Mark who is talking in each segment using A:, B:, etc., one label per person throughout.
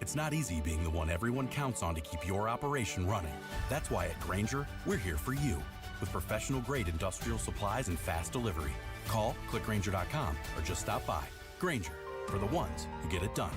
A: It's not easy being the one everyone counts on to keep your operation running. That's why at Grainger, we're here for you, with professional-grade industrial supplies and fast delivery. Call, click Grainger.com, or just stop by. Grainger, for the ones who get it done.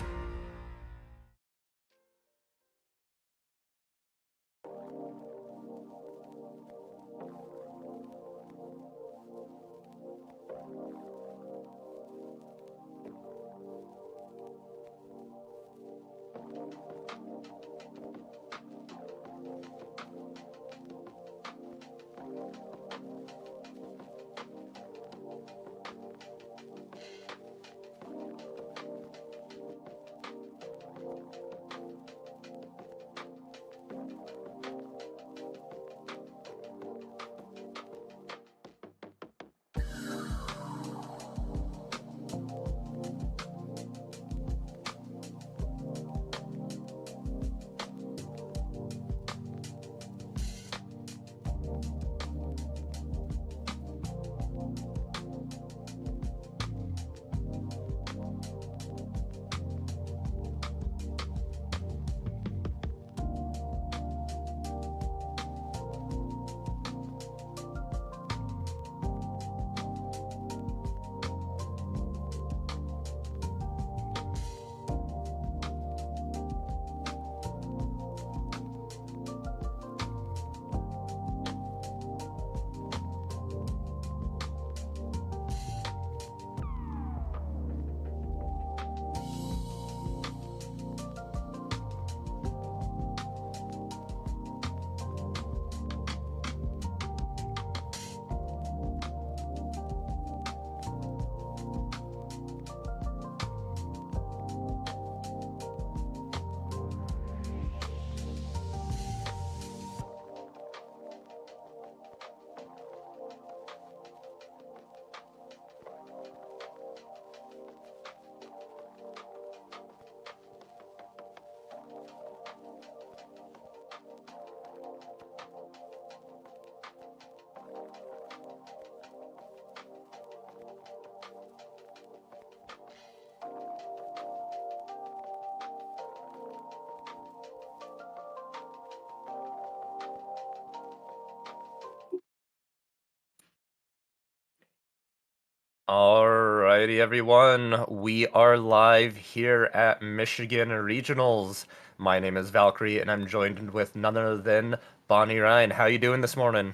B: Alrighty, everyone. We are live here at Michigan Regionals. My name is Valkyrie, and I'm joined with none other than Bonnie Ryan. How you doing this morning?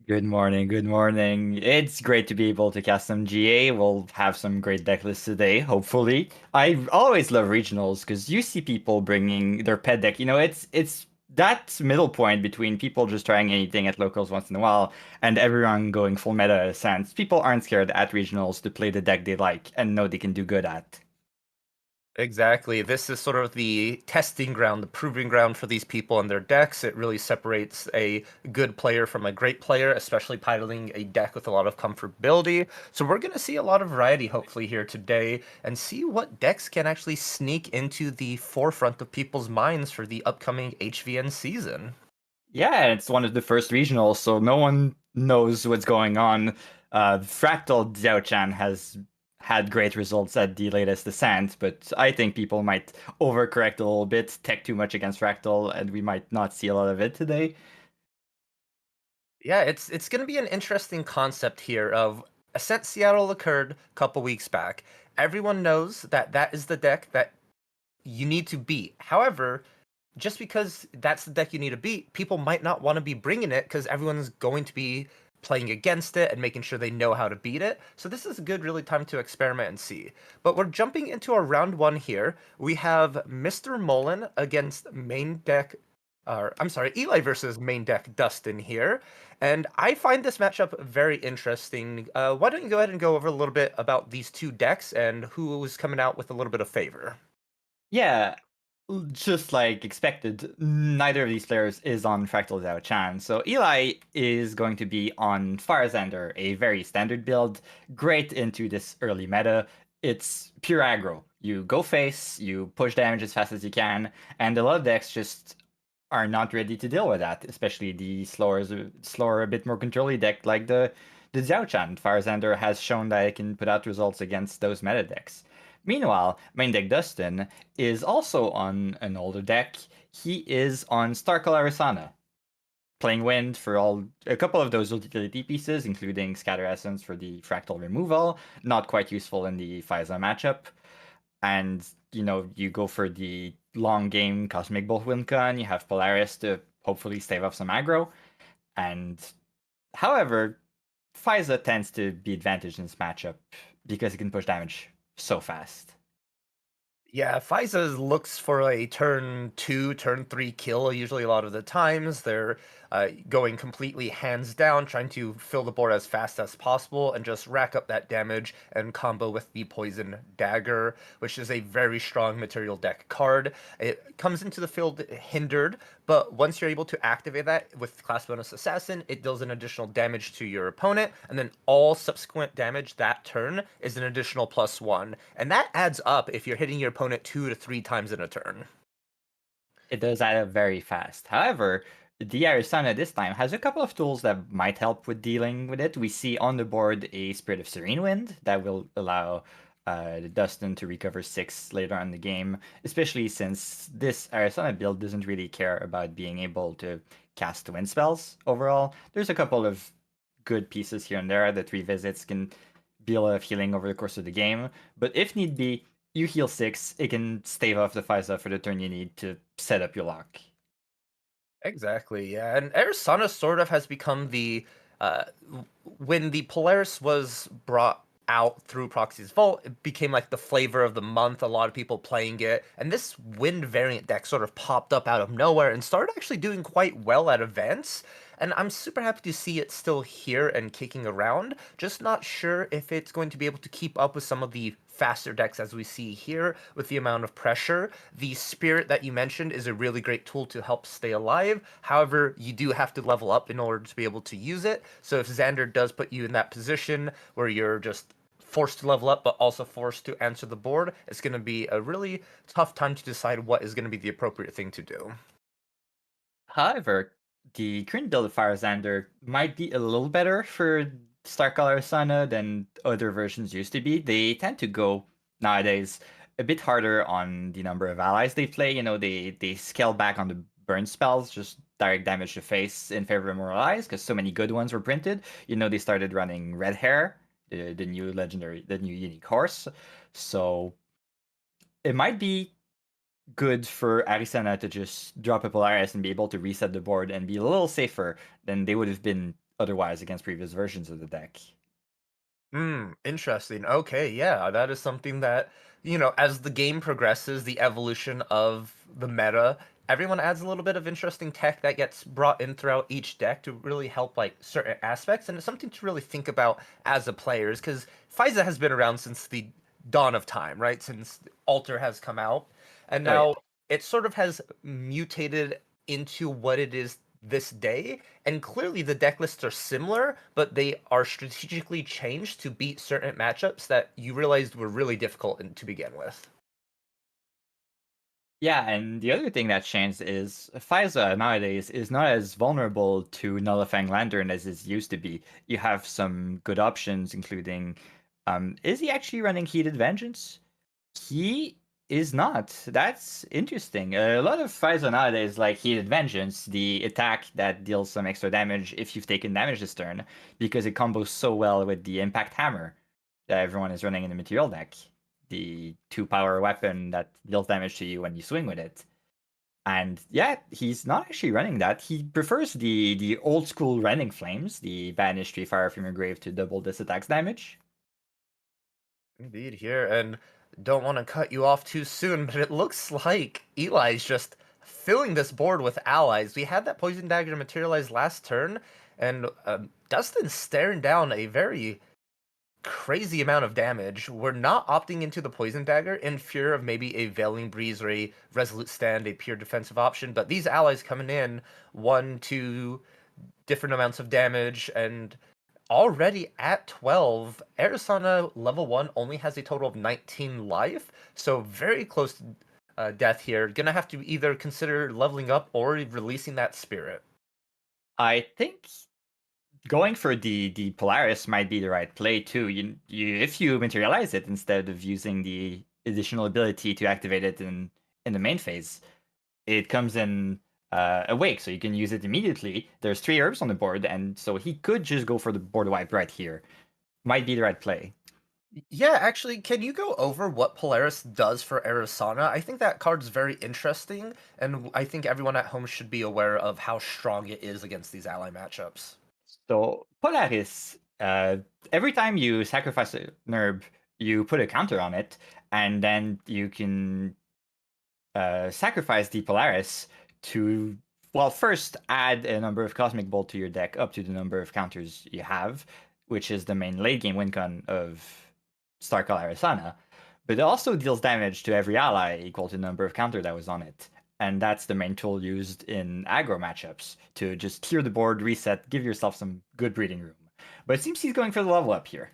C: Good morning, good morning. It's great to be able to cast some GA. We'll have some great deck lists today, hopefully. I always love regionals because you see people bringing their pet deck. You know, it's that middle point between people just trying anything at locals once in a while and everyone going full meta in a sense. People aren't scared at regionals to play the deck they like and know they can do good at.
B: Exactly. This is sort of the testing ground, the proving ground for these people and their decks. It really separates a good player from a great player, especially piloting a deck with a lot of comfortability. So we're going to see a lot of variety, hopefully, here today and see what decks can actually sneak into the forefront of people's minds for the upcoming HVN season.
C: Yeah, it's one of the first regionals, so no one knows what's going on. Fractal Xiao-Chan has had great results at the latest Ascent, but I think people might overcorrect a little bit, tech too much against Fractal, and we might not see a lot of it today.
B: Yeah, it's going to be an interesting concept here of Ascent Seattle occurred a couple weeks back. Everyone knows that that is the deck that you need to beat. However, just because that's the deck you need to beat, people might not want to be bringing it because everyone's going to be playing against it and making sure they know how to beat it. So this is a good really time to experiment and see. But we're jumping into our round one here. We have Mr. Mullen against main deck, or I'm sorry, Eli versus main deck Dustin here. And I find this matchup very interesting. Why don't you go ahead and go over a little bit about these two decks and who's coming out with a little bit of favor?
C: Yeah, just like expected, neither of these players is on Fractal Zhao Chan. So Eli is going to be on Farzander, a very standard build, great into this early meta. It's pure aggro. You go face, you push damage as fast as you can, and a lot of decks just are not ready to deal with that, especially the slower, a bit more controlly deck like the Zhao Chan. Farzander has shown that it can put out results against those meta decks. Meanwhile, main deck Dustin is also on an older deck. He is on Starkle Arisana, playing Wind for a couple of those utility pieces, including Scatter Essence for the fractal removal, not quite useful in the Faiza matchup. And you go for the long game Cosmic Bolt Windcon, you have Polaris to hopefully stave off some aggro. And however, Faiza tends to be advantaged in this matchup because it can push damage so fast.
B: Yeah, Faiza looks for a turn 2, turn 3 kill usually a lot of the times. They're going completely hands down, trying to fill the board as fast as possible and just rack up that damage and combo with the Poison Dagger, which is a very strong material deck card. It comes into the field hindered, but once you're able to activate that with class bonus Assassin, it deals an additional damage to your opponent, and then all subsequent damage that turn is an additional +1. And that adds up if you're hitting your opponent 2 to 3 times in a turn.
C: It does add up very fast. However, the Arisana this time has a couple of tools that might help with dealing with it. We see on the board a Spirit of Serene Wind that will allow Dustin to recover 6 later on in the game, especially since this Arisana build doesn't really care about being able to cast wind spells overall. There's a couple of good pieces here and there. The 3 visits can be a lot of healing over the course of the game, but if need be, you heal 6, it can stave off the Faiza for the turn you need to set up your lock.
B: Exactly, yeah. And Arisana sort of has become the when the Polaris was brought out through Proxy's Vault, it became like the flavor of the month. A lot of people playing it, and this Wind variant deck sort of popped up out of nowhere and started actually doing quite well at events. And I'm super happy to see it still here and kicking around. Just not sure if it's going to be able to keep up with some of the faster decks as we see here with the amount of pressure. The Spirit that you mentioned is a really great tool to help stay alive. However, you do have to level up in order to be able to use it. So if Xander does put you in that position where you're just forced to level up but also forced to answer the board, it's going to be a really tough time to decide what is going to be the appropriate thing to do.
C: However, the current build of Fire Xander might be a little better for Starcolor Sana than other versions used to be. They tend to go nowadays a bit harder on the number of allies they play. They scale back on the burn spells, just direct damage to face in favor of more allies because so many good ones were printed. They started running Red Hair, the new legendary, the new unique horse. So it might be good for Arisana to just drop a Polaris and be able to reset the board and be a little safer than they would have been otherwise against previous versions of the deck.
B: Interesting. Okay, yeah, that is something that, as the game progresses, the evolution of the meta, everyone adds a little bit of interesting tech that gets brought in throughout each deck to really help like certain aspects, and it's something to really think about as a players, because Faiza has been around since the dawn of time, right? Since Alter has come out, and
C: Oh yeah.
B: now it sort of has mutated into what it is this day, and clearly the deck lists are similar, but they are strategically changed to beat certain matchups that you realized were really difficult to begin with.
C: Yeah, and the other thing that changed is Faiza nowadays is not as vulnerable to Nullifying Lantern as it used to be. You have some good options, including is he actually running Heated Vengeance? He is not. That's interesting. A lot of Faiza nowadays like Heated Vengeance, the attack that deals some extra damage if you've taken damage this turn, because it combos so well with the Impact Hammer that everyone is running in the material deck. The 2-power weapon that deals damage to you when you swing with it. And yeah, he's not actually running that. He prefers the old school Rending Flames, the banish 3 fire from your grave to double this attack's damage.
B: Indeed, here, and don't want to cut you off too soon, but it looks like Eli's just filling this board with allies. We had that Poison Dagger materialize last turn, and Dustin's staring down a very crazy amount of damage. We're not opting into the Poison Dagger in fear of maybe a Veiling Breeze or a Resolute Stand, a pure defensive option, but these allies coming in, 1, 2 different amounts of damage, and already at 12, Arisana level 1 only has a total of 19 life, so very close to death here. Gonna have to either consider leveling up or releasing that spirit.
C: I think going for the Polaris might be the right play too. If you materialize it instead of using the additional ability to activate it in the main phase. It comes in awake, so you can use it immediately. There's 3 herbs on the board, and so he could just go for the board wipe right here. Might be the right play.
B: Yeah, actually, can you go over what Polaris does for Arisana? I think that card's very interesting, and I think everyone at home should be aware of how strong it is against these ally matchups.
C: So Polaris, every time you sacrifice an herb, you put a counter on it, and then you can sacrifice the Polaris to, well, first add a number of Cosmic Bolt to your deck up to the number of counters you have, which is the main late game win con of Starcall Arisana. But it also deals damage to every ally equal to the number of counter that was on it. And that's the main tool used in aggro matchups to just clear the board, reset, give yourself some good breathing room. But it seems he's going for the level up here.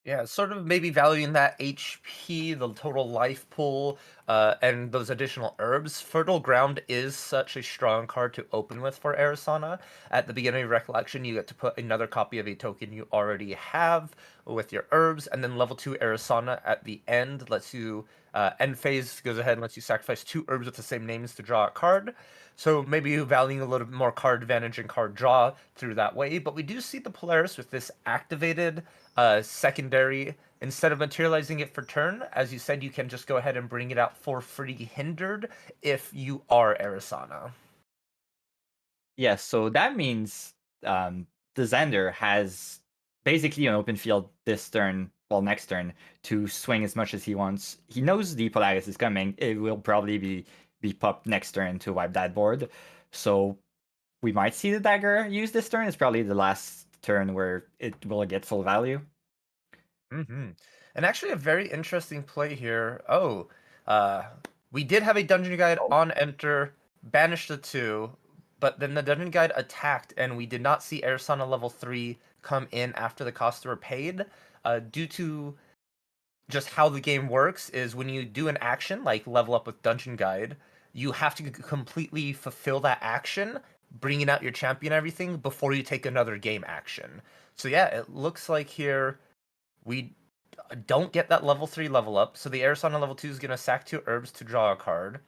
B: Yeah, sort of maybe valuing that HP, the total life pool, and those additional herbs. Fertile Ground is such a strong card to open with for Arisana. At the beginning of Recollection, you get to put another copy of a token you already have with your herbs, and then level 2 Arisana at the end lets you, end phase goes ahead and lets you sacrifice 2 herbs with the same names to draw a card. So maybe you valuing a little bit more card advantage and card draw through that way. But we do see the Polaris with this activated secondary. Instead of materializing it for turn, as you said, you can just go ahead and bring it out for free hindered if you are Arisana.
C: Yes, so that means the Xander has basically an open field this turn, well, next turn, to swing as much as he wants. He knows the Polaris is coming. It will probably be popped next turn to wipe that board. So we might see the dagger used this turn. It's probably the last turn where it will get full value.
B: Mm-hmm. And actually, a very interesting play here. Oh, uh, we did have a dungeon guide on enter, banished the 2, but then the dungeon guide attacked, and we did not see Arisana level 3 come in after the costs were paid, due to just how the game works is when you do an action like level up with dungeon guide, you have to completely fulfill that action, bringing out your champion and everything before you take another game action. So yeah, it looks like here we don't get that level 3 level up, so the Arisana level 2 is going to sack 2 herbs to draw a card.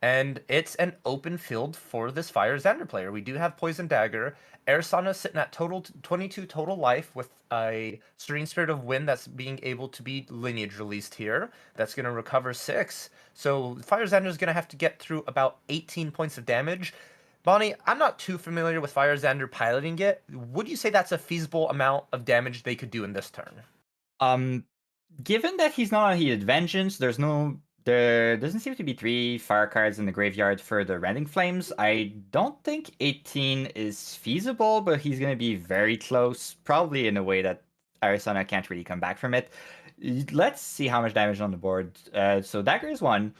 B: And it's an open field for this Fire Xander player. We do have Poison Dagger. Arisana sitting at total 22 total life with a Serene Spirit of Wind that's being able to be lineage released here. That's going to recover 6. So Fire Xander is going to have to get through about 18 points of damage. Bonnie, I'm not too familiar with Fire Xander piloting it. Would you say that's a feasible amount of damage they could do in this turn?
C: Given that he's not on Heated Vengeance, there doesn't seem to be 3 fire cards in the graveyard for the Rending Flames. I don't think 18 is feasible, but he's going to be very close, probably in a way that Arisana can't really come back from it. Let's see how much damage on the board. So Dagger is 1.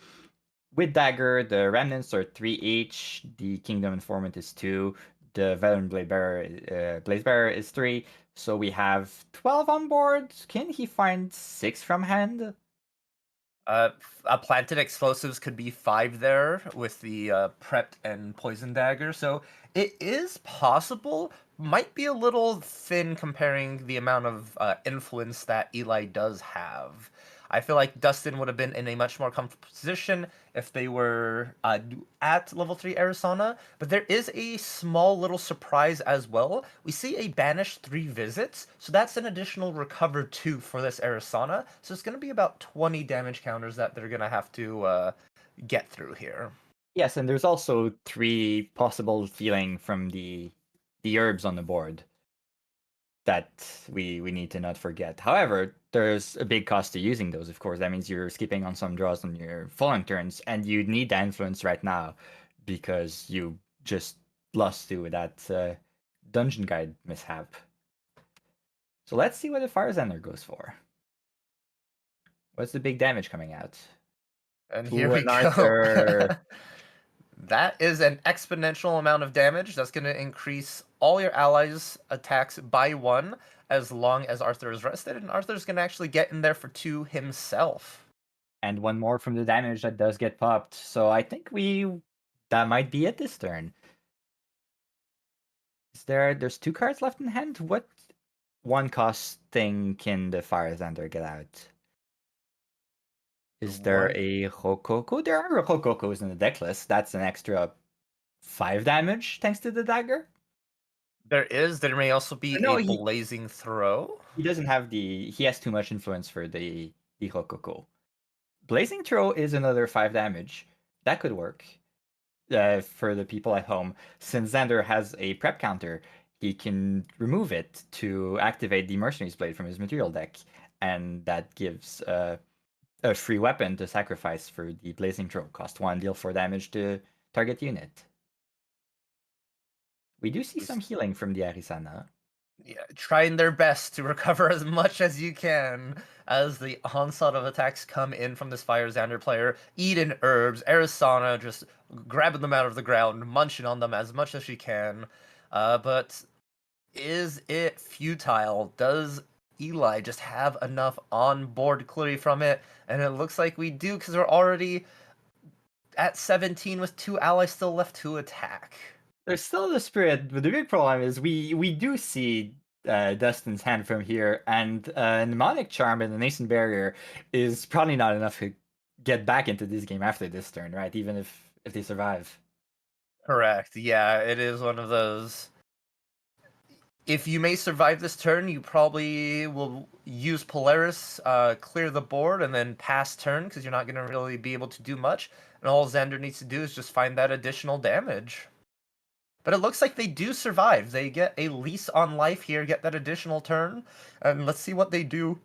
C: With Dagger, the Remnants are 3 each. The Kingdom Informant is 2. The Veteran Blazebearer is 3. So we have 12 on board. Can he find 6 from hand?
B: Planted explosives could be 5 there with the prepped and poison dagger. So it is possible. Might be a little thin comparing the amount of influence that Eli does have. I feel like Dustin would have been in a much more comfortable position if they were at level 3 Arizona, but there is a small little surprise as well. We see a banish 3 visits, so that's an additional recover 2 for this Arizona, so it's going to be about 20 damage counters that they're going to have to get through here.
C: Yes, and there's also 3 possible healing from the herbs on the board that we need to not forget. However, there's a big cost to using those, of course. That means you're skipping on some draws on your following turns, and you need the influence right now because you just lost to that dungeon guide mishap. So let's see what the Fire Xander goes for. What's the big damage coming out?
B: And
C: Ooh,
B: here we
C: an
B: go.
C: Arthur.
B: That is an exponential amount of damage. That's going to increase all your allies' attacks by 1 as long as Arthur is rested. And Arthur's going to actually get in there for 2 himself.
C: And 1 more from the damage that does get popped. So I think that might be it this turn. There's 2 cards left in hand? What 1 cost thing can the Fire Xander get out? Is there
B: What
C: a Rococo? There are Rococos in the deck list. That's an extra 5 damage thanks to the dagger.
B: there may also be
C: No,
B: a
C: he
B: blazing throw.
C: he doesn't have the. He has too much influence for the Rococo. Blazing Throw is another 5 damage. That could work for the people at home. Since Xander has a prep counter, he can remove it to activate the Mercenary's Blade from his material deck, and that gives a free weapon to sacrifice for the Blazing Throw. Cost 1, deal 4 damage to target unit. We do see
B: We
C: some healing from the Arisana.
B: Yeah, trying their best to recover as much as you can as the onslaught of attacks come in from this Fire Xander player. Eating herbs, Arisana just grabbing them out of the ground, munching on them as much as she can. But is it futile? Does Eli just have enough on-board clarity from it? And it looks like we do, because we're already at 17 with 2 allies still left to attack.
C: There's still the spirit, but the big problem is we do see Dustin's hand from here, and Mnemonic Charm and the Nascent Barrier is probably not enough to get back into this game after this turn, right? Even if they survive.
B: Correct. Yeah, it is one of those. If you may survive this turn, you probably will use Polaris, clear the board, and then pass turn, because you're not going to really be able to do much. And all Xander needs to do is just find that additional damage. But it looks like they do survive. They get a lease on life here, get that additional turn. And let's see what they do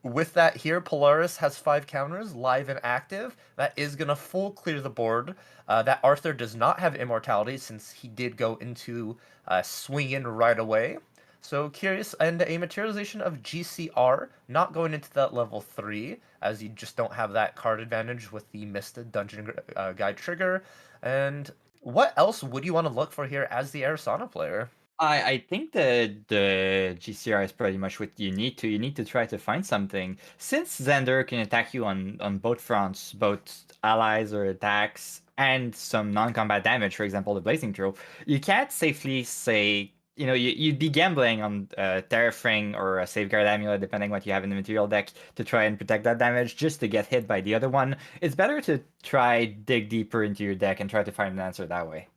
B: with that here. Polaris has 5 counters, live and active. That is going to full clear the board. That Arthur does not have immortality, since he did go into swing in right away. So curious, and a materialization of GCR, not going into that level 3, as you just don't have that card advantage with the Mista Dungeon Guide trigger. And what else would you want to look for here as the Arisana player?
C: I think the GCR is pretty much what you need to. You need to try to find something. Since Xander can attack you on both fronts, both allies or attacks, and some non-combat damage, for example, the Blazing Throw, you can't safely say, you'd be gambling on Terrafring or a Safeguard Amulet, depending what you have in the material deck, to try and protect that damage just to get hit by the other one. It's better to try dig deeper into your deck and try to find an answer that way.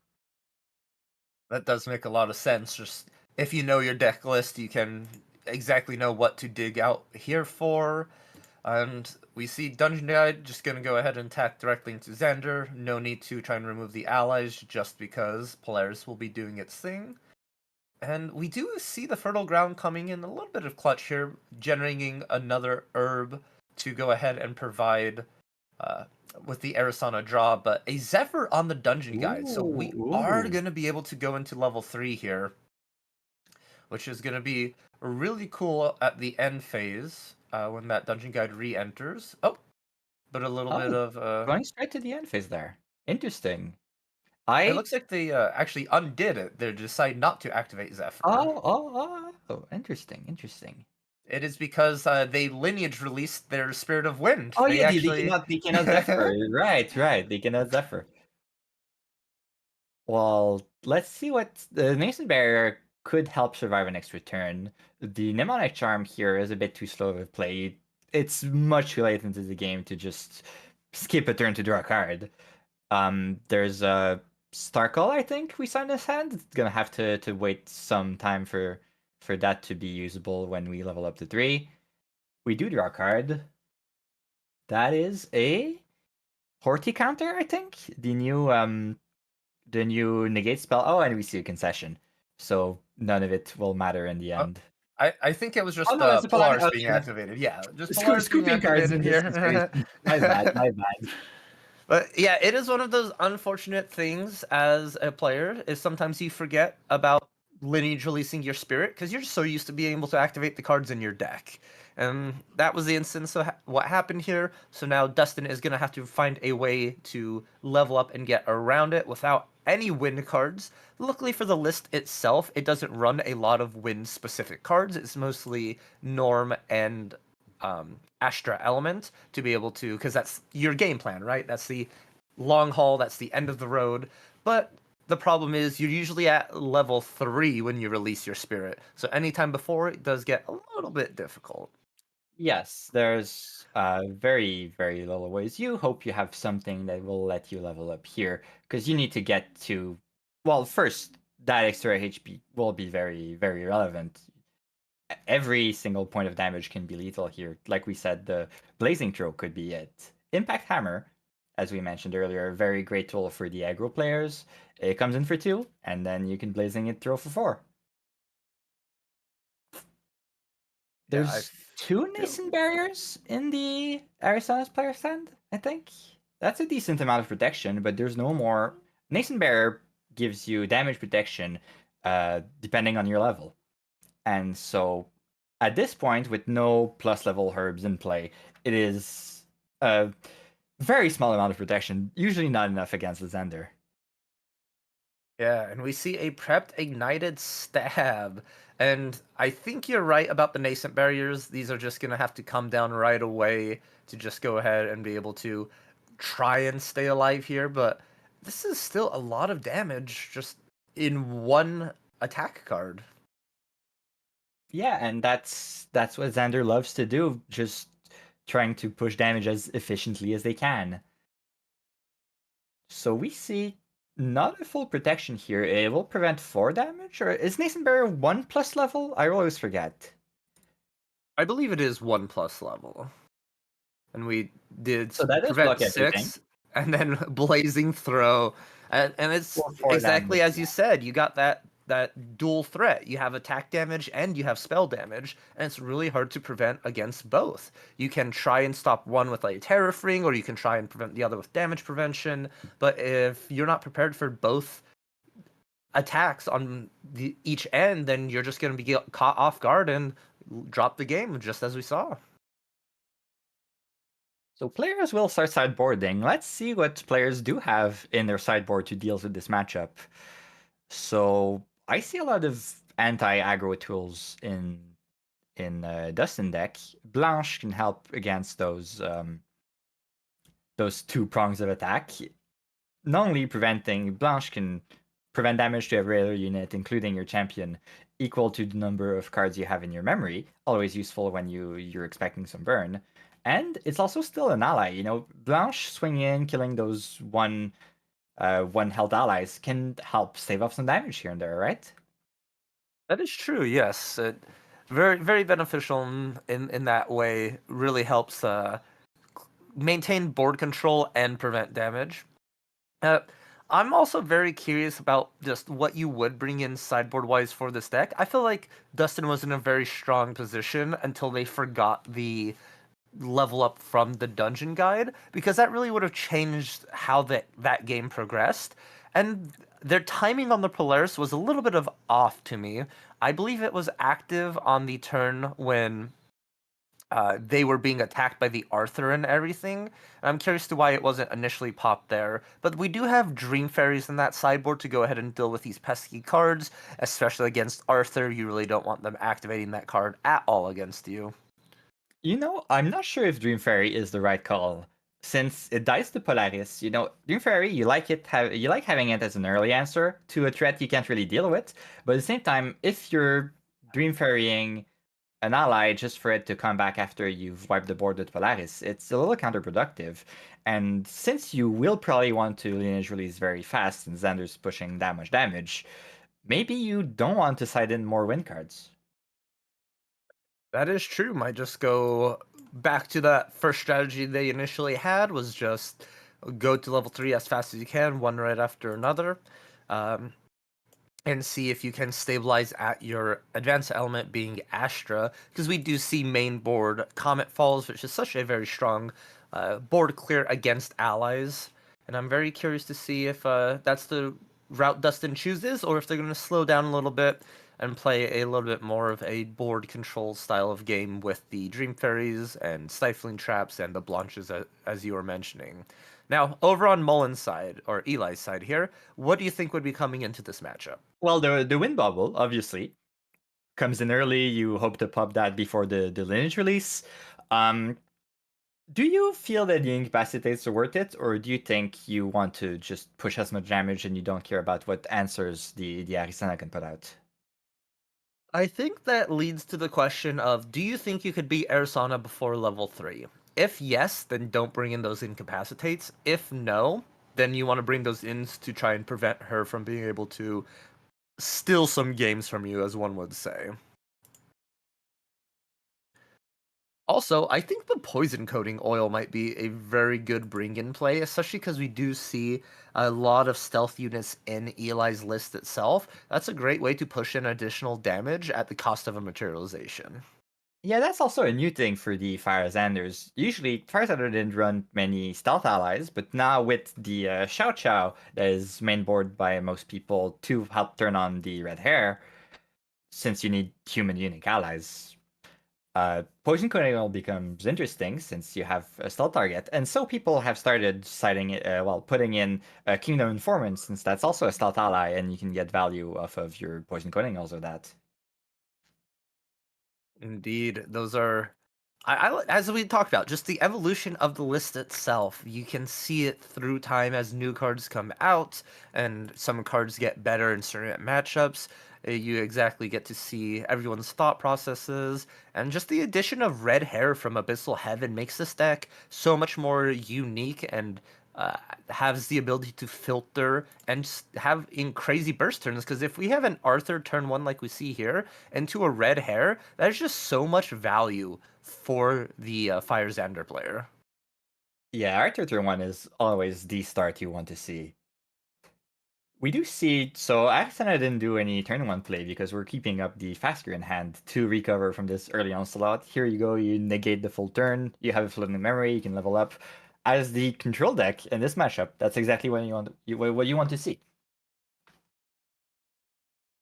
B: That does make a lot of sense. Just if you know your deck list, you can exactly know what to dig out here for. And we see Dungeon Guide just going to go ahead and attack directly into Xander. No need to try and remove the allies, just because Polaris will be doing its thing. And we do see the Fertile Ground coming in a little bit of clutch here, generating another herb to go ahead and provide with the Arisana draw, but a Zephyr on the Dungeon Guide. So we are
C: Ooh.
B: going to be able to go into level 3 here, which is going to be really cool at the end phase when that Dungeon Guide re-enters. Oh, but a little bit
C: Oh,
B: of...
C: going straight to the end phase there. Interesting.
B: It
C: I
B: looks like they actually undid it. They decided not to activate Zephyr.
C: Interesting.
B: It is because they lineage released their Spirit of Wind.
C: Oh
B: They
C: yeah,
B: actually...
C: they cannot Zephyr. Right. They cannot Zephyr. Well, let's see what the Nascent Barrier could help survive an extra turn. The Mnemonic Charm here is a bit too slow to play. It's much too late into the game to just skip a turn to draw a card. There's a Starkle, I think we signed his hand. It's gonna have to wait some time for that to be usable when we level up to 3. We do draw a card. That is a Horticounter, I think. The new negate spell. Oh, and we see a concession. So none of it will matter in the end.
B: I think it was
C: Oh
B: just
C: no, it's a
B: Polaris
C: Polaris.
B: being activated. Yeah, just Polaris being
C: Scooping cards in
B: activated
C: this situation.
B: here.
C: My bad.
B: But yeah, it is one of those unfortunate things as a player, is sometimes you forget about lineage releasing your spirit, because you're so used to being able to activate the cards in your deck. And that was the instance of what happened here. So now Dustin is going to have to find a way to level up and get around it without any wind cards. Luckily for the list itself, it doesn't run a lot of wind specific cards. It's mostly Norm and Astra Element to be able to, because that's your game plan, right? That's the long haul, that's the end of the road. But the problem is you're usually at level 3 when you release your spirit. So anytime before, it does get a little bit difficult.
C: Yes, there's very, very little ways. You hope you have something that will let you level up here, because you need to get to, well, first, that extra HP will be very, very relevant. Every single point of damage can be lethal here. Like we said, the Blazing Throw could be it. Impact Hammer, as we mentioned earlier, a very great tool for the aggro players. It comes in for 2, and then you can Blazing it Throw for 4.
B: Yeah, I
C: There's 2
B: feel
C: Nascent Barriers in the Arizona's player stand, I think. That's a decent amount of protection, but there's no more. Nascent Barrier gives you damage protection depending on your level. And so at this point, with no plus level herbs in play, it is a very small amount of protection, usually not enough against the Zender.
B: Yeah, and we see a prepped ignited stab. And I think you're right about the nascent barriers. These are just going to have to come down right away to just go ahead and be able to try and stay alive here. But this is still a lot of damage just in one attack card.
C: Yeah, and that's what Xander loves to do, just trying to push damage as efficiently as they can. So we see not a full protection here. It will prevent 4 damage, or is Nascent Barrier 1 plus level? I always forget.
B: I believe it is 1+ level. And we did
C: So that does
B: prevent
C: block everything.
B: 6 and then blazing throw. And it's
C: For 4
B: exactly
C: damage.
B: as you said. You got that dual threat. You have attack damage and you have spell damage, and it's really hard to prevent against both. You can try and stop one with like Terror Ring, or you can try and prevent the other with damage prevention. But if you're not prepared for both attacks on each end, then you're just going to be caught off guard and drop the game, just as we saw.
C: So players will start sideboarding. Let's see what players do have in their sideboard to deal with this matchup. So I see a lot of anti-aggro tools in Dustin deck. Blanche can help against those 2 prongs of attack. Not only preventing, Blanche can prevent damage to every other unit, including your champion, equal to the number of cards you have in your memory. Always useful when you're expecting some burn. And it's also still an ally. You know, Blanche swinging in, killing those one health allies can help save off some damage here and there, right?
B: That is true. Yes, very very beneficial in that way. Really helps maintain board control and prevent damage. Uh, I'm also very curious about just what you would bring in sideboard wise for this deck. I feel like Dustin was in a very strong position until they forgot the level up from the dungeon guide, because that really would have changed how that game progressed. And their timing on the Polaris was a little bit of off to me. I believe it was active on the turn when they were being attacked by the Arthur and everything. I'm curious to why it wasn't initially popped there. But we do have Dream Fairies in that sideboard to go ahead and deal with these pesky cards, especially against Arthur. You really don't want them activating that card at all against you.
C: You know, I'm not sure if Dream Fairy is the right call. Since it dies to Polaris, you know, Dream Fairy, you like you like having it as an early answer to a threat you can't really deal with. But at the same time, if you're Dream Fairying an ally just for it to come back after you've wiped the board with Polaris, it's a little counterproductive. And since you will probably want to lineage release very fast and Xander's pushing that much damage, maybe you don't want to side in more win cards.
B: That is true. Might just go back to that first strategy they initially had, was just go to level 3 as fast as you can, one right after another, um, and see if you can stabilize at your advanced element being Astra, because we do see main board Comet Falls, which is such a very strong board clear against allies. And I'm very curious to see if that's the route Dustin chooses, or if they're going to slow down a little bit and play a little bit more of a board control style of game with the Dream Fairies and Stifling Traps and the Blanches, as you were mentioning. Now, over on Mullen's side, or Eli's side here, what do you think would be coming into this matchup?
C: Well, the win bubble, obviously, comes in early. You hope to pop that before the lineage release. Um, do you feel that the incapacitates are worth it, or do you think you want to just push as much damage and you don't care about what answers the Arizona can put out?
B: I think that leads to the question of, do you think you could beat Arizona before level 3? If yes, then don't bring in those incapacitates. If no, then you want to bring those ins to try and prevent her from being able to steal some games from you, as one would say. Also, I think the poison coating oil might be a very good bring-in play, especially because we do see a lot of stealth units in Eli's list itself. That's a great way to push in additional damage at the cost of a materialization.
C: Yeah, that's also a new thing for the Firesanders. Usually, Firesander didn't run many stealth allies, but now with the Xiao Xiao that is mainboard by most people to help turn on the red hair, since you need human unique allies, Poison Coronal becomes interesting since you have a stealth target. And so people have started putting in Kingdom Informant, since that's also a stealth ally, and you can get value off of your Poison Coronals or that.
B: Indeed, those are, as we talked about, just the evolution of the list itself. You can see it through time as new cards come out, and some cards get better in certain matchups. You exactly get to see everyone's thought processes, and just the addition of red hair from Abyssal Heaven makes this deck so much more unique and uh, has the ability to filter and have in crazy burst turns. Because if we have an Arthur turn 1 like we see here into a red hair, that is just so much value for the Fire Xander player.
C: Yeah, Archer turn 1 is always the start you want to see. We do see, so Axana didn't do any turn 1 play because we're keeping up the Fasker in hand to recover from this early onslaught. Here you go, you negate the full turn, you have a floating memory, you can level up. As the control deck in this matchup, that's exactly what you want to see.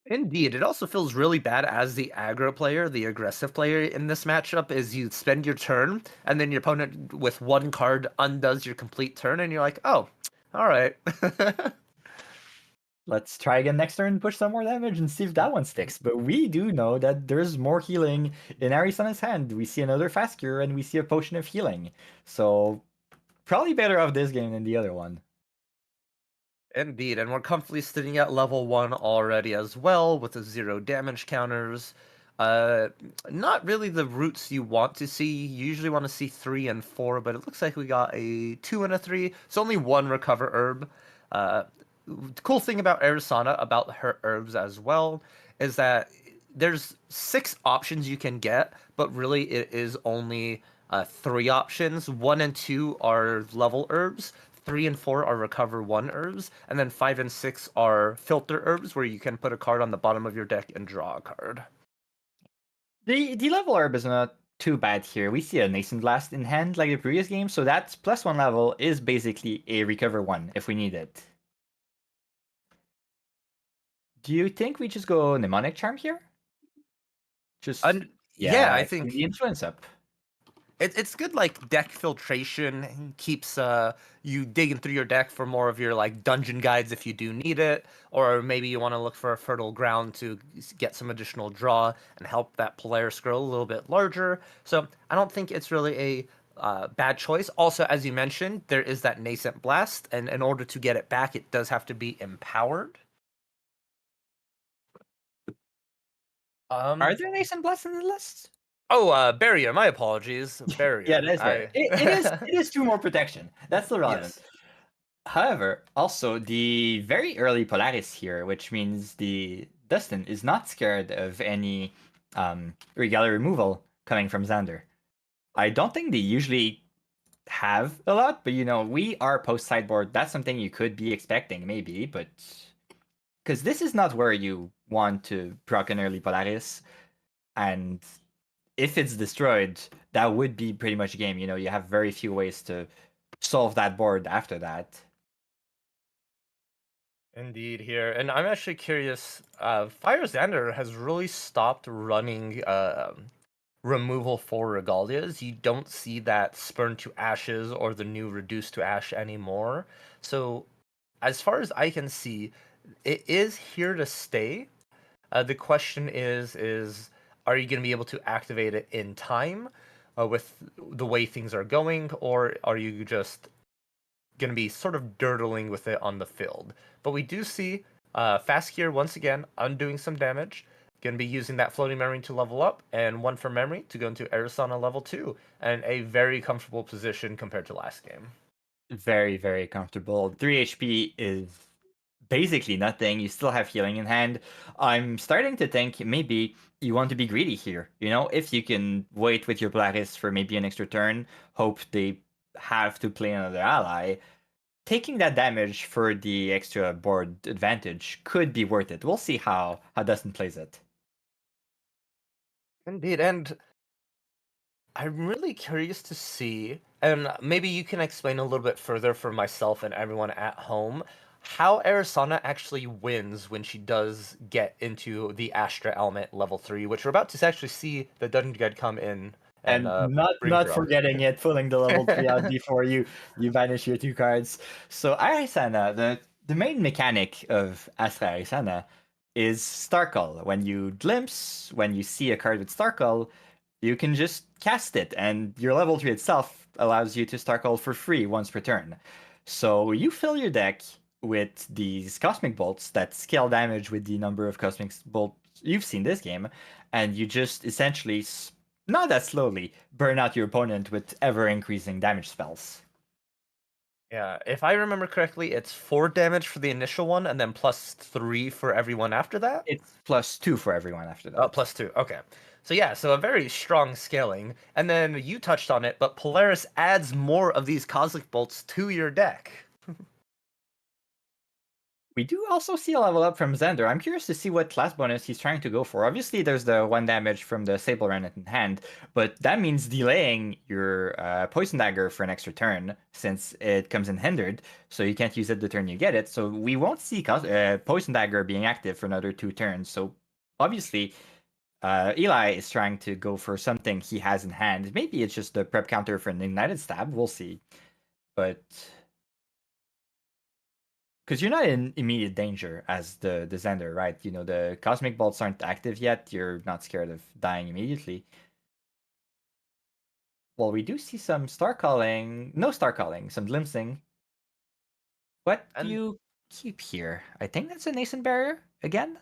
B: Indeed, it also feels really bad as the aggro player, the aggressive player in this matchup, is you spend your turn, and then your opponent with one card undoes your complete turn, and you're like, oh, all right.
C: Let's try again next turn, push some more damage, and see if that one sticks. But we do know that there's more healing in Arizona's hand. We see another Fasker, and we see a potion of healing. So probably better off this game than the other one.
B: Indeed, and we're comfortably sitting at level 1 already as well with the 0 damage counters. Uh, Not really the routes you want to see. You usually want to see 3 and 4, but it looks like we got a 2 and a 3. It's only one recover herb. Uh, the cool thing about Arizona, about her herbs as well, is that there's 6 options you can get, but really it is only 3 options. 1 and 2 are level herbs. 3 and 4 are recover 1 herbs, and then 5 and 6 are filter herbs, where you can put a card on the bottom of your deck and draw a card.
C: The level herb is not too bad here. We see a Nascent Blast in hand like the previous game, so that's +1 level is basically a recover 1 if we need it. Do you think we just go Mnemonic Charm here? Just
B: Yeah, I
C: clean the
B: think
C: influence up.
B: it's good, like deck filtration keeps you digging through your deck for more of your like dungeon guides if you do need it, or maybe you want to look for a fertile ground to get some additional draw and help that player scroll a little bit larger. So I don't think it's really a bad choice. Also, as you mentioned, there is that nascent blast, and in order to get it back, it does have to be empowered.
C: Are
B: Um.
C: there Nascent Blasts in the list?
B: Oh, barrier. My apologies.
C: Yeah,
B: Barrier.
C: that's right.
B: I.
C: It is 2 more protection. That's still relevant.
B: Yes.
C: However, also the very early Polaris here, which means the Dustin is not scared of any Regalia removal coming from Xander. I don't think they usually have a lot, but we are post sideboard. That's something you could be expecting, maybe, but because this is not where you want to proc an early Polaris, and if it's destroyed, that would be pretty much game. You have very few ways to solve that board after that.
B: Indeed, here. And I'm actually curious. Fire Xander has really stopped running removal for Regalias. You don't see that Spurn to Ashes or the new Reduce to Ash anymore. So, as far as I can see, it is here to stay. The question is are you going to be able to activate it in time with the way things are going, or are you just going to be sort of dirtling with it on the field? But we do see Fast here once again undoing some damage, Going to be using that floating memory to level up, and one for memory to go into Arizona level 2, and a very comfortable position compared to last game.
C: Very, very comfortable. 3 HP is basically nothing. You still have healing in hand. I'm starting to think maybe you want to be greedy here. You know, if you can wait with your Polaris for maybe an extra turn, hope they have to play another ally, taking that damage for the extra board advantage could be worth it. We'll see how Dustin plays it.
B: Indeed, and I'm really curious to see, and maybe you can explain a little bit further for myself and everyone at home, how Arizona actually wins when she does get into the Astra element level 3, which we're about to actually see the Dungeon Guide come in and
C: And
B: bring
C: not
B: her up.
C: forgetting it, pulling the level 3 out before you banish your 2 cards. So Arisana, the main mechanic of Astra Arisana is Starcall. When you glimpse, when you see a card with Starcall, you can just cast it, and your level 3 itself allows you to Starcall for free once per turn. So you fill your deck with these Cosmic Bolts that scale damage with the number of Cosmic Bolts you've seen this game, and you just essentially, not that slowly, burn out your opponent with ever increasing damage spells.
B: Yeah, if I remember correctly, it's 4 damage for the initial one, and then plus 3 for everyone after that?
C: It's plus 2 for everyone after that.
B: Plus 2, okay. So yeah, so a very strong scaling. And then you touched on it, but Polaris adds more of these Cosmic Bolts to your deck.
C: We do also see a level up from Xander. I'm curious to see what class bonus he's trying to go for. Obviously, there's the 1 damage from the Sable Remnant in hand, but that means delaying your Poison Dagger for an extra turn, since it comes in hindered, so you can't use it the turn you get it. So we won't see Poison Dagger being active for another 2 turns. So obviously, Eli is trying to go for something he has in hand. Maybe it's just the prep counter for an Ignited Stab. We'll see. But because you're not in immediate danger as the Xander, right? You know, the Cosmic Bolts aren't active yet. You're not scared of dying immediately. Well, we do see some Star Calling. No Star Calling, some Glimpsing. What do
B: And
C: you keep here? I think that's a Nascent Barrier again?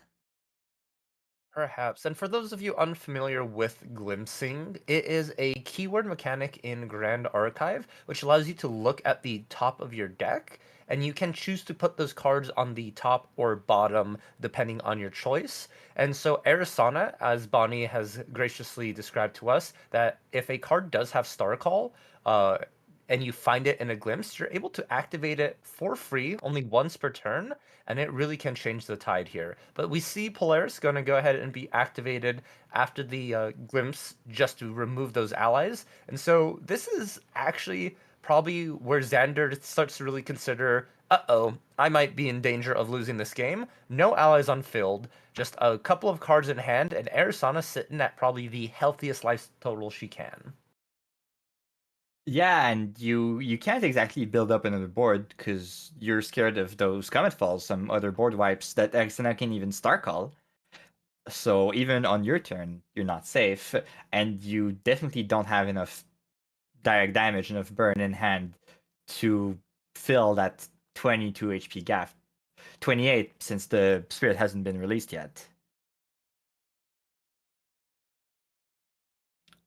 B: perhaps. And for those of you unfamiliar with glimpsing, it is a keyword mechanic in Grand Archive, which allows you to look at the top of your deck, and you can choose to put those cards on the top or bottom, depending on your choice. And so Arisana, as Bonnie has graciously described to us, that if a card does have Star Call, and you find it in a glimpse, you're able to activate it for free only once per turn, and it really can change the tide here. But we see Polaris going to go ahead and be activated after the glimpse just to remove those allies. And so this is actually probably where Xander starts to really consider, uh-oh, I might be in danger of losing this game. No allies on field, just a couple of cards in hand, and Arisana sitting at probably the healthiest life total she can.
C: Yeah, and you can't exactly build up another board because you're scared of those Comet Falls, some other board wipes that Xena can even Star Call. So even on your turn, you're not safe, and you definitely don't have enough direct damage, enough burn in hand to fill that 22 HP gap. 28 since the spirit hasn't been released yet.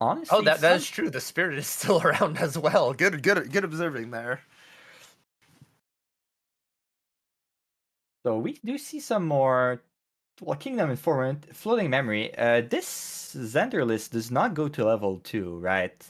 B: Oh,
C: Honestly,
B: that
C: some
B: is true. The spirit is still around as well. Good observing there.
C: so we do see some more. Well, Kingdom Informant, Floating Memory. This Xander list does not go to level 2, right?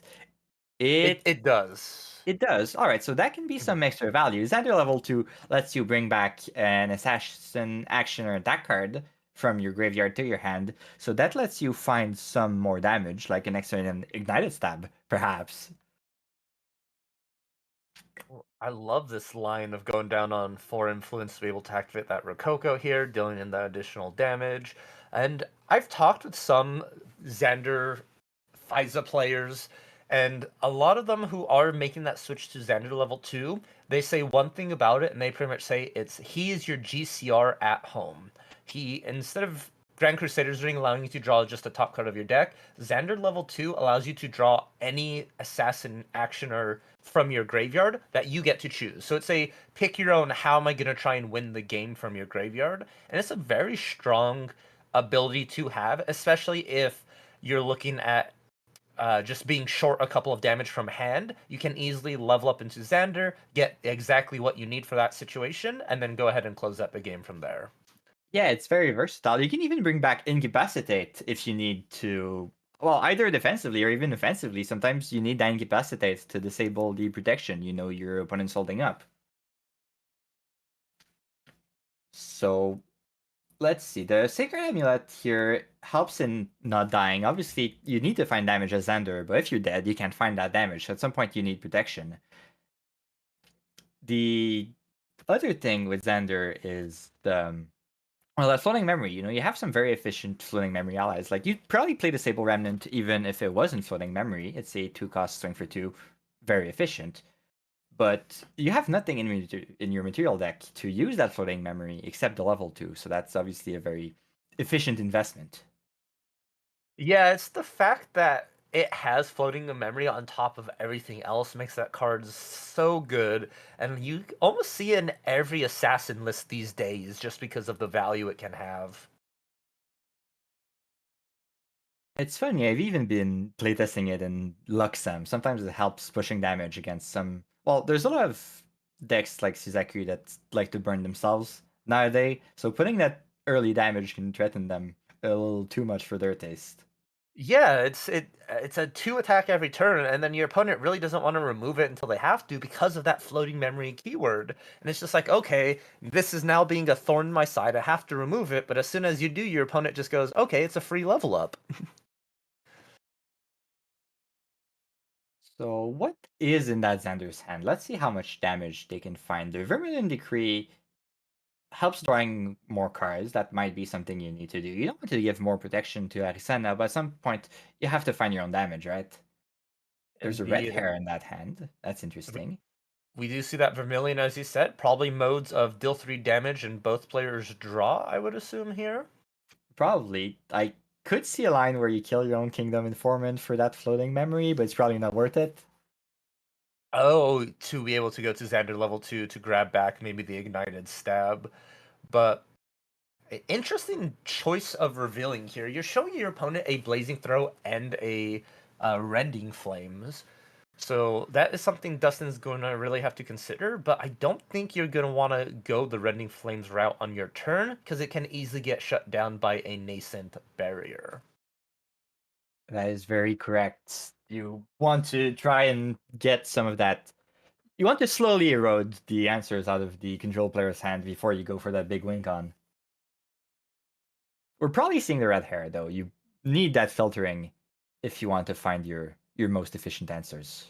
B: It
C: It
B: it does.
C: it does. All right, so that can be some extra value. Xander level 2 lets you bring back an assassin action or attack card from your graveyard to your hand. So that lets you find some more damage, like an extra ignited stab, perhaps.
B: I love this line of going down on 4 influence to be able to activate that Rococo here, dealing in that additional damage. And I've talked with some Xander FISA players, and a lot of them who are making that switch to Xander level 2, they say one thing about it, and they pretty much say he is your GCR at home. He, instead of Grand Crusader's Ring allowing you to draw just the top card of your deck, Xander level 2 allows you to draw any assassin actioner from your graveyard that you get to choose. So it's a pick your own, how am I going to try and win the game from your graveyard? And it's a very strong ability to have, especially if you're looking at just being short a couple of damage from hand. You can easily level up into Xander, get exactly what you need for that situation, and then go ahead and close up the game from there.
C: Yeah, it's very versatile. You can even bring back Incapacitate if you need to. Well, either defensively or even offensively. Sometimes you need that Incapacitate to disable the protection your opponent's holding up. So let's see. The Sacred Amulet here helps in not dying. Obviously, you need to find damage as Xander, but if you're dead, you can't find that damage. So at some point, you need protection. The other thing with Xander is that floating memory. You have some very efficient floating memory allies. Like, you'd probably play Disable Remnant even if it wasn't floating memory. It's a 2-cost swing for 2, very efficient. But you have nothing in your material deck to use that floating memory except the level 2, so that's obviously a very efficient investment.
B: Yeah, it's the fact that it has floating the memory on top of everything else makes that card so good, and you almost see it in every assassin list these days just because of the value it can have.
C: It's funny, I've even been playtesting it in Luxem. Sometimes it helps pushing damage against some. Well, there's a lot of decks like Suzaku that like to burn themselves nowadays, so putting that early damage can threaten them a little too much for their taste.
B: Yeah, it's a 2 attack every turn, and then your opponent really doesn't want to remove it until they have to because of that floating memory keyword. And it's just like, okay, this is now being a thorn in my side. I have to remove it, but as soon as you do, your opponent just goes, okay, it's a free level up.
C: So what is in that Xander's hand? Let's see how much damage they can find. The Vermilion Decree helps drawing more cards. That might be something you need to do. You don't want to give more protection to Arisena, but at some point you have to find your own damage, right? There's a red
B: Indeed.
C: hair in that hand. That's interesting.
B: We do see that Vermilion, as you said, probably modes of deal 3 damage and both players draw, I would assume here.
C: Probably. I could see a line where you kill your own Kingdom Informant for that floating memory, but it's probably not worth it.
B: Oh, to be able to go to Xander level 2 to grab back maybe the Ignited Stab. But interesting choice of revealing here. You're showing your opponent a Blazing Throw and a Rending Flames. So that is something Dustin's going to really have to consider, but I don't think you're going to want to go the Rending Flames route on your turn, because it can easily get shut down by a Nascent Barrier.
C: That is very correct. You want to try and get some of that. You want to slowly erode the answers out of the control player's hand before you go for that big win con. We're probably seeing the red hair, though. You need that filtering if you want to find your most efficient answers.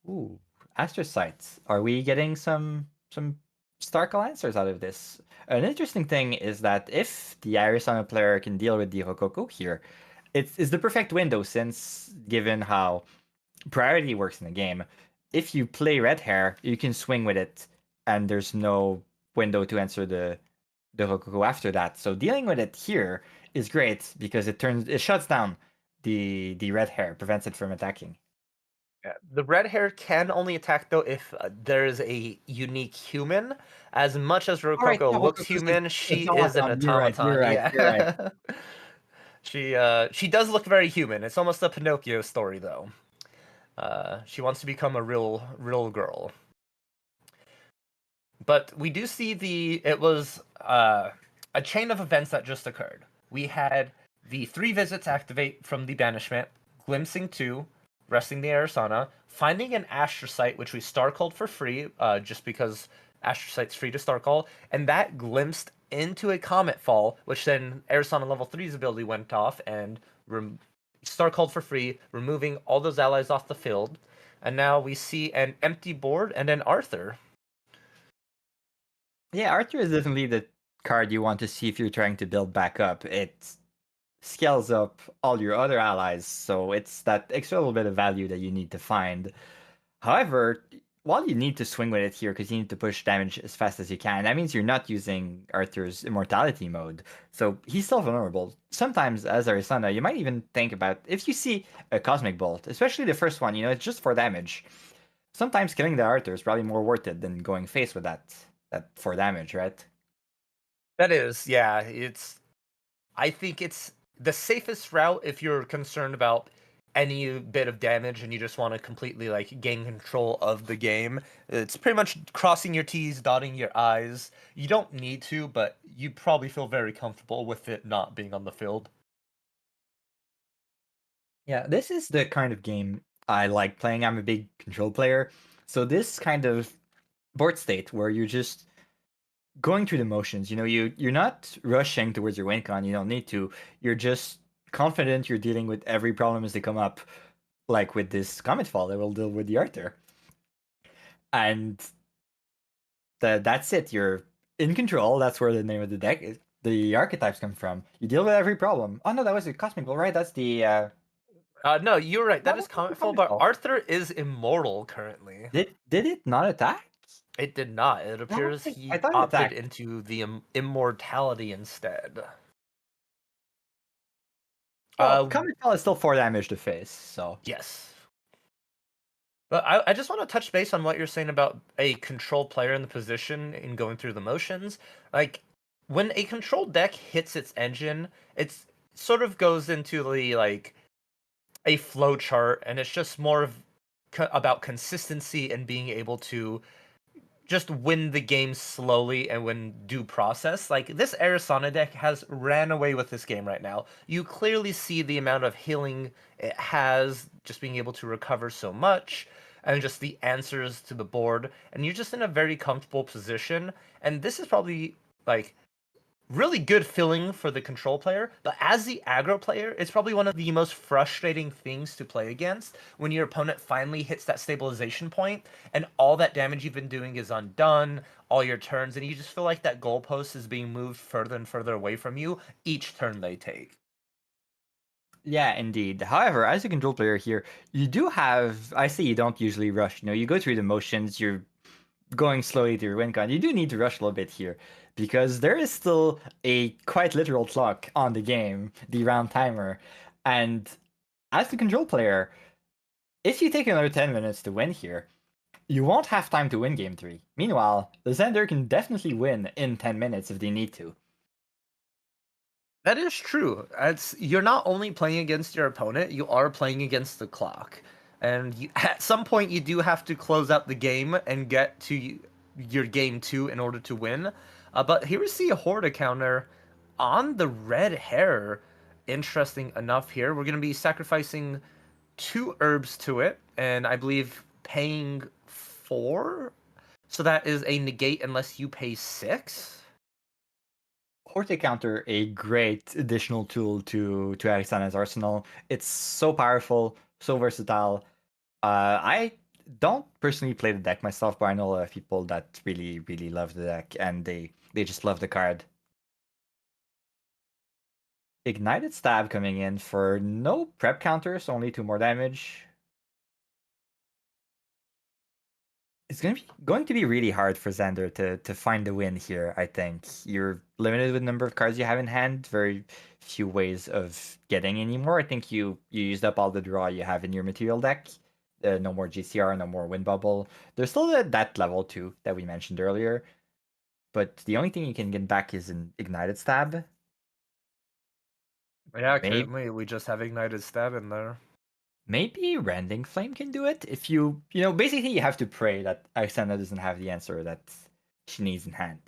C: Ooh, astrocytes. Are we getting some Starkle answers out of this? An interesting thing is that if the Arizona player can deal with the Rococo here, it's the perfect window, since given how priority works in the game, if you play red hair, you can swing with it, and there's no window to answer the Rococo after that. So dealing with it here is great because it shuts down the red hair, prevents it from attacking.
B: Yeah. The red hair can only attack though if there is a unique human. As much as
C: All right,
B: Rococo
C: yeah,
B: looks
C: Rococo's
B: human,
C: an
B: she is an
C: automaton. You're right. You're
B: automaton.
C: right. You're right.
B: Yeah. She does look very human. It's almost a Pinocchio story though. She wants to become a real girl. But we do see it was a chain of events that just occurred. We had the 3 visits activate from the banishment, glimpsing 2, resting the Arisana, finding an astrocyte, which we star called for free, just because astrocyte's free to star call, and that glimpsed into a comet fall, which then Arisana level 3's ability went off and star called for free, removing all those allies off the field. And now we see an empty board and an Arthur.
C: Yeah, Arthur is definitely the card you want to see if you're trying to build back up. It scales up all your other allies, so it's that extra little bit of value that you need to find. However, while you need to swing with it here because you need to push damage as fast as you can, that means you're not using Arthur's immortality mode. So he's still vulnerable. Sometimes, as Arisana, you might even think about if you see a Cosmic Bolt, especially the first one, it's just for damage. Sometimes killing the Arthur is probably more worth it than going face with that for damage, right?
B: That is, yeah. I think it's the safest route if you're concerned about any bit of damage and you just want to completely like gain control of the game. It's pretty much crossing your T's, dotting your I's. You don't need to, but you probably feel very comfortable with it not being on the field.
C: Yeah, this is the kind of game I like playing. I'm a big control player. So this kind of board state where you're just going through the motions, you're not rushing towards your win con, you don't need to. You're just confident you're dealing with every problem as they come up, like with this Comet Fall that will deal with the Arthur. And that's it. You're in control. That's where the name of the deck is. The archetypes come from. You deal with every problem. Oh no, that was a Cosmic Ball, right? That's the
B: No, you're right. That
C: no,
B: is
C: that's the
B: Cometfall,
C: Comet
B: but
C: Ball.
B: Arthur is immortal currently.
C: Did it not attack?
B: It did not. It
C: No,
B: appears
C: I
B: he
C: thought it
B: opted
C: attacked.
B: into the immortality instead.
C: Well,
B: Uh,
C: Comet Ball is still 4 damage to face, so
B: yes. But I just want to touch base on what you're saying about a control player in the position and going through the motions. Like, when a control deck hits its engine, it's sort of goes into the like a flow chart, and it's just more of about consistency and being able to just win the game slowly and win due process. Like this Arizona deck has ran away with this game right now. You clearly see the amount of healing it has, just being able to recover so much, and just the answers to the board. And you're just in a very comfortable position. And this is probably like really good feeling for the control player, but as the aggro player, it's probably one of the most frustrating things to play against when your opponent finally hits that stabilization point and all that damage you've been doing is undone, all your turns, and you just feel like that goalpost is being moved further and further away from you each turn they take.
C: yeah, indeed. However, as a control player here, you do have. I say you don't usually rush. You go through the motions. You're going slowly to your win con. You do need to rush a little bit here because there is still a quite literal clock on the game, the round timer, and as the control player, if you take another 10 minutes to win here, you won't have time to win game 3. Meanwhile, the Zender can definitely win in 10 minutes if they need to.
B: That is true. You're not only playing against your opponent, you are playing against the clock. And at some point, you do have to close out the game and get to your game 2 in order to win. But here we see a Horda counter on the red hair. Interesting enough here. We're going to be sacrificing 2 herbs to it, and I believe paying 4. So that is a negate unless you pay 6.
C: Horte counter a great additional tool to Alexander's arsenal. It's so powerful, so versatile. I don't personally play the deck myself, but I know a lot of people that really, really love the deck, and they just love the card. Ignited Stab coming in for no prep counters, only 2 more damage. It's going to be really hard for Xander to find a win here, I think. You're limited with the number of cards you have in hand, very few ways of getting any more. I think you used up all the draw you have in your material deck. No more GCR, no more Wind Bubble. There's still that level 2 that we mentioned earlier, but the only thing you can get back is an Ignited Stab.
B: Yeah,
C: Maybe,
B: currently we just have Ignited Stab in there.
C: maybe Rending Flame can do it. If basically you have to pray that Alexandra doesn't have the answer that she needs in hand.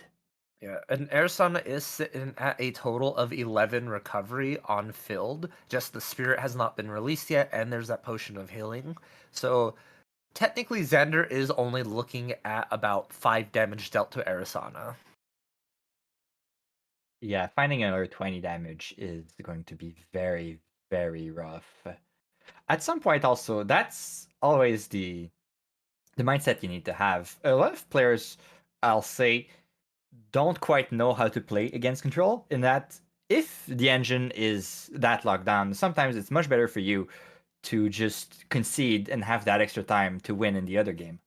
B: Yeah, and Arizona is sitting at a total of 11 recovery on filled. Just the spirit has not been released yet, and there's that potion of healing. So technically, Xander is only looking at about 5 damage dealt to Arizona.
C: Yeah, finding another 20 damage is going to be very, very rough. At some point, also, that's always the mindset you need to have. A lot of players, I'll say, don't quite know how to play against control. In that, if the engine is that locked down, sometimes it's much better for you to just concede and have that extra time to win in the other game.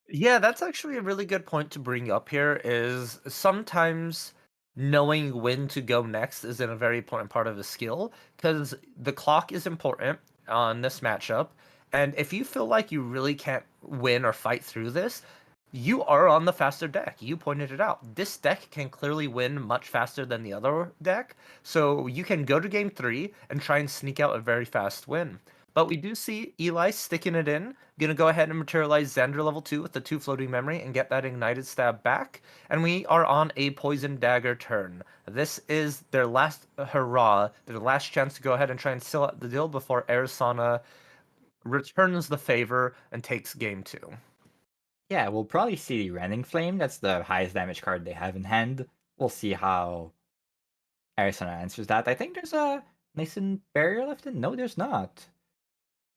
B: Yeah, that's actually a really good point to bring up here is sometimes knowing when to go next is a very important part of the skill because the clock is important on this matchup. And if you feel like you really can't win or fight through this, You are on the faster deck. You pointed it out. This deck can clearly win much faster than the other deck, so you can go to game 3 and try and sneak out a very fast win. But we do see Eli sticking it in, gonna go ahead and materialize Xander level 2 with the 2 floating memory and get that ignited stab back, and we are on a poison dagger turn. This is their last hurrah, their last chance to go ahead and try and seal out the deal before Arizona returns the favor and takes game 2.
C: Yeah, we'll probably see the Rending Flame. That's the highest damage card they have in hand. We'll see how Arizona answers that. I think there's a Nascent Barrier left in. No, there's not.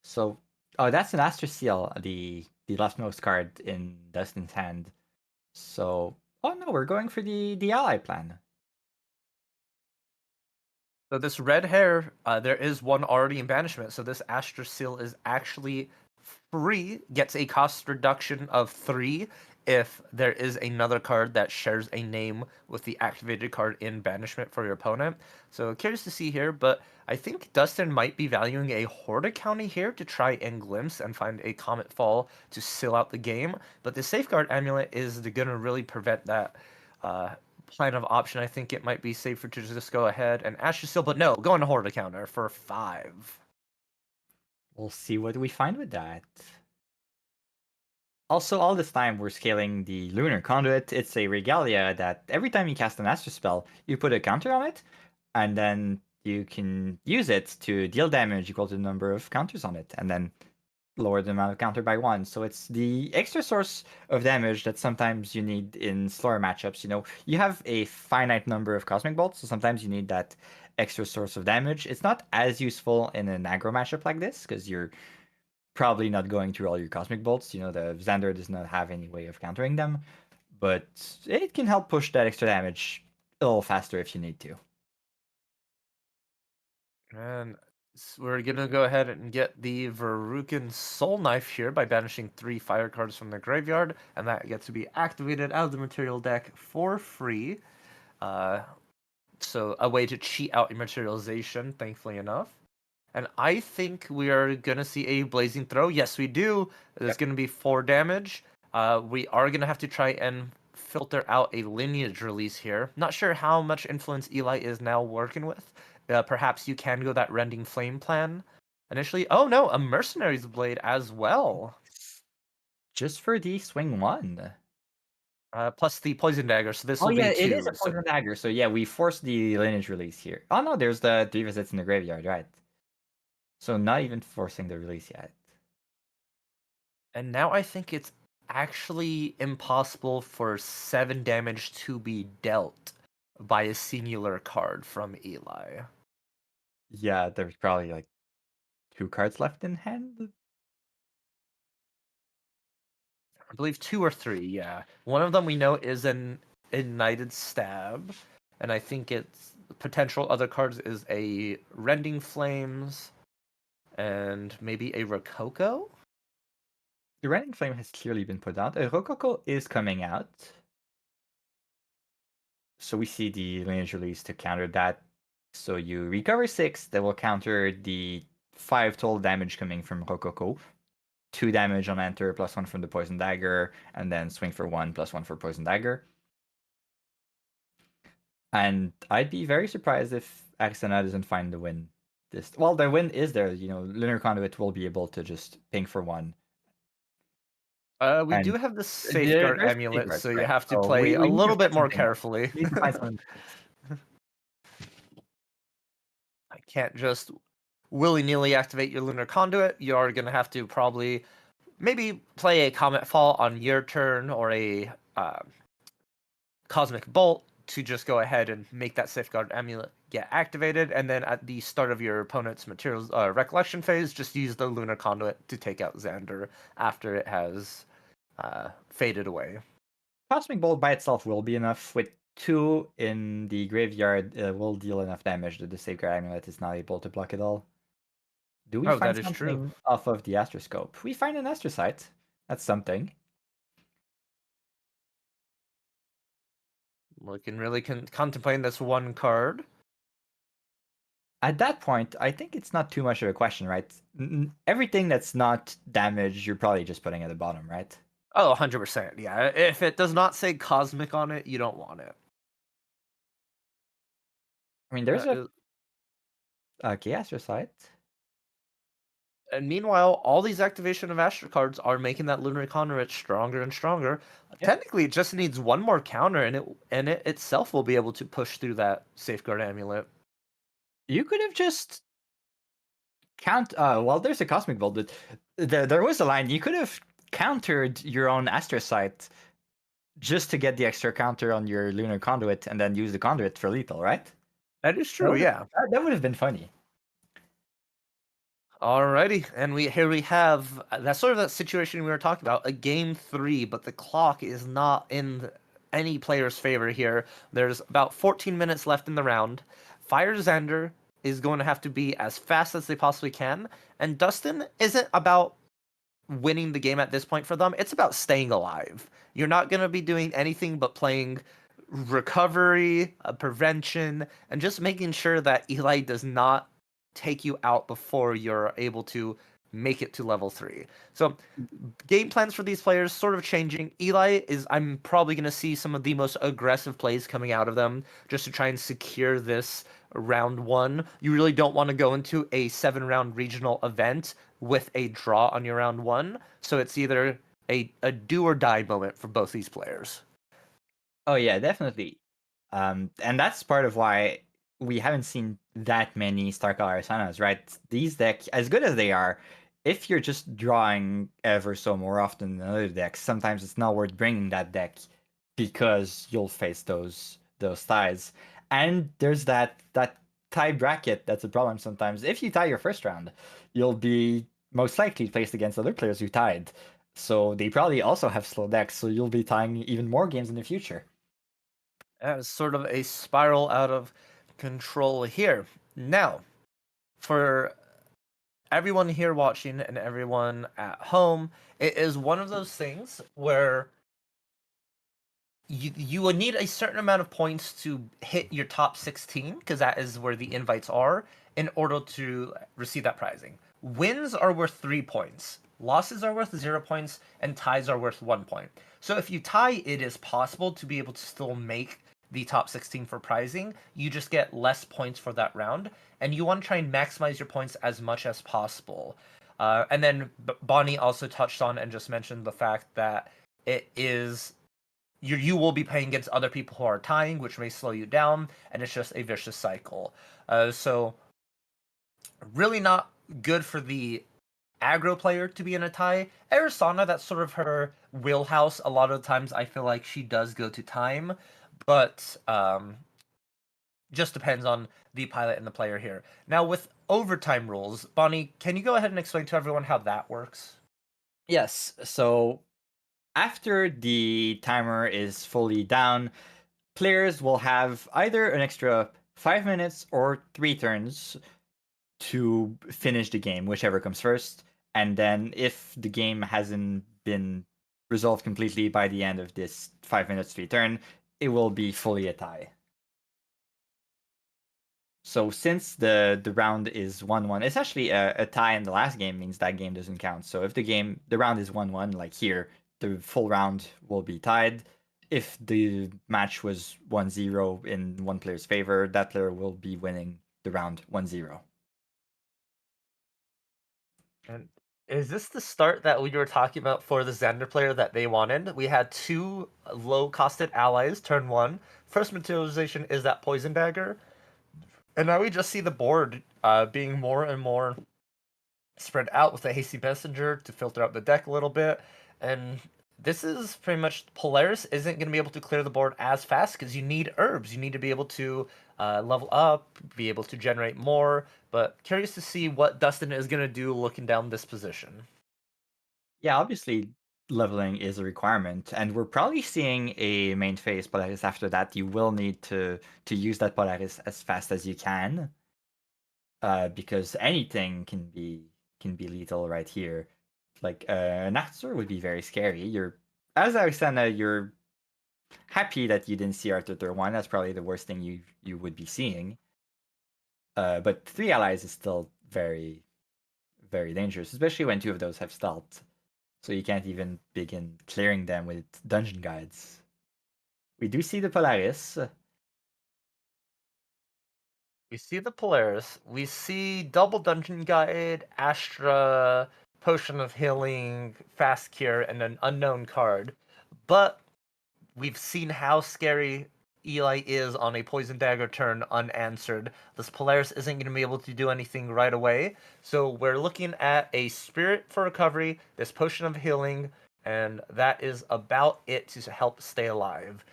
C: So, oh, that's an Astral Seal, the leftmost card in Dustin's hand. So, oh no, we're going for the ally plan.
B: So this red hair, there is one already in banishment. So this Astra Seal is actually free, gets a cost reduction of 3 if there is another card that shares a name with the activated card in banishment for your opponent. So curious to see here, but I think Dustin might be valuing a Horda County here to try and glimpse and find a Comet Fall to seal out the game. But the Safeguard Amulet is going to really prevent that plan of option. I think it might be safer to just go ahead and Astra Seal, but no, go into Horda Counter for 5.
C: We'll see what we find with that. Also, all this time we're scaling the Lunar Conduit. It's a regalia that every time you cast an Astral spell, you put a counter on it, and then you can use it to deal damage equal to the number of counters on it, and then lower the amount of counter by 1. So it's the extra source of damage that sometimes you need in slower matchups. You know, you have a finite number of Cosmic Bolts, so sometimes you need that extra source of damage. It's not as useful in an aggro matchup like this, because you're probably not going through all your Cosmic Bolts. You know, the Xander does not have any way of countering them, but it can help push that extra damage a little faster if you need to.
B: And we're gonna go ahead and get the Verucan Soul Knife here by banishing 3 fire cards from the graveyard, and that gets to be activated out of the material deck for free. So a way to cheat out a materialization, thankfully enough. And I think we are gonna see a Blazing Throw. Yes, we do. There's gonna be 4 damage. We are gonna have to try and filter out a lineage release here. Not sure how much influence Eli is now working with. Perhaps you can go that Rending Flame plan initially. Oh no, a Mercenary's Blade as well.
C: Just for the swing 1.
B: Plus the Poison Dagger, so this
C: Oh
B: will
C: yeah,
B: be
C: it
B: 2.
C: is a
B: So,
C: poison dagger. So yeah, we forced the lineage release here. Oh no, there's the 3 visits in the graveyard, right? So not even forcing the release yet.
B: and now I think it's actually impossible for 7 damage to be dealt by a singular card from Eli.
C: Yeah, there's probably like 2 cards left in hand.
B: I believe 2 or 3, yeah. One of them we know is an Ignited Stab, and I think its potential other cards is a Rending Flames and maybe a Rococo?
C: The Rending Flame has clearly been put out. A Rococo is coming out. So we see the lineage release to counter that. So you recover 6, that will counter the 5 total damage coming from Rococo. 2 damage on enter, +1 from the Poison Dagger, and then swing for 1, +1 for Poison Dagger. And I'd be very surprised if Axana doesn't find the win. Well, the win is there. You know, Lunar Conduit will be able to just ping for 1.
B: We do
C: And
B: have the Safeguard
C: there's
B: Amulet,
C: safeguards,
B: so you
C: right?
B: have to
C: So
B: play a
C: we need to
B: little bit
C: find
B: more
C: something else.
B: carefully.
C: We need to find something else.
B: I can't just willy-nilly activate your Lunar Conduit. You are going to have to probably maybe play a Comet Fall on your turn or a Cosmic Bolt to just go ahead and make that Safeguard Amulet get activated, and then at the start of your opponent's materials recollection phase, just use the Lunar Conduit to take out Xander after it has faded away.
C: Cosmic Bolt by itself will be enough. With 2 in the graveyard, it will deal enough damage that the Sacred Amulet is not able to block it all. Do we
B: Oh,
C: find
B: that is true.
C: something off of the Astroscope? We find an Astrocyte. That's something.
B: Looking really contemplating this one card.
C: At that point, I think it's not too much of a question, right? Everything that's not damage, you're probably just putting at the bottom, right?
B: Oh, 100%. Yeah. If it does not say cosmic on it, you don't want it.
C: I mean, there's
B: Uh,
C: a
B: uh,
C: Chaos Recite.
B: and meanwhile, all these activation of Astro cards are making that Lunar Conduit stronger and stronger.
C: Yep.
B: Technically, it just needs one more counter, and it itself will be able to push through that Safeguard Amulet.
C: You could have just well, there's a Cosmic Bolt, but there was a line. You could have countered your own Astrocyte just to get the extra counter on your Lunar Conduit and then use the Conduit for lethal, right?
B: That is true, yeah.
C: That would have been funny.
B: Alrighty, and here we have that's sort of that situation we were talking about, a game 3, but the clock is not in any player's favor here. There's about 14 minutes left in the round. Fire Xander is going to have to be as fast as they possibly can, and Dustin isn't about winning the game at this point for them. It's about staying alive. You're not going to be doing anything but playing recovery, prevention, and just making sure that Eli does not take you out before you're able to make it to level 3. So game plans for these players sort of changing. Eli is I'm probably going to see some of the most aggressive plays coming out of them just to try and secure this round 1. You really don't want to go into a 7-round regional event with a draw on your round 1. So it's either a do or die moment for both these players.
C: Oh yeah, definitely. And that's part of why we haven't seen that many Starkiller Arsanas, right? These decks, as good as they are, if you're just drawing ever so more often than other decks, sometimes it's not worth bringing that deck because you'll face those ties. And there's that tie bracket that's a problem sometimes. If you tie your first round, you'll be most likely placed against other players who tied. So they probably also have slow decks, so you'll be tying even more games in the future.
B: As sort of a spiral out of control here. Now, for everyone here watching and everyone at home, it is one of those things where you would need a certain amount of points to hit your top 16, because that is where the invites are, in order to receive that prizing. Wins are worth 3 points, losses are worth 0 points, and ties are worth 1 point. So if you tie, it is possible to be able to still make the top 16 for prizing. You just get less points for that round, and you want to try and maximize your points as much as possible. And then Bonnie also touched on and just mentioned the fact that it is you will be playing against other people who are tying, which may slow you down, and it's just a vicious cycle. So really not good for the aggro player to be in a tie. Arisana, that's sort of her wheelhouse. A lot of times I feel like she does go to time, but just depends on the pilot and the player here. Now with overtime rules, Bonnie, can you go ahead and explain to everyone how that works?
C: Yes, so after the timer is fully down, players will have either an extra 5 minutes or 3 turns to finish the game, whichever comes first. And then if the game hasn't been resolved completely by the end of this 5 minutes 3 turn, it will be fully a tie. So since the round is 1-1, it's actually a tie in the last game means that game doesn't count. So if the round is 1-1, like here, the full round will be tied. If the match was 1-0 in one player's favor, that player will be winning the round 1-0.
B: And is this the start that we were talking about for the Xander player that they wanted? We had 2 low-costed allies, turn 1. First materialization is that Poison Dagger. And now we just see the board being more and more spread out with the Hasty Messenger to filter out the deck a little bit. And this is pretty much Polaris isn't going to be able to clear the board as fast because you need herbs. You need to be able to level up, be able to generate more. But curious to see what Dustin is going to do looking down this position.
C: Yeah, obviously leveling is a requirement, and we're probably seeing a main phase Polaris after that. You will need to use that Polaris as fast as you can, because anything can be lethal right here. Like Naxor would be very scary. As I was saying, you're happy that you didn't see Arthur Thur 1. That's probably the worst thing you would be seeing. But 3 allies is still very, very dangerous, especially when 2 of those have stealth. so you can't even begin clearing them with dungeon guides. We do see the Polaris.
B: We see the Polaris. We see Double Dungeon Guide, Astra, Potion of Healing, Fast Cure, and an unknown card. But we've seen how scary Eli is on a Poison Dagger turn unanswered. This Polaris isn't going to be able to do anything right away. So we're looking at a Spirit for recovery, this Potion of Healing, and that is about it to help stay alive.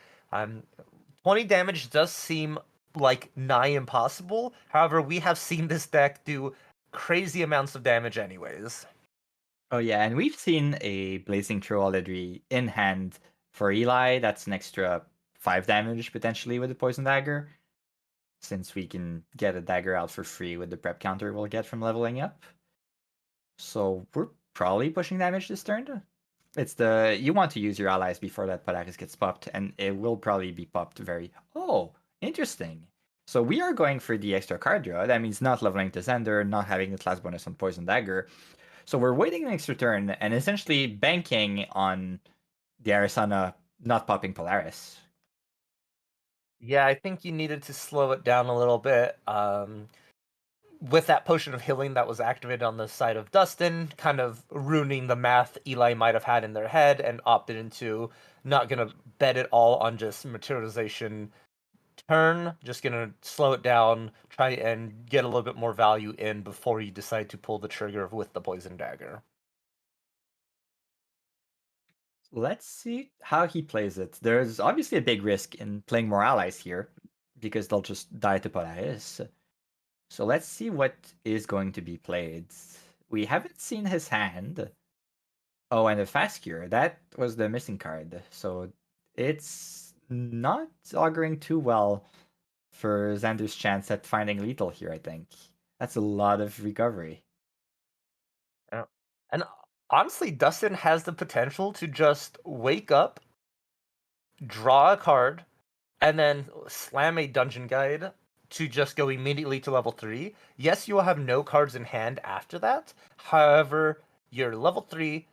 B: 20 damage does seem like nigh impossible. However, we have seen this deck do crazy amounts of damage anyways.
C: Oh yeah, and we've seen a Blazing Troll already in hand for Eli. That's an extra 5 damage potentially with the Poison Dagger, since we can get a dagger out for free with the prep counter we'll get from leveling up. So we're probably pushing damage this turn. It's the you want to use your allies before that Polaris gets popped, and it will probably be popped very. Oh, interesting. So we are going for the extra card draw. That means not leveling to Xander, not having the class bonus on Poison Dagger. So we're waiting an extra turn and essentially banking on the Arisana not popping Polaris.
B: Yeah, I think you needed to slow it down a little bit. With that Potion of Healing that was activated on the side of Dustin, kind of ruining the math Eli might have had in their head, and opted into not going to bet it all on just materialization turn, just going to slow it down, try and get a little bit more value in before you decide to pull the trigger with the Poison Dagger.
C: Let's see how he plays it. There's obviously a big risk in playing more allies here because they'll just die to Polaris. So let's see what is going to be played. We haven't seen his hand. Oh, and a fast cure. That was the missing card. So it's not auguring too well for Xander's chance at finding lethal here, I think. That's a lot of recovery.
B: Yeah. And honestly, Dustin has the potential to just wake up, draw a card, and then slam a dungeon guide to just go immediately to level 3. Yes, you will have no cards in hand after that. However, you're level 3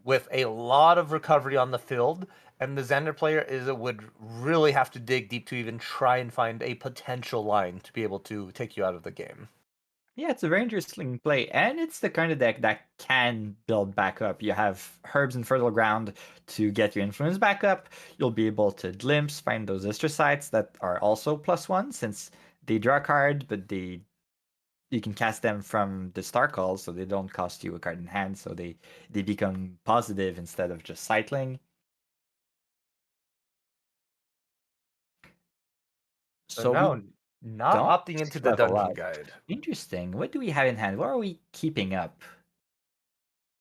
B: with a lot of recovery on the field, and the Xander player would really have to dig deep to even try and find a potential line to be able to take you out of the game.
C: Yeah, it's a very interesting play, and it's the kind of deck that can build back up. You have herbs and fertile ground to get your influence back up. You'll be able to glimpse, find those astrocytes that are also +1 since they draw a card, but you can cast them from the star calls, so they don't cost you a card in hand, so they become positive instead of just cycling.
B: So
C: So we
B: no, not
C: don't
B: opting into the
C: level
B: dungeon
C: up.
B: guide.
C: Interesting. What do we have in hand? What are we keeping up?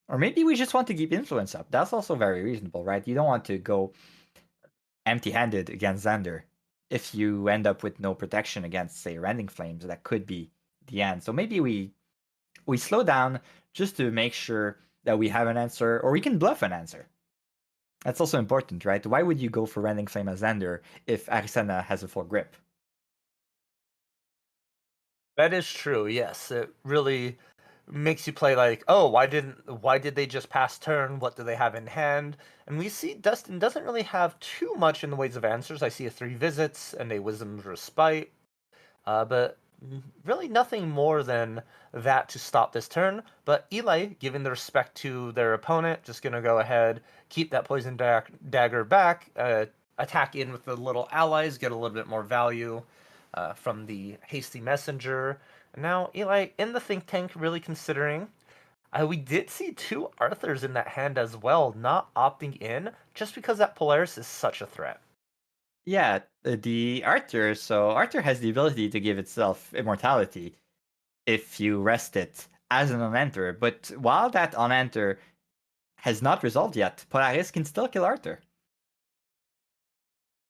C: Or maybe we just want to keep influence up. That's also very reasonable, right? You don't want to go empty-handed against Xander. If you end up with no protection against, say, Rending Flames, that could be the end. So maybe we slow down just to make sure that we have an answer, or we can bluff an answer. That's also important, right? Why would you go for Rending Flame as Xander if Arisana has a full grip?
B: That is true. Yes, it really makes you play like, oh, why did they just pass turn? What do they have in hand? And we see Dustin doesn't really have too much in the ways of answers. I see a 3 visits and a Wisdom's Respite, but really nothing more than that to stop this turn. But Eli, giving the respect to their opponent, just gonna go ahead, keep that poison dagger back, attack in with the little allies, get a little bit more value from the hasty messenger. And now Eli in the think tank, really considering. We did see 2 Arthurs in that hand as well, not opting in, just because that Polaris is such a threat.
C: Yeah, the Arthur. So Arthur has the ability to give itself immortality if you rest it as an on-enter. But while that on-enter has not resolved yet, Polaris can still kill Arthur.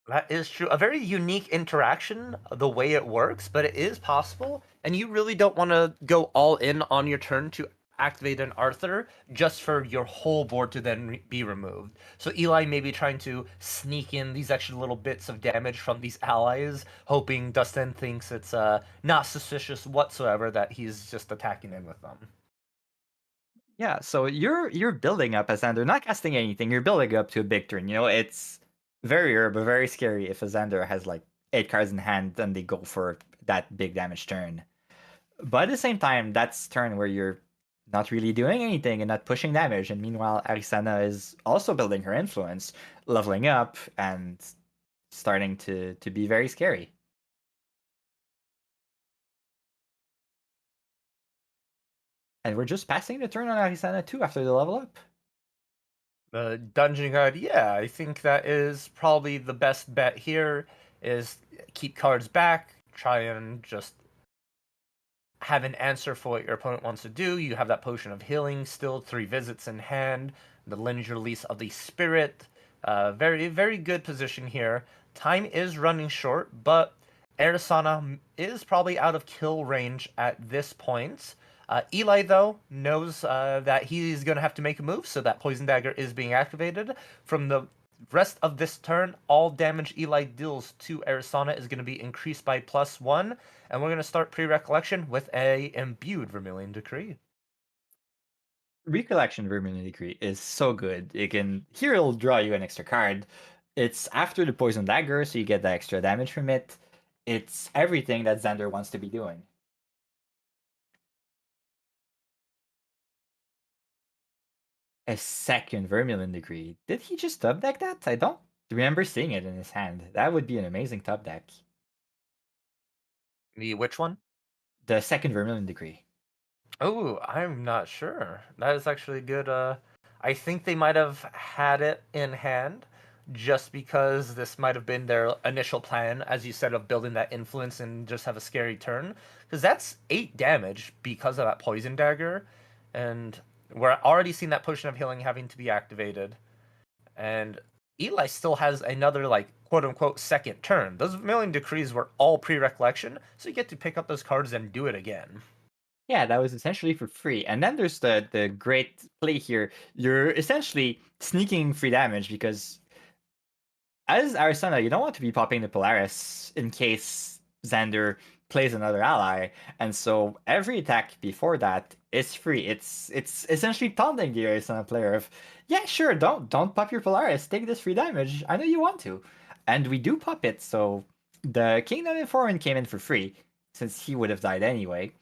B: That is true. A very unique interaction, the way it works, but it is possible. And you really don't want to go all in on your turn to activate an Arthur just for your whole board to then be removed. So Eli may be trying to sneak in these extra little bits of damage from these allies, hoping Dustin thinks it's not suspicious whatsoever that he's just attacking in with them.
C: Yeah, so you're building up as Xander, not casting anything. You're building up to a big turn. It's very rare but very scary if a Xander has like 8 cards in hand and they go for that big damage turn. But at the same time, that's turn where you're not really doing anything and not pushing damage. And meanwhile, Arisana is also building her influence, leveling up, and starting to be very scary. And we're just passing the turn on Arisana too after the level up.
B: The dungeon guide, yeah, I think that is probably the best bet here. Is keep cards back, try and just have an answer for what your opponent wants to do. You have that potion of healing still, 3 visits in hand, the lineage release of the spirit. Very, very good position here. Time is running short, but Arisana is probably out of kill range at this point. Eli, though, knows that he's going to have to make a move, so that Poison Dagger is being activated. From the rest of this turn, all damage Eli deals to Arisana is going to be increased by +1, and we're going to start pre-recollection with a imbued Vermilion Decree.
C: Recollection Vermilion Decree is so good. Here it'll draw you an extra card. It's after the Poison Dagger, so you get the extra damage from it. It's everything that Xander wants to be doing. A second Vermilion Decree. Did he just top deck that? I don't remember seeing it in his hand. That would be an amazing top deck.
B: The which one?
C: The second Vermilion Decree.
B: Oh, I'm not sure. That is actually good. I think they might have had it in hand just because this might have been their initial plan, as you said, of building that influence and just have a scary turn. Because that's 8 damage because of that Poison Dagger. And we're already seeing that Potion of Healing having to be activated. And Eli still has another, like, quote unquote, second turn. Those Vermilion Decrees were all pre recollection, so you get to pick up those cards and do it again.
C: Yeah, that was essentially for free. And then there's the great play here. You're essentially sneaking free damage because as Arisana, you don't want to be popping the Polaris in case Xander plays another ally. And so every attack before that is free. It's essentially taunting the Arisana player of, yeah, sure, don't pop your Polaris, take this free damage. I know you want to. And we do pop it, so the Kingdom Informant came in for free, since he would have died anyway.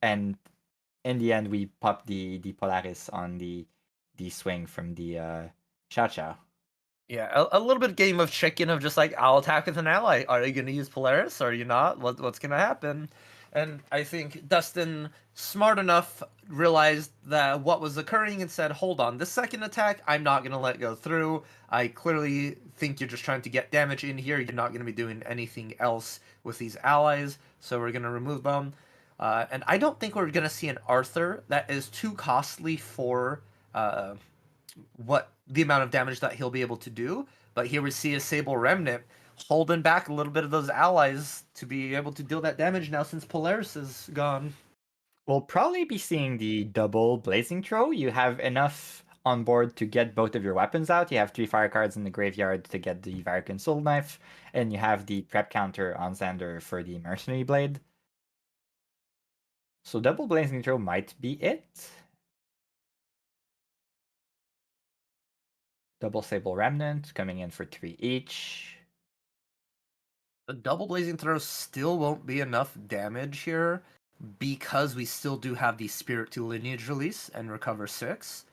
C: And in the end, we popped the Polaris on the swing from the Chow Chow.
B: Yeah, a little bit game of chicken of just like, I'll attack with an ally. Are you going to use Polaris? Are you not? What's going to happen? And I think Dustin, smart enough, realized that what was occurring and said, hold on, this second attack, I'm not going to let go through. I clearly think you're just trying to get damage in here. You're not going to be doing anything else with these allies, so we're going to remove them. And I don't think we're going to see an Arthur that is too costly for what the amount of damage that he'll be able to do. But here we see a Sable Remnant holding back a little bit of those allies to be able to deal that damage now since Polaris is gone.
C: We'll probably be seeing the double Blazing Throw. You have enough on board to get both of your weapons out. You have 3 fire cards in the graveyard to get the Varrican Soul Knife, and you have the prep counter on Xander for the Mercenary Blade. So double Blazing Throw might be it. Double Sable Remnant coming in for 3 each.
B: The double Blazing Throw still won't be enough damage here because we still do have the Spirit to Lineage release and recover 6.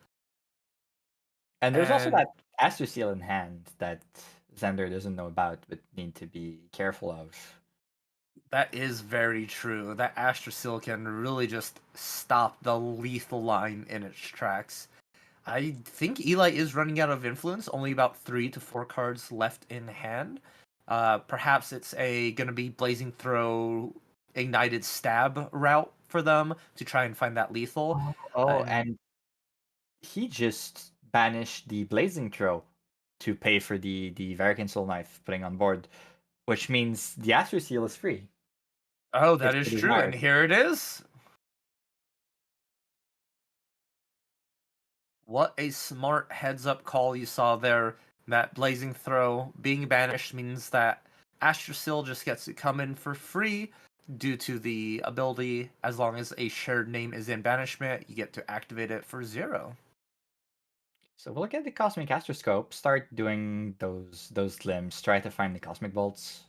C: And there's also
B: And
C: that Astro Seal in hand that Xander doesn't know about but need to be careful of.
B: that is very true. That Astrasil can really just stop the lethal line in its tracks. I think Eli is running out of influence, only about 3 to 4 cards left in hand. Perhaps it's gonna be Blazing Throw, Ignited Stab route for them to try and find that lethal.
C: And he just banished the Blazing Throw to pay for the Varrican Soul Knife putting on board, which means the Astro Seal is free.
B: Oh, that
C: It's
B: is
C: pretty
B: true,
C: hard.
B: and here it is. What a smart heads-up call you saw there. That Blazing Throw being banished means that Astrasil just gets to come in for free. due to the ability, as long as a shared name is in banishment, you get to activate it for 0.
C: So we'll get the Cosmic Astroscope, start doing those limbs, try to find the Cosmic Bolts.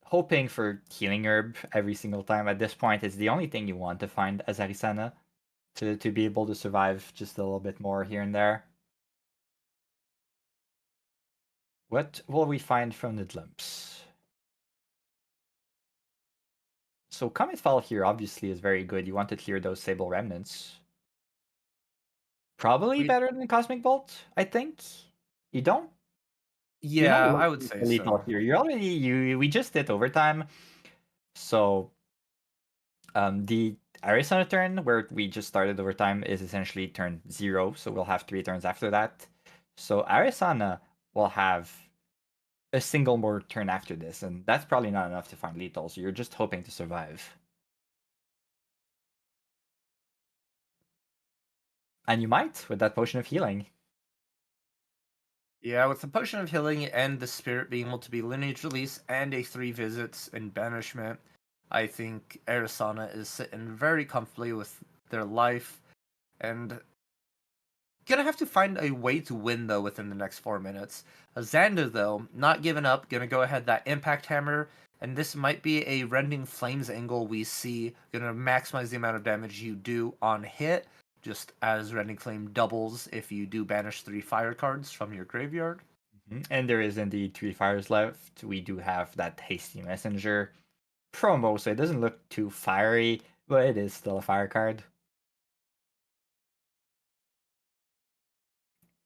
C: Hoping for Healing Herb every single time. At this point, it's the only thing you want to find as Arisana to be able to survive just a little bit more here and there. What will we find from the glimpse? So Comet Fall here obviously is very good. You want to clear those Sable Remnants. Probably
B: We,
C: better than Cosmic Bolt, I think. You don't
B: yeah,
C: look
B: I would say
C: lethal
B: so.
C: here. We just did overtime. So the Arizona turn where we just started overtime is essentially turn 0, so we'll have 3 turns after that. So Arizona will have a single more turn after this, and that's probably not enough to find lethal, so you're just hoping to survive. And you might with that potion of healing.
B: Yeah, with the Potion of Healing and the Spirit being able to be Lineage Release and a 3 visits in Banishment, I think Arisana is sitting very comfortably with their life and gonna have to find a way to win though within the next 4 minutes. Xander though, not giving up, gonna go ahead that Impact Hammer, and this might be a Rending Flames angle we see, gonna maximize the amount of damage you do on hit, just as Rending Flame doubles if you do banish 3 fire cards from your graveyard.
C: And there is indeed 3 fires left. We do have that Hasty Messenger promo, so it doesn't look too fiery, but it is still a fire card.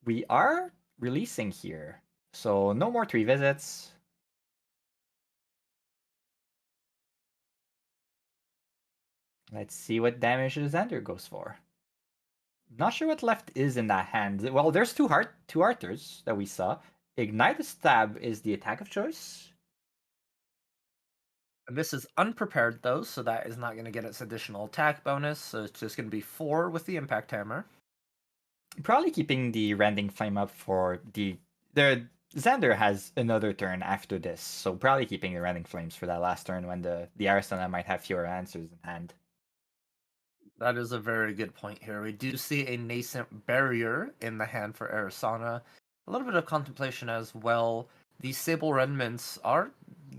C: We are releasing here, so no more 3 visits. Let's see what damage Xander goes for. Not sure what left is in that hand. Well, there's two Arthurs that we saw. Ignite the Stab is the attack of choice.
B: And this is unprepared though, so that is not going to get its additional attack bonus, so it's just going to be 4 with the Impact Hammer.
C: Probably keeping the Rending Flame up for the Xander has another turn after this, so probably keeping the Rending Flames for that last turn when the Arisana might have fewer answers in hand.
B: That is a very good point here. We do see a nascent barrier in the hand for Arisana. A little bit of contemplation as well. These Sable Remnants are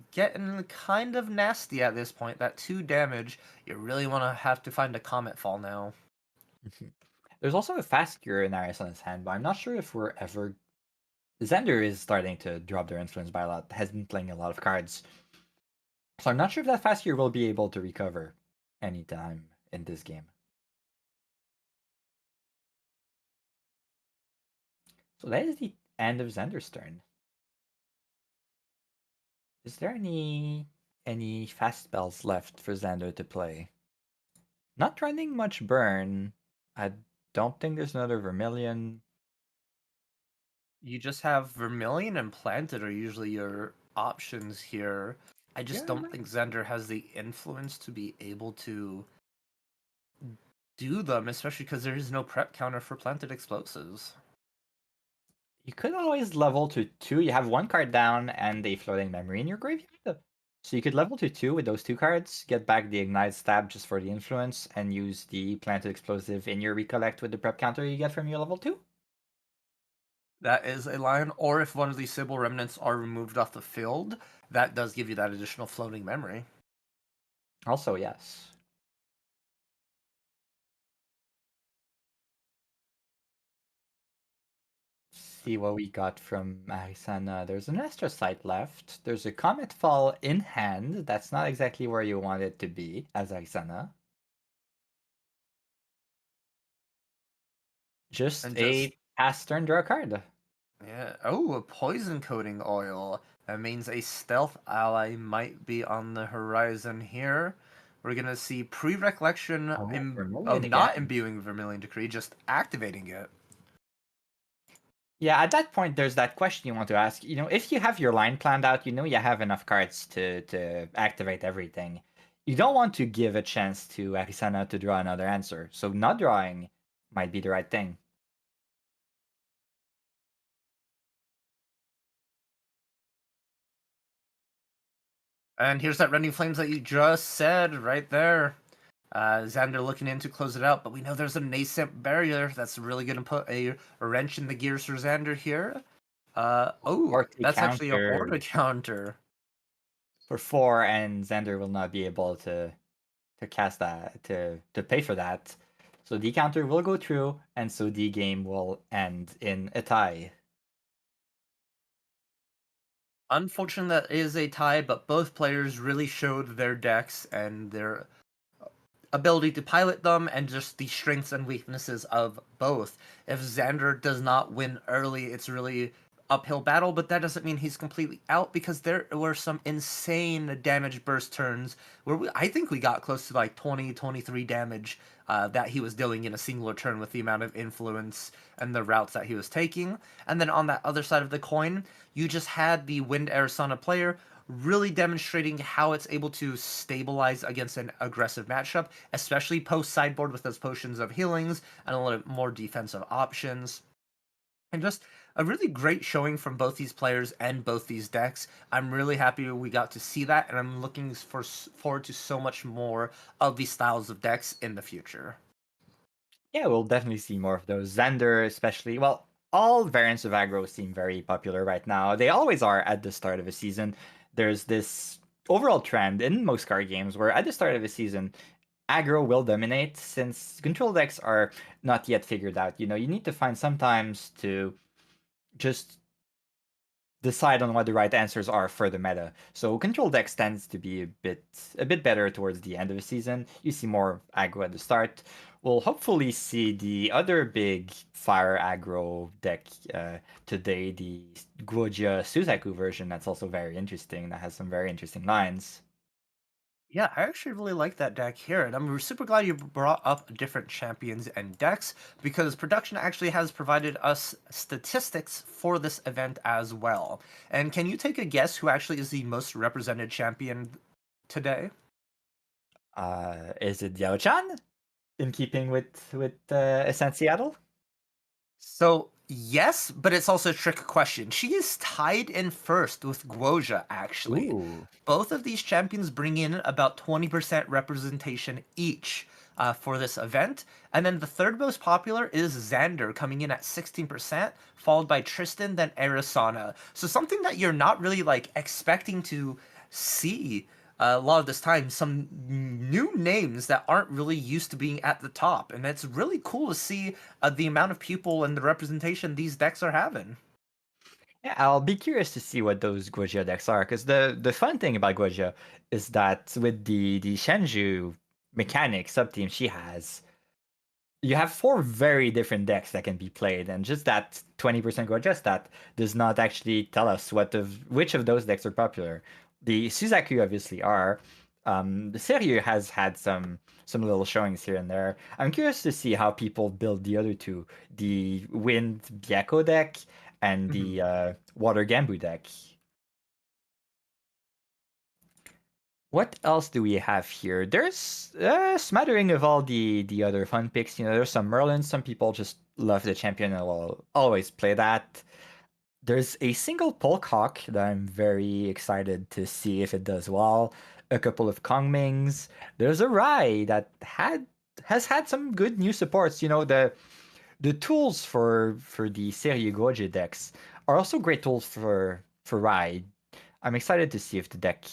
B: getting kind of nasty at this point. That 2 damage, you really want to have to find a Comet Fall now.
C: There's also a Fast Cure in Arisana's hand, but I'm not sure if we're ever. Xander is starting to drop their influence by a lot, has been playing a lot of cards. So I'm not sure if that Fast Cure will be able to recover anytime in this game. So that is the end of Xander's turn. Is there any fast spells left for Xander to play? Not running much burn. I don't think there's another Vermilion.
B: You just have Vermilion and Planted are usually your options here. I just
C: Yeah,
B: don't think Xander has the influence to be able to do them, especially because there is no prep counter for Planted Explosives.
C: you could always level to 2. You have 1 card down and a Floating Memory in your graveyard. So you could level to 2 with those 2 cards, get back the Ignite Stab just for the influence, and use the Planted Explosive in your Recollect with the prep counter you get from your level 2.
B: That is a line, or if one of these Sybil remnants are removed off the field, that does give you that additional floating memory.
C: Also, yes. See what we got from Arisana. There's an Astrocyte left. There's a Comet Fall in hand. That's not exactly where you want it to be as Arisana. Just
B: And just
C: a pass turn draw card.
B: yeah, oh, a poison coating oil. That means a stealth ally might be on the horizon here. We're gonna see pre-recollection
C: Oh,
B: of
C: Vermilion
B: not
C: again.
B: imbuing Vermilion Decree, just activating it.
C: Yeah, at that point, there's that question you want to ask. If you have your line planned out, you have enough cards to activate everything. You don't want to give a chance to Arisana to draw another answer. So not drawing might be the right thing.
B: And here's that Rending Flames that you just said right there. Xander looking in to close it out, but we know there's a nascent barrier that's really going to put a wrench in the gears for Xander here. Oh,
C: Forte
B: that's actually a
C: counter
B: Horda counter.
C: for 4, and Xander will not be able to cast that to pay for that. So the counter will go through, and so the game will end in a tie.
B: Unfortunately, that is a tie, but both players really showed their decks and their ability to pilot them and just the strengths and weaknesses of both. If Xander does not win early, it's really uphill battle, but that doesn't mean he's completely out because there were some insane damage burst turns where I think we got close to like 20, 23 damage that he was dealing in a singular turn with the amount of influence and the routes that he was taking. And then on that other side of the coin, you just had the Wind Arizona player really demonstrating how it's able to stabilize against an aggressive matchup, especially post sideboard with those potions of healings and a little more defensive options. And just a really great showing from both these players and both these decks. I'm really happy we got to see that, and I'm looking forward to so much more of these styles of decks in the future.
C: Yeah, we'll definitely see more of those. Xander, especially. Well, all variants of aggro seem very popular right now. They always are at the start of a season. There's this overall trend in most card games where at the start of a season, aggro will dominate since control decks are not yet figured out. You know, you need to find sometimes to just decide on what the right answers are for the meta. So control decks tends to be a bit better towards the end of the season. You see more aggro at the start. We'll hopefully see the other big fire aggro deck today, the Guoja Suzaku version. That's also very interesting. That has some very interesting lines.
B: Yeah, I actually really like that deck here, and I'm super glad you brought up different champions and decks because production actually has provided us statistics for this event as well. And can you take a guess who actually is the most represented champion today?
C: Is it Yao-chan in keeping with Ascent Seattle?
B: So, yes, but it's also a trick question. She is tied in first with Guoja, actually.
C: Ooh.
B: Both of these champions bring in about 20% representation each for this event. And then the third most popular is Xander, coming in at 16%, followed by Tristan, then Arisana. So something that you're not really like expecting to see a lot of this time, some new names that aren't really used to being at the top. And it's really cool to see the amount of people and the representation these decks are having.
C: Yeah, I'll be curious to see what those Guojia decks are, because the fun thing about Guojia is that with the Shenju mechanic sub team she has, you have 4 very different decks that can be played, and just that 20% Guojia stat does not actually tell us which of those decks are popular. The Suzaku obviously are. The Seiryu has had some little showings here and there. I'm curious to see how people build the other two, the Wind Byakko deck and
B: Mhm.
C: the Water Gambu deck. What else do we have here? There's a smattering of all the other fun picks. You know, there's some Merlins. Some people just love the champion and will always play that. There's a single Polkhawk that I'm very excited to see if it does well. A couple of Kongmings. There's a Rai that has had some good new supports. You know, the tools for the Seiryu Goji decks are also great tools for Rai. I'm excited to see if the deck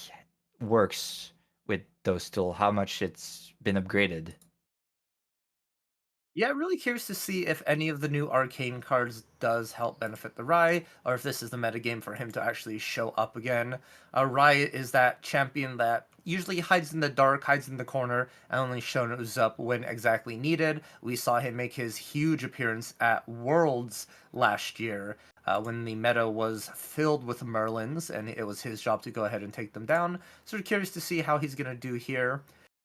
C: works with those tools, how much it's been upgraded.
B: Yeah, really curious to see if any of the new arcane cards does help benefit the Rai, or if this is the metagame for him to actually show up again. Rai is that champion that usually hides in the dark, hides in the corner, and only shows up when exactly needed. We saw him make his huge appearance at Worlds last year, when the meta was filled with Merlins, and it was his job to go ahead and take them down. So we're curious to see how he's going to do here.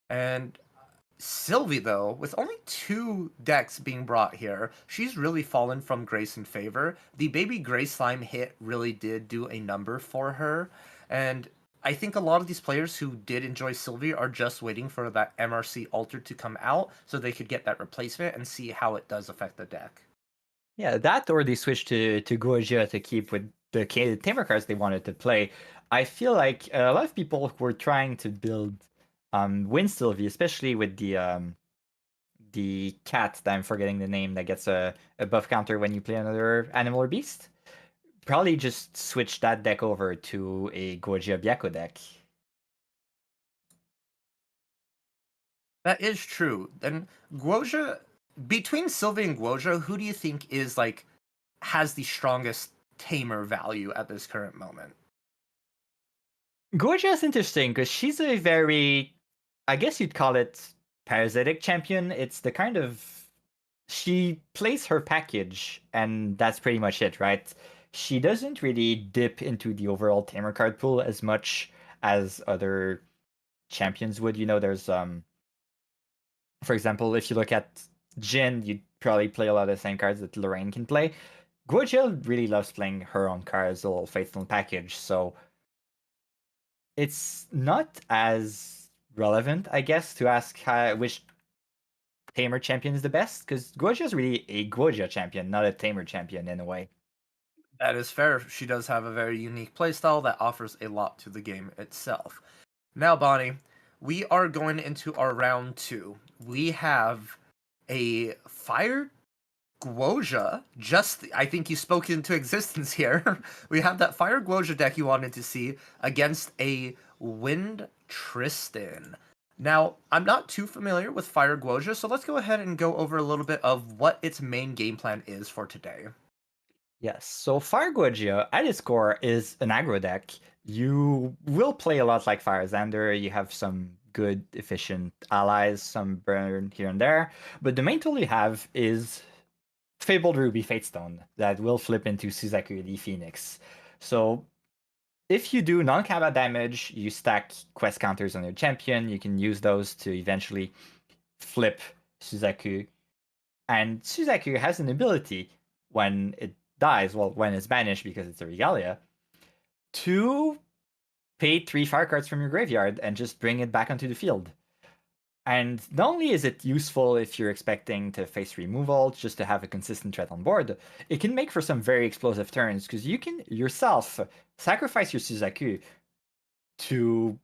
B: And Sylvie, though, with only 2 decks being brought here, she's really fallen from grace and favor. The baby gray slime hit really did do a number for her, and I think a lot of these players who did enjoy Sylvie are just waiting for that MRC altar to come out so they could get that replacement and see how it does affect the deck.
C: Yeah, that or they switched to Guojia to keep with the tamer cards they wanted to play. I feel like a lot of people were trying to build Win Sylvie, especially with the cat that I'm forgetting the name that gets a buff counter when you play another animal or beast. Probably just switch that deck over to a Gojira Byakko deck.
B: That is true. Then Guoja, between Sylvie and Guoja, who do you think is like has the strongest tamer value at this current moment?
C: Gojira is interesting because she's a very, I guess you'd call it parasitic champion. It's the kind of she plays her package, and that's pretty much it, right? She doesn't really dip into the overall tamer card pool as much as other champions would. There's for example, if you look at Jin, you'd probably play a lot of the same cards that Lorraine can play. Guojil really loves playing her own cards, a little faithful package, so it's not as relevant, I guess, to ask which tamer champion is the best, because Guojia is really a Guojia champion, not a tamer champion in a way.
B: That is fair. She does have a very unique playstyle that offers a lot to the game itself. Now, Bonnie, we are going into our round 2. We have a Fire Guoja. I think you spoke into existence here. We have that Fire Guoja deck you wanted to see against a Wind Tristan. Now, I'm not too familiar with Fire Guoja, so let's go ahead and go over a little bit of what its main game plan is for today.
C: Yes, so Fire Guojia at its core is an aggro deck. You will play a lot like Fire Xander. You have some good, efficient allies, some burn here and there. But the main tool you have is Fabled Ruby Fatestone that will flip into Suzaku the Phoenix. So if you do non-combat damage, you stack quest counters on your champion. You can use those to eventually flip Suzaku. And Suzaku has an ability when it dies, well, when it's banished because it's a Regalia, to pay 3 fire cards from your graveyard and just bring it back onto the field. And not only is it useful if you're expecting to face removal, just to have a consistent threat on board, it can make for some very explosive turns because you can yourself sacrifice your Suzaku to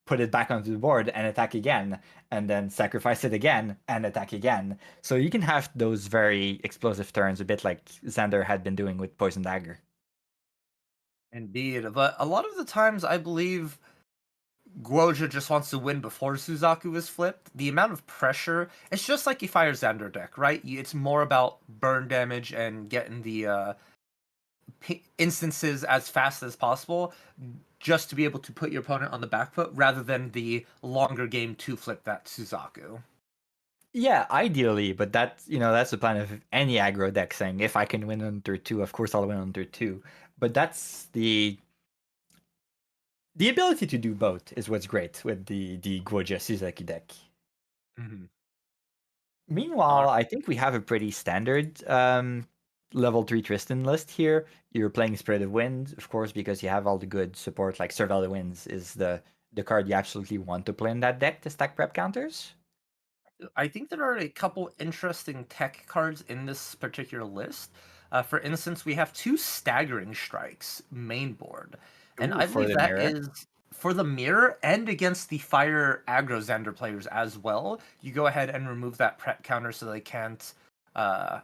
C: put it back onto the board and attack again, and then sacrifice it again and attack again. So you can have those very explosive turns, a bit like Xander had been doing with Poison Dagger.
B: Indeed, but a lot of the times I believe Guoja just wants to win before Suzaku is flipped. The amount of pressure, it's just like a Fire Xander deck, right? It's more about burn damage and getting the instances as fast as possible just to be able to put your opponent on the back foot rather than the longer game to flip that Suzaku.
C: Yeah, ideally, but that's the plan of any aggro deck saying if I can win on turn 2, of course I'll win on turn 2. But that's the ability to do both is what's great with the Guoja Suzuki deck.
B: Mm-hmm.
C: Meanwhile, I think we have a pretty standard level 3 Tristan list here. You're playing Spirit of Wind, of course, because you have all the good support, like Surveil the Winds is the card you absolutely want to play in that deck to stack prep counters.
B: I think there are a couple interesting tech cards in this particular list. For instance, we have 2 Staggering Strikes main board. And
C: Ooh,
B: I
C: for
B: believe
C: the
B: that
C: mirror.
B: is for the mirror and against the Fire Aggro Xander players as well. You go ahead and remove that prep counter so they can't uh,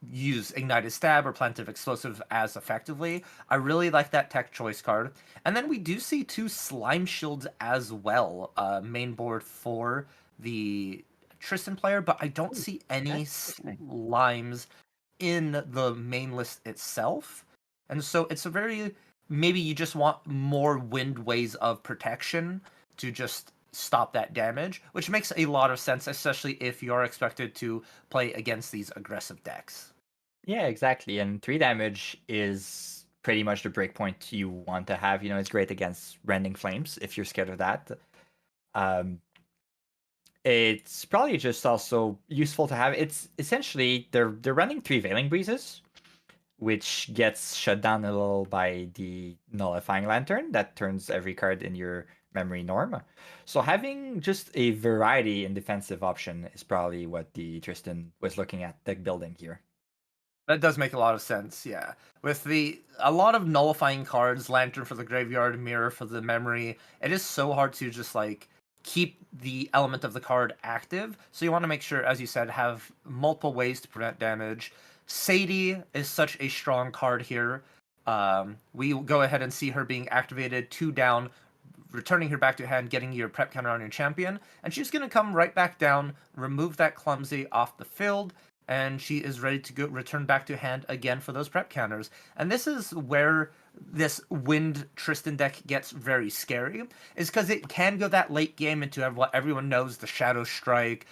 B: use Ignited Stab or Plantive Explosive as effectively. I really like that tech choice card. And then we do see 2 Slime Shields as well, main board for the Tristan player, but I don't see any slimes in the main list itself. And so it's a very, maybe you just want more wind ways of protection to just stop that damage, which makes a lot of sense, especially if you're expected to play against these aggressive decks.
C: Yeah, exactly. And 3 damage is pretty much the breakpoint you want to have. It's great against Rending Flames if you're scared of that. It's probably just also useful to have. It's essentially they're running 3 Veiling Breezes, which gets shut down a little by the Nullifying Lantern that turns every card in your memory norm. So having just a variety in defensive option is probably what the Tristan was looking at deck building here.
B: That does make a lot of sense, yeah. With a lot of nullifying cards, Lantern for the graveyard, Mirror for the memory, it is so hard to just like keep the element of the card active. So you want to make sure, as you said, have multiple ways to prevent damage. Sadie is such a strong card here. We go ahead and see her being activated, 2 down, returning her back to hand, getting your prep counter on your champion, and she's going to come right back down, remove that clumsy off the field, and she is ready to go return back to hand again for those prep counters. And this is where this Wind Tristan deck gets very scary, is because it can go that late game into what everyone knows, the Shadow Strike,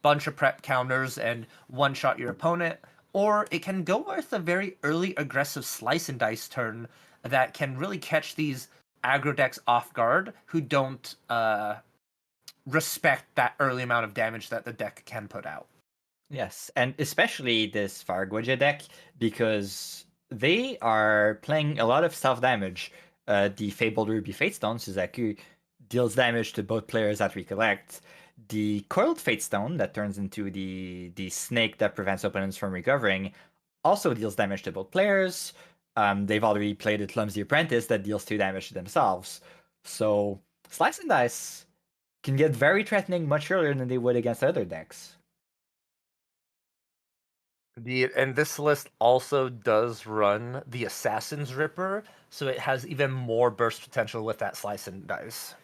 B: bunch of prep counters, and one-shot your opponent. Or it can go with a very early aggressive Slice and Dice turn that can really catch these aggro decks off guard who don't respect that early amount of damage that the deck can put out.
C: Yes, and especially this Farguja deck, because they are playing a lot of self damage. The Fabled Ruby Fatestone, Suzaku, deals damage to both players that recollect. The Coiled Fatestone, that turns into the snake that prevents opponents from recovering, also deals damage to both players. They've already played a Clumsy Apprentice that deals 2 damage to themselves. So Slice and Dice can get very threatening much earlier than they would against other decks.
B: And this list also does run the Assassin's Ripper, so it has even more burst potential with that Slice and Dice.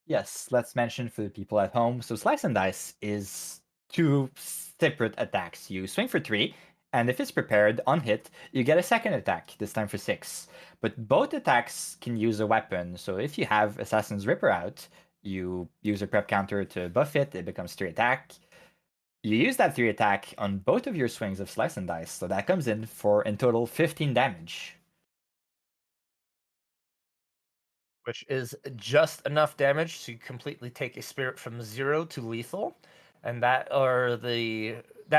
C: Yes, let's mention for the people at home. So Slice and Dice is 2 separate attacks. You swing for 3, and if it's prepared on hit, you get a second attack, this time for 6. But both attacks can use a weapon. So if you have Assassin's Ripper out, you use a prep counter to buff it, it becomes 3 attack. You use that 3 attack on both of your swings of Slice and Dice, so that comes in for in total 15 damage.
B: Which is just enough damage to completely take a spirit from 0 to lethal. And that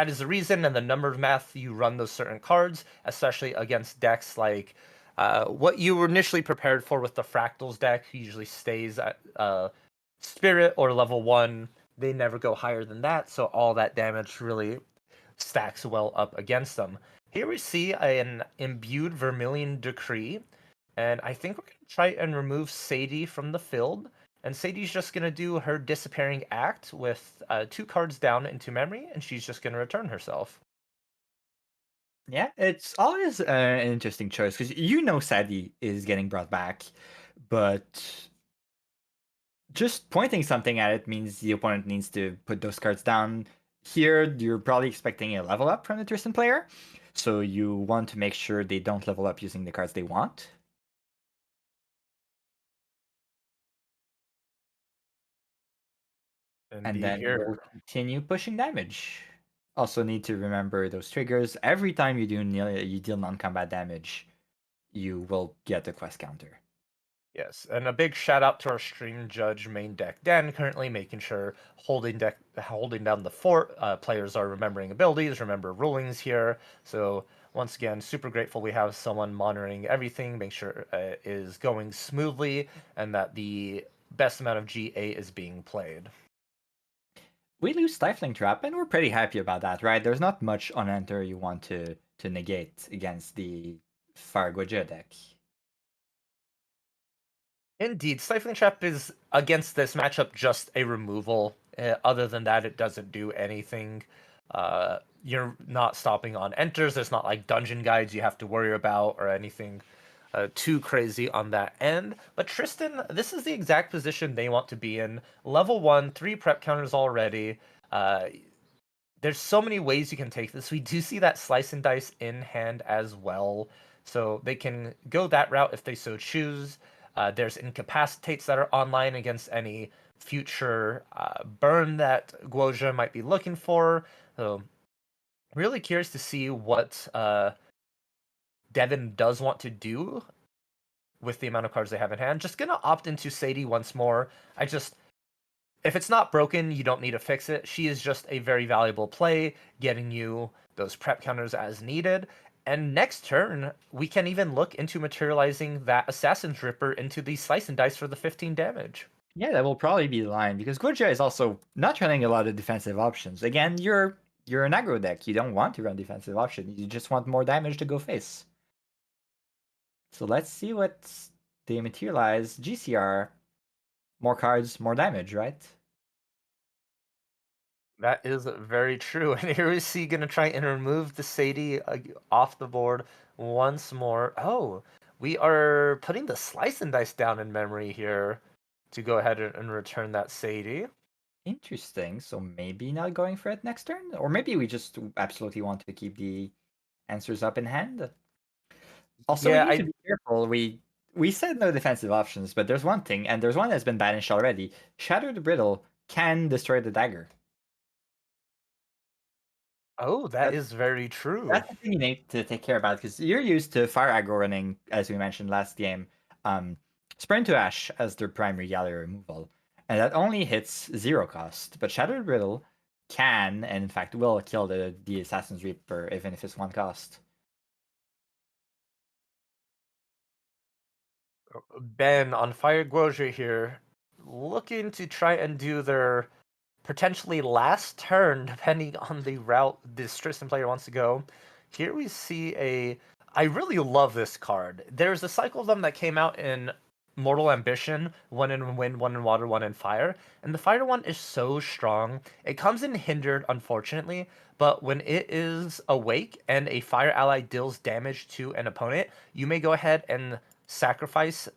B: is the reason and the number of math you run those certain cards, especially against decks like what you were initially prepared for with the Fractals deck usually stays at Spirit or level 1. They never go higher than that, so all that damage really stacks well up against them. Here we see an imbued Vermilion Decree, and I think we're going to try and remove Sadie from the field. And Sadie's just going to do her Disappearing Act with 2 cards down into memory, and she's just going to return herself.
C: Yeah, it's always an interesting choice because you know Sadie is getting brought back, but just pointing something at it means the opponent needs to put those cards down. Here, you're probably expecting a level up from the Tristan player, so you want to make sure they don't level up using the cards they want. And then we'll continue pushing damage. Also need to remember those triggers. Every time you deal non-combat damage, you will get a quest counter.
B: Yes, and a big shout out to our stream judge main deck Dan, currently making sure holding down the fort. Players are remembering abilities, remember rulings here. So once again, super grateful we have someone monitoring everything, make sure it is going smoothly, and that the best amount of GA is being played.
C: We lose Stifling Trap, and we're pretty happy about that, right? There's not much on enter you want to negate against the Fargoja deck.
B: Indeed, Stifling Trap is against this matchup just a removal. Other than that, it doesn't do anything. You're not stopping on enters. There's not like dungeon guides you have to worry about or anything too crazy on that end. But Tristan, this is the exact position they want to be in. Level 1, 3 prep counters already. There's so many ways you can take this. We do see that Slice and Dice in hand as well. So they can go that route if they so choose. There's Incapacitates that are online against any future burn that Guoja might be looking for. So really curious to see what Devin does want to do with the amount of cards they have in hand. Just gonna opt into Sadie once more. If it's not broken, you don't need to fix it. She is just a very valuable play, getting you those prep counters as needed. And next turn, we can even look into materializing that Assassin's Ripper into the Slice and Dice for the 15 damage.
C: Yeah, that will probably be the line because Guoja is also not running a lot of defensive options. Again, you're you're an aggro deck. You don't want to run defensive option. You just want more damage to go face. So let's see what they materialize. GCR, more cards, more damage, right?
B: That is very true. And here we see gonna try and remove the Sadie off the board once more. Oh, we are putting the slice and dice down in memory here to go ahead and return that Sadie.
C: Interesting. So maybe not going for it next turn? Or maybe we just absolutely want to keep the answers up in hand. Also, we
B: Yeah,
C: need to be careful. We said no defensive options, but there's one thing, and there's one that's been banished already. Shattered Brittle can destroy the dagger.
B: oh, that is very true.
C: That's the thing you need to take care about, because you're used to fire aggro running, as we mentioned last game, Sprint to Ash as their primary gallery removal. And that only hits 0 cost. But Shattered Brittle can, and in fact will, kill the Assassin's Reaper, even if it's 1 cost.
B: Ben on Fire Grozier here, looking to try and do their potentially last turn, depending on the route this Tristan player wants to go. Here we see a. I really love this card. There's a cycle of them that came out in Mortal Ambition, one in Wind, one in Water, one in Fire, and the Fire one is so strong. It comes in hindered, unfortunately, but when it is awake and a Fire ally deals damage to an opponent, you may go ahead and sacrifice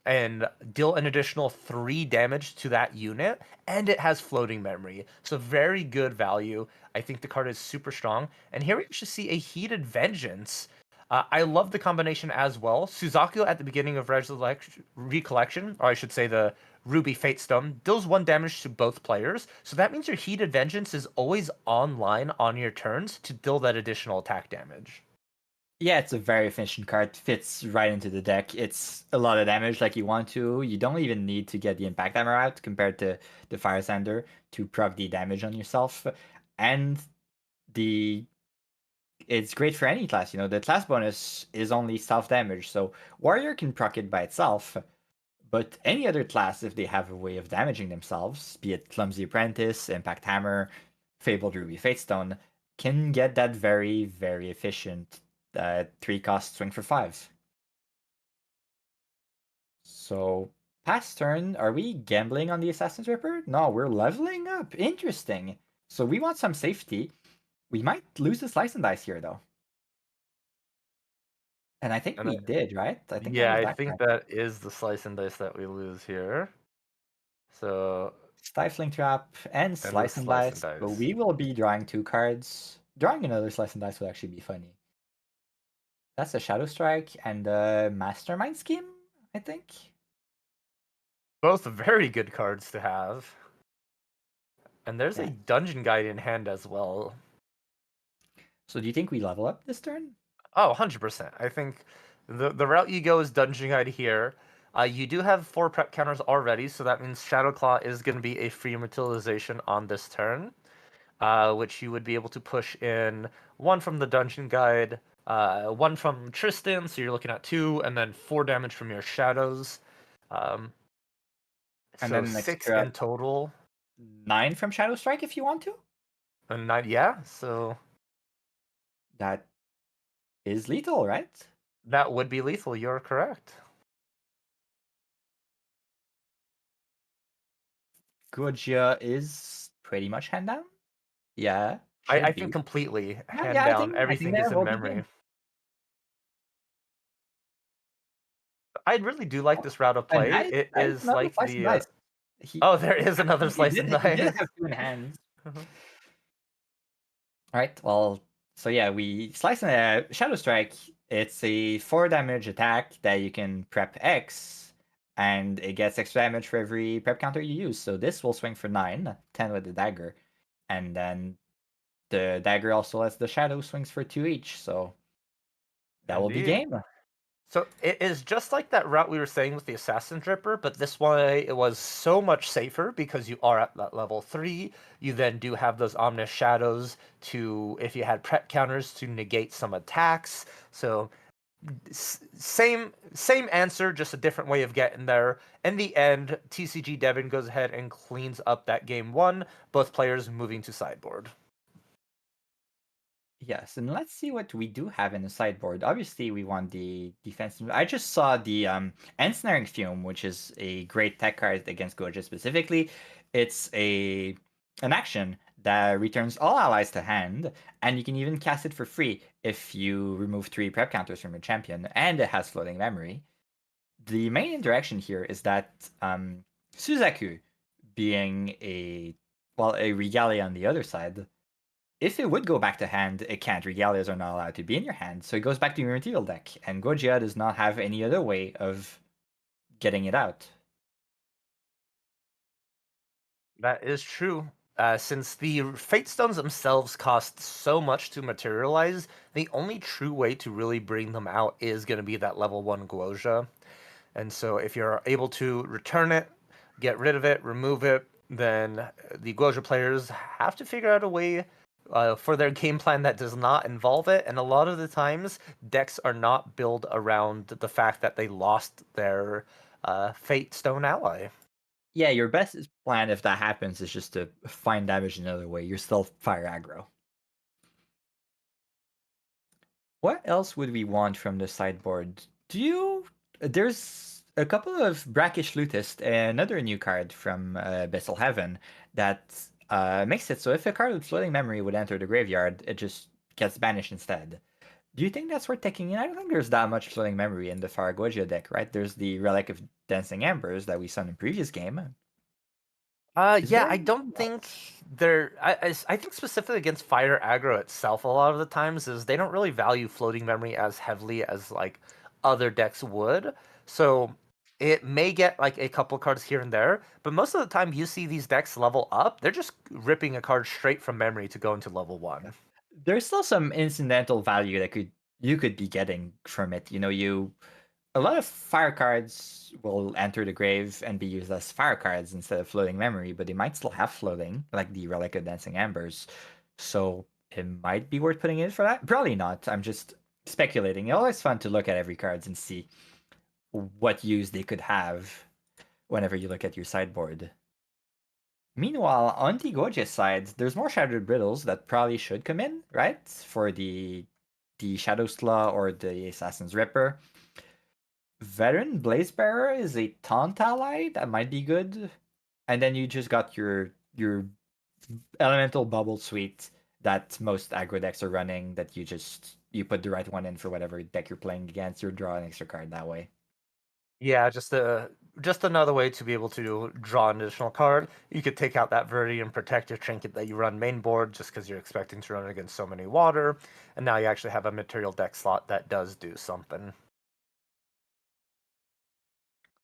B: and deal an additional 3 damage to that unit, and it has floating memory. So very good value. I think the card is super strong. And here we actually see a Heated Vengeance. I love the combination as well. Suzaku at the beginning of Recollection, or I should say the Ruby Fate Stone, deals 1 damage to both players. So that means your Heated Vengeance is always online on your turns to deal that additional attack damage.
C: Yeah, it's a very efficient card. Fits right into the deck. It's a lot of damage like you want to. You don't even need to get the impact hammer out compared to the Fire Sander to proc the damage on yourself. And the it's great for any class. The class bonus is only self damage, so Warrior can proc it by itself. But any other class, if they have a way of damaging themselves, be it Clumsy Apprentice, Impact Hammer, Fabled Ruby Fatestone, can get that very, very efficient 3 cost swing for 5. So, past turn, are we gambling on the Assassin's Ripper? No, we're leveling up. Interesting. So we want some safety. We might lose the Slice and Dice here, though. And I think
B: And
C: we did, right? I think that
B: yeah,
C: was
B: I
C: that
B: think
C: card.
B: that is the slice and dice that we lose here. So,
C: Stifling Trap and
B: and the
C: Slice and
B: slice and
C: Dice. But
B: dice.
C: we will be drawing 2 cards. Drawing another Slice and Dice would actually be funny. That's a Shadow Strike and a Mastermind Scheme, I think.
B: Both very good cards to have. And there's a
C: Yeah.
B: dungeon guide in hand as well.
C: So do you think we level up this turn?
B: Oh, 100%. I think the route you go is dungeon guide here. You do have 4 prep counters already, so that means Shadow Claw is going to be a free materialization on this turn, which you would be able to push in 1 from the dungeon guide, 1 from Tristan, so you're looking at 2, and then 4 damage from your shadows. Um,
C: And
B: so
C: then an
B: 6
C: extra
B: in total.
C: 9 from Shadow Strike if you want to.
B: And 9, yeah, so
C: That is lethal, right?
B: that would be lethal. You're correct.
C: Gojia is pretty much hand down. Yeah,
B: I
C: should
B: think
C: be.
B: completely
C: Yeah,
B: hand
C: yeah.
B: down.
C: I think
B: Everything is
C: that
B: in
C: will be
B: memory.
C: game.
B: I really do like this route of
C: And
B: play. It
C: that is
B: is
C: another
B: like
C: slice and
B: the
C: dice. He,
B: oh, there is another
C: he
B: slice
C: did
B: and
C: he did
B: dice.
C: have 2 in hands. All right. Well, so yeah, we slice and Shadow Strike. It's a 4 damage attack that you can prep X, and it gets extra damage for every prep counter you use. So this will swing for 9, 10 with the dagger, and then the dagger also lets the shadow swings for 2 each. So that will be
B: Indeed.
C: game.
B: So it is just like that route we were saying with the Assassin Dripper, but this way it was so much safer because you are at that level 3. You then do have those ominous shadows to, if you had prep counters, to negate some attacks. So same answer, just a different way of getting there. In the end, TCG Devin goes ahead and cleans up that game 1. Both players moving to sideboard.
C: Yes, and let's see what we do have in the sideboard. Obviously, we want the defense. I just saw the Ensnaring Fume, which is a great tech card against Goja specifically. It's an action that returns all allies to hand, and you can even cast it for free if you remove 3 prep counters from your champion, and it has floating memory. The main interaction here is that Suzaku, being a Regalia on the other side, if it would go back to hand, it can't. Regalias are not allowed to be in your hand, so it goes back to your material deck, and Gojira does not have any other way of getting it out.
B: That is true. Since the Fate Stones themselves cost so much to materialize, the only true way to really bring them out is going to be that level 1 Guoja. And so if you're able to return it, get rid of it, remove it, then the Guoja players have to figure out a way for their game plan that does not involve it. And a lot of the times, decks are not built around the fact that they lost their Fate Stone ally.
C: Yeah, your best plan if that happens is just to find damage another way. You're still fire aggro. What else would we want from the sideboard? There's a couple of Brackish Lutist, another new card from Abyssal Heaven that makes it so if a card with floating memory would enter the graveyard, it just gets banished instead. Do you think that's worth taking in? I don't think there's that much floating memory in the Faragojia deck, right? There's the Relic of Dancing Embers that we saw in the previous game. Is
B: Yeah,
C: there
B: I don't
C: anything
B: think
C: else?
B: they're. I think specifically against fire aggro itself, a lot of the times is they don't really value floating memory as heavily as like other decks would. So it may get like a couple cards here and there, but most of the time you see these decks level up, they're just ripping a card straight from memory to go into level
C: Yeah.
B: 1.
C: There's still some incidental value that you could be getting from it. A lot of fire cards will enter the grave and be used as fire cards instead of floating memory, but they might still have floating, like the Relic of Dancing Embers. So it might be worth putting in for that. Probably not. I'm just speculating. It's always fun to look at every cards and see what use they could have whenever you look at your sideboard. Meanwhile, on the Goja side, there's more Shattered Brittles that probably should come in, right? For the Shadow Slaw or the Assassin's Ripper. Veteran Blazebearer is a taunt ally that might be good. And then you just got your elemental bubble suite that most aggro decks are running that you put the right one in for whatever deck you're playing against, you draw an extra card that way.
B: Yeah, just another way to be able to draw an additional card. You could take out that Viridian Protector trinket that you run main board just because you're expecting to run against so many water, and now you actually have a material deck slot that does do something.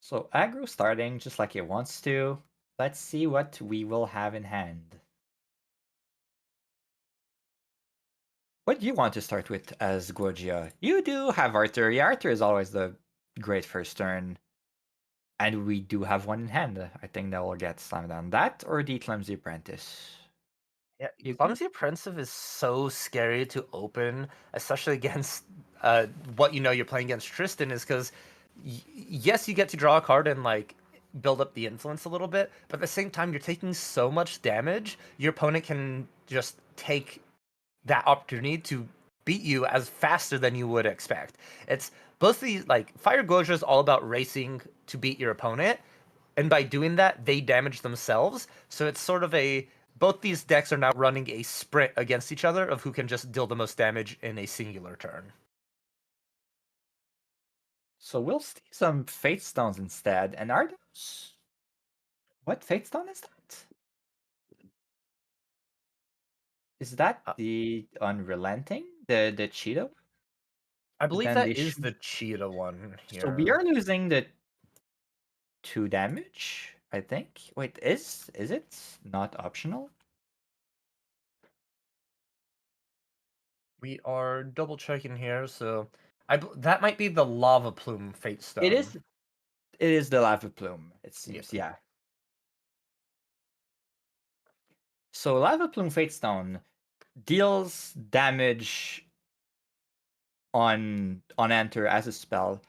C: So aggro starting just like it wants to. Let's see what we will have in hand. What do you want to start with as Guojia? You do have Arthur. Yeah, Arthur is always the great first turn. And we do have one in hand. I think that will get slammed down. That or the Clumsy Apprentice.
B: Yeah,
C: You can
B: Clumsy Apprentice is so scary to open, especially against what you know you're playing against Tristan, is because yes, you get to draw a card and like build up the influence a little bit, but at the same time you're taking so much damage, your opponent can just take that opportunity to beat you as faster than you would expect. It's both these like Fire Goja is all about racing to beat your opponent, and by doing that, they damage themselves. So it's sort of a both these decks are now running a sprint against each other of who can just deal the most damage in a singular turn.
C: So we'll see some Fate Stones instead. And are those what Fate Stone is that? Is that
B: Uh,
C: the Unrelenting? The Cheetah?
B: I
C: But
B: believe
C: then
B: that
C: they
B: is
C: shoot.
B: the cheetah one
C: So we
B: here.
C: are losing the 2 damage, I think. Wait, is it not optional?
B: We are double checking here, so that might be the lava plume fate
C: It
B: stone.
C: is it is the Lava Plume, it
B: Yeah.
C: seems, yeah. So Lava Plume Fate Stone deals damage on enter as a spell.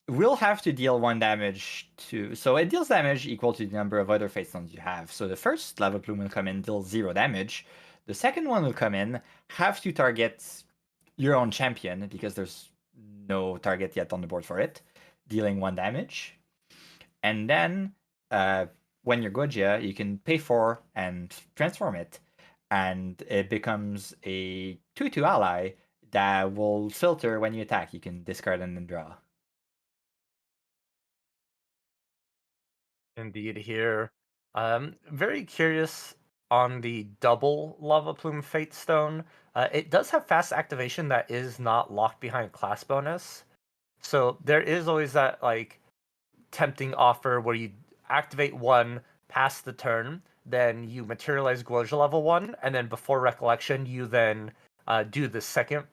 C: We'll have to deal 1 damage to so it deals damage equal to the number of other Fate Stones you have. So the first Lava Plume will come in, deals 0 damage. The second one will come in, have to target your own champion because there's no target yet on the board for it, dealing 1 damage. And then when you're Gojia, you can pay 4 and transform it, and it becomes a 2/2 ally that will filter when you attack. You can discard and then draw.
B: Indeed, here. Very curious on the double Lava Plume Fate Stone. It does have fast activation that is not locked behind class bonus. So there is always that like tempting offer where you activate one, pass the turn, then you materialize Guoja level 1, and then before Recollection, you then do the second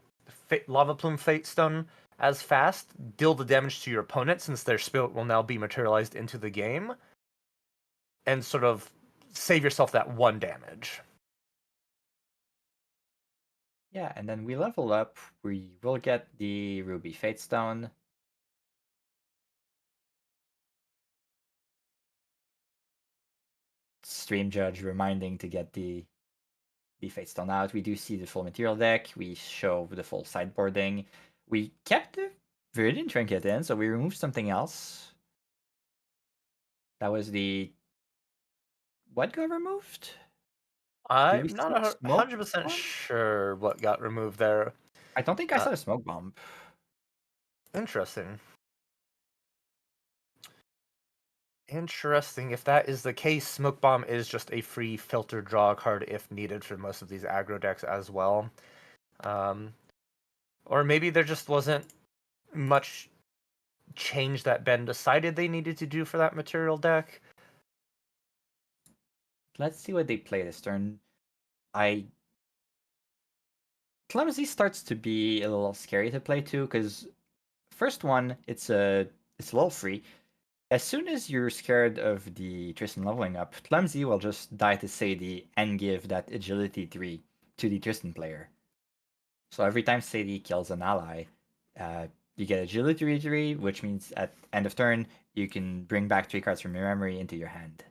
B: Lava Plume Fate Stone as fast, deal the damage to your opponent since their spirit will now be materialized into the game, and sort of save yourself that 1 damage.
C: Yeah, and then we level up. We will get the Ruby Fate Stone. Stream Judge reminding to get the Fate Stone out. We do see the full material deck. We show the full sideboarding. We kept the Viridian Trinket in, so we removed something else. That was the... What got removed? Did we
B: I'm
C: see
B: not
C: a smoke
B: 100%
C: bomb?
B: sure what got removed there.
C: I don't think I saw a smoke bomb.
B: Interesting. Interesting. If that is the case, Smoke Bomb is just a free filter draw card if needed for most of these aggro decks as well. Or maybe there just wasn't much change that Ben decided they needed to do for that material deck.
C: Let's see what they play this turn. Clumsy starts to be a little scary to play too, because first one, it's a little free. As soon as you're scared of the Tristan leveling up, Clumsy will just die to Sadie and give that agility 3 to the Tristan player. So every time Sadie kills an ally, you get agility 3, which means at end of turn, you can bring back 3 cards from your memory into your hand.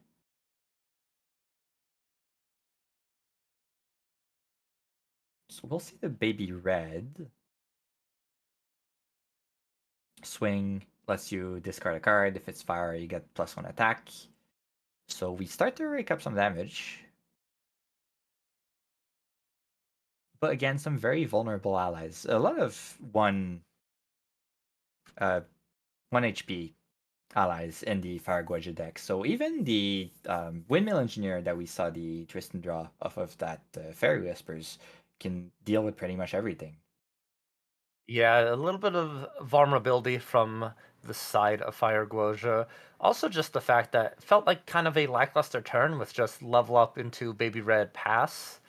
C: So we'll see the baby red. Swing lets you discard a card. If it's fire, you get +1 attack. So we start to rake up some damage. But again, some very vulnerable allies. A lot of 1 HP allies in the Fire Guaja deck. So even the Windmill Engineer that we saw the Tristan draw off of that Fairy Whispers can deal with pretty much everything.
B: Yeah, a little bit of vulnerability from the side of Fire Guoja. Also, just the fact that it felt like kind of a lackluster turn with just level up into Baby Red Pass.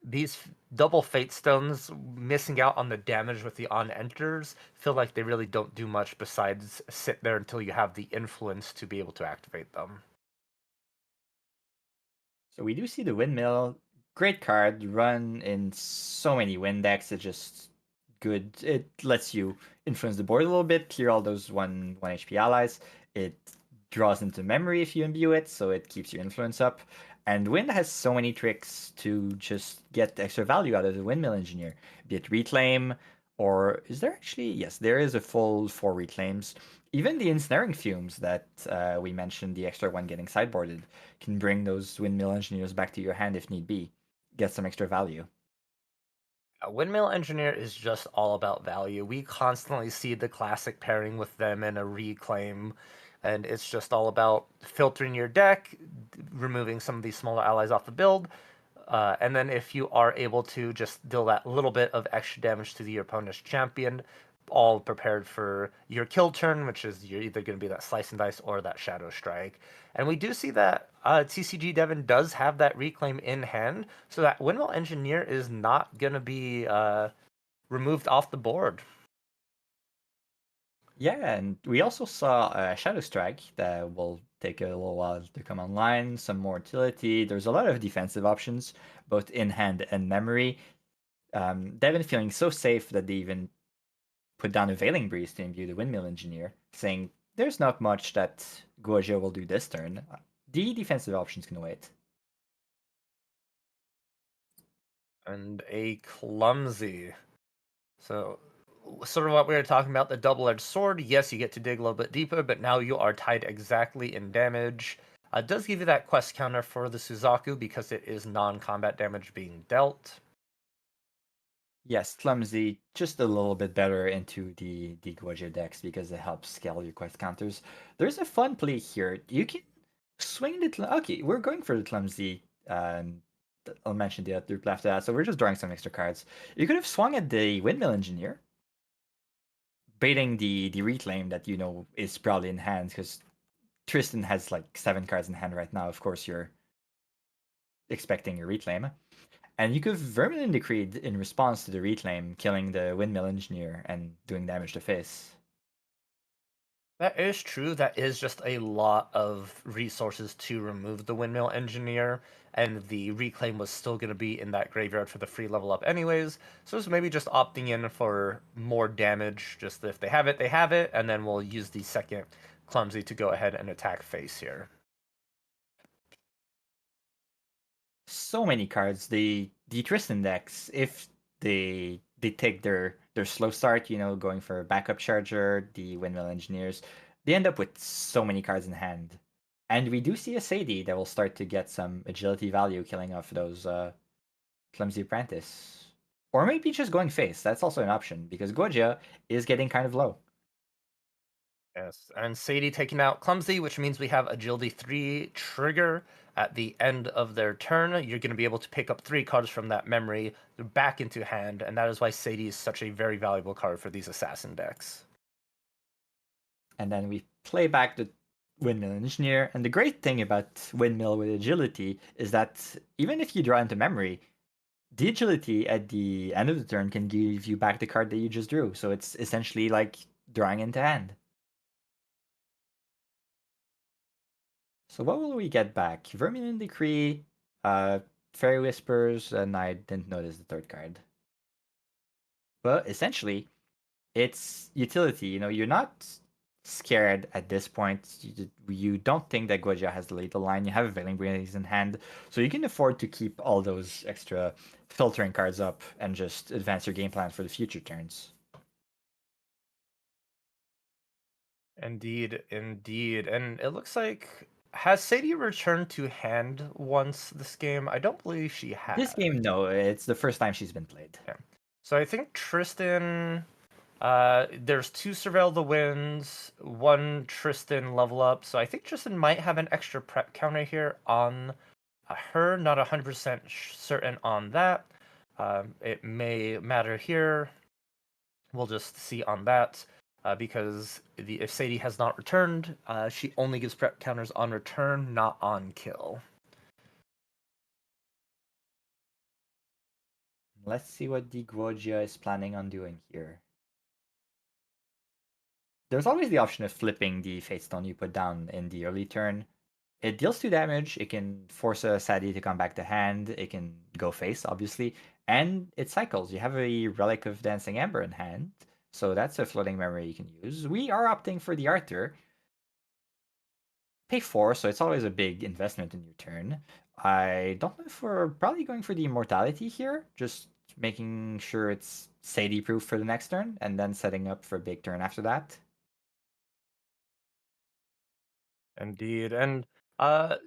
B: These double Fate Stones missing out on the damage with the on-enters feel like they really don't do much besides sit there until you have the influence to be able to activate them.
C: So we do see the Windmill. Great card, run in so many wind decks. It's just good. It lets you influence the board a little bit, clear all those 1 HP allies. It draws into memory if you imbue it, so it keeps your influence up. And Wind has so many tricks to just get extra value out of the Windmill Engineer, be it Reclaim, or is there actually? Yes, there is a full 4 Reclaims. Even the Ensnaring Fumes that we mentioned, the extra one getting sideboarded, can bring those Windmill Engineers back to your hand if need be. Get some extra value.
B: A Windmill Engineer is just all about value. We constantly see the classic pairing with them in a reclaim, and it's just all about filtering your deck, removing some of these smaller allies off the build, and then if you are able to just deal that little bit of extra damage to your opponent's champion, all prepared for your kill turn, which is you're either going to be that slice and dice or that shadow strike. And we do see that TCG Devon does have that reclaim in hand, so that Windmill Engineer is not going to be removed off the board.
C: Yeah, and we also saw Shadow Strike that will take a little while to come online, some more utility. There's a lot of defensive options, both in hand and memory. Devin feeling so safe that they even put down a Veiling Breeze to imbue the Windmill Engineer, saying there's not much that Guoja will do this turn. The defensive options can wait.
B: And a clumsy. So, sort of what we were talking about, the double-edged sword. Yes, you get to dig a little bit deeper, but now you are tied exactly in damage. It does give you that quest counter for the Suzaku because it is non-combat damage being dealt.
C: Yes, clumsy, just a little bit better into the Guojia decks because it helps scale your quest counters. There's a fun play here. You can swing okay, we're going for the clumsy. I'll mention the other after that. So we're just drawing some extra cards. You could have swung at the Windmill Engineer, baiting the reclaim that you know is probably in hand because Tristan has like 7 cards in hand right now. Of course, you're expecting a reclaim. And you could Vermilion Decreed in response to the reclaim, killing the Windmill Engineer and doing damage to face.
B: That is true. That is just a lot of resources to remove the Windmill Engineer, and the Reclaim was still going to be in that graveyard for the free level up anyways, so it's maybe just opting in for more damage. Just if they have it, they have it, and then we'll use the second Clumsy to go ahead and attack face here.
C: So many cards. The Tristan decks, if they take their slow start, you know, going for a backup charger, the Windmill Engineers, they end up with so many cards in hand. And we do see a Sadie that will start to get some agility value, killing off those Clumsy Apprentice. Or maybe just going face. That's also an option because Goja is getting kind of low.
B: Yes, and Sadie taking out Clumsy, which means we have Agility 3 trigger at the end of their turn. You're going to be able to pick up 3 cards from that memory back into hand, and that is why Sadie is such a very valuable card for these assassin decks.
C: And then we play back the Windmill Engineer. And the great thing about Windmill with agility is that even if you draw into memory, the agility at the end of the turn can give you back the card that you just drew. So it's essentially like drawing into hand. So what will we get back? Vermilion Decree, Fairy Whispers, and I didn't notice the third card. But essentially, it's utility. You know, you're not scared at this point. You don't think that Guojia has the lethal line. You have a Veiling Breeze in hand, so you can afford to keep all those extra filtering cards up and just advance your game plan for the future turns.
B: Indeed, indeed. And it looks like, has Sadie returned to hand once this game? I don't believe she
C: This
B: has.
C: game, no, it's the first time she's been played.
B: Yeah. So I think Tristan, there's 2 Surveil the Winds, 1 Tristan level up. So I think Tristan might have an extra prep counter here on her. Not 100% certain on that. It may matter here. We'll just see on that. Because if Sadie has not returned, she only gives prep counters on return, not on kill.
C: Let's see what the Guojia is planning on doing here. There's always the option of flipping the Fate Stone you put down in the early turn. It deals 2 damage, it can force a Sadie to come back to hand, it can go face, obviously, and it cycles. You have a Relic of Dancing Ember in hand, so that's a floating memory you can use. We are opting for the Arthur. Pay 4, so it's always a big investment in your turn. I don't know if we're probably going for the Immortality here, just making sure it's Sadie proof for the next turn, and then setting up for a big turn after that.
B: Indeed. And uh,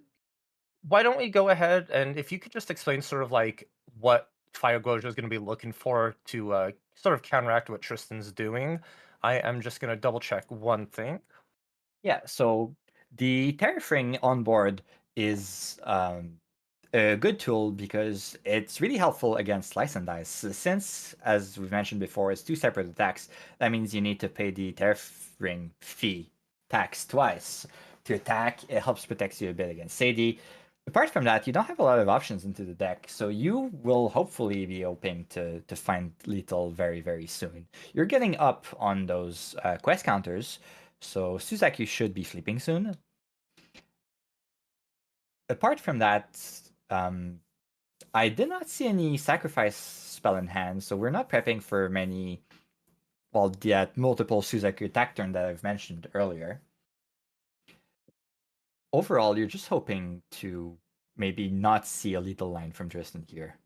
B: why don't we go ahead and if you could just explain sort of like what Fire Gojo is going to be looking for to sort of counteract what Tristan's doing. I am just going to double check one thing.
C: Yeah, so the Terrafring on board is a good tool because it's really helpful against Slice and Dice. Since, as we've mentioned before, it's 2 separate attacks, that means you need to pay the Terrafring fee tax twice to attack. It helps protect you a bit against Sadie. Apart from that, you don't have a lot of options into the deck, so you will hopefully be hoping to find lethal very, very soon. You're getting up on those quest counters, so Suzaku should be sleeping soon. Apart from that, I did not see any sacrifice spell in hand, so we're not prepping for many, well, the multiple Suzaku attack turn that I've mentioned earlier. Overall, you're just hoping to maybe not see a lethal line from Tristan here.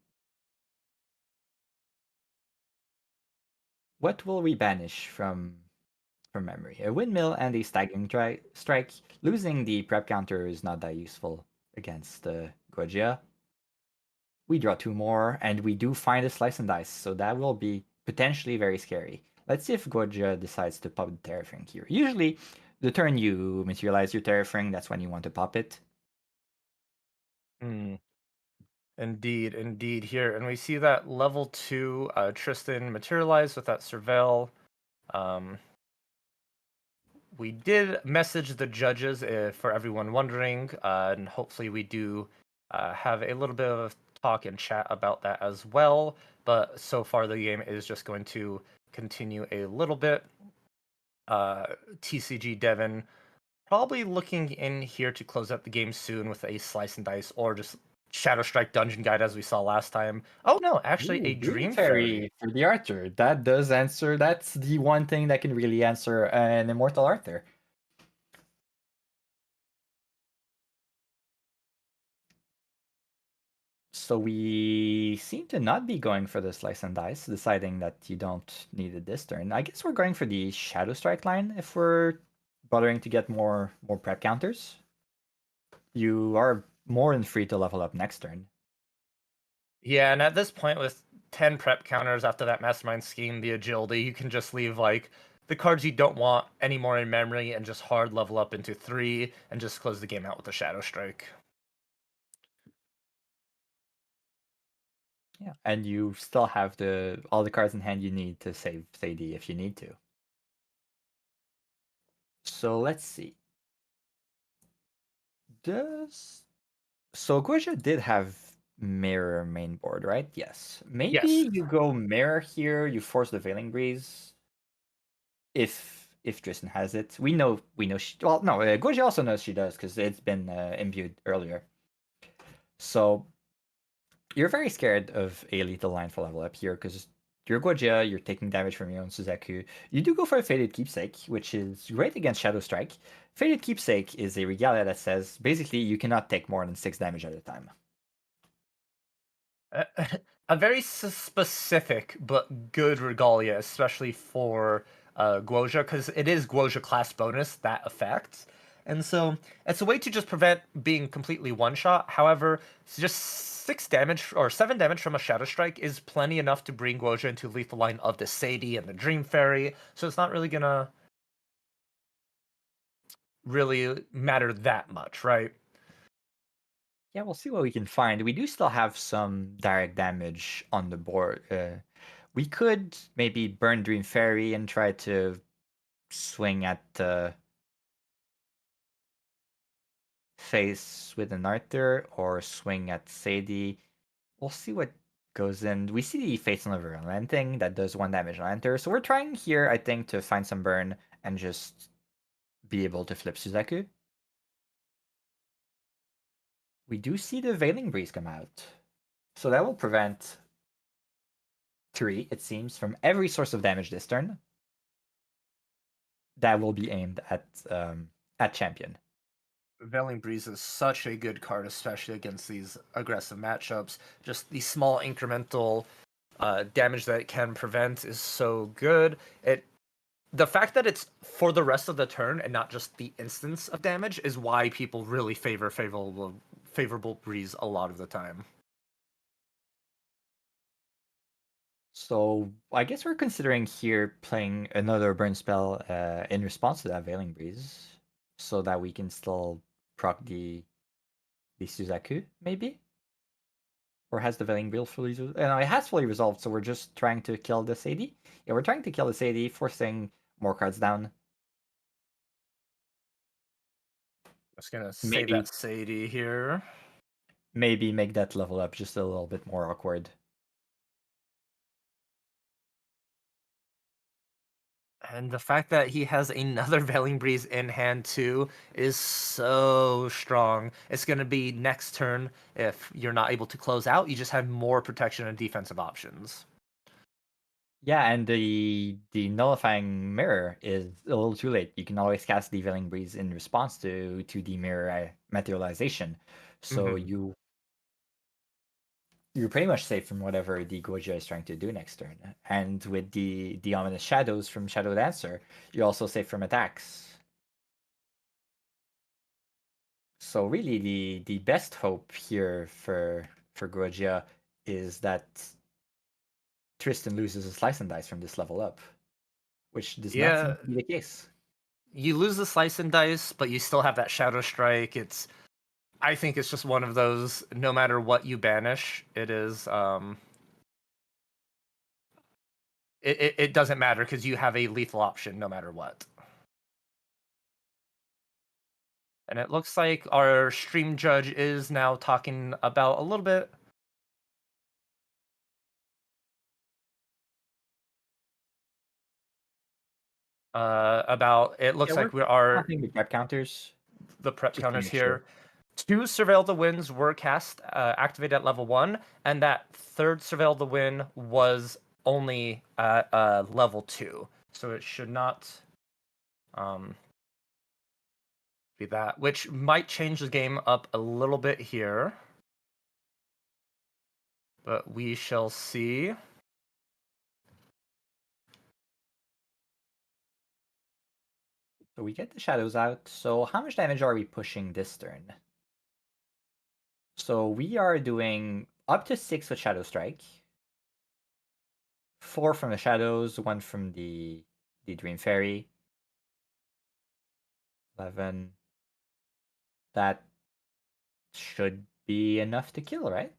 C: What will we banish from memory? A windmill and a staggering strike. Losing the prep counter is not that useful against Gojia. We draw 2 more, and we do find a slice and dice, so that will be potentially very scary. Let's see if Gojia decides to pop the Terrafring here. Usually, the turn you materialize your Terrafring, that's when you want to pop it.
B: Indeed, indeed. Here, and we see that level 2 Tristan materialize with that Surveil. We did message the judges for everyone wondering, and hopefully we do have a little bit of talk and chat about that as well. But so far, the game is just going to continue a little bit. TCG Devon probably looking in here to close out the game soon with a slice and dice or just Shadow Strike Dungeon Guide as we saw last time. Oh no, actually a Dream Fairy.
C: For the Arthur. That does answer. That's the one thing that can really answer an Immortal Arthur. So we seem to not be going for the slice and dice, deciding that you don't need it this turn. I guess we're going for the Shadow Strike line if we're bothering to get more prep counters. You are more than free to level up next turn.
B: Yeah, and at this point with 10 prep counters after that Mastermind Scheme, the agility, you can just leave like the cards you don't want anymore in memory and just hard level up into 3 and just close the game out with a Shadow Strike.
C: Yeah, and you still have all the cards in hand you need to save Sadie if you need to. So let's see. So Guja did have mirror main board, right? Yes. Maybe
B: Yes.
C: you go mirror here, you force the Veiling Breeze. If Tristan has it. We know she, well, no, Guja also knows she does because it's been imbued earlier. So you're very scared of a lethal line for level up here because you're Guja, you're taking damage from your own Suzaku. You do go for a Faded Keepsake, which is great against Shadow Strike. Faded Keepsake is a regalia that says basically you cannot take more than 6 damage at a time.
B: A very specific but good regalia, especially for Guoja, because it is Guoja class bonus that effect. And so it's a way to just prevent being completely one shot. However, just 6 damage or 7 damage from a Shadow Strike is plenty enough to bring Guoja into lethal line of the Sadie and the Dream Fairy. So it's not really gonna really matter that much, right?
C: Yeah, we'll see what we can find. We do still have some direct damage on the board. We could maybe burn Dream Fairy and try to swing at face with an Arthur or swing at Sadie. We'll see what goes in. We see the Fates on the Relenting that does 1 damage on Enter. So we're trying here, I think, to find some burn and just be able to flip Suzaku. We do see the Veiling Breeze come out. So that will prevent 3, it seems, from every source of damage this turn. That will be aimed at champion.
B: Veiling Breeze is such a good card, especially against these aggressive matchups. Just the small incremental damage that it can prevent is so good. The fact that it's for the rest of the turn and not just the instance of damage is why people really favor favorable Breeze a lot of the time.
C: So I guess we're considering here playing another burn spell in response to that Veiling Breeze, so that we can still proc the Suzaku, maybe? Or has the Veiling Breeze fully resolved? No, it has fully resolved, so we're just trying to kill the Sadie? Yeah, we're trying to kill the Sadie, forcing more cards down.
B: Just gonna save
C: Maybe.
B: that Sadie here.
C: Maybe make that level up just a little bit more awkward.
B: And the fact that he has another Veiling Breeze in hand too is so strong. It's going to be next turn, if you're not able to close out, you just have more protection and defensive options.
C: Yeah, and the nullifying mirror is a little too late. You can always cast the Veiling Breeze in response to the mirror materialization. So you're pretty much safe from whatever the Goja is trying to do next turn. And with the ominous shadows from Shadow Dancer, you're also safe from attacks. So really, the best hope here for Goja is that Tristan loses a slice and dice from this level up, which does not seem
B: Yeah,
C: to be the case.
B: you lose the slice and dice, but you still have that Shadow Strike. I think it's just one of those. No matter what you banish, it is. It doesn't matter because you have a lethal option no matter what. And it looks like our stream judge is now talking about a little bit. About it looks like we are
C: counting the prep counters.
B: the prep
C: Just to
B: counters
C: make
B: here.
C: sure.
B: 2 Surveil the Winds were cast, activated at level 1, and that 3rd Surveil the Wind was only at level 2. So it should not be that, which might change the game up a little bit here. But we shall see.
C: So we get the shadows out. So how much damage are we pushing this turn? So we are doing up to 6 with Shadow Strike. 4 from the shadows, 1 from the Dream Fairy. 11. That should be enough to kill, right?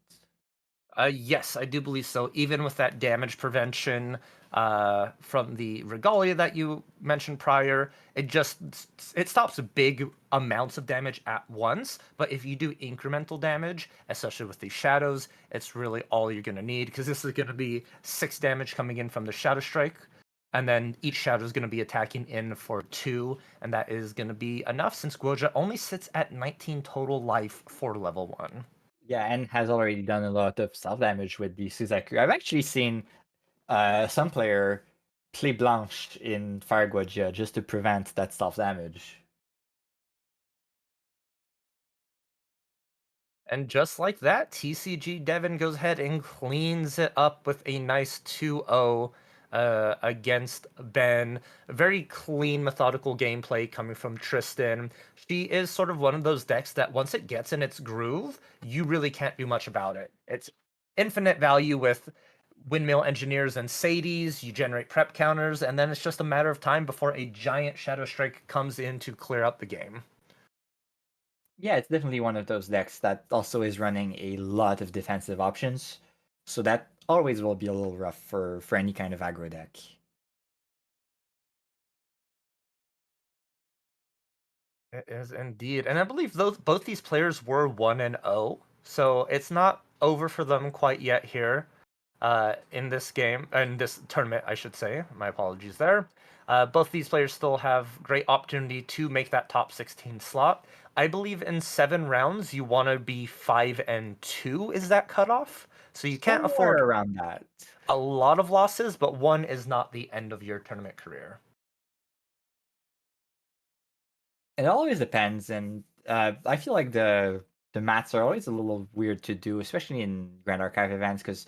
B: Yes, I do believe so. Even with that damage prevention from the regalia that you mentioned prior, it stops big amounts of damage at once. But if you do incremental damage, especially with these shadows, it's really all you're gonna need because this is gonna be 6 damage coming in from the Shadow Strike, and then each shadow is gonna be attacking in for 2, and that is gonna be enough since Guoja only sits at 19 total life for level 1.
C: Yeah, and has already done a lot of self damage with the Suzaku. I've actually seen some player play Blanche in Fire Guajia just to prevent that self damage.
B: And just like that, TCG Devin goes ahead and cleans it up with a nice 2-0 against Ben. A very clean, methodical gameplay coming from Tristan. She is sort of one of those decks that once it gets in its groove, you really can't do much about it. It's infinite value with windmill engineers and Sadies. You generate prep counters, and then it's just a matter of time before a giant Shadow Strike comes in to clear up the game.
C: Yeah, it's definitely one of those decks that also is running a lot of defensive options. So that always will be a little rough for any kind of aggro deck.
B: It is indeed. And I believe both these players were 1-0. So it's not over for them quite yet here in this game, in this tournament, I should say. My apologies there. Both these players still have great opportunity to make that top 16 slot. I believe in 7 rounds, you want to be 5-2 is that cutoff. So you can't
C: Somewhere
B: afford
C: around that.
B: a lot of losses, but 1 is not the end of your tournament career.
C: It always depends, and I feel like the mats are always a little weird to do, especially in Grand Archive events, because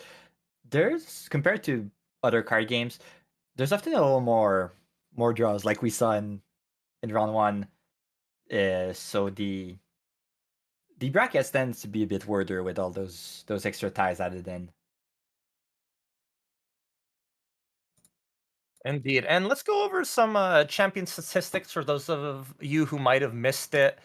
C: there's compared to other card games, there's often a little more draws, like we saw in round 1. So the brackets tends to be a bit weirder with all those extra ties added in.
B: Indeed. And let's go over some champion statistics for those of you who might have missed it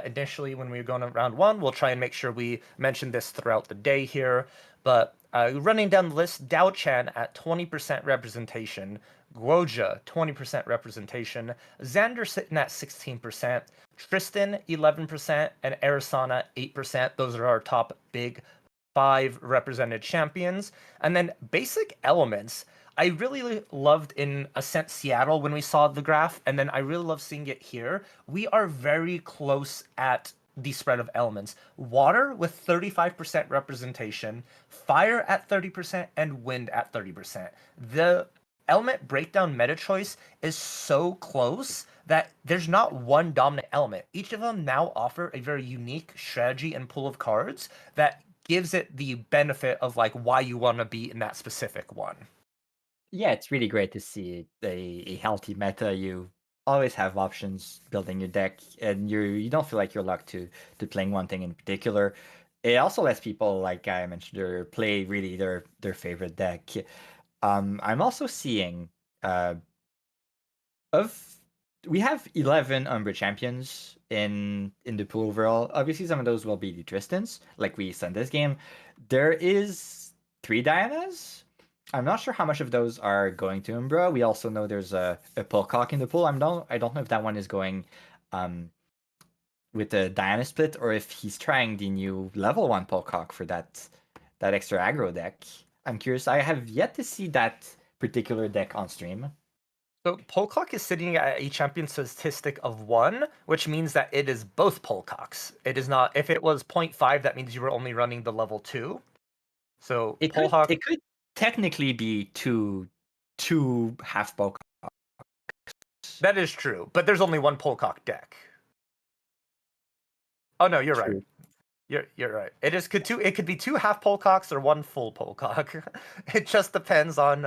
B: initially when we were going to round 1. We'll try and make sure we mention this throughout the day here. But running down the list, Dao Chan at 20% representation, Guoja 20% representation, Xander sitting at 16%, Tristan 11%, and Arisana 8%. Those are our top big 5 represented champions. And then basic elements. I really loved in Ascent Seattle when we saw the graph, and then I really love seeing it here. We are very close at the spread of elements. Water with 35% representation, fire at 30%, and wind at 30%. The element breakdown meta choice is so close that there's not one dominant element. Each of them now offer a very unique strategy and pool of cards that gives it the benefit of like why you want to be in that specific one.
C: Yeah, it's really great to see a healthy meta. You always have options building your deck, and you don't feel like you're locked to playing one thing in particular. It also lets people, like I mentioned earlier, play really their favorite deck. I'm also seeing uh of we have 11 Umbra champions in the pool overall. Obviously, some of those will be the Tristans, like we saw in this game. There is 3 Dianas. I'm not sure how much of those are going to Umbra. We also know there's a Polcock in the pool. I don't know if that one is going with the Diana split or if he's trying the new level 1 Polcock for that extra aggro deck. I'm curious. I have yet to see that particular deck on stream.
B: So Polcock is sitting at a champion statistic of 1, which means that it is both Polcocks. It is not. If it was 0.5, that means you were only running the level 2. So Polhawk.
C: It could technically be two half Polcock.
B: That is true, but there's only one Polcock deck. Oh no, you're right.
C: True.
B: You're right. It could be 2 half Polcocks or 1 full Polcock. It just depends on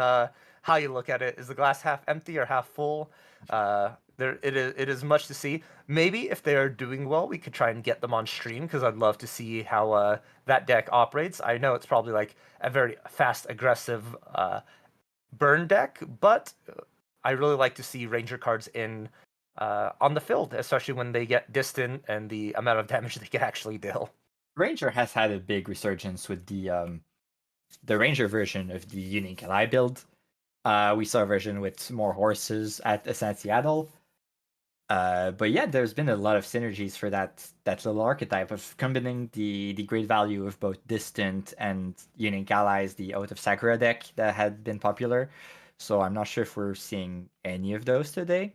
B: how you look at it. Is the glass half empty or half full? It is much to see. Maybe if they are doing well, we could try and get them on stream because I'd love to see how that deck operates. I know it's probably like a very fast, aggressive burn deck, but I really like to see Ranger cards in on the field, especially when they get distant and the amount of damage they can actually deal.
C: Ranger has had a big resurgence with the Ranger version of the Unique Ally build. We saw a version with more horses at Ascent Seattle. But yeah, there's been a lot of synergies for that little archetype of combining the great value of both distant and unique allies, the Oath of Sakura deck that had been popular. So I'm not sure if we're seeing any of those today.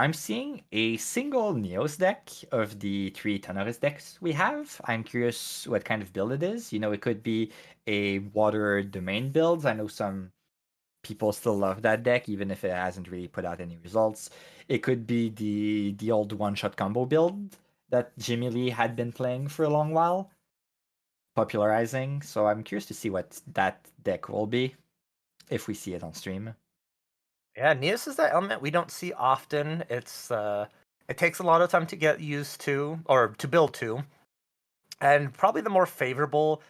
C: I'm seeing a single Neos deck of the 3 Tanoris decks we have. I'm curious what kind of build it is. It could be a water domain build. I know some people still love that deck, even if it hasn't really put out any results. It could be the old one-shot combo build that Jimmy Lee had been playing for a long while, popularizing. So I'm curious to see what that deck will be if we see it on stream.
B: Yeah, Neos is that element we don't see often. It takes a lot of time to get used to or to build to. And probably the more favorable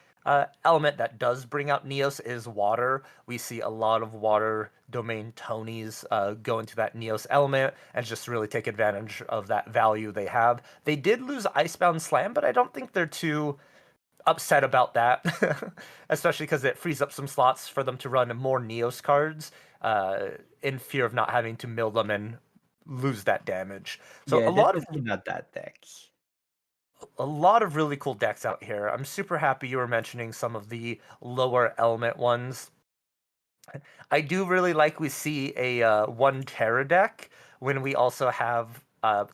B: element that does bring out Neos is water. We see a lot of water domain Tonys go into that Neos element and just really take advantage of that value they have. They did lose Icebound Slam, but I don't think they're too upset about that, especially because it frees up some slots for them to run more Neos cards in fear of not having to mill them and lose that damage. So
C: Yeah,
B: a lot of
C: definitely not that deck.
B: really cool decks out here. I'm super happy you were mentioning some of the lower element ones. I do really like we see a 1 Terra deck when we also have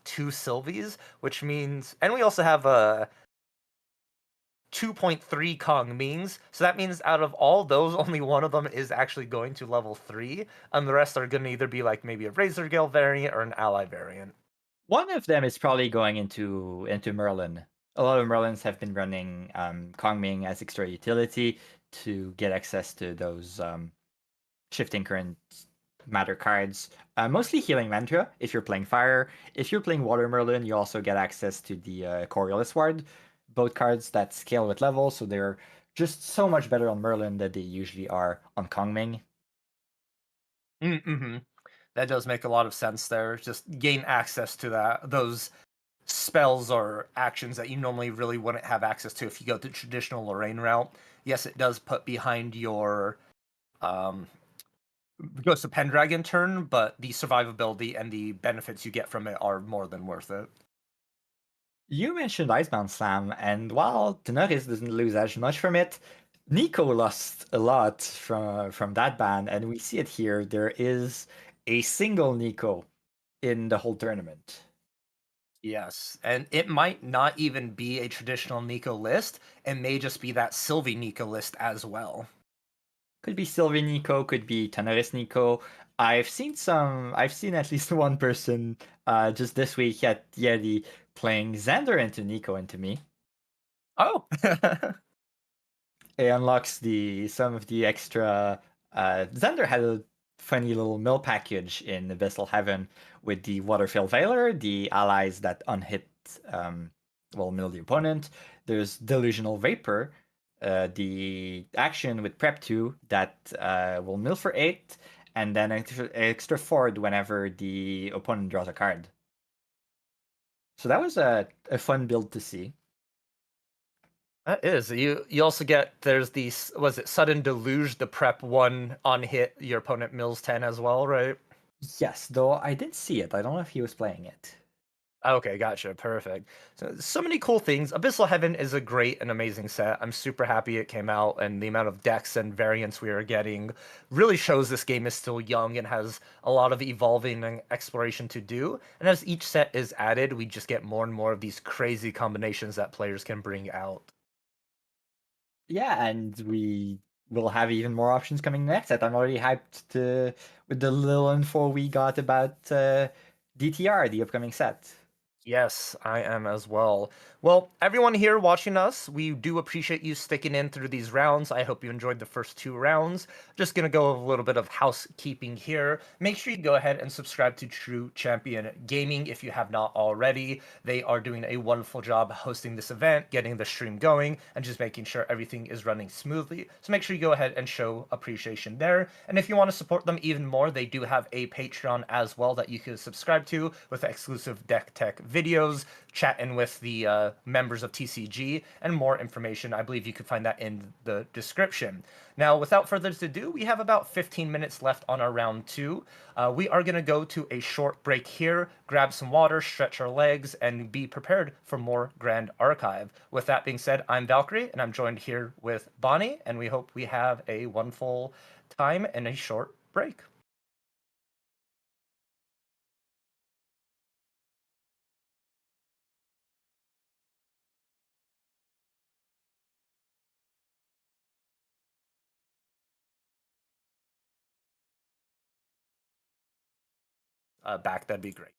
B: 2 Sylvies, which means, and we also have a 2.3 Kong means. So that means out of all those, only one of them is actually going to level 3, and the rest are going to either be like maybe a Razor Gale variant or an Ally variant.
C: One of them is probably going into Merlin. A lot of Merlins have been running Kongming as extra utility to get access to those shifting current matter cards. Mostly healing mantra if you're playing fire. If you're playing water Merlin, you also get access to the Coriolis Ward. Both cards that scale with level, so they're just so much better on Merlin than they usually are on Kongming.
B: Mm-hmm. That does make a lot of sense there. Just gain access to those spells or actions that you normally really wouldn't have access to if you go the traditional Lorraine route. Yes, it does put behind your Ghost of Pendragon turn, but the survivability and the benefits you get from it are more than worth it.
C: You mentioned Icebound Slam, and while Tenoris doesn't lose as much from it, Nico lost a lot from that ban, and we see it here. There is a single Nico in the whole tournament.
B: Yes, and it might not even be a traditional Nico list. It may just be that Sylvie Nico list as well.
C: Could be Sylvie Nico, could be Tenoris Nico. I've seen at least one person just this week at Yeti playing Xander into Nico into me.
B: Oh,
C: It unlocks some of the extra. Xander had a funny little mill package in Abyssal Heaven with the Waterfill Veiler, the allies that unhit will mill the opponent. There's Delusional Vapor, the action with Prep 2 that will mill for 8, and then extra Ford whenever the opponent draws a card. So that was a fun build to see.
B: That is. You also get there's these was it Sudden Deluge, the prep 1 on hit, your opponent mills 10 as well, right?
C: Yes, though I did see it. I don't know if he was playing it.
B: Okay, gotcha. Perfect. So many cool things. Abyssal Heaven is a great and amazing set. I'm super happy it came out, and the amount of decks and variants we are getting really shows this game is still young and has a lot of evolving and exploration to do. And as each set is added, we just get more and more of these crazy combinations that players can bring out.
C: Yeah, and we will have even more options coming next set. I'm already hyped with the little info we got about DTR, the upcoming set.
B: Yes, I am as well. Well, everyone here watching us, we do appreciate you sticking in through these rounds. I hope you enjoyed the first 2 rounds. Just gonna go over a little bit of housekeeping here. Make sure you go ahead and subscribe to True Champion Gaming if you have not already. They are doing a wonderful job hosting this event, getting the stream going, and just making sure everything is running smoothly. So make sure you go ahead and show appreciation there. And if you want to support them even more, they do have a Patreon as well that you can subscribe to with exclusive deck tech videos, chatting with the members of TCG, and more information. I believe you could find that in the description. Now, without further ado, we have about 15 minutes left on our round 2. We are going to go to a short break here, grab some water, stretch our legs, and be prepared for more Grand Archive. With that being said, I'm Valkyrie, and I'm joined here with Bonnie, and we hope we have a wonderful time and a short break. Back, that'd be great.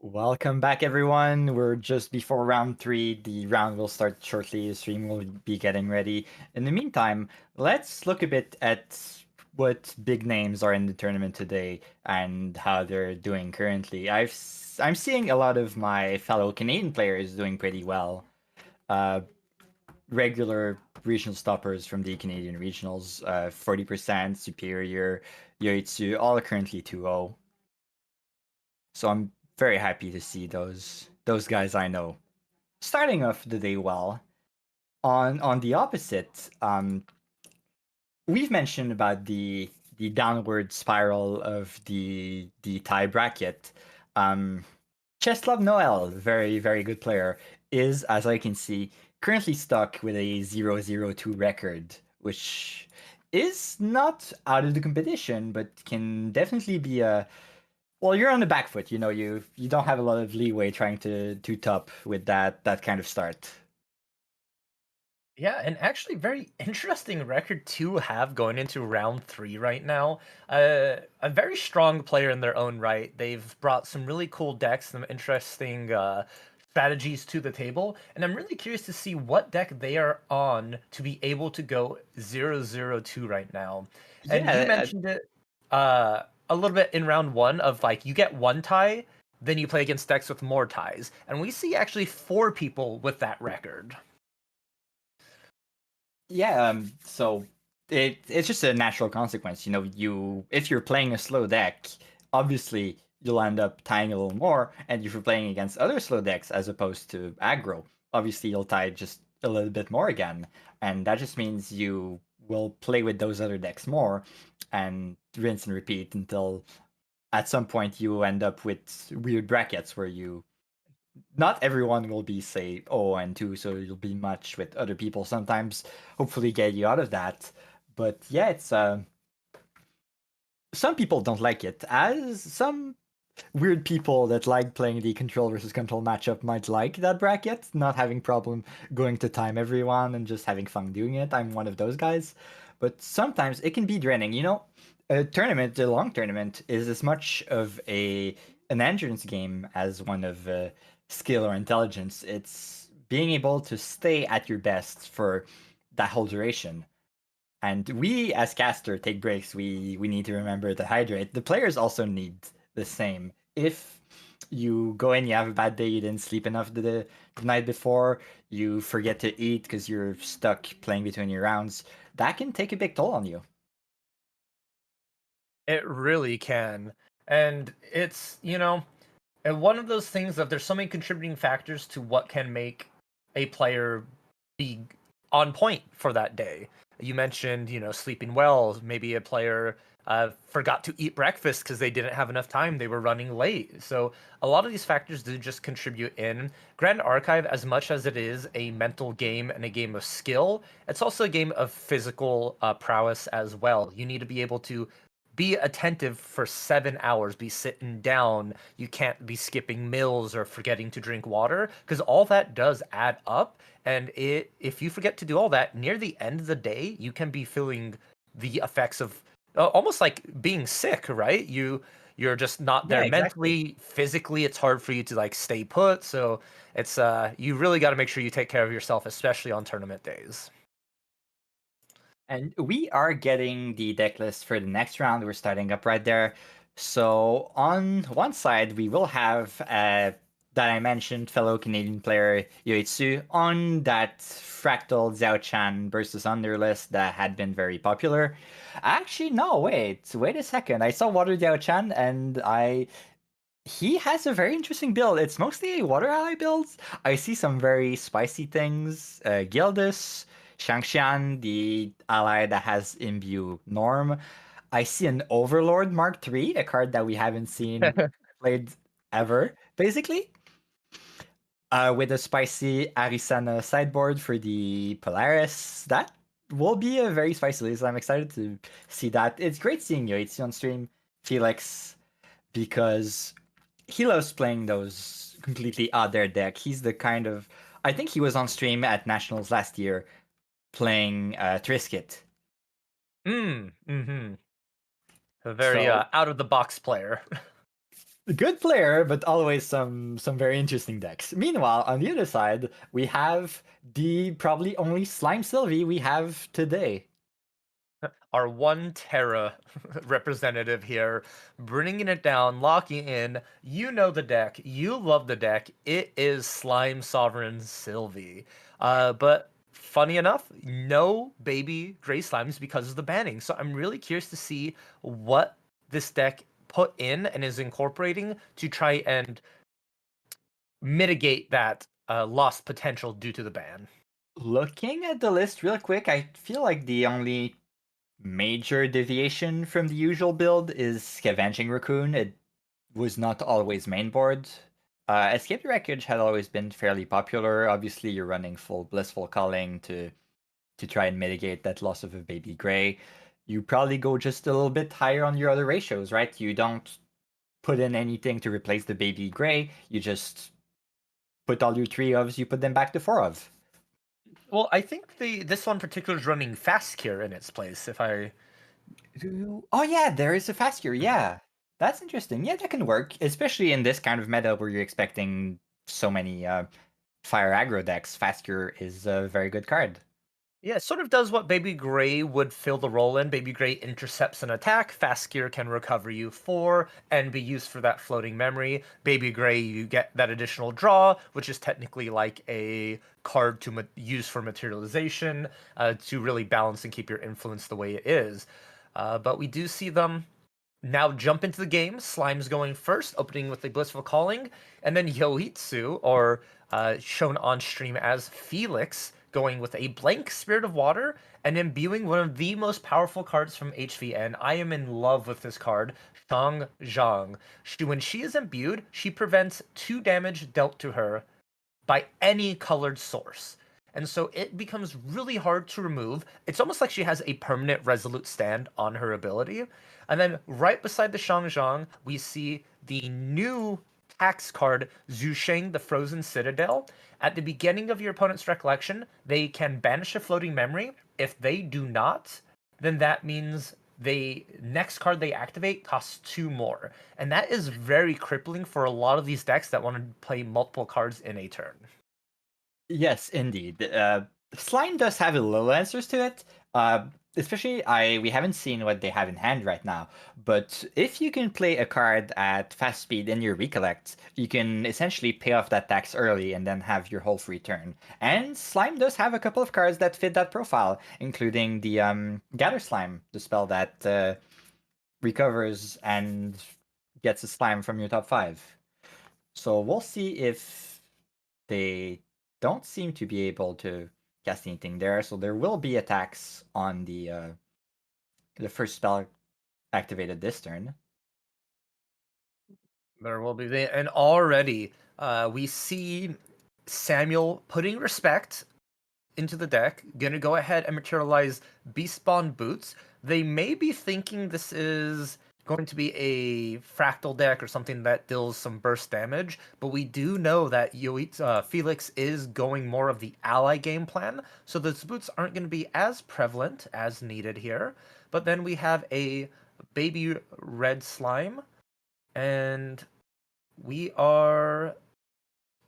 C: Welcome back, everyone. We're just before round 3. The round will start shortly. The stream will be getting ready. In the meantime, let's look a bit at what big names are in the tournament today and how they're doing currently. I'm seeing a lot of my fellow Canadian players doing pretty well. Uh, regular regional stoppers from the Canadian regionals, 40%, Superior, Yoitsu, all are currently 2-0. So I'm very happy to see those guys I know starting off the day well. On the opposite, we've mentioned about the downward spiral of the tie bracket. Cheslov Noel, very, very good player, is, as I can see, currently stuck with a 0-0-2 record, which is not out of the competition, but can definitely be a well, you're on the back foot. You don't have a lot of leeway trying to top with that kind of start.
B: Yeah, and actually very interesting record to have going into round 3 right now. A very strong player in their own right. They've brought some really cool decks, some interesting strategies to the table, and I'm really curious to see what deck they are on to be able to go 0-0-2 right now. And you
C: Yeah,
B: mentioned it a little bit in round 1 of like you get one tie, then you play against decks with more ties, and we see actually 4 people with that record.
C: yeah. So it's just a natural consequence. You if you're playing a slow deck, obviously you'll end up tying a little more, and if you're playing against other slow decks as opposed to aggro, obviously you'll tie just a little bit more again, and that just means you will play with those other decks more, and rinse and repeat until at some point you end up with weird brackets where you not everyone will be say 0-2, so you'll be matched with other people sometimes, hopefully get you out of that. But yeah, it's some people don't like it, as some weird people that like playing the control versus control matchup might like that bracket, not having problem going to time everyone and just having fun doing it. I'm one of those guys. But sometimes it can be draining. A long tournament, is as much of an endurance game as one of skill or intelligence. It's being able to stay at your best for that whole duration. And we, as caster, take breaks. We need to remember to hydrate. The players also need the same. If you go in, you have a bad day, you didn't sleep enough the night before, you forget to eat because you're stuck playing between your rounds, that can take a big toll on you.
B: It really can. And it's, and one of those things that there's so many contributing factors to what can make a player be on point for that day. You mentioned, sleeping well. Maybe a player forgot to eat breakfast because they didn't have enough time. They were running late. So a lot of these factors do just contribute in. Grand Archive, as much as it is a mental game and a game of skill, it's also a game of physical prowess as well. You need to be able to be attentive for 7 hours, be sitting down. You can't be skipping meals or forgetting to drink water because all that does add up. And if you forget to do all that near the end of the day, you can be feeling the effects of almost like being sick, right? You're just not
C: Yeah,
B: there
C: exactly.
B: mentally, physically. It's hard for you to like stay put. So it's you really got to make sure you take care of yourself, especially on tournament days.
C: And we are getting the deck list for the next round. We're starting up right there. So on one side, we will have that I mentioned fellow Canadian player Yoitsu on that Fractal Xiao Chan versus Under list that had been very popular. Actually, no, wait a second. I saw Water Xiao Chan and he has a very interesting build. It's mostly a water ally build. I see some very spicy things. Gildas, Shangxian, the ally that has imbue Norm. I see an Overlord Mark III, a card that we haven't seen played ever, basically. With a spicy Arisana sideboard for the Polaris. That will be a very spicy list. I'm excited to see that. It's great seeing Yoitsu on stream, Felix, because he loves playing those completely out there deck. He's the kind of I think he was on stream at Nationals last year playing Trisket.
B: Mm-hmm. A very
C: So
B: out of the box player.
C: good player, but always some very interesting decks. Meanwhile, on the other side, we have the probably only Slime Sylvie we have today.
B: Our one Terra representative here, bringing it down, locking in. You know the deck. You love the deck. It is Slime Sovereign Sylvie. But funny enough, no baby gray slimes because of the banning. So I'm really curious to see what this deck put in and is incorporating to try and mitigate that lost potential due to the ban.
C: Looking at the list real quick, I feel like the only major deviation from the usual build is Scavenging Raccoon. It was not always mainboard. Escape the Wreckage had always been fairly popular. Obviously, you're running full Blissful Culling to try and mitigate that loss of a baby gray. You probably go just a little bit higher on your other ratios, right? You don't put in anything to replace the baby gray. You just put all your 3 ofs, you put them back to 4 of.
B: Well, I think this one in particular is running Fast Cure in its place. If I
C: Oh yeah, there is a fast cure. Yeah, that's interesting. Yeah, that can work, especially in this kind of meta where you're expecting so many fire aggro decks. Fast cure is a very good card.
B: Yeah, it sort of does what Baby Gray would fill the role in. Baby Gray intercepts an attack. Fast Gear can recover you 4 and be used for that floating memory. Baby Gray, you get that additional draw, which is technically like a card to use for materialization to really balance and keep your influence the way it is. But we do see them now jump into the game. Slime's going first, opening with a Blissful Calling, and then Yoitsu, or shown on stream as Felix, going with a blank Spirit of Water and imbuing one of the most powerful cards from HVN. I am in love with this card, Shang Zhang. When she is imbued, she prevents 2 damage dealt to her by any colored source. And so it becomes really hard to remove. It's almost like she has a permanent resolute stand on her ability. And then right beside the Shangzhang, we see the new tax card, Zusheng, the Frozen Citadel. At the beginning of your opponent's recollection, they can banish a floating memory. If they do not, then that means the next card they activate costs 2 more. And that is very crippling for a lot of these decks that want to play multiple cards in a turn.
C: Yes, indeed. Slime does have a little answers to it. Especially, we haven't seen what they have in hand right now. But if you can play a card at fast speed in your recollect, you can essentially pay off that tax early and then have your whole free turn. And Slime does have a couple of cards that fit that profile, including the Gather Slime, the spell that recovers and gets a slime from your top 5. So we'll see if they don't seem to be able to cast anything there, so there will be attacks on the first spell activated this turn.
B: There will be, and already we see Samuel putting respect into the deck, gonna go ahead and materialize Beastbond Boots. They may be thinking this is going to be a fractal deck or something that deals some burst damage, but we do know that Felix is going more of the ally game plan, so those boots aren't going to be as prevalent as needed here. But then we have a baby red slime, and we are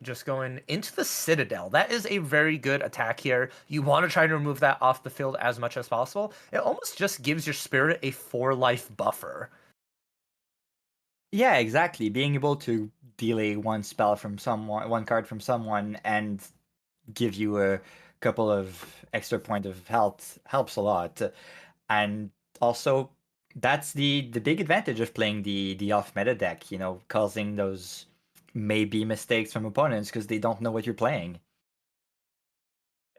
B: just going into the Citadel. That is a very good attack here. You want to try to remove that off the field as much as possible. It almost just gives your spirit a 4-life buffer.
C: Yeah, exactly. Being able to delay one spell from someone, one card from someone, and give you a couple of extra point of health helps a lot. And also, that's the big advantage of playing the off meta deck. You know, causing those maybe mistakes from opponents because they don't know what you're playing.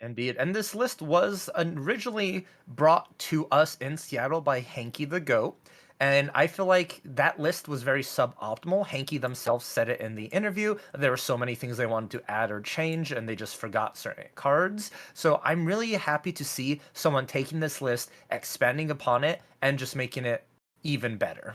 B: Indeed. And this list was originally brought to us in Seattle by Hanky the Goat. And I feel like that list was very suboptimal. Hanky themselves said it in the interview. There were so many things they wanted to add or change, and they just forgot certain cards. So I'm really happy to see someone taking this list, expanding upon it, and just making it even better.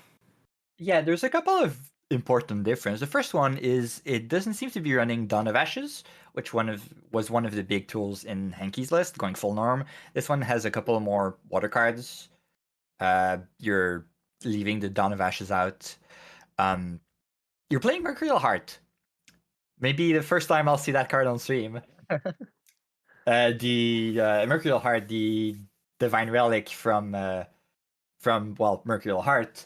C: Yeah, there's a couple of important differences. The first one is it doesn't seem to be running Dawn of Ashes, which was one of the big tools in Hanky's list, going full norm. This one has a couple more water cards. You're leaving the Dawn of Ashes out. You're playing Mercurial Heart. Maybe the first time I'll see that card on stream. The Mercurial Heart, the divine relic from Mercurial Heart,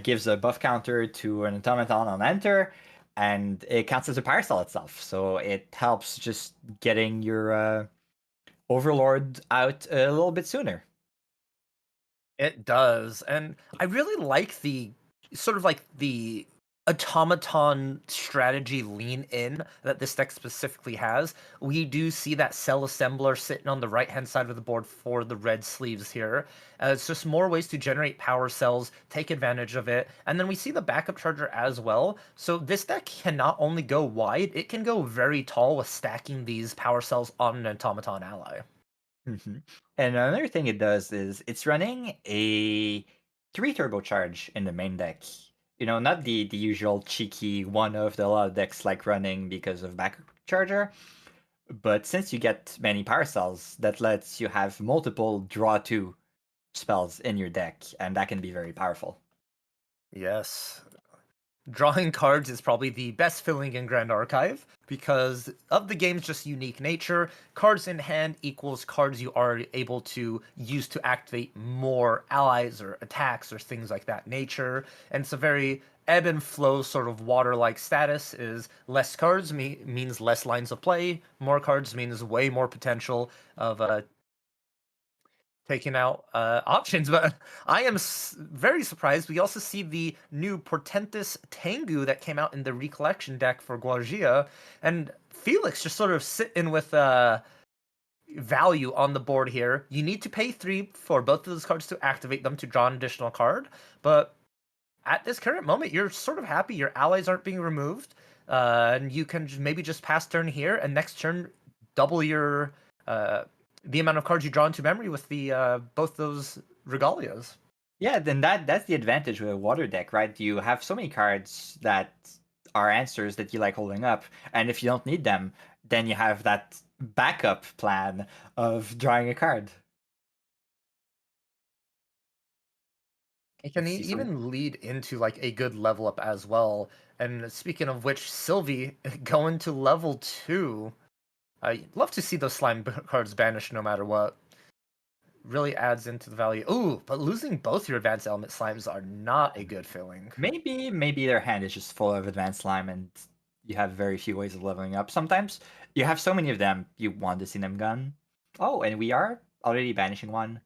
C: gives a buff counter to an automaton on enter, and it counts as a parasol itself. So it helps just getting your Overlord out a little bit sooner.
B: It does. And I really like the sort of like the automaton strategy lean in that this deck specifically has. We do see that cell assembler sitting on the right hand side of the board for the red sleeves here. It's just more ways to generate power cells, take advantage of it. And then we see the backup charger as well. So this deck can not only go wide, it can go very tall with stacking these power cells on an automaton ally.
C: And another thing it does is it's running a 3 turbocharge in the main deck. You know, not the usual cheeky one of the a lot of decks like running because of backup charger, but since you get many power cells, that lets you have multiple draw 2 spells in your deck, and that can be very powerful.
B: Yes. Drawing cards is probably the best feeling in Grand Archive because of the game's just unique nature. Cards in hand equals cards you are able to use to activate more allies or attacks or things like that nature. And it's a very ebb and flow sort of water-like status. Is less cards means less lines of play. More cards means way more potential of taking out options, but I am very surprised. We also see the new Portentous Tengu that came out in the Recollection deck for Guargia, and Felix just sort of sitting with value on the board here. You need to pay 3 for both of those cards to activate them to draw an additional card, but at this current moment, you're sort of happy. Your allies aren't being removed, and you can maybe just pass turn here, and next turn double your the amount of cards you draw into memory with the both those regalias.
C: Yeah, then that's the advantage with a water deck, right? You have so many cards that are answers that you like holding up, and if you don't need them, then you have that backup plan of drawing a card.
B: It can
C: Let's see. So
B: even lead into like a good level up as well. And speaking of which, Sylvie going to level 2. I love to see those slime cards banished no matter what. Really adds into the value. Ooh, but losing both your advanced element slimes are not a good feeling.
C: maybe their hand is just full of advanced slime, and you have very few ways of leveling up. Sometimes you have so many of them, you want to see them gone. Oh, and we are already banishing one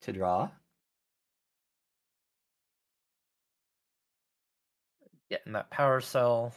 C: to draw.
B: Getting that power cell.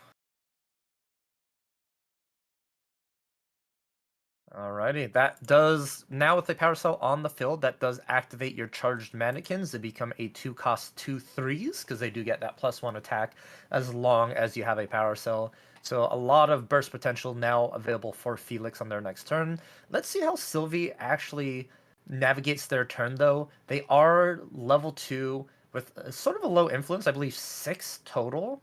B: Alrighty, that does, now with the power cell on the field, that does activate your charged mannequins. They become a 2-cost 2/3s because they do get that +1 attack as long as you have a power cell. So a lot of burst potential now available for Felix on their next turn. Let's see how Sylvie actually navigates their turn though. They are level 2 with sort of a low influence, I believe 6 total.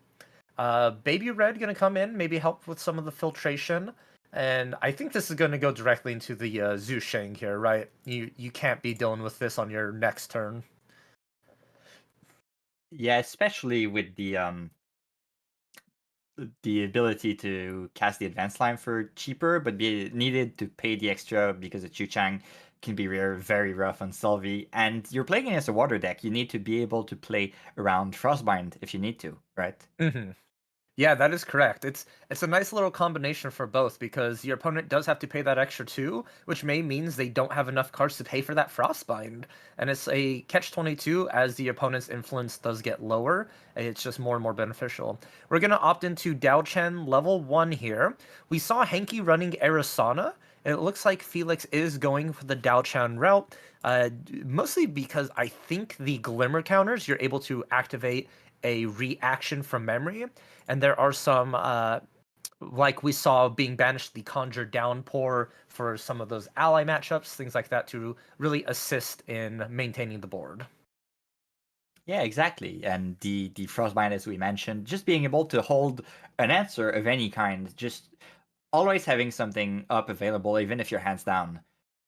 B: Baby Red gonna come in, maybe help with some of the filtration. And I think this is going to go directly into the Zhu Sheng here, right? You can't be dealing with this on your next turn.
C: Yeah, especially with the ability to cast the advanced line for cheaper, but be needed to pay the extra because the Chu Chang can be very rough on Sylvie. And you're playing against a water deck. You need to be able to play around Frostbind if you need to, right?
B: Mm-hmm. Yeah, that is correct. It's a nice little combination for both because your opponent does have to pay that extra too, which may means they don't have enough cards to pay for that Frostbind. And it's a catch-22 as the opponent's influence does get lower. It's just more and more beneficial. We're gonna opt into Dao Chen level 1 here. We saw Hanky running Arisana. It looks like Felix is going for the Dao Chen route, mostly because I think the Glimmer counters, you're able to activate a reaction from memory, and there are some like we saw being banished the Conjure Downpour for some of those ally matchups, things like that, to really assist in maintaining the board.
C: Yeah, exactly. And the Frostbind, as we mentioned, just being able to hold an answer of any kind, just always having something up available, even if you're hands down,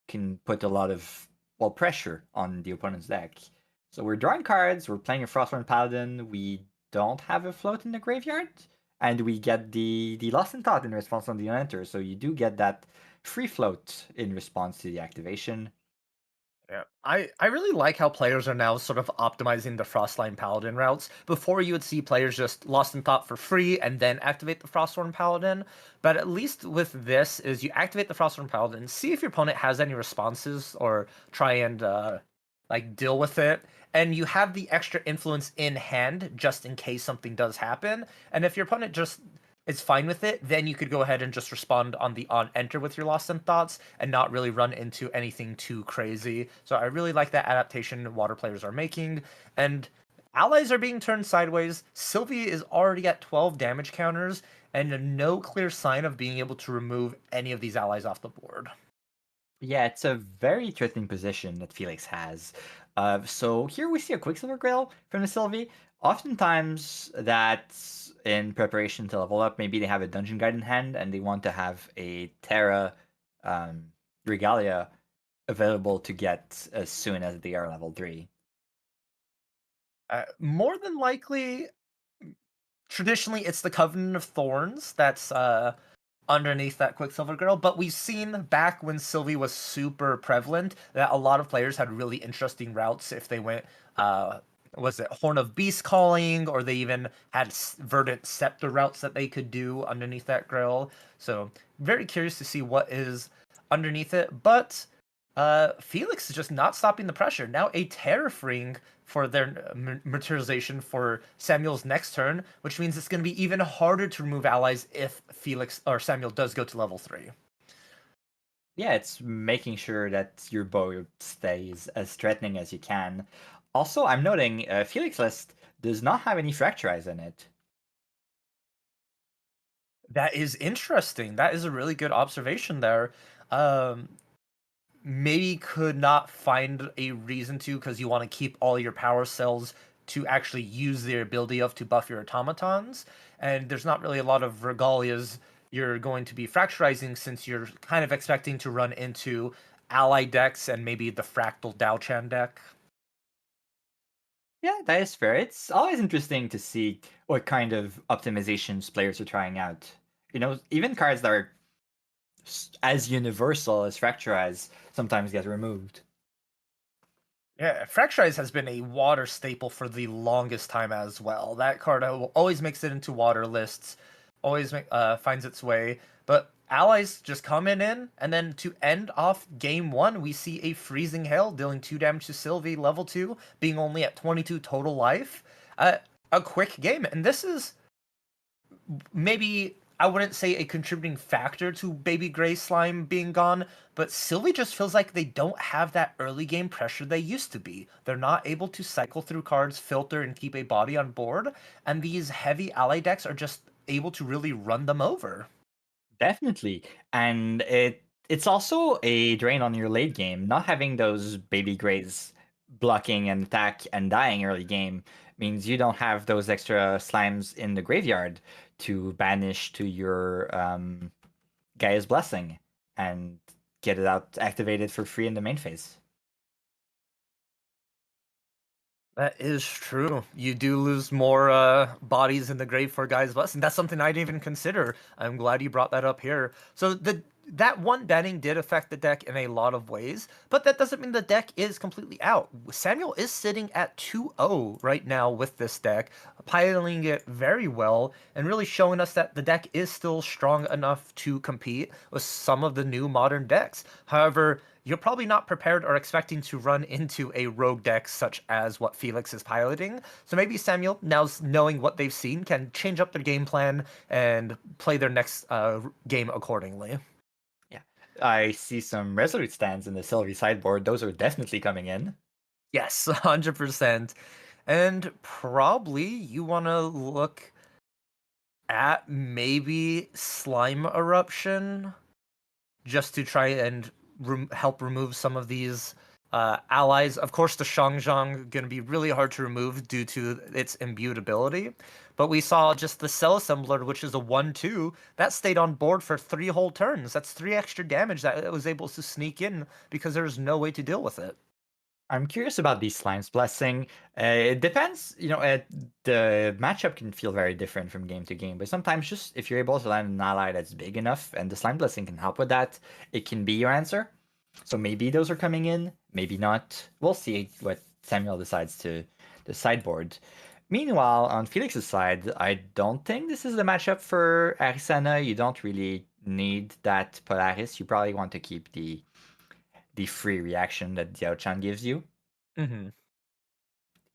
C: can put a lot of pressure on the opponent's deck. So we're drawing cards, we're playing a Frostbind Paladin, we don't have a float in the graveyard, and we get the Lost in Thought in response on the enter. So you do get that free float in response to the activation.
B: Yeah, I really like how players are now sort of optimizing the Frostline Paladin routes. Before you would see players just Lost in Thought for free and then activate the Frostborn Paladin. But at least with this is you activate the Frostborn Paladin, see if your opponent has any responses or try and like deal with it. And you have the extra influence in hand just in case something does happen. And if your opponent just is fine with it, then you could go ahead and just respond on the on enter with your Lost in Thoughts and not really run into anything too crazy. So I really like that adaptation water players are making. And allies are being turned sideways. Sylvie is already at 12 damage counters and no clear sign of being able to remove any of these allies off the board.
C: Yeah, it's a very threatening position that Felix has. So here we see a Quicksilver Grail from the Sylvie. Oftentimes, that's in preparation to level up. Maybe they have a Dungeon Guide in hand and they want to have a Terra um, Regalia available to get as soon as they are level 3.
B: More than likely, traditionally, it's the Covenant of Thorns that's underneath that Quicksilver Girl, but we've seen back when Sylvie was super prevalent that a lot of players had really interesting routes if they went was it Horn of Beast Calling, or they even had Verdant Scepter routes that they could do underneath that grill. So very curious to see what is underneath it. But Felix is just not stopping the pressure. Now a Terrafring for their materialization for Samuel's next turn, which means it's going to be even harder to remove allies if Felix or Samuel does go to level 3.
C: Yeah, it's making sure that your bow stays as threatening as you can. Also, I'm noting Felix list does not have any Fracturize in it.
B: That is interesting. That is a really good observation there. Um, Maybe could not find a reason to because you want to keep all your power cells to actually use their ability of to buff your automatons, and there's not really a lot of regalias you're going to be fracturizing since you're kind of expecting to run into ally decks and maybe the fractal Daochan deck.
C: Yeah, that is fair. It's always interesting to see what kind of optimizations players are trying out. You know, even cards that are as universal as Fracturize sometimes get removed.
B: Yeah, Fracturize has been a water staple for the longest time as well. That card always makes it into water lists, always finds its way. But allies just coming in, and then to end off game one, we see a Freezing Hail dealing 2 damage to Sylvie, level 2, being only at 22 total life. A quick game, and this is maybe I wouldn't say a contributing factor to Baby Gray Slime being gone, but Sylvie just feels like they don't have that early game pressure they used to be. They're not able to cycle through cards, filter, and keep a body on board, and these heavy ally decks are just able to really run them over.
C: Definitely. And it's also a drain on your late game. Not having those baby grays blocking and attack and dying early game means you don't have those extra slimes in the graveyard to banish to your Gaia's Blessing and get it out activated for free in the main phase.
B: That is true. You do lose more bodies in the grave for Guy's Blessing. That's something I didn't even consider. I'm glad you brought that up here. So that one banning did affect the deck in a lot of ways, but that doesn't mean the deck is completely out. Samuel is sitting at 2-0 right now with this deck, piloting it very well and really showing us that the deck is still strong enough to compete with some of the new modern decks. However, you're probably not prepared or expecting to run into a rogue deck such as what Felix is piloting. So maybe Samuel, now knowing what they've seen, can change up their game plan and play their next game accordingly.
C: Yeah. I see some Resolute stands in the Sylvie sideboard. Those are definitely coming in.
B: Yes, 100%. And probably you want to look at maybe Slime Eruption just to try and help remove some of these allies. Of course, the Shangzhang going to be really hard to remove due to its imbued ability. But we saw just the Cell Assembler, which is a 1/2, that stayed on board for 3 whole turns. That's 3 extra damage that it was able to sneak in because there was no way to deal with it.
C: I'm curious about these Slime's Blessing. It depends, the matchup can feel very different from game to game, but sometimes just if you're able to land an ally that's big enough and the Slime Blessing can help with that, it can be your answer. So maybe those are coming in. maybe not. We'll see what Samuel decides to sideboard. Meanwhile, on Felix's side, I don't think this is the matchup for Arisana. You don't really need that Polaris. You probably want to keep the free reaction that Diao-chan gives you.
B: Mm-hmm.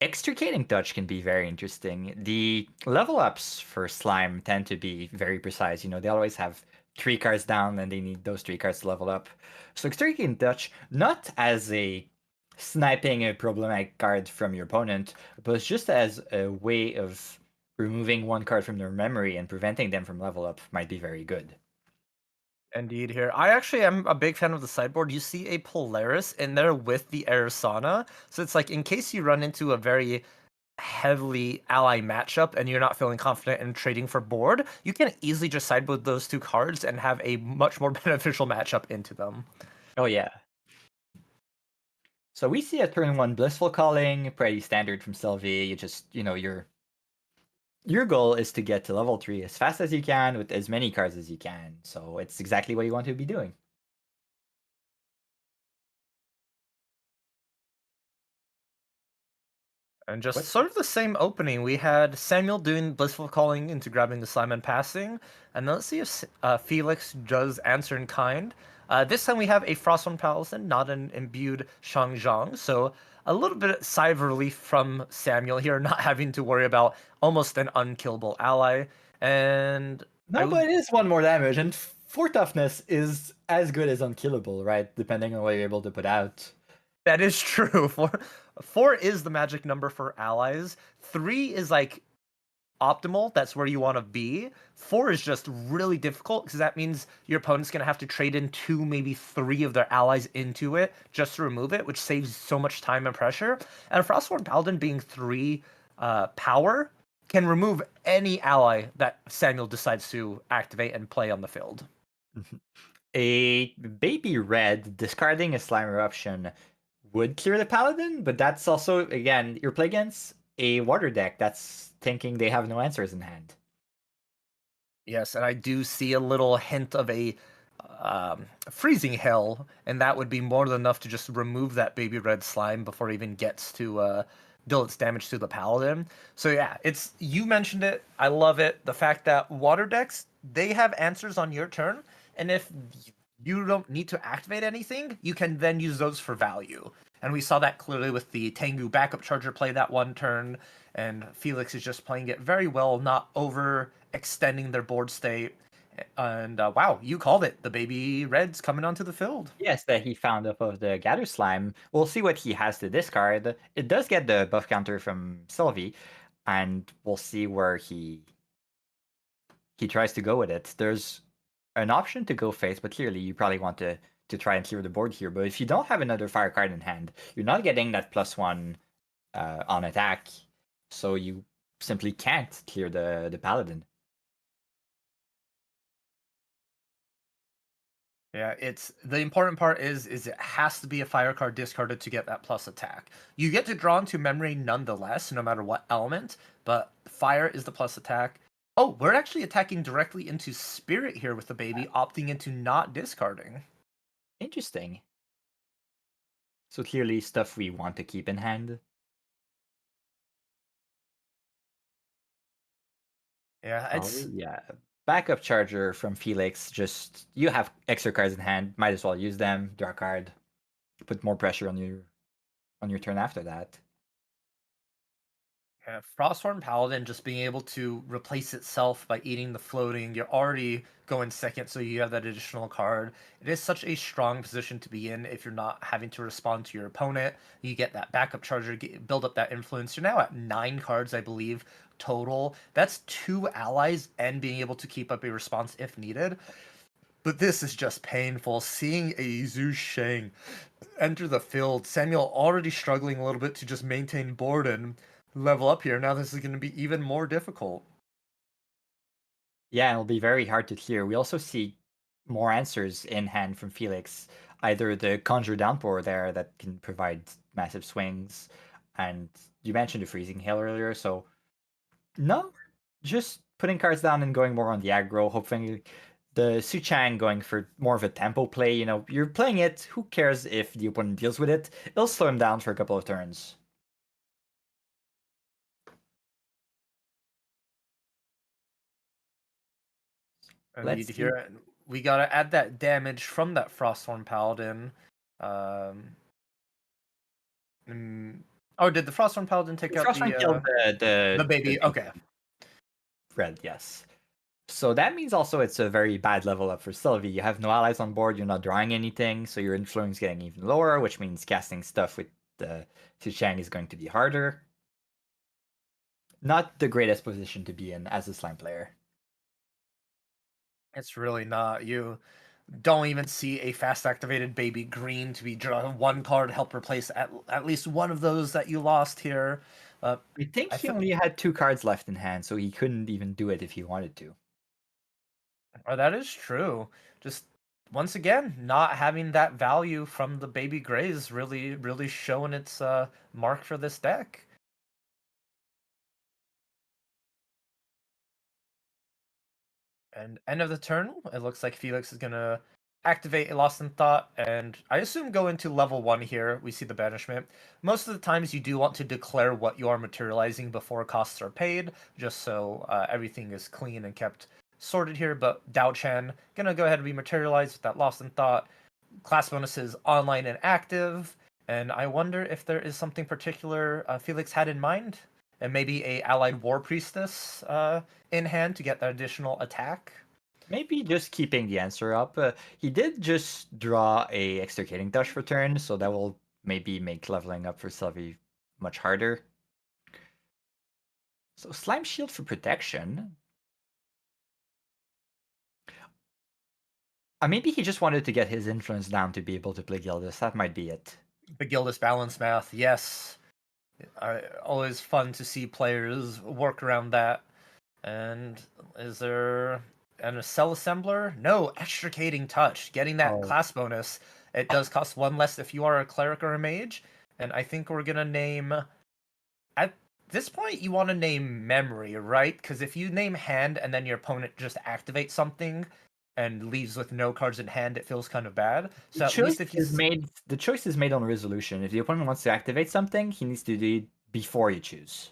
C: Extricating Touch can be very interesting. The level ups for Slime tend to be very precise. They always have 3 cards down and they need those 3 cards to level up. So Extricating Touch, not as a sniping a problematic card from your opponent, but just as a way of removing 1 card from their memory and preventing them from level up might be very good.
B: Indeed, here. I actually am a big fan of the sideboard. You see a Polaris in there with the Arisana. So it's like in case you run into a very heavily ally matchup and you're not feeling confident in trading for board, you can easily just sideboard those 2 cards and have a much more beneficial matchup into them.
C: Oh, yeah. So we see a turn 1 Blissful Calling, pretty standard from Sylvie. You just, your goal is to get to level 3 as fast as you can with as many cards as you can. So it's exactly what you want to be doing.
B: And just
C: What's
B: sort of the same opening. We had Samuel doing Blissful Calling into grabbing the slime and passing. And then let's see if Felix does answer in kind. This time we have a Frostborn Paladin, not an imbued Shangzhang. So a little bit sigh of relief from Samuel here, not having to worry about almost an unkillable ally. And I
C: No,
B: would.
C: but it is 1 more damage, and 4 toughness is as good as unkillable, right? Depending on what you're able to put out.
B: That is true. Four is the magic number for allies. 3 is like optimal. That's where you want to be. 4 is just really difficult because that means your opponent's going to have to trade in 2, maybe 3 of their allies into it just to remove it, which saves so much time and pressure. And Frostborn Paladin being 3 power can remove any ally that Samuel decides to activate and play on the field.
C: A baby red discarding a slime eruption would clear the paladin, but that's also, again, you're playing against a water deck that's thinking they have no answers in hand.
B: Yes, and I do see a little hint of a freezing hell, and that would be more than enough to just remove that baby red slime before it even gets to deal its damage to the paladin. So yeah, it's you mentioned it. I love it. The fact that water decks they have answers on your turn, and if you don't need to activate anything, you can then use those for value. And we saw that clearly with the Tengu backup charger play that 1 turn, and Felix is just playing it very well, not overextending their board state. And wow, you called it. The baby red's coming onto the field.
C: Yes, that he found off of the Gather Slime. We'll see what he has to discard. It does get the buff counter from Sylvie, and we'll see where he tries to go with it. There's an option to go face, but clearly you probably want to try and clear the board here. But if you don't have another fire card in hand, you're not getting that +1 on attack, so you simply can't clear the paladin.
B: Yeah, it's the important part is it has to be a fire card discarded to get that plus attack. You get to draw into memory nonetheless, no matter what element, but fire is the plus attack. Oh, we're actually attacking directly into spirit here with the baby, opting into not discarding.
C: Interesting. So clearly stuff we want to keep in hand.
B: Yeah, it's
C: Yeah. Backup charger from Felix. Just you have extra cards in hand, might as well use them. Draw a card. Put more pressure on your turn after that.
B: yeah, Frosthorn Paladin just being able to replace itself by eating the floating. You're already going second, so you have that additional card. It is such a strong position to be in if you're not having to respond to your opponent. You get that backup charger, build up that influence. You're now at 9 cards, I believe, total. That's 2 allies and being able to keep up a response if needed. But this is just painful. Seeing a Zhu Sheng enter the field, Samuel already struggling a little bit to just maintain board and level up here. Now this is going to be even more difficult.
C: Yeah, it'll be very hard to clear. We also see more answers in hand from Felix. Either the Conjure Downpour there that can provide massive swings, and you mentioned the Freezing Hail earlier, so no, just putting cards down and going more on the aggro, hoping The Suchang going for more of a tempo play. You're playing it. Who cares if the opponent deals with it? It'll slow him down for a couple of turns.
B: Indeed, here we gotta add that damage from that Frosthorn Paladin. Oh, did the Frosthorn Paladin take out
C: Frostborn killed
B: the baby? Okay.
C: Red, yes. So that means also it's a very bad level up for Sylvie. You have no allies on board, you're not drawing anything, so your influence getting even lower, which means casting stuff with the Suchang is going to be harder. Not the greatest position to be in as a slime player.
B: It's really not. You don't even see a fast activated baby green to be drawn one card help replace at least one of those that you lost here.
C: I think he only had 2 cards left in hand, so he couldn't even do it if he wanted to.
B: Oh, that is true. Just once again, not having that value from the baby grays really showing its mark for this deck. And end of the turn, it looks like Felix is gonna activate a Lost in Thought, and I assume go into level 1 here. We see the banishment. Most of the times you do want to declare what you are materializing before costs are paid, just so everything is clean and kept sorted here. But Dao Chen gonna go ahead and rematerialize with that Lost in Thought. Class bonuses online and active, and I wonder if there is something particular Felix had in mind, and maybe a allied war priestess in hand to get that additional attack.
C: Maybe just keeping the answer up. He did just draw a extricating touch for turn, so that will maybe make leveling up for Sylvie much harder. So Slime Shield for protection. Maybe he just wanted to get his influence down to be able to play Gildas. That might be it.
B: The Gildas balance math, yes. Always fun to see players work around that. And is there a cell assembler? No, extricating touch. Getting that class bonus. It does cost 1 less if you are a cleric or a mage. And I think we're gonna name. At this point, you want to name memory, right? Because if you name hand and then your opponent just activates something and leaves with no cards in hand, it feels kind of bad. So at least if
C: the choice is made on resolution. If the opponent wants to activate something, he needs to do it before you choose.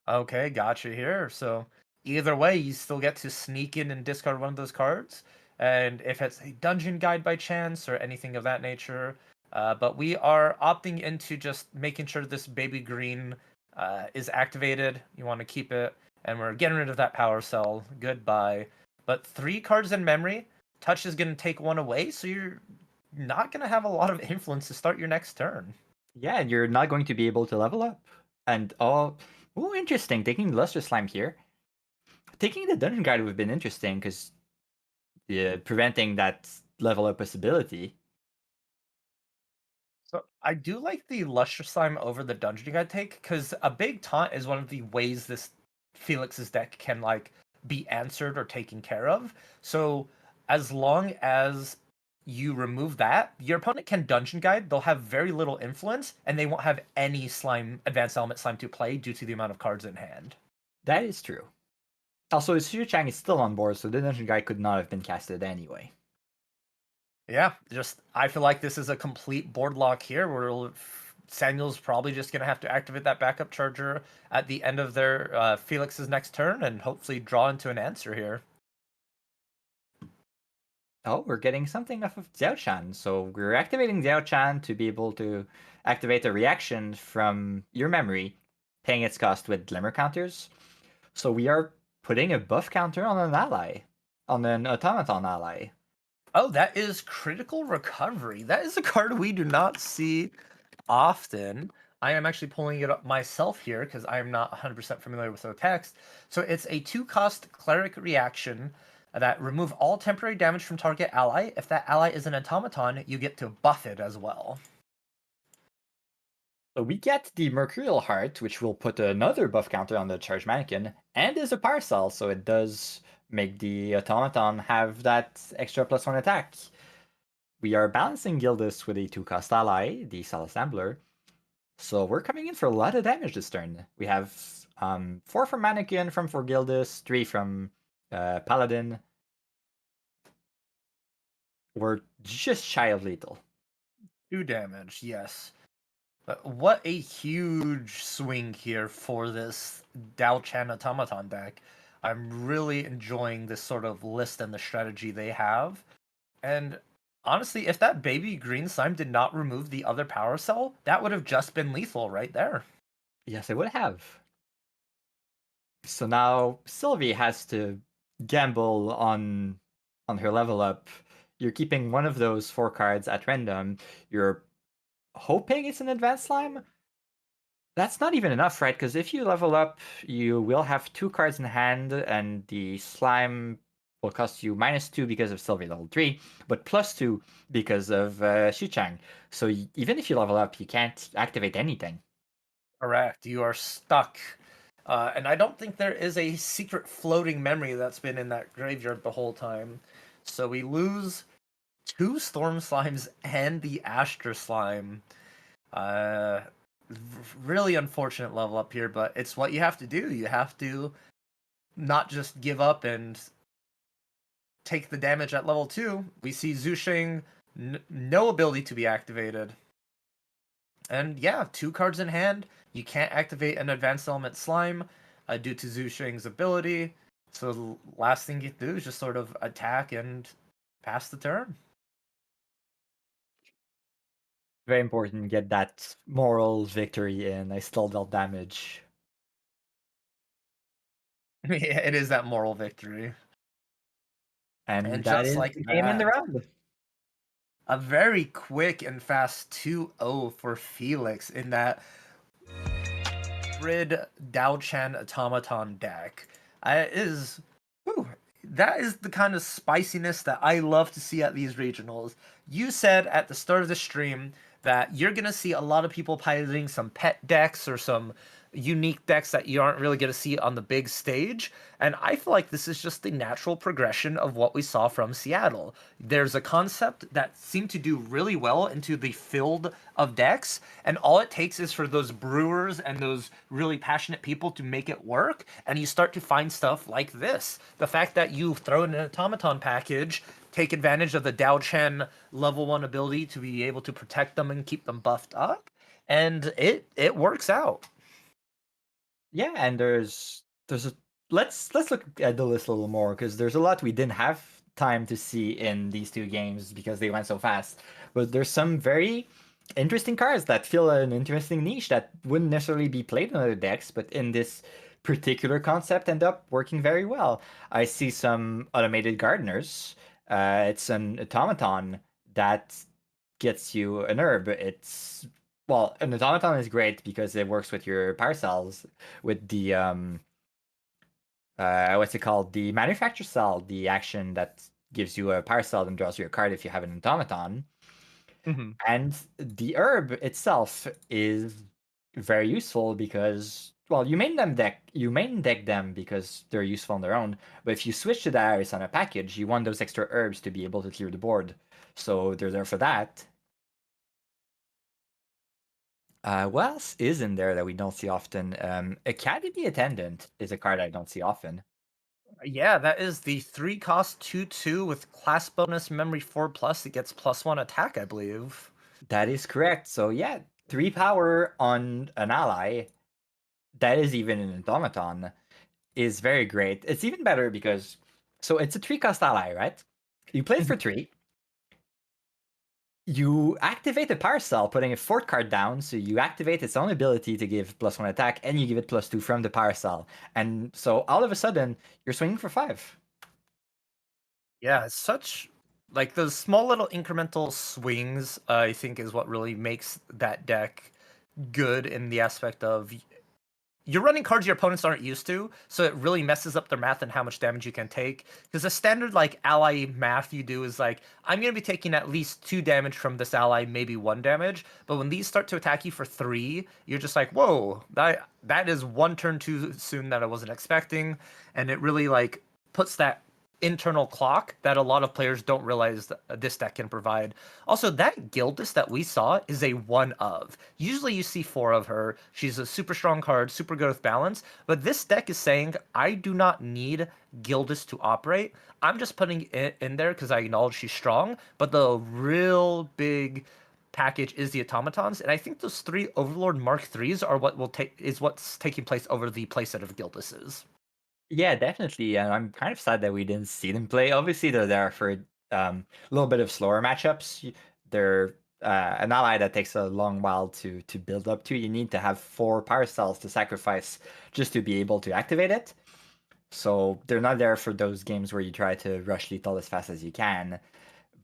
B: Okay, gotcha here. So either way, you still get to sneak in and discard one of those cards. And if it's a dungeon guide by chance or anything of that nature. But we are opting into just making sure this baby green is activated. You want to keep it. And we're getting rid of that power cell. Goodbye. But 3 cards in memory. Touch is going to take 1 away. So you're not going to have a lot of influence to start your next turn.
C: Yeah, and you're not going to be able to level up. And interesting. Taking Luster Slime here. Taking the Dungeon Guide would have been interesting because preventing that level up possibility.
B: So I do like the Luster Slime over the Dungeon Guide take, because a big taunt is one of the ways this Felix's deck can be answered or taken care of. So as long as you remove that, your opponent can Dungeon Guide. They'll have very little influence, and they won't have any slime advanced element slime to play due to the amount of cards in hand.
C: That is true. Also, Shu Chang is still on board, so the Dungeon Guide could not have been casted anyway.
B: Yeah, I feel like this is a complete board lock here where Samuel's probably just going to have to activate that backup charger at the end of their Felix's next turn and hopefully draw into an answer here.
C: Oh, we're getting something off of Xiao Chan. So we're activating Xiao Chan to be able to activate a reaction from your memory, paying its cost with Glimmer counters. So we are putting a buff counter on an ally, on an automaton ally.
B: Oh, that is Critical Recovery. That is a card we do not see often. I am actually pulling it up myself here because I am not 100% familiar with the text. So it's a 2-cost Cleric reaction that remove all temporary damage from target ally. If that ally is an automaton, you get to buff it as well.
C: So we get the Mercurial Heart, which will put another buff counter on the Charged Mannequin, and is a Parcel, so it does make the automaton have that extra +1 attack. We are balancing Gildas with a 2-cost ally, the Cell Assembler. So we're coming in for a lot of damage this turn. We have 4 from Mannequin, from for Gildas, 3 from Paladin. or just shy of lethal.
B: 2 damage, yes. But what a huge swing here for this Dao Chan Automaton deck. I'm really enjoying this sort of list and the strategy they have. And honestly, if that baby green slime did not remove the other power cell, that would have just been lethal right there.
C: Yes, it would have. So now Sylvie has to gamble on her level up. You're keeping one of those 4 cards at random. You're hoping it's an advanced slime. That's not even enough, right? Because if you level up, you will have 2 cards in hand, and the slime will cost you -2 because of Sylvie level 3, but +2 because of Shuchang. So even if you level up, you can't activate anything.
B: Correct. You are stuck. And I don't think there is a secret floating memory that's been in that graveyard the whole time. So we lose 2 Storm Slimes and the Astra Slime. Uh, really unfortunate level up here, but it's what you have to do. You have to not just give up and take the damage at level 2. We see Zushing, no ability to be activated. And yeah, 2 cards in hand. You can't activate an advanced element slime due to Zushing's ability. So the last thing you do is just sort of attack and pass the turn.
C: Very important, get that moral victory in. I still dealt damage.
B: Yeah, it is that moral victory.
C: And
B: And
C: that
B: just
C: is
B: like
C: the game in the
B: that,
C: round.
B: a very quick and fast 2-0 for Felix in that Grid Dao Chan Automaton deck. Whew, that is the kind of spiciness that I love to see at these regionals. You said at the start of the stream that you're going to see a lot of people piloting some pet decks or some unique decks that you aren't really going to see on the big stage. And I feel like this is just the natural progression of what we saw from Seattle. There's a concept that seemed to do really well into the field of decks, and all it takes is for those brewers and those really passionate people to make it work, and you start to find stuff like this. The fact that you throw in an automaton package, take advantage of the Dao Chen level 1 ability to be able to protect them and keep them buffed up, and it works out.
C: Yeah, and there's a let's look at the list a little more, because there's a lot we didn't have time to see in these 2 games because they went so fast. But there's some very interesting cards that fill an interesting niche that wouldn't necessarily be played in other decks, but in this particular concept end up working very well. I see some automated gardeners. It's an automaton that gets you an herb. Well, an automaton is great because it works with your parcels, with the what's it called? The manufacture cell, the action that gives you a parcel and draws you a card if you have an automaton.
B: Mm-hmm.
C: And the herb itself is very useful because, well, you main deck them because they're useful on their own. But if you switch to the Iris on a package, you want those extra herbs to be able to clear the board. So they're there for that. What else is in there that we don't see often? Academy Attendant is a card I don't see often.
B: Yeah, that is the 3 cost 2/2 with class bonus memory 4+. It gets +1 attack, I believe.
C: That is correct. So yeah, 3 power on an ally, that is even an automaton, is very great. It's even better because, so it's a 3 cost ally, right? You play it for 3. You activate a power cell, putting a 4th card down, so you activate its own ability to give +1 attack, and you give it +2 from the power cell. And so all of a sudden, you're swinging for 5.
B: Yeah, it's such like those small little incremental swings, I think is what really makes that deck good in the aspect of you're running cards your opponents aren't used to, so it really messes up their math and how much damage you can take. Because the standard like ally math you do is like, I'm gonna be taking at least 2 damage from this ally, maybe 1 damage. But when these start to attack you for 3, you're just like, whoa, that is 1 turn too soon that I wasn't expecting, and it really like puts that internal clock that a lot of players don't realize that this deck can provide. Also, that Gildas that we saw is a one of. Usually you see four of her. She's a super strong card, super good with balance, but this deck is saying, I do not need Gildas to operate. I'm just putting it in there because I acknowledge she's strong, but the real big package is the automatons, and I think those three Overlord Mark threes are what will take is what's taking place over the playset of Gildas's.
C: Yeah, definitely. And I'm kind of sad that we didn't see them play. Obviously, they're there for a little bit of slower matchups. They're an ally that takes a long while to build up to. You need to have 4 power cells to sacrifice just to be able to activate it. So they're not there for those games where you try to rush lethal as fast as you can.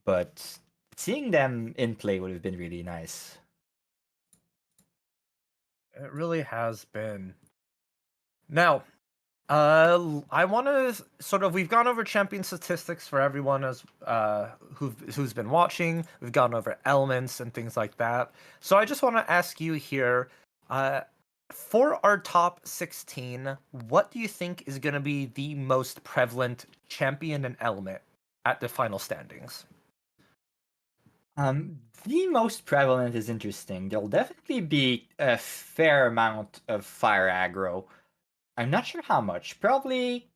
C: But seeing them in play would have been really nice.
B: It really has been. Now, I want to sort of we've gone over champion statistics for everyone as who's been watching. We've gone over elements and things like that. So I just want to ask you here, for our top 16, what do you think is going to be the most prevalent champion and element at the final standings?
C: The most prevalent is interesting. There'll definitely be a fair amount of fire aggro. I'm not sure how much. Probably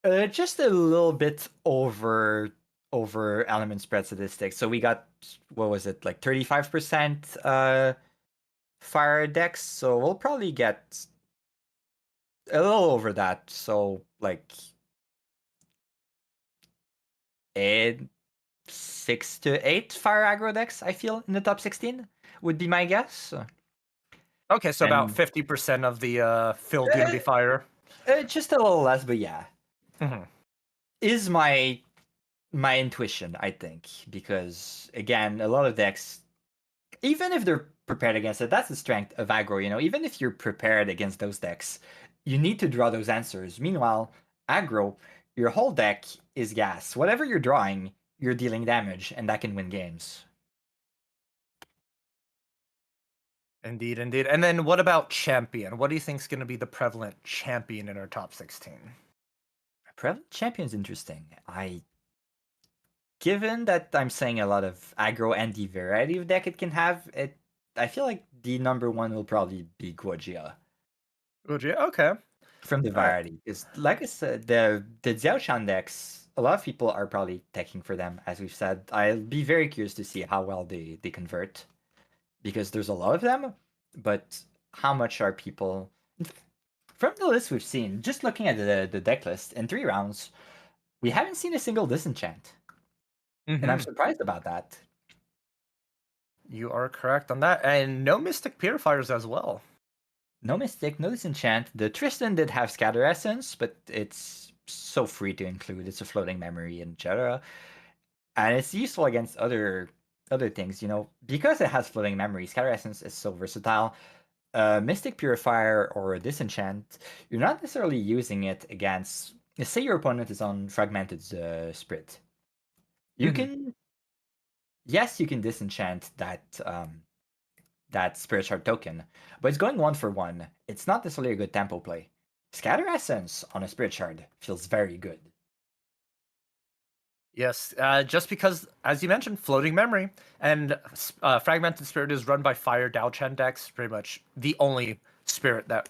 C: just a little bit over element spread statistics. So we got, what was it, like 35% fire decks. So we'll probably get a little over that. So like 6 to 8 fire aggro decks, I feel, in the top 16 would be my guess.
B: Okay, so about
C: And
B: 50% of the fill due to be fire.
C: just a little less, but yeah.
B: Mhm.
C: Is my intuition, I think, because again, a lot of decks, even if they're prepared against it, that's the strength of aggro. Even if you're prepared against those decks, you need to draw those answers. Meanwhile, aggro, your whole deck is gas. Whatever you're drawing, you're dealing damage, and that can win games.
B: Indeed, indeed. And then what about champion? What do you think is going to be the prevalent champion in our top 16?
C: Prevalent champion's interesting. Given that I'm saying a lot of aggro and the variety of deck it can have, I feel like the number one will probably be Guojia.
B: Would you? Okay.
C: From the
B: All right.
C: variety. Because like I said, the Xiaoshan decks, a lot of people are probably teching for them, as we've said. I'll be very curious to see how well they convert. Because there's a lot of them, but how much are people from the list we've seen, just looking at the deck list, in 3 rounds, we haven't seen a single disenchant. And I'm
B: Mm-hmm.
C: surprised about that.
B: You are correct on that. And no Mystic Purifiers as well.
C: No Mystic, no Disenchant. The Tristan did have Scatter Essence, but it's so free to include. It's a floating memory, etc. And it's useful against other things, because it has floating memory. Scatter Essence is so versatile. Mystic Purifier or a Disenchant, you're not necessarily using it against. Say your opponent is on Fragmented Spirit. You
B: Mhm.
C: can, yes, you can disenchant that Spirit Shard token, but it's going 1-for-1. It's not necessarily a good tempo play. Scatter Essence on a Spirit Shard feels very good.
B: Yes, just because, as you mentioned, floating memory and fragmented spirit is run by fire Dao Chen decks, pretty much the only spirit that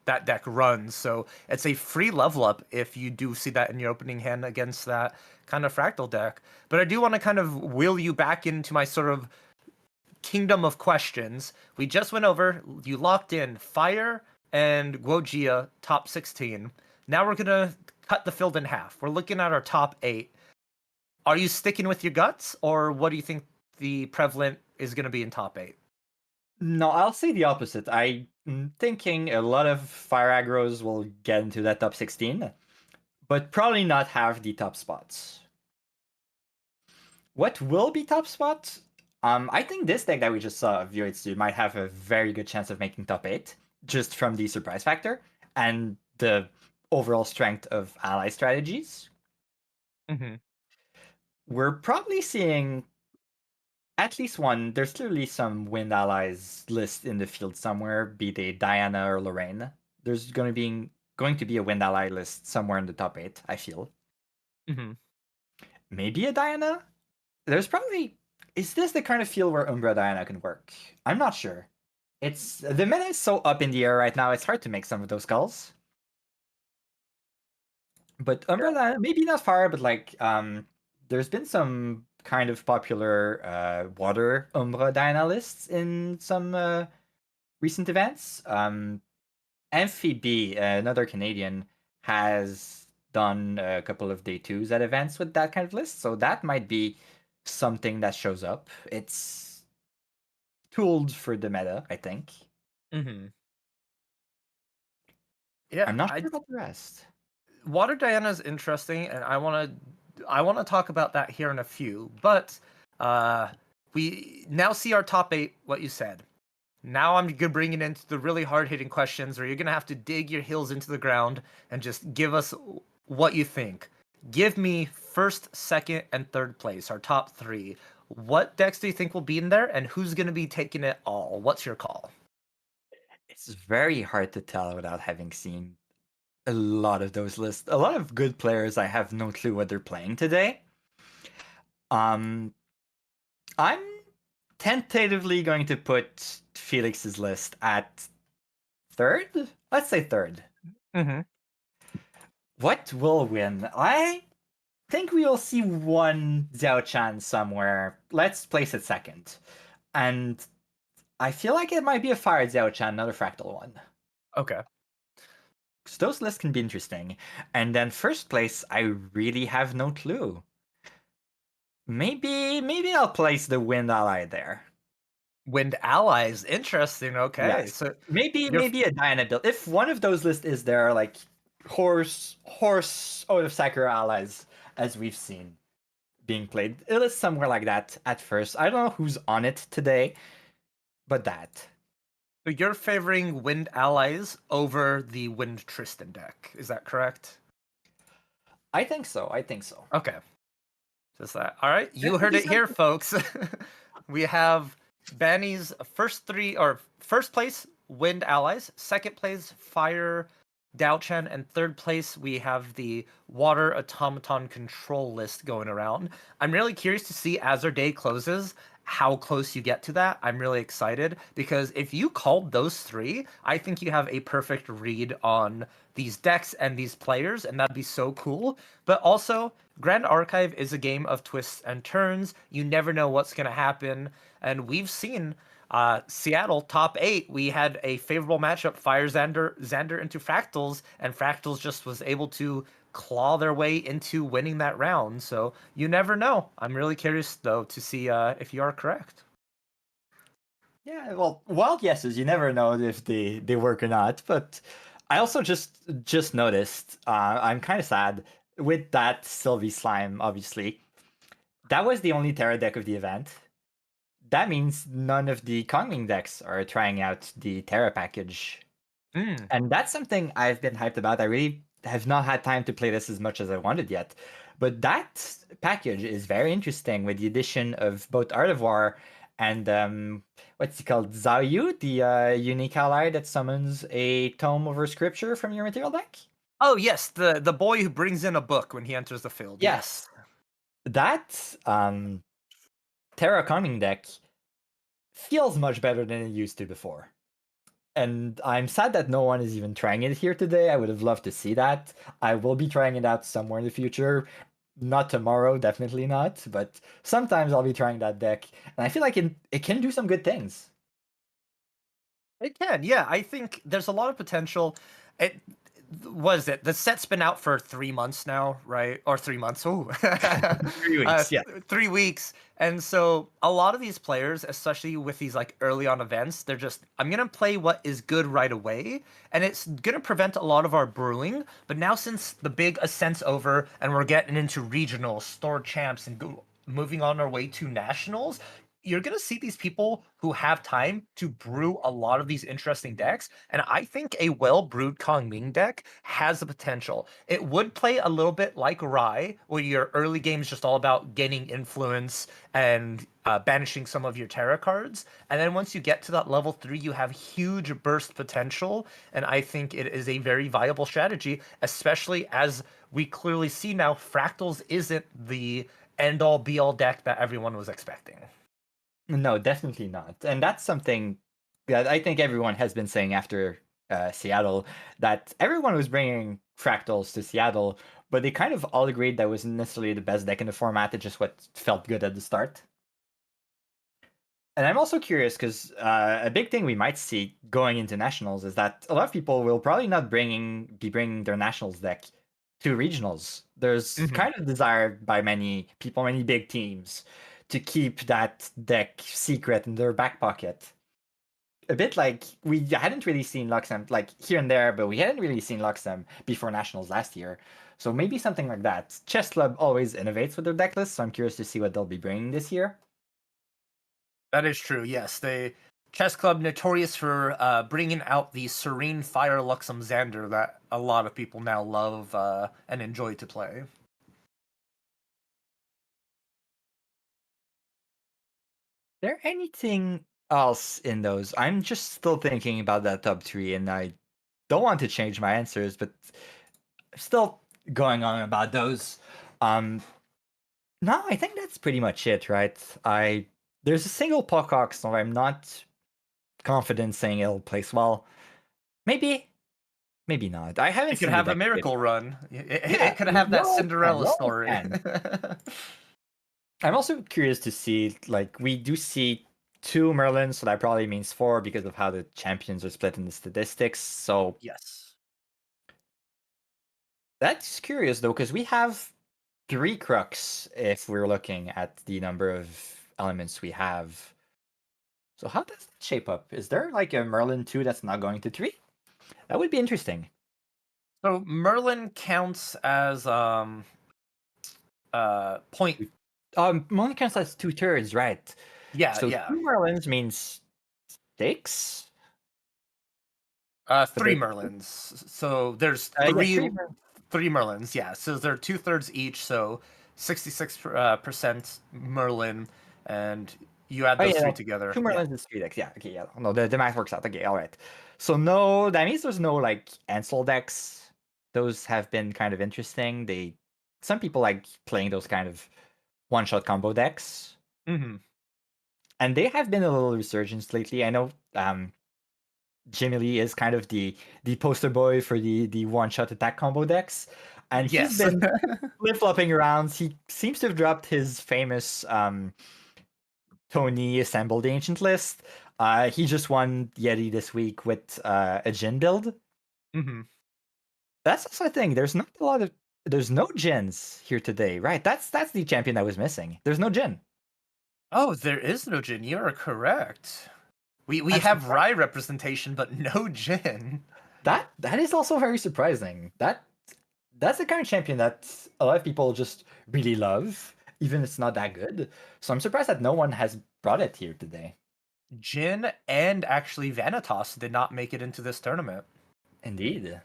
B: that deck runs. So it's a free level up if you do see that in your opening hand against that kind of fractal deck. But I do want to kind of wheel you back into my sort of kingdom of questions. We just went over, you locked in fire and Guojia top 16. Now we're gonna cut the field in half. We're looking at our top 8. Are you sticking with your guts, or what do you think the prevalent is going to be in top 8?
C: No, I'll say the opposite. I'm thinking a lot of fire aggros will get into that top 16, but probably not have the top spots. What will be top spots? I think this deck that we just saw of Yoitsu might have a very good chance of making top 8, just from the surprise factor and the overall strength of ally strategies.
B: Mm-hmm.
C: We're probably seeing at least one. There's clearly some wind allies list in the field somewhere, be they Diana or Lorraine. There's going to be going to be a Wind Ally list somewhere in the top 8, I feel.
B: Mm-hmm.
C: Maybe a Diana? There's probably... Is this the kind of field where Umbra Diana can work? I'm not sure. It's... The meta is so up in the air right now, it's hard to make some of those calls. But Umbra Diana, maybe not far, but like, there's been some kind of popular water Umbra Diana lists in some recent events. Amphib, another Canadian, has done a couple of day 2s at events with that kind of list, so that might be something that shows up. It's tooled for the meta, I think.
B: Mm-hmm. Yeah,
C: I'm not sure about the rest.
B: Water Diana is interesting, and I want to talk about that here in a few. But we now see our top 8. What you said. Now I'm gonna bring it into the really hard hitting questions, where you're gonna have to dig your heels into the ground and just give us what you think. Give me first, second, and third place, our top 3. What decks do you think will be in there, and who's gonna be taking it all? What's your call?
C: It's very hard to tell without having seen a lot of those lists. A lot of good players, I have no clue what they're playing today. I'm tentatively going to put Felix's list at 3rd? Let's say 3rd.
B: Mm-hmm.
C: What will win? I think we will see one Xiao Chan somewhere. Let's place it 2nd. And I feel like it might be a Fire Xiao Chan, not a Fractal one.
B: Okay.
C: So those lists can be interesting. And then 1st place, I really have no clue. Maybe I'll place the Wind Ally there.
B: Wind Allies, interesting. Okay,
C: Yes.
B: so
C: Maybe a Diana build. If one of those lists is there, like horse out of Sakura allies, as we've seen being played, it is somewhere like that at first. I don't know who's on it today, but that.
B: So you're favoring Wind Allies over the Wind Tristan deck, is that correct?
C: I think so.
B: Okay. Just that. All right, you
C: Yeah,
B: heard
C: just
B: it here, folks. We have Banny's first place Wind Allies, 2nd place Fire Daochen, and 3rd place we have the Water Automaton Control list going around. I'm really curious to see as our day closes how close you get to that. I'm really excited because if you called those 3, I think you have a perfect read on these decks and these players, and that'd be so cool. But also, Grand Archive is a game of twists and turns. You never know what's going to happen. And we've seen Seattle top 8. We had a favorable matchup, Fire Xander into Fractals, and Fractals just was able to claw their way into winning that round. So you never know. I'm really curious though to see if you are correct.
C: Yeah, well, wild guesses. You never know if they work or not. But I also just noticed. I'm kind of sad with that Sylvie slime. Obviously, that was the only Terra deck of the event. That means none of the Kongming decks are trying out the Terra package.
B: Mm.
C: And that's something I've been hyped about. I really have not had time to play this as much as I wanted yet. But that package is very interesting with the addition of both Art of War and what's it called? Zhao Yu, the unique ally that summons a tome over scripture from your material deck.
B: Oh yes, the boy who brings in a book when he enters the field.
C: Yes. That Terra Kongming deck feels much better than it used to before. And I'm sad that no one is even trying it here today. I would have loved to see that. I will be trying it out somewhere in the future. Not tomorrow, definitely not. But sometimes I'll be trying that deck. And I feel like it can do some good things.
B: It can, yeah. I think there's a lot of potential. It was it. The set's been out for 3 months now, right? Or 3 months. Oh,
C: 3 weeks, yeah.
B: 3 weeks. And so a lot of these players, especially with these like early on events, they're just, I'm gonna play what is good right away, and it's gonna prevent a lot of our brewing. But now since the big ascent's over and we're getting into regionals, store champs, and moving on our way to nationals, you're going to see these people who have time to brew a lot of these interesting decks. And I think a well brewed Kong Ming deck has the potential. It would play a little bit like Rai, where your early game is just all about gaining influence and banishing some of your Terra cards. And then once you get to that level 3, you have huge burst potential. And I think it is a very viable strategy, especially as we clearly see now Fractals isn't the end all be all deck that everyone was expecting.
C: No, definitely not. And that's something that I think everyone has been saying after Seattle, that everyone was bringing fractals to Seattle, but they kind of all agreed that wasn't necessarily the best deck in the format. It just what felt good at the start. And I'm also curious because a big thing we might see going into nationals is that a lot of people will probably not be bringing their nationals deck to regionals. There's kind of desire by many people, many big teams, to keep that deck secret in their back pocket. A bit like we hadn't really seen Luxem, like here and there, but we hadn't really seen Luxem before nationals last year. So maybe something like that. Chess Club always innovates with their deck list, so I'm curious to see what they'll be bringing this year.
B: That is true. Yes, Chess Club notorious for bringing out the serene fire Luxem Xander that a lot of people now love and enjoy to play.
C: Is there anything else in those? I'm just still thinking about that top 3, and I don't want to change my answers, but still going on about those. No, I think that's pretty much it, right? There's a single Pocock, so I'm not confident saying it'll place well. Maybe not. I haven't
B: It
C: seen
B: could
C: the
B: have a
C: deck
B: miracle
C: yet.
B: run.
C: Yeah,
B: It could have that
C: well,
B: Cinderella
C: well,
B: story.
C: I'm also curious to see, like, we do see 2 Merlins, so that probably means 4 because of how the champions are split in the statistics. So
B: Yes.
C: that's curious though, because we have 3 Crux if we're looking at the number of elements we have. So how does that shape up? Is there like a Merlin 2 that's not going to 3? That would be interesting.
B: So Merlin counts as point.
C: Merlin counts as 2/3, right?
B: Yeah,
C: So
B: yeah.
C: 2 Merlins means 6?
B: 3 Merlins. So there's
C: Yeah,
B: three Merlins. Yeah. So they're 2/3 each. So 66% Merlin, and you add
C: Oh
B: those
C: yeah,
B: three
C: no,
B: together.
C: 2
B: Yeah.
C: Merlins is 3 decks. Yeah, okay, yeah. No, the math works out. Okay, all right. So no, that means there's no like Ansel decks. Those have been kind of interesting. Some people like playing those kind of one-shot combo decks.
B: Mm-hmm.
C: And they have been a little resurgence lately. I know Jimmy Lee is kind of the poster boy for the one-shot attack combo decks. And he's
B: Yes.
C: been flip-flopping around. He seems to have dropped his famous Tony assembled the ancient list. He just won Yeti this week with a Jin build.
B: Mm-hmm.
C: That's also a thing. There's no Jins here today, right? That's the champion that was missing. There's no Jin.
B: Oh, there is no Jin. You are correct. We
C: I'm
B: have
C: surprised.
B: Rai representation, but no Jin.
C: That is also very surprising. That's the kind of champion that a lot of people just really love, even if it's not that good. So I'm surprised that no one has brought it here today.
B: Jin and actually Vanitas did not make it into this tournament.
C: Indeed.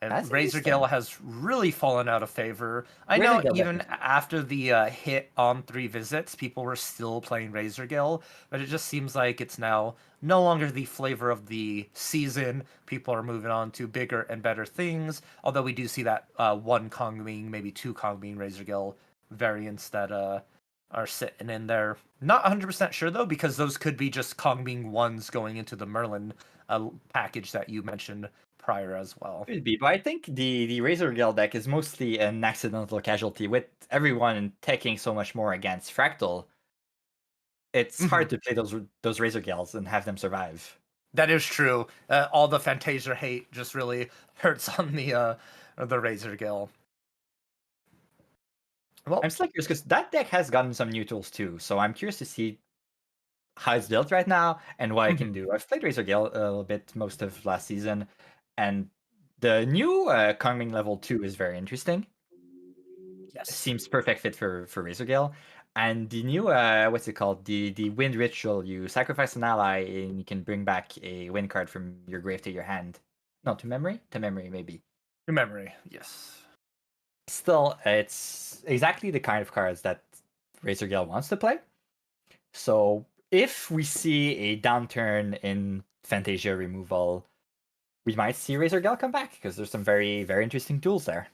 B: And
C: That's
B: Razor
C: interesting.
B: Gale has really fallen out of favor. I
C: Razor
B: know
C: Gale
B: even
C: definitely.
B: after the hit on 3 visits, people were still playing Razor Gale, but it just seems like it's now no longer the flavor of the season. People are moving on to bigger and better things. Although we do see that one Kong Ming, maybe 2 Kong Ming Razor Gale variants that are sitting in there. Not 100% sure though, because those could be just Kong Ming ones going into the Merlin package that you mentioned prior as well.
C: Could be, but I think the Razor Gale deck is mostly an accidental casualty with everyone taking so much more against Fractal. It's hard to play those Razor Gales and have them survive.
B: That is true. All the Fantasia hate just really hurts on the Razor Gill. Well,
C: I'm still curious because that deck has gotten some new tools too, so I'm curious to see how it's built right now and what it can do. I've played Razor Gale a little bit most of last season, and the new Kongming level 2 is very interesting.
B: yes.
C: Seems perfect fit for Razor Gale. And the new what's it called? The wind ritual. You sacrifice an ally and you can bring back a wind card from your grave to your hand. No, to memory? To memory, maybe.
B: Your memory, yes.
C: Still, it's exactly the kind of cards that Razor Gale wants to play. So if we see a downturn in Fantasia removal, we might see Razor Gale come back because there's some very, very interesting tools there.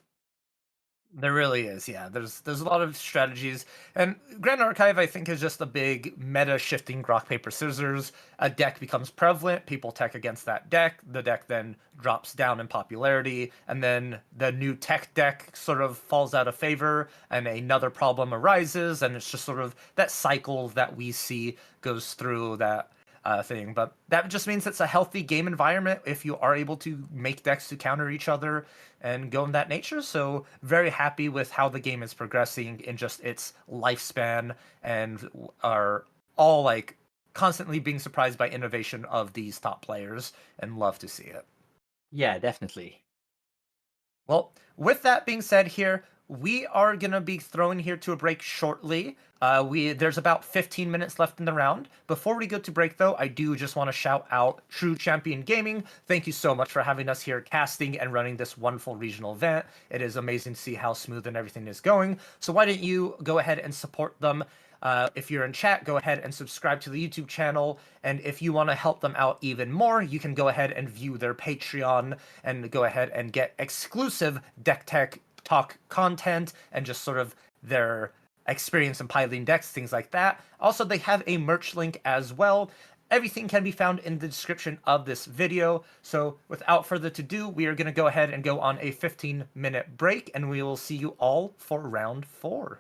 B: There really is, yeah. There's a lot of strategies, and Grand Archive I think is just a big meta shifting rock paper scissors. A deck becomes prevalent, people tech against that deck. The deck then drops down in popularity, and then the new tech deck sort of falls out of favor, and another problem arises, and it's just sort of that cycle that we see goes through that thing. But that just means it's a healthy game environment if you are able to make decks to counter each other and go in that nature. So very happy with how the game is progressing in just its lifespan, and are all like constantly being surprised by innovation of these top players and love to see it.
C: Yeah, definitely.
B: Well, with that being said here, we are going to be throwing here to a break shortly. There's about 15 minutes left in the round. Before we go to break, though, I do just want to shout out True Champion Gaming. Thank you so much for having us here casting and running this wonderful regional event. It is amazing to see how smooth and everything is going. So why don't you go ahead and support them? If you're in chat, go ahead and subscribe to the YouTube channel. And if you want to help them out even more, you can go ahead and view their Patreon and go ahead and get exclusive Deck Tech Talk content and just sort of their experience in piloting decks, things like that. Also, they have a merch link as well. Everything can be found in the description of this video. So without further ado, we are going to go ahead and go on a 15-minute break, and we will see you all for round 4.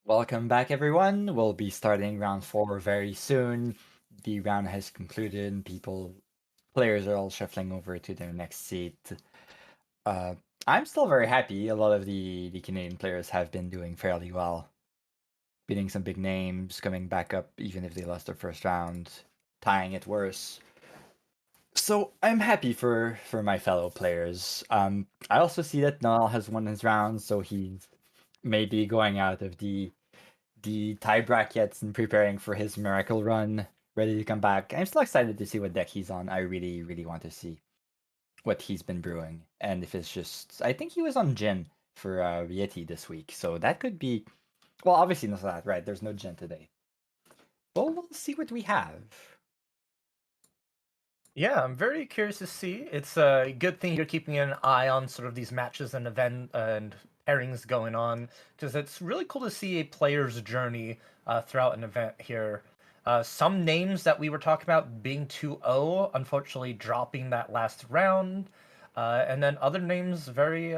C: Welcome back, everyone. We'll be starting round 4 very soon. The round has concluded. Players are all shuffling over to their next seat. Uh, I'm still very happy. A lot of the Canadian players have been doing fairly well, beating some big names, coming back up even if they lost their first round, tying it worse. So I'm happy for my fellow players. I also see that Noel has won his round, so he's maybe going out of the tie brackets and preparing for his miracle run, ready to come back. I'm still excited to see what deck he's on. I really, really want to see what he's been brewing. And if it's just, I think he was on Jin for Yeti this week. So that could be, well, obviously not that, right? There's no Jin today. Well, we'll see what we have.
B: Yeah, I'm very curious to see. It's a good thing you're keeping an eye on sort of these matches and event and pairings going on, because it's really cool to see a player's journey throughout an event here. Some names that we were talking about being 2-0, unfortunately dropping that last round, and then other names very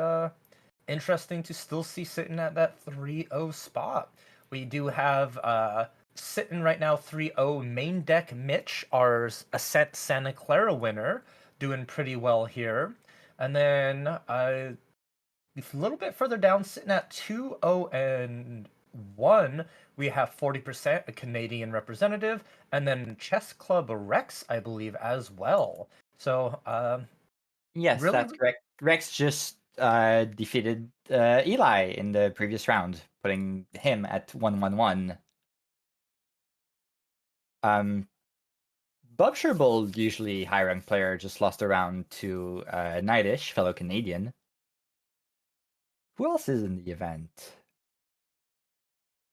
B: interesting to still see sitting at that 3-0 spot. We do have sitting right now 3-0 main deck Mitch, our Ascent Santa Clara winner, doing pretty well here. And then a little bit further down, sitting at 2-0 and 1, we have 40%, a Canadian representative, and then Chess Club Rex, I believe, as well. So,
C: Yes,
B: really,
C: that's correct. Rex just defeated Eli in the previous round, putting him at 1-1-1. Bob Sherbold, usually high ranked player, just lost a round to Nightish, fellow Canadian. Who else is in the event?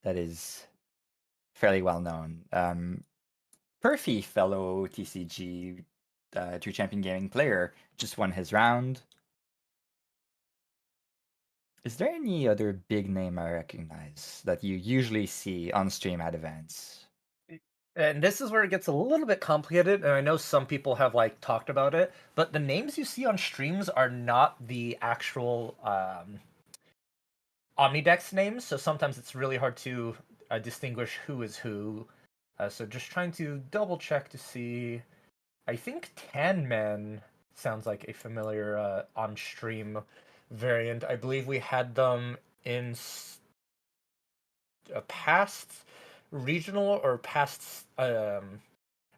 C: that is fairly well known. Perfy, fellow TCG True Champion Gaming player, just won his round. Is there any other big name I recognize that you usually see on stream at events?
B: And this is where it gets a little bit complicated, and I know some people have like talked about it, but the names you see on streams are not the actual Omnidex names, so sometimes it's really hard to distinguish who is who. So just trying to double check to see. I think Tanman sounds like a familiar on stream variant. I believe we had them in a past regional or past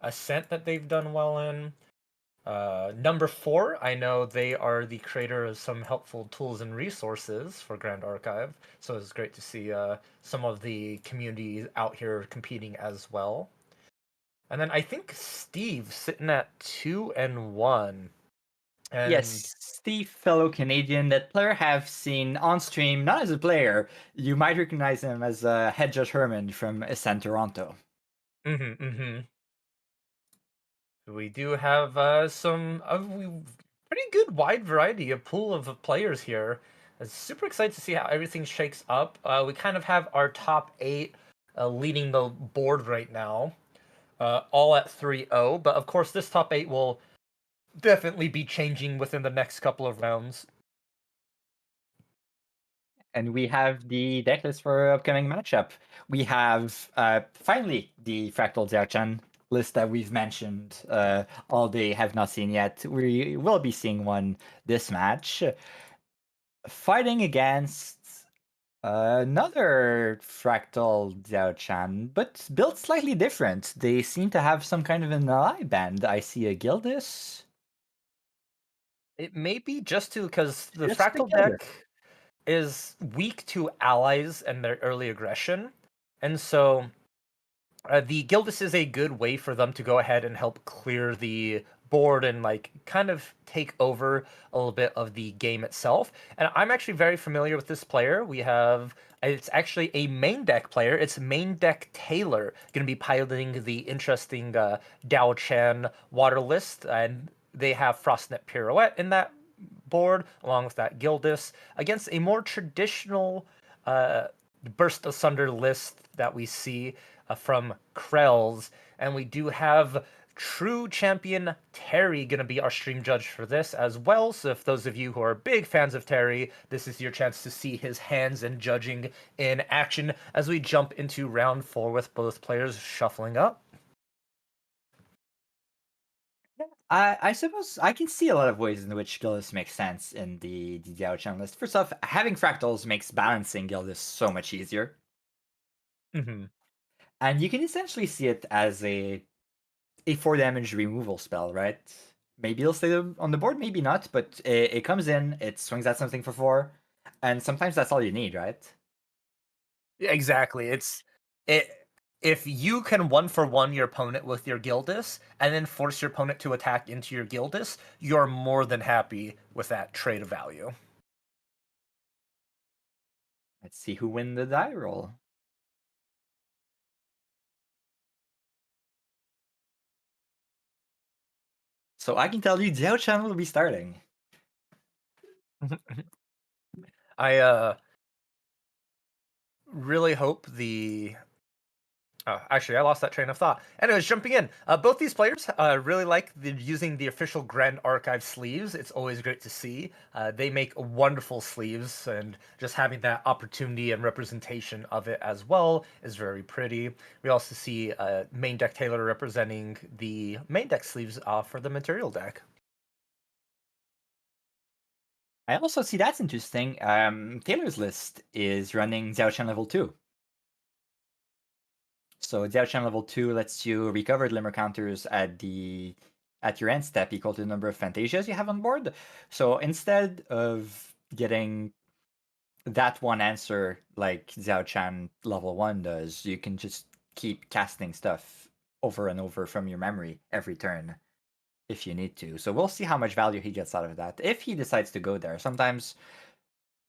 B: ascent that they've done well in. Number 4, I know they are the creator of some helpful tools and resources for Grand Archive, so it's great to see some of the communities out here competing as well. And then I think Steve sitting at 2 and 1. And
C: Yes, Steve, fellow Canadian, that player have seen on stream, not as a player. You might recognize him as Head Judge Herman from Ascent Toronto.
B: We do have some pretty good wide variety of pool of players here. Super excited to see how everything shakes up. We kind of have our top 8 leading the board right now, all at 3-0. But of course, this top 8 will definitely be changing within the next couple of rounds.
C: And we have the deck list for upcoming matchup. We have finally the Fractal Xiaochan list that we've mentioned all day, have not seen yet. We will be seeing one this match. Fighting against another Fractal Xiaochan, but built slightly different. They seem to have some kind of an ally band. I see a Gildis.
B: It may be just because the
C: Just the
B: Fractal
C: Gildis.
B: deck is weak to allies and their early aggression, and so the Gildis is a good way for them to go ahead and help clear the board and like kind of take over a little bit of the game itself. And I'm actually very familiar with this player. It's actually a main deck player. It's main deck Taylor going to be piloting the interesting Dao Chan water list, and they have Frostnet Pirouette in that board along with that Gildis against a more traditional Burst Asunder list that we see from Krells, and we do have true champion Terry going to be our stream judge for this as well. So if those of you who are big fans of Terry, this is your chance to see his hands and judging in action as we jump into round 4 with both players shuffling up.
C: I suppose I can see a lot of ways in which Gildis makes sense in the Diao list. First off, having fractals makes balancing Gildis so much easier. And you can essentially see it as a 4 damage removal spell, right? Maybe it'll stay on the board, maybe not, but it comes in, it swings at something for 4, and sometimes that's all you need, right?
B: Yeah, exactly. If you can 1-for-1 your opponent with your Gildis and then force your opponent to attack into your Gildis, you're more than happy with that trade of value.
C: Let's see who win the die roll. So I can tell you, Diao Chan will be starting.
B: I really hope the. Actually, I lost that train of thought. Anyways, jumping in. Both these players really like using the official Grand Archive sleeves. It's always great to see. They make wonderful sleeves, and just having that opportunity and representation of it as well is very pretty. We also see main deck Taylor representing the main deck sleeves for the material deck.
C: I also see that's interesting. Taylor's list is running Xiao Chen level 2. So Xiao Chen level 2 lets you recover glimmer counters at your end step equal to the number of Fantasias you have on board. So instead of getting that one answer like Xiao Chan level 1 does, you can just keep casting stuff over and over from your memory every turn if you need to. So we'll see how much value he gets out of that if he decides to go there. Sometimes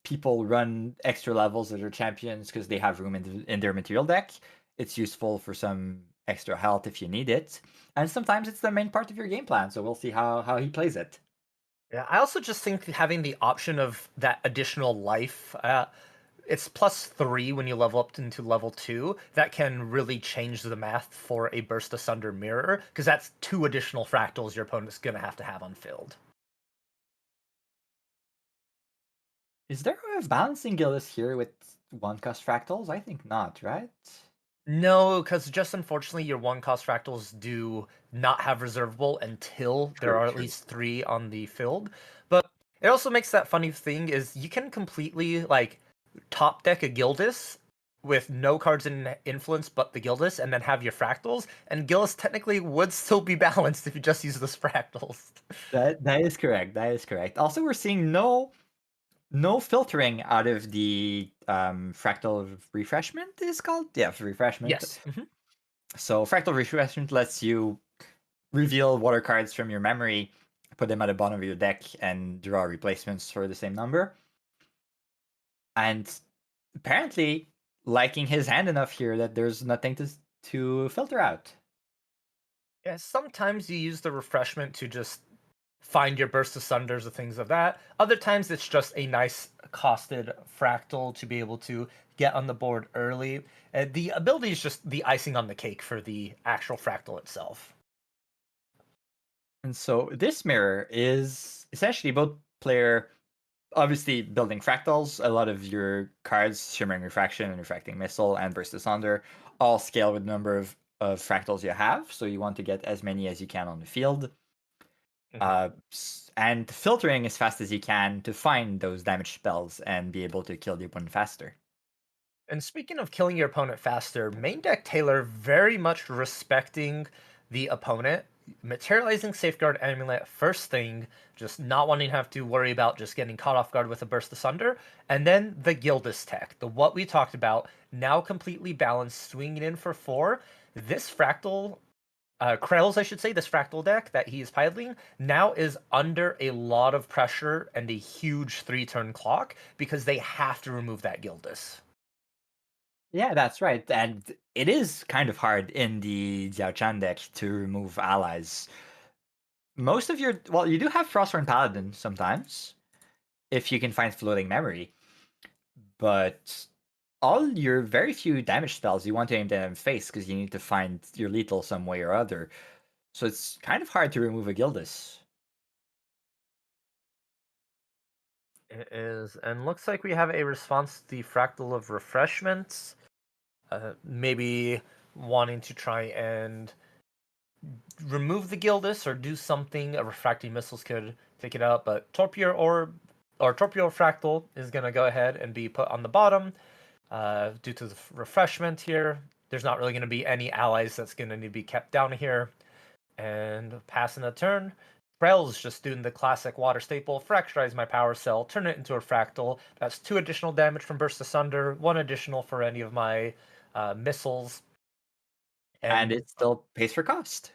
C: people run extra levels of their champions because they have room in their material deck. It's useful for some extra health if you need it. And sometimes it's the main part of your game plan, so we'll see how he plays it.
B: Yeah, I also just think having the option of that additional life, it's +3 when you level up into level 2. That can really change the math for a Burst Asunder mirror, because that's 2 additional fractals your opponent's going to have unfilled.
C: Is there a balancing Gillis here with 1-cost fractals? I think not, right?
B: No, because just unfortunately, your 1-cost fractals do not have reservable until there are at
C: True.
B: least 3 on the field. But it also makes that funny thing is you can completely like top deck a Gildas with no cards in influence but the Gildas, and then have your fractals, and Gildas technically would still be balanced if you just use those fractals.
C: That is correct. That is correct. Also, we're seeing no filtering out of the fractal refreshment is called. Yeah, refreshment.
B: Yes.
C: So fractal refreshment lets you reveal water cards from your memory, put them at the bottom of your deck, and draw replacements for the same number. And apparently liking his hand enough here that there's nothing to filter out.
B: Yeah, sometimes you use the refreshment to just find your burst asunders or things of that. Other times it's just a nice costed fractal to be able to get on the board early. The ability is just the icing on the cake for the actual fractal itself.
C: And so this mirror is essentially both player, obviously building fractals. A lot of your cards, Shimmering Refraction and Refracting Missile and Burst Asunder, all scale with the number of fractals you have. So you want to get as many as you can on the field. And filtering as fast as you can to find those damage spells and be able to kill the opponent faster.
B: And speaking of killing your opponent faster, main deck Taylor very much respecting the opponent, materializing Safeguard Amulet first thing, just not wanting to have to worry about just getting caught off guard with a Burst Asunder, and then the Gildas tech, the what we talked about, now completely balanced, swinging in for 4. This fractal, Krell's, I should say, this fractal deck that he is piloting now is under a lot of pressure and a huge 3-turn clock because they have to remove that Gildas.
C: Yeah, that's right. And it is kind of hard in the Xiao Chan deck to remove allies. Most of your, well, you do have Frostborn Paladin sometimes, if you can find Floating Memory. But all your very few damage spells you want to aim them face because you need to find your lethal some way or other. So it's kind of hard to remove a Gildas.
B: It is, and looks like we have a response to the Fractal of Refreshments. Maybe wanting to try and remove the Gildas or do something. A Refracting Missiles could take it out, but Torpor Orb or Torpor Fractal is going to go ahead and be put on the bottom due to the refreshment here. There's not really going to be any allies that's going to need to be kept down here. And passing the turn, Krell's just doing the classic water staple, fracturize my power cell, turn it into a fractal. That's 2 additional damage from Burst Asunder, 1 additional for any of my missiles.
C: And it still pays for cost.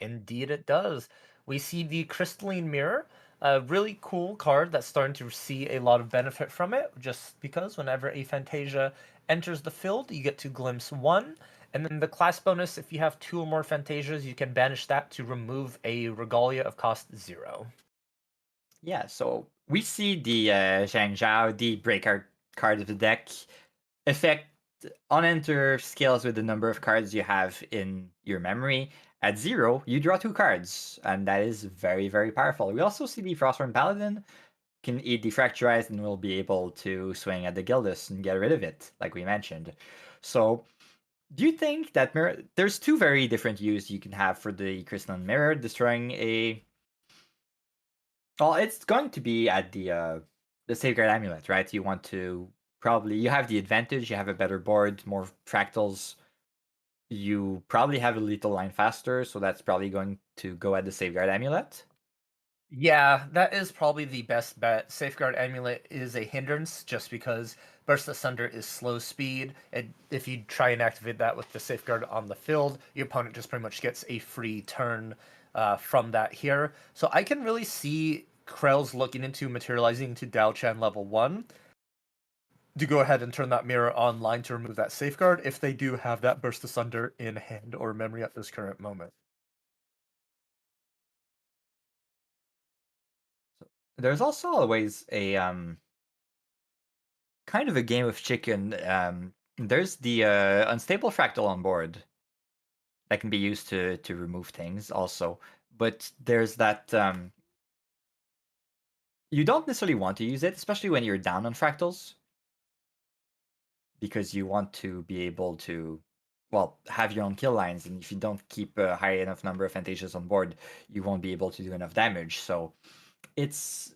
B: Indeed it does. We see the Crystalline Mirror, a really cool card that's starting to see a lot of benefit from it, just because whenever a Fantasia enters the field, you get to glimpse 1. And then the class bonus, if you have 2 or more Fantasias, you can banish that to remove a Regalia of cost 0.
C: Yeah, so we see the Zhang Zhao, the breakout card of the deck, effect on enter scales with the number of cards you have in your memory. At 0, you draw 2 cards, and that is very, very powerful. We also see the Frostborn Paladin can eat Defracturized and will be able to swing at the Gildas and get rid of it, like we mentioned. So, do you think that there's 2 very different uses you can have for the Crystalline Mirror, destroying a... Well, it's going to be at the Safeguard Amulet, right? You want to probably... You have the advantage, you have a better board, more fractals. You probably have a lethal line faster, so that's probably going to go at the Safeguard Amulet.
B: Yeah, that is probably the best bet. Safeguard Amulet is a hindrance just because Burst Asunder is slow speed. And if you try and activate that with the Safeguard on the field, your opponent just pretty much gets a free turn from that here. So I can really see Krell's looking into materializing to Dao Chan level 1. to go ahead and turn that mirror online to remove that safeguard if they do have that Burst Asunder in hand or memory at this current moment.
C: There's also always a kind of a game of chicken. There's the unstable fractal on board that can be used to remove things also, but there's that you don't necessarily want to use it, especially when you're down on fractals, because you want to be able to, well, have your own kill lines, and if you don't keep a high enough number of Fantasias on board, you won't be able to do enough damage. So it's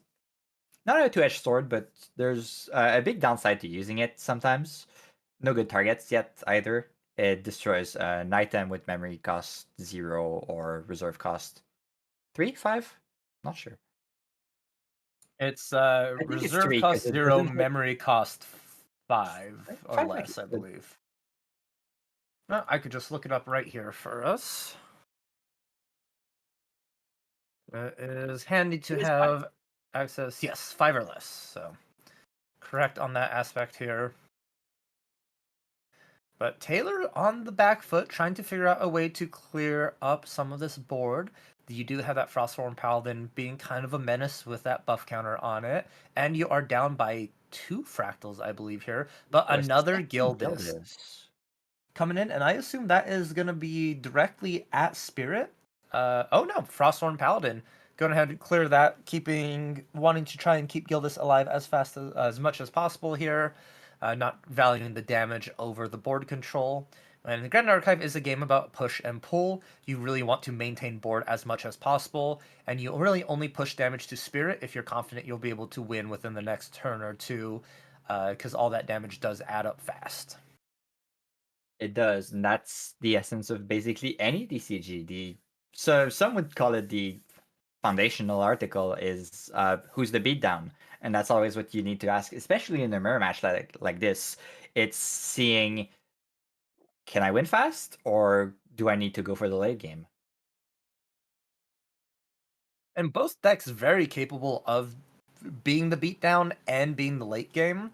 C: not a two-edged sword, but there's a big downside to using it sometimes. No good targets yet either. It destroys Nighttime with memory cost 0 or reserve cost 3, 5? Not sure.
B: It's
C: I think it's
B: reserve
C: 3 because
B: cost
C: it
B: 0,
C: doesn't hit.
B: memory cost 5 or
C: 5
B: less,
C: makes
B: I
C: it good.
B: believe. No, I could just look it up right here for us. It is handy to
C: It is 5.
B: have access. Yes, 5 or less. So correct on that aspect here. But Taylor on the back foot, trying to figure out a way to clear up some of this board. You do have that Frostform Paladin being kind of a menace with that buff counter on it. And you are down by 2 fractals, I believe, here. But
C: Or
B: another
C: second
B: Gildas coming in, and I assume that is going to be directly at Spirit. Oh no, Frostthorn Paladin. Going ahead and clear that, wanting to try and keep Gildas alive as much as possible here, not valuing the damage over the board control. And the Grand Archive is a game about push and pull. You really want to maintain board as much as possible, and you really only push damage to Spirit if you're confident you'll be able to win within the next turn or two, because all that damage does add up fast.
C: It does, and that's the essence of basically any TCG. So some would call it the foundational article is who's the beatdown, and that's always what you need to ask, especially in a mirror match like this. It's seeing, can I win fast, or do I need to go for the late game?
B: And both decks very capable of being the beatdown and being the late game.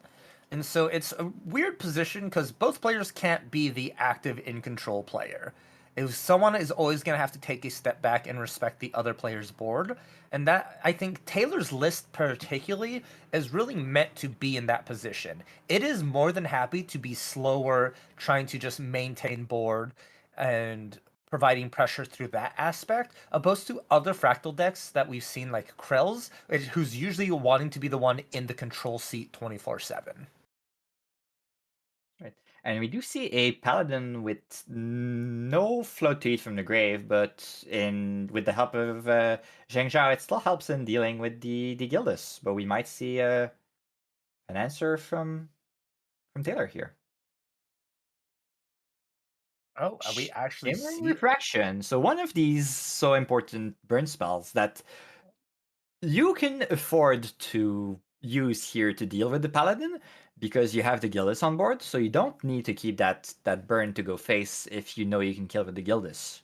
B: And so it's a weird position because both players can't be the active in control player. If someone is always going to have to take a step back and respect the other player's board. And that, I think, Taylor's list particularly is really meant to be in that position. It is more than happy to be slower, trying to just maintain board and providing pressure through that aspect, opposed to other fractal decks that we've seen like Krell's, who's usually wanting to be the one in the control seat 24/7.
C: Right. And we do see a paladin with no float to eat from the grave, but with the help of Zheng Zhao, it still helps in dealing with the Gildas. But we might see an answer from Taylor here.
B: Oh, we actually
C: Shimmering
B: see.
C: Refraction. So one of these so important burn spells that you can afford to use here to deal with the paladin because you have the Gildas on board, so you don't need to keep that burn to go face if you know you can kill with the Gildas.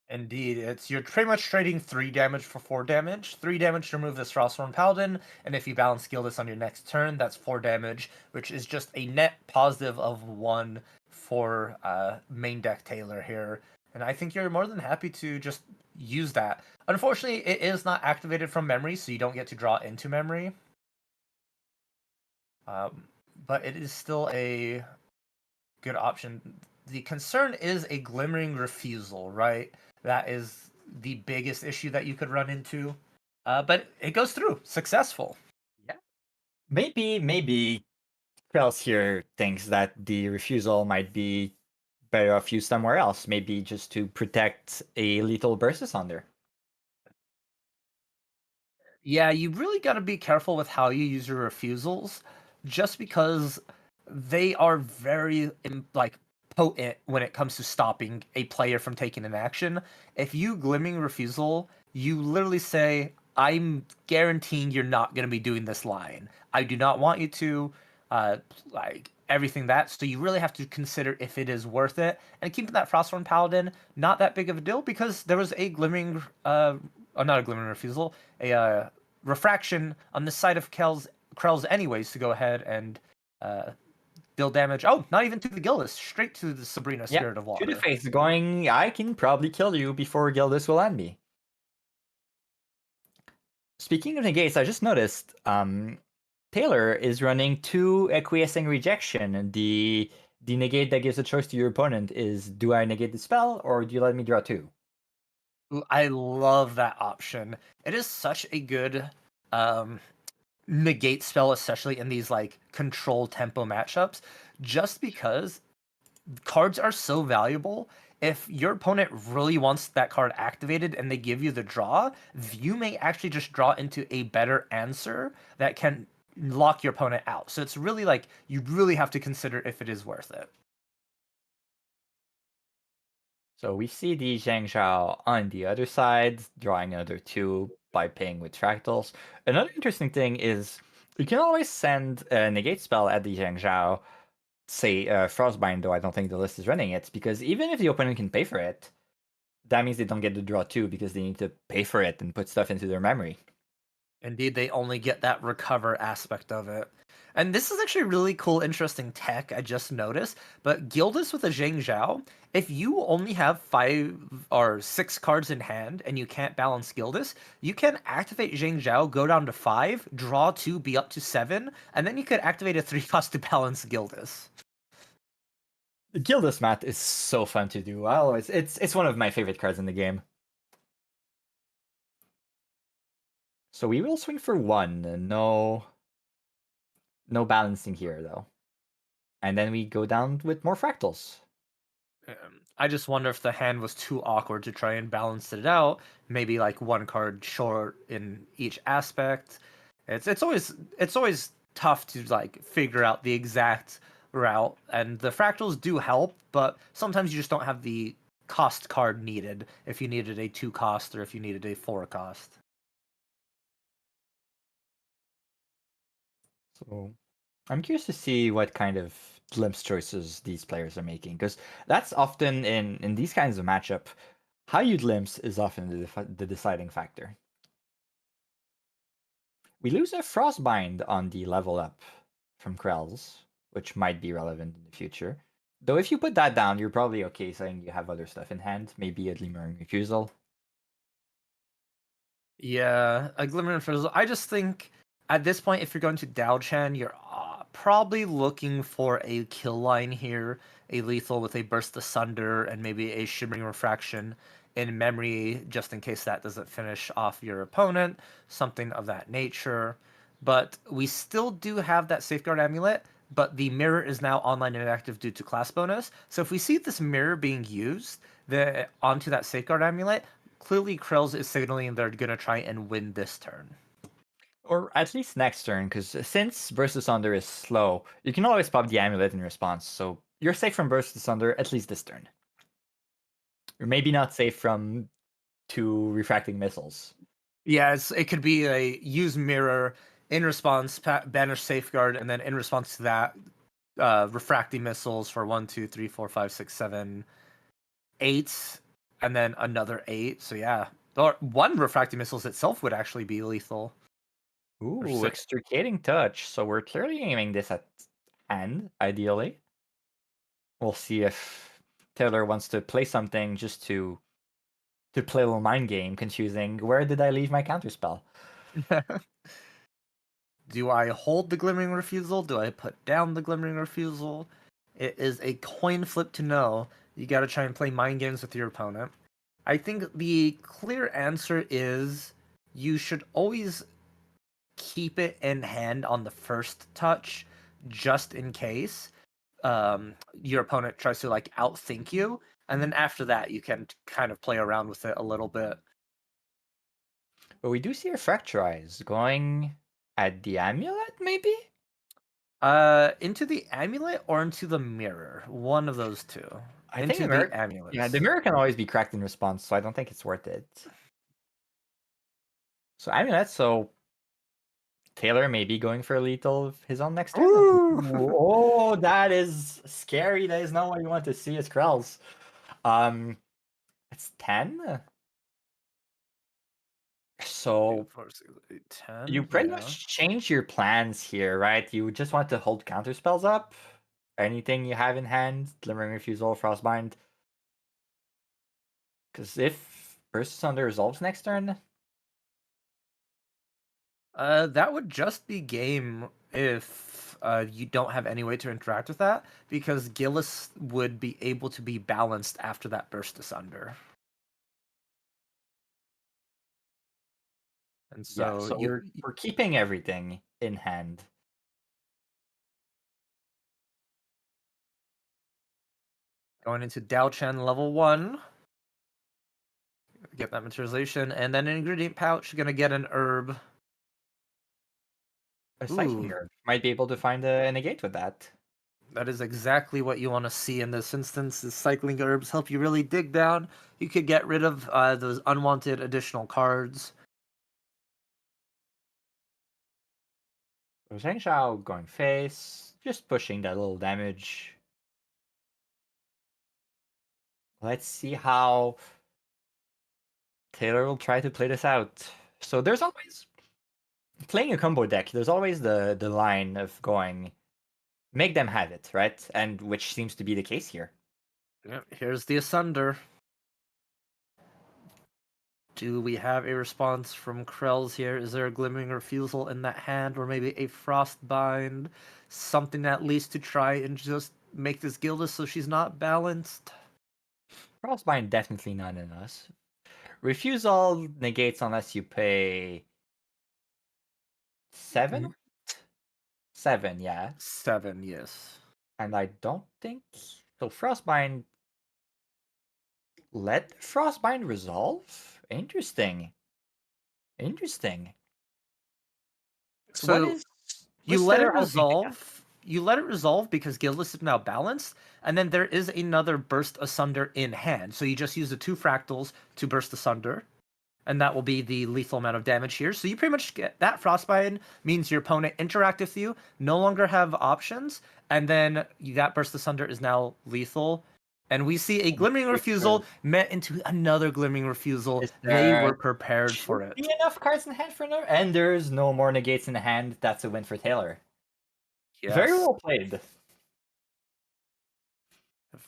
B: Indeed, you're pretty much trading 3 damage for 4 damage. 3 damage to remove this Frostborn Paladin, and if you balance Gildas on your next turn, that's 4 damage, which is just a net positive of 1 for main deck Taylor here. And I think you're more than happy to just use that. Unfortunately, it is not activated from memory, so you don't get to draw into memory. But it is still a good option. The concern is a glimmering refusal, right? That is the biggest issue that you could run into. But it goes through. Successful.
C: Yeah. Maybe Krells here thinks that the refusal might be better off used somewhere else. Maybe just to protect a lethal Burst Asunder.
B: Yeah, you really got to be careful with how you use your refusals, just because they are very potent when it comes to stopping a player from taking an action. If you glimmering refusal, you literally say, "I'm guaranteeing you're not going to be doing this line. I do not want you to." Everything that. So you really have to consider if it is worth it. And keeping that Frostborn Paladin not that big of a deal because there was a not a glimmering refusal, a refraction on the side of Kel's Krell's anyways to go ahead and deal damage. Oh, not even to the Gildas, straight to the Sabrina Spirit of
C: To
B: Water.
C: the face, going, I can probably kill you before Gildas will end me. Speaking of negates, I just noticed Taylor is running 2 acquiescing rejection. The negate that gives a choice to your opponent is, do I negate the spell or do you let me draw 2?
B: I love that option. It is such a good negate spell, especially in these like control tempo matchups, just because cards are so valuable. If your opponent really wants that card activated and they give you the draw, you may actually just draw into a better answer that can lock your opponent out. So it's really like you really have to consider if it is worth it.
C: So we see the Zhang Zhao on the other side, drawing another 2 by paying with fractals. Another interesting thing is you can always send a negate spell at the Zhang Zhao, say Frostbind, though I don't think the list is running it, because even if the opponent can pay for it, that means they don't get to draw 2 because they need to pay for it and put stuff into their memory.
B: Indeed, they only get that recover aspect of it. And this is actually really cool, interesting tech I just noticed. But Gildas with a Zhang Zhao, if you only have 5 or 6 cards in hand and you can't balance Gildas, you can activate Zhang Zhao, go down to 5, draw 2, be up to 7, and then you could activate a 3 cost to balance Gildas.
C: Gildas Math is so fun to do. It's one of my favorite cards in the game. So we will swing for 1. No balancing here though. And then we go down with more fractals.
B: I just wonder if the hand was too awkward to try and balance it out. Maybe like 1 card short in each aspect. It's always tough to like figure out the exact route, and the fractals do help, but sometimes you just don't have the cost card needed if you needed a 2 cost or if you needed a 4 cost.
C: So I'm curious to see what kind of glimpse choices these players are making, because that's often in these kinds of matchup, how you glimpse is often the deciding factor. We lose a Frostbind on the level up from Krell's, which might be relevant in the future. Though if you put that down, you're probably okay saying you have other stuff in hand, maybe a Glimmering Refusal.
B: Yeah, a Glimmering Fizzle. I just think at this point, if you're going to Dao Chan, you're probably looking for a kill line here, a lethal with a Burst Asunder and maybe a Shimmering Refraction in memory, just in case that doesn't finish off your opponent, something of that nature. But we still do have that Safeguard Amulet, but the mirror is now online and inactive due to class bonus. So if we see this mirror being used onto that Safeguard Amulet, clearly Krell's is signaling they're going to try and win this turn.
C: Or at least next turn, because since Burst Asunder is slow, you can always pop the amulet in response, so you're safe from Burst Asunder at least this turn. You're maybe not safe from 2 refracting missiles.
B: Yeah, it could be a use mirror in response, banish Safeguard, and then in response to that, refracting missiles for 1, 2, 3, 4, 5, 6, 7, 8, and then another 8. So yeah, or 1 refracting missiles itself would actually be lethal.
C: Ooh, Extricating Touch. So we're clearly aiming this at hand, ideally. We'll see if Taylor wants to play something just to play a little mind game, confusing. Where did I leave my counterspell?
B: Do I hold the Glimmering Refusal? Do I put down the Glimmering Refusal? It is a coin flip to know. You got to try and play mind games with your opponent. I think the clear answer is you should always keep it in hand on the first touch, just in case your opponent tries to like outthink you, and then after that you can kind of play around with it a little bit.
C: But we do see a Fracturize going at the amulet, maybe?
B: Into the amulet or into the mirror, one of those two.
C: I
B: Into
C: think
B: the amulet.
C: Yeah, the mirror can always be cracked in response, so I don't think it's worth it. So amulet, so Taylor may be going for a lethal of his own next turn. Oh, that is scary. That is not what you want to see as Krells. It's 10. So
B: 4, 6, 8, 10.
C: you pretty
B: Yeah.
C: much change your plans here, right? You just want to hold counter spells up. Anything you have in hand, Glimmering Refusal, Frostbind. Because if Burst Asunder resolves next turn,
B: That would just be game if you don't have any way to interact with that, because Gillis would be able to be balanced after that burst asunder. And
C: yeah.
B: so
C: So we're keeping everything in hand.
B: going into Dao Chen level 1, get that materialization, and then an ingredient pouch, gonna get an herb.
C: A Cycling
B: Ooh,
C: Herb might be able to find a negate with that.
B: that is exactly what you want to see in this instance. The cycling herbs help you really dig down. You could get rid of those unwanted additional cards.
C: Zheng Shao going face, just pushing that little damage. Let's see how Taylor will try to play this out. So there's always playing a combo deck. There's always the line of going, make them have it, right? And which seems to be the case here.
B: Yep, here's the asunder. Do we have a response from Krell's here? Is there a glimmering refusal in that hand, or maybe a frostbind? Something at least to try and just make this Gildas so she's not balanced?
C: Frostbind definitely not in us. Refusal negates unless you pay 7? 7, yeah.
B: 7, yes.
C: And I don't think so. Frostbind. Let Frostbind resolve? Interesting. Interesting. So what
B: So
C: is
B: you
C: what's
B: let it
C: Taylor hoping to get?
B: resolve. You let it resolve because Gildas is now balanced, and then there is another burst asunder in hand. So you just use the 2 fractals to burst asunder, and that will be the lethal amount of damage here. So you pretty much get that frostbite means your opponent interact with you, no longer have options, and then that burst asunder is now lethal. And we see a glimmering refusal met into another glimmering refusal.
C: Is
B: They
C: there
B: were prepared for
C: should
B: it.
C: be enough cards in hand for another? And there's no more negates in the hand. That's a win for Taylor. Very
B: Yes.
C: well played.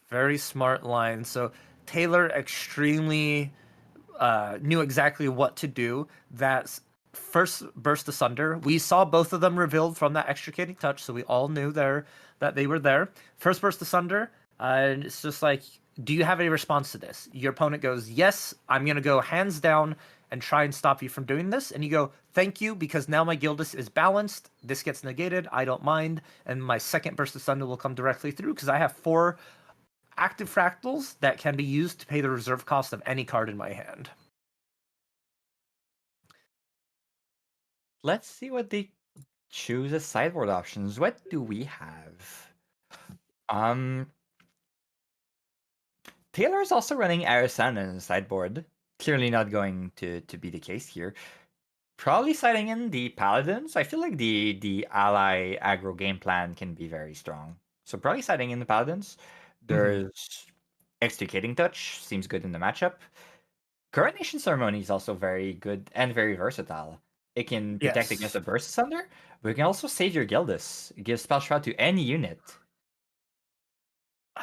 B: Very smart line. So Taylor extremely knew exactly what to do. That first burst asunder, we saw both of them revealed from that extricating touch, so we all knew there that they were there. First burst asunder, and it's just like, do you have a response to this? Your opponent goes, yes, I'm gonna go hands down and try and stop you from doing this. And you go, thank you, because now my Gildas is balanced. This gets negated. I don't mind. And my second burst asunder will come directly through because I have 4 active fractals that can be used to pay the reserve cost of any card in my hand.
C: Let's see what they choose as sideboard options. What do we have? Taylor is also running Arisana in the sideboard. Clearly not going to be the case here. Probably siding in the Paladins. I feel like the ally aggro game plan can be very strong. So probably siding in the Paladins. There's Extricating Touch, seems good in the matchup. Coronation Ceremony is also very good and very versatile. It can protect against a Burst Asunder, but it can also save your Gildas. It gives Spell Shroud to any unit.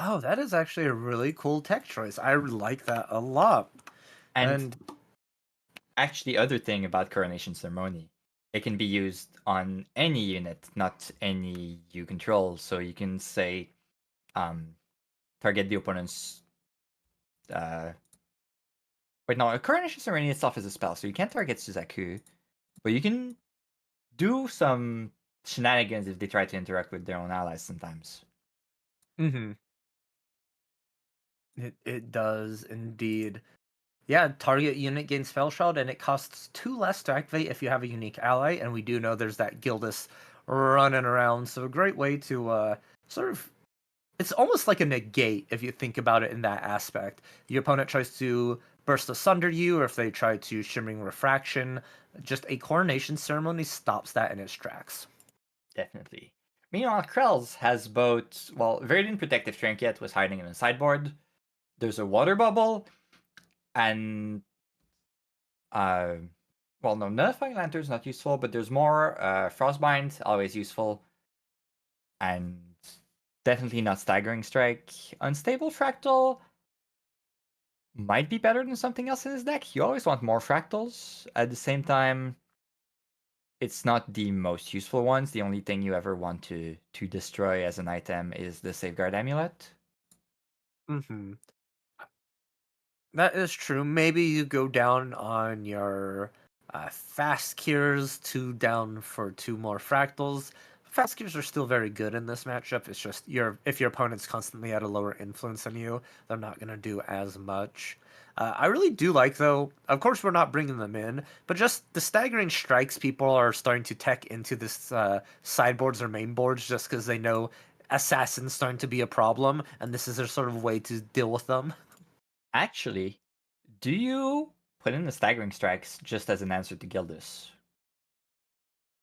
B: Oh, that is actually a really cool tech choice. I like that a lot.
C: And actually, other thing about Coronation Ceremony, it can be used on any unit, not any you control. So you can say, target the opponent's. Wait, no, Coronation Ceremony itself is a spell, so you can't target Suzaku, but you can do some shenanigans if they try to interact with their own allies sometimes.
B: It does indeed. Yeah, target unit gains Spell Shroud, and it costs 2 less to activate if you have a unique ally, and we do know there's that Gildas running around, so a great way to sort of... It's almost like a negate if you think about it in that aspect. Your opponent tries to burst asunder you, or if they try to Shimmering Refraction, just a Coronation Ceremony stops that in its tracks.
C: Definitely. Meanwhile, Krell's has both, well, Verdant Protective Trinket was hiding in the sideboard. There's a Water Bubble, and Well, no, Nullifying Lantern's not useful, but there's more. Frostbind, always useful. And definitely not Staggering Strike. Unstable Fractal might be better than something else in his deck. You always want more Fractals. At the same time, it's not the most useful ones. The only thing you ever want to destroy as an item is the Safeguard Amulet.
B: Mm-hmm. That is true. Maybe you go down on your fast cures, two down for two more fractals. Fast cures are still very good in this matchup. It's just if your opponent's constantly at a lower influence than you, they're not going to do as much. I really do like, though, of course we're not bringing them in, but just the staggering strikes people are starting to tech into this sideboards or main boards just because they know assassins starting to be a problem, and this is their sort of way to deal with them.
C: Actually, do you put in the Staggering Strikes just as an answer to Gildas?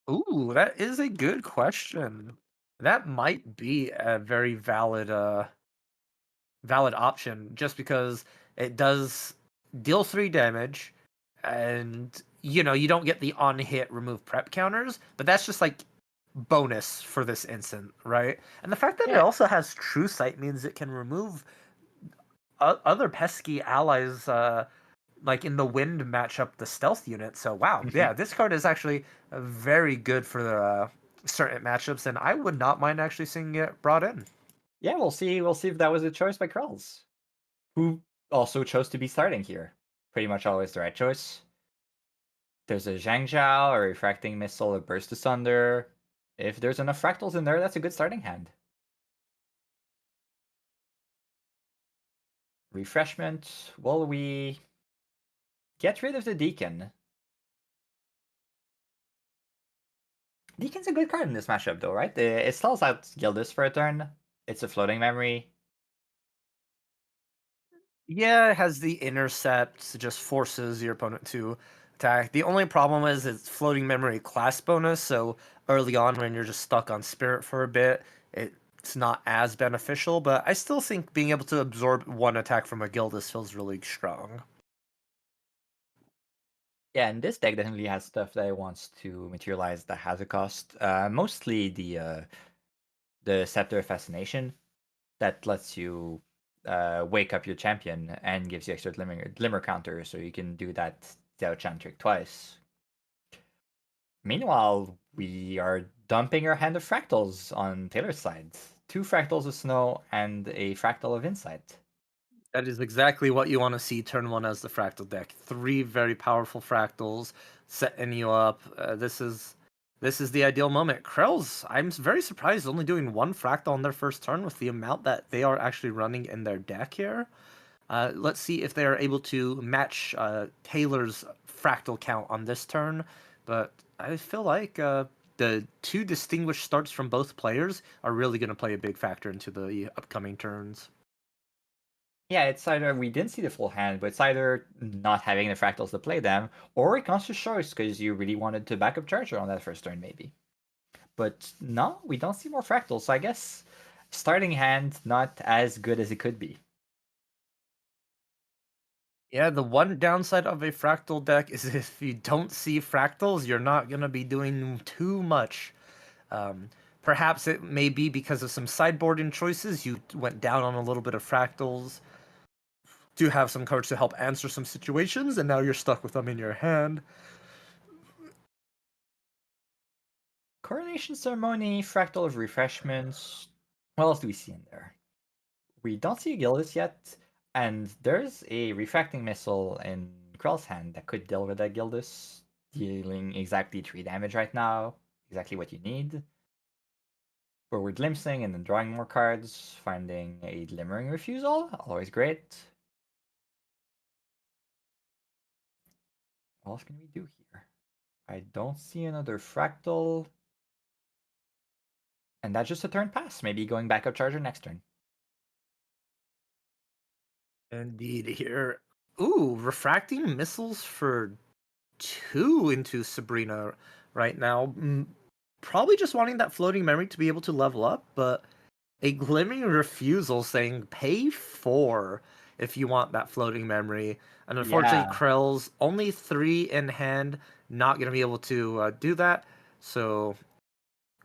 B: Ooh, that is a good question. That might be a very valid option just because it does deal 3 damage and you don't get the on hit remove prep counters, but that's just like bonus for this instant, right? And the fact that it
C: Yeah.
B: also has true sight means it can remove other pesky allies like in the wind matchup the stealth unit. So wow, yeah, this card is actually very good for the certain matchups, and I would not mind actually seeing it brought in.
C: Yeah, we'll see. We'll see if that was a choice by Krells, who also chose to be starting here. Pretty much always the right choice. There's a Zhang Zhao, a Refracting Missile, a Burst Asunder. If there's enough fractals in there, that's a good starting hand. Refreshment. Will we get rid of the Deacon? Deacon's a good card in this matchup, though, right? It stalls out Gildas for a turn. It's a floating memory.
B: Yeah, it has the intercept, just forces your opponent to attack. The only problem is it's floating memory class bonus, so early on when you're just stuck on spirit for a bit, it's not as beneficial, but I still think being able to absorb one attack from a Gildas feels really strong.
C: Yeah, and this deck definitely has stuff that it wants to materialize that has a cost. Mostly the Scepter of Fascination that lets you wake up your champion and gives you extra glimmer counter, so you can do that Xiao Chan trick twice. Meanwhile, we are dumping our hand of fractals on Taylor's side. 2 fractals of snow and a fractal of insight.
B: That is exactly what you want to see turn one as the fractal deck. 3 very powerful fractals setting you up. This is the ideal moment. Krell's, I'm very surprised only doing 1 fractal on their first turn with the amount that they are actually running in their deck here. Let's see if they are able to match Taylor's fractal count on this turn. But I feel like the 2 distinguished starts from both players are really going to play a big factor into the upcoming turns.
C: Yeah, it's either we didn't see the full hand, but it's either not having the fractals to play them, or a conscious choice because you really wanted to back up Charger on that first turn, maybe. But no, we don't see more fractals, so I guess starting hand not as good as it could be.
B: Yeah, the one downside of a fractal deck is if you don't see fractals, you're not going to be doing too much. Um, Perhaps it may be because of some sideboarding choices. You went down on a little bit of fractals to have some cards to help answer some situations, and now you're stuck with them in your hand.
C: Coronation Ceremony, Fractal of Refreshments. What else do we see in there? We don't see a Gildas yet, and there's a Refracting Missile in Krell's hand that could deal with that Gildas, dealing exactly 3 damage right now, exactly what you need. Forward glimpsing and then drawing more cards, finding a glimmering refusal, always great. What else can we do here? I don't see another fractal. And that's just a turn pass, maybe going back up Charger next turn.
B: Indeed, here. Ooh, refracting missiles for 2 into Sabrina right now. Probably just wanting that floating memory to be able to level up, but a glimmering refusal saying pay 4. if you want that floating memory. And unfortunately,
C: Yeah.
B: Krell's only 3 in hand, not going to be able to do that. So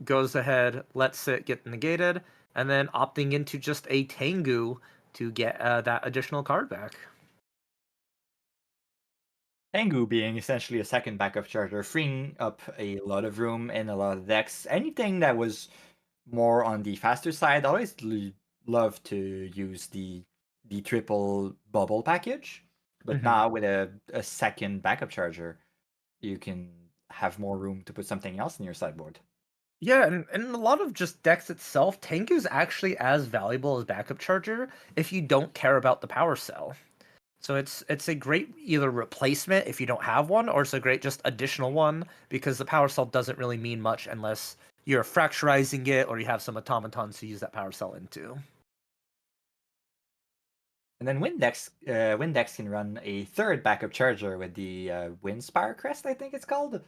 B: goes ahead, lets it get negated, and then opting into just a Tengu to get that additional card back.
C: Tengu being essentially a second backup charger, freeing up a lot of room in a lot of decks. Anything that was more on the faster side, I always love to use the triple bubble package. But
B: Mm-hmm.
C: now with a second backup charger, you can have more room to put something else in your sideboard.
B: Yeah, and a lot of just decks itself, Tengu's actually as valuable as backup charger if you don't care about the power cell. So it's a great either replacement if you don't have one, or it's a great just additional one because the power cell doesn't really mean much unless you're fracturizing it or you have some automatons to use that power cell into.
C: And then Windex can run a third backup charger with the Windspire Crest, I think it's called.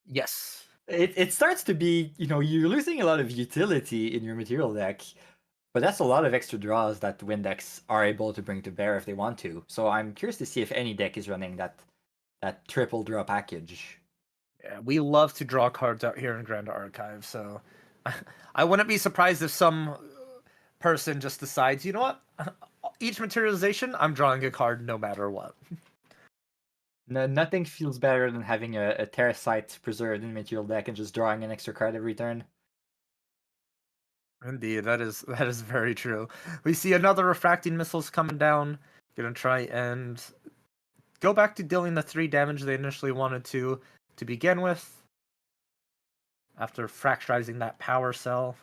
B: Yes.
C: It starts to be, you're losing a lot of utility in your material deck, but that's a lot of extra draws that Windex are able to bring to bear if they want to. So I'm curious to see if any deck is running that triple draw package.
B: Yeah, we love to draw cards out here in Grand Archive, so I wouldn't be surprised if some person just decides, you know what? Each materialization, I'm drawing a card no matter what.
C: No, nothing feels better than having a Terrasite preserved in material deck and just drawing an extra card every turn.
B: Indeed, that is very true. We see another refracting missiles coming down. Gonna try and go back to dealing the 3 damage they initially wanted to begin with. After fracturizing that power cell.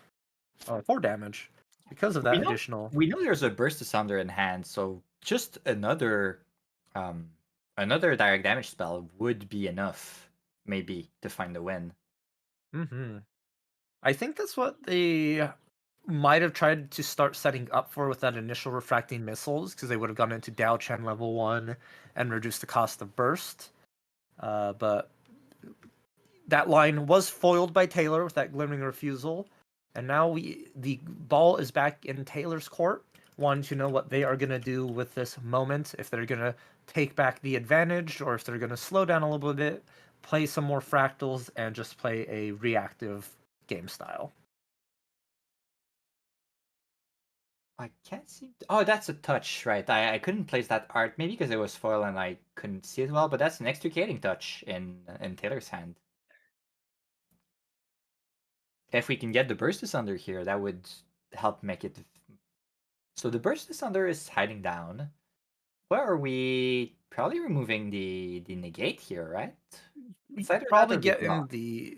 B: 4 damage. Because of
C: We
B: that
C: know
B: additional.
C: we know there's a Burst Asunder in hand, so just um another direct damage spell would be enough, maybe, to find a win.
B: Mm-hmm. I think that's what they might have tried to start setting up for with that initial refracting missiles, because they would have gone into Dao Chen level 1 and reduced the cost of burst. But that line was foiled by Taylor with that glimmering refusal, and now the ball is back in Taylor's court, wanting to know what they are going to do with this moment, if they're going to take back the advantage or if they're going to slow down a little bit, play some more fractals, and just play a reactive game style.
C: I can't seem to... Oh, that's a touch, right. I couldn't place that art, maybe because it was foil and I couldn't see it well, but that's an extricating touch in Taylor's hand. If we can get the Burst Asunder here, that would help make it... So the Burst Asunder is hiding down. Where are we? Probably removing the negate here, right? It's either that
B: Probably
C: or the draw.
B: getting the.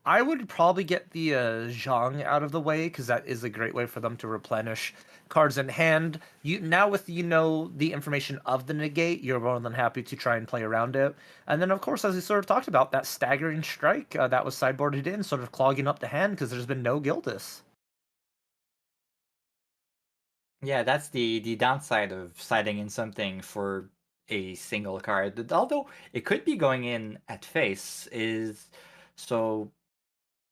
B: I would probably get the Zhang out of the way because that is a great way for them to replenish cards in hand. You now with the information of the negate, you're more than happy to try and play around it. And then of course, as we sort of talked about, that staggering strike that was sideboarded in, sort of clogging up the hand because there's been no Gildas.
C: Yeah, that's the downside of siding in something for a single card. Although it could be going in at face, is so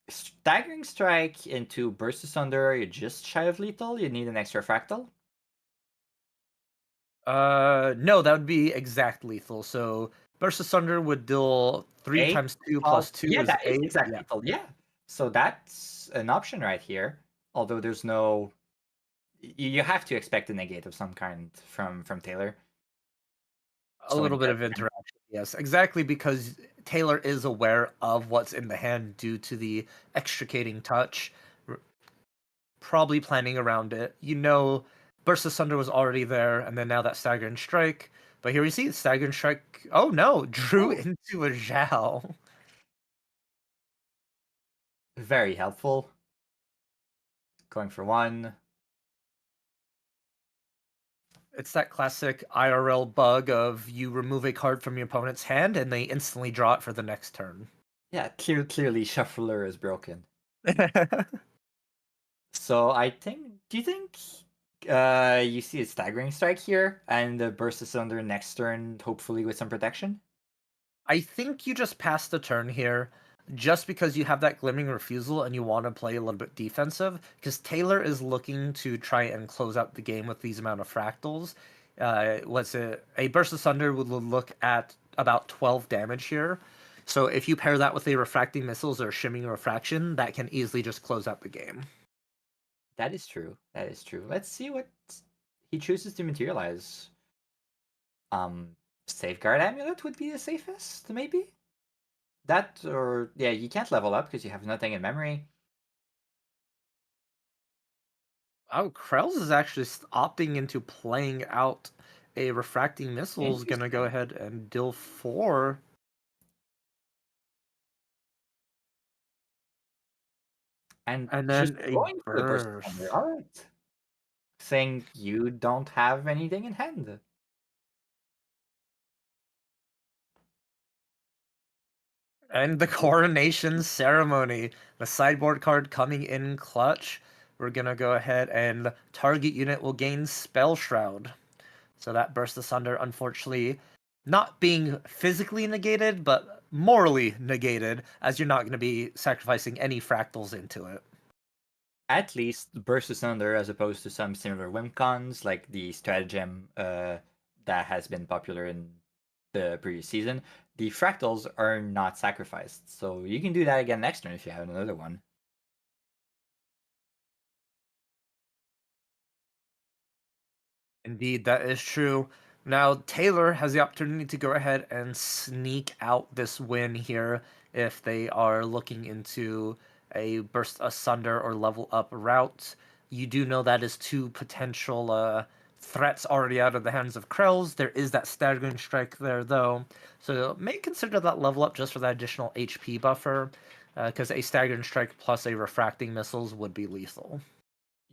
C: staggering strike into burst asunder. You're just shy of lethal. You need an extra fractal.
B: No, that would be exact lethal. So Burst Asunder would deal 3
C: 8
B: times 2
C: plus
B: plus 2
C: yeah,
B: is
C: that is
B: 8.
C: exact
B: Yeah.
C: lethal. Yeah, so that's an option right here. Although there's no, you have to expect a negate of some kind from Taylor.
B: A
C: So
B: little bit
C: instead,
B: of interaction, yes. Exactly, because Taylor is aware of what's in the hand due to the extricating touch, probably planning around it. Burst Asunder was already there, and then now that Staggering Strike. But here we see Staggering Strike. Oh no, drew
C: oh,
B: into a Zhao.
C: very helpful. Going for 1.
B: It's that classic IRL bug of you remove a card from your opponent's hand and they instantly draw it for the next turn.
C: Yeah, clearly Shuffler is broken. So I think, do you think you see a staggering strike here and the burst asunder next turn, hopefully with some protection?
B: I think you just pass the turn here just because you have that glimmering refusal and you want to play a little bit defensive because Taylor is looking to try and close out the game with these amount of fractals. Was it a burst asunder would look at about 12 damage here. So if you pair that with a refracting missiles or shimmering refraction, that can easily just close out the game.
C: That is true. That is true. Let's see what he chooses to materialize. Um, Safeguard Amulet would be the safest, maybe? That, or yeah, you can't level up because you have nothing in memory.
B: Oh, Krells is actually opting into playing out a refracting missile. Is gonna go
C: Interesting.
B: ahead and deal 4.
C: And
B: And
C: just
B: then a
C: going for the burst thunder.
B: burst.
C: All right. Saying you don't have anything in hand.
B: And the coronation ceremony. The sideboard card coming in clutch. We're gonna go ahead and target unit will gain Spell Shroud. So that burst asunder, unfortunately, not being physically negated, but morally negated, as you're not going to be sacrificing any fractals into it.
C: At least burst asunder, as opposed to some similar Wimcons, like the stratagem that has been popular in the previous season. The fractals are not sacrificed, so you can do that again next turn if you have another one.
B: Indeed, that is true. Now, Taylor has the opportunity to go ahead and sneak out this win here if they are looking into a burst asunder or level up route. You do know that is two potential threats already out of the hands of Krells. There is that staggering strike there, though. So may consider that level up just for that additional HP buffer, because a staggering strike plus a refracting missiles would be lethal.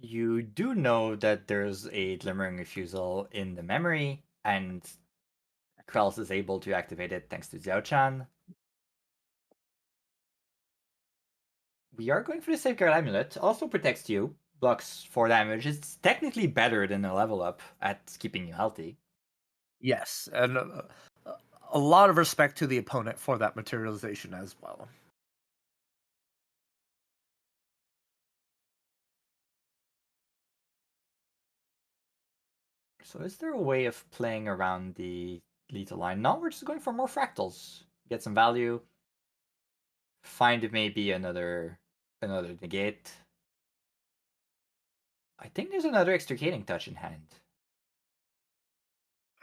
C: You do know that there's a glimmering refusal in the memory, and Krells is able to activate it thanks to Xiao-Chan. We are going for the Safeguard Amulet. Also protects you, blocks 4 damage. It's technically better than a level up at keeping you healthy.
B: Yes, and a lot of respect to the opponent for that materialization as well.
C: So is there a way of playing around the lethal line? No, we're just going for more fractals. Get some value. Find maybe another negate. I think there's another extricating touch in hand.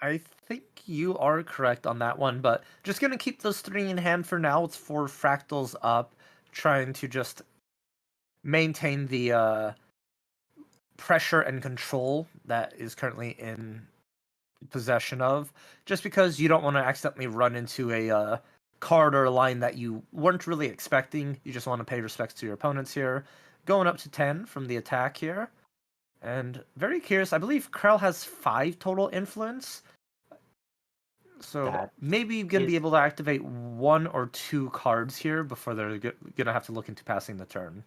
B: I think you are correct on that one, but just gonna keep those 3 in hand for now. It's 4 fractals up, trying to just maintain the pressure and control that is currently in possession of, just because you don't want to accidentally run into a card or a line that you weren't really expecting. You just want to pay respects to your opponents here. Going up to 10 from the attack here. And very curious, I believe Krell has 5 total influence. So
C: That
B: maybe you're going to
C: is
B: be able to activate 1 or 2 cards here before they're going to have to look into passing the turn.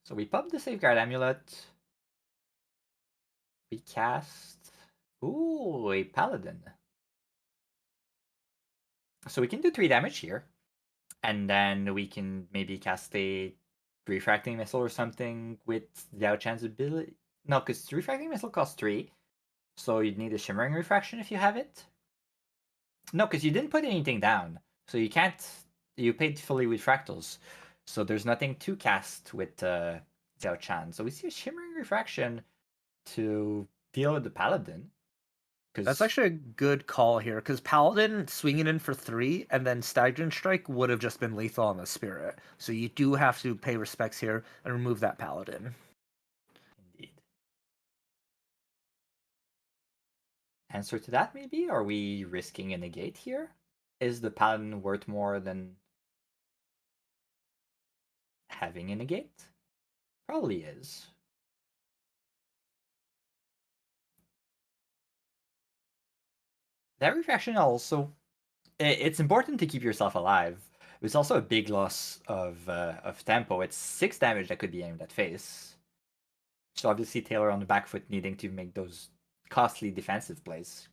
C: so we pop the Safeguard Amulet. We cast. Ooh, a Paladin. So we can do 3 damage here. And then we can maybe cast a refracting missile or something with Xiao Chan's ability. No, because refracting missile costs 3. So you'd need a shimmering refraction if you have it. No, because you didn't put anything down. So you can't. You paid fully with fractals. So there's nothing to cast with Xiao Chan. So we see a shimmering refraction to deal with the paladin.
B: That's
C: Because
B: actually a good call here, because Paladin swinging in for 3 and then Stagnant Strike would have just been lethal on the Spirit. So you do have to pay respects here and remove that Paladin.
C: indeed. Answer to that maybe? Are we risking a negate here? Is the paladin worth more than having a negate? Probably is. That refraction also, it's important to keep yourself alive. It's also a big loss of tempo. It's 6 damage that could be aimed at face. So obviously Taylor on the back foot needing to make those costly defensive plays.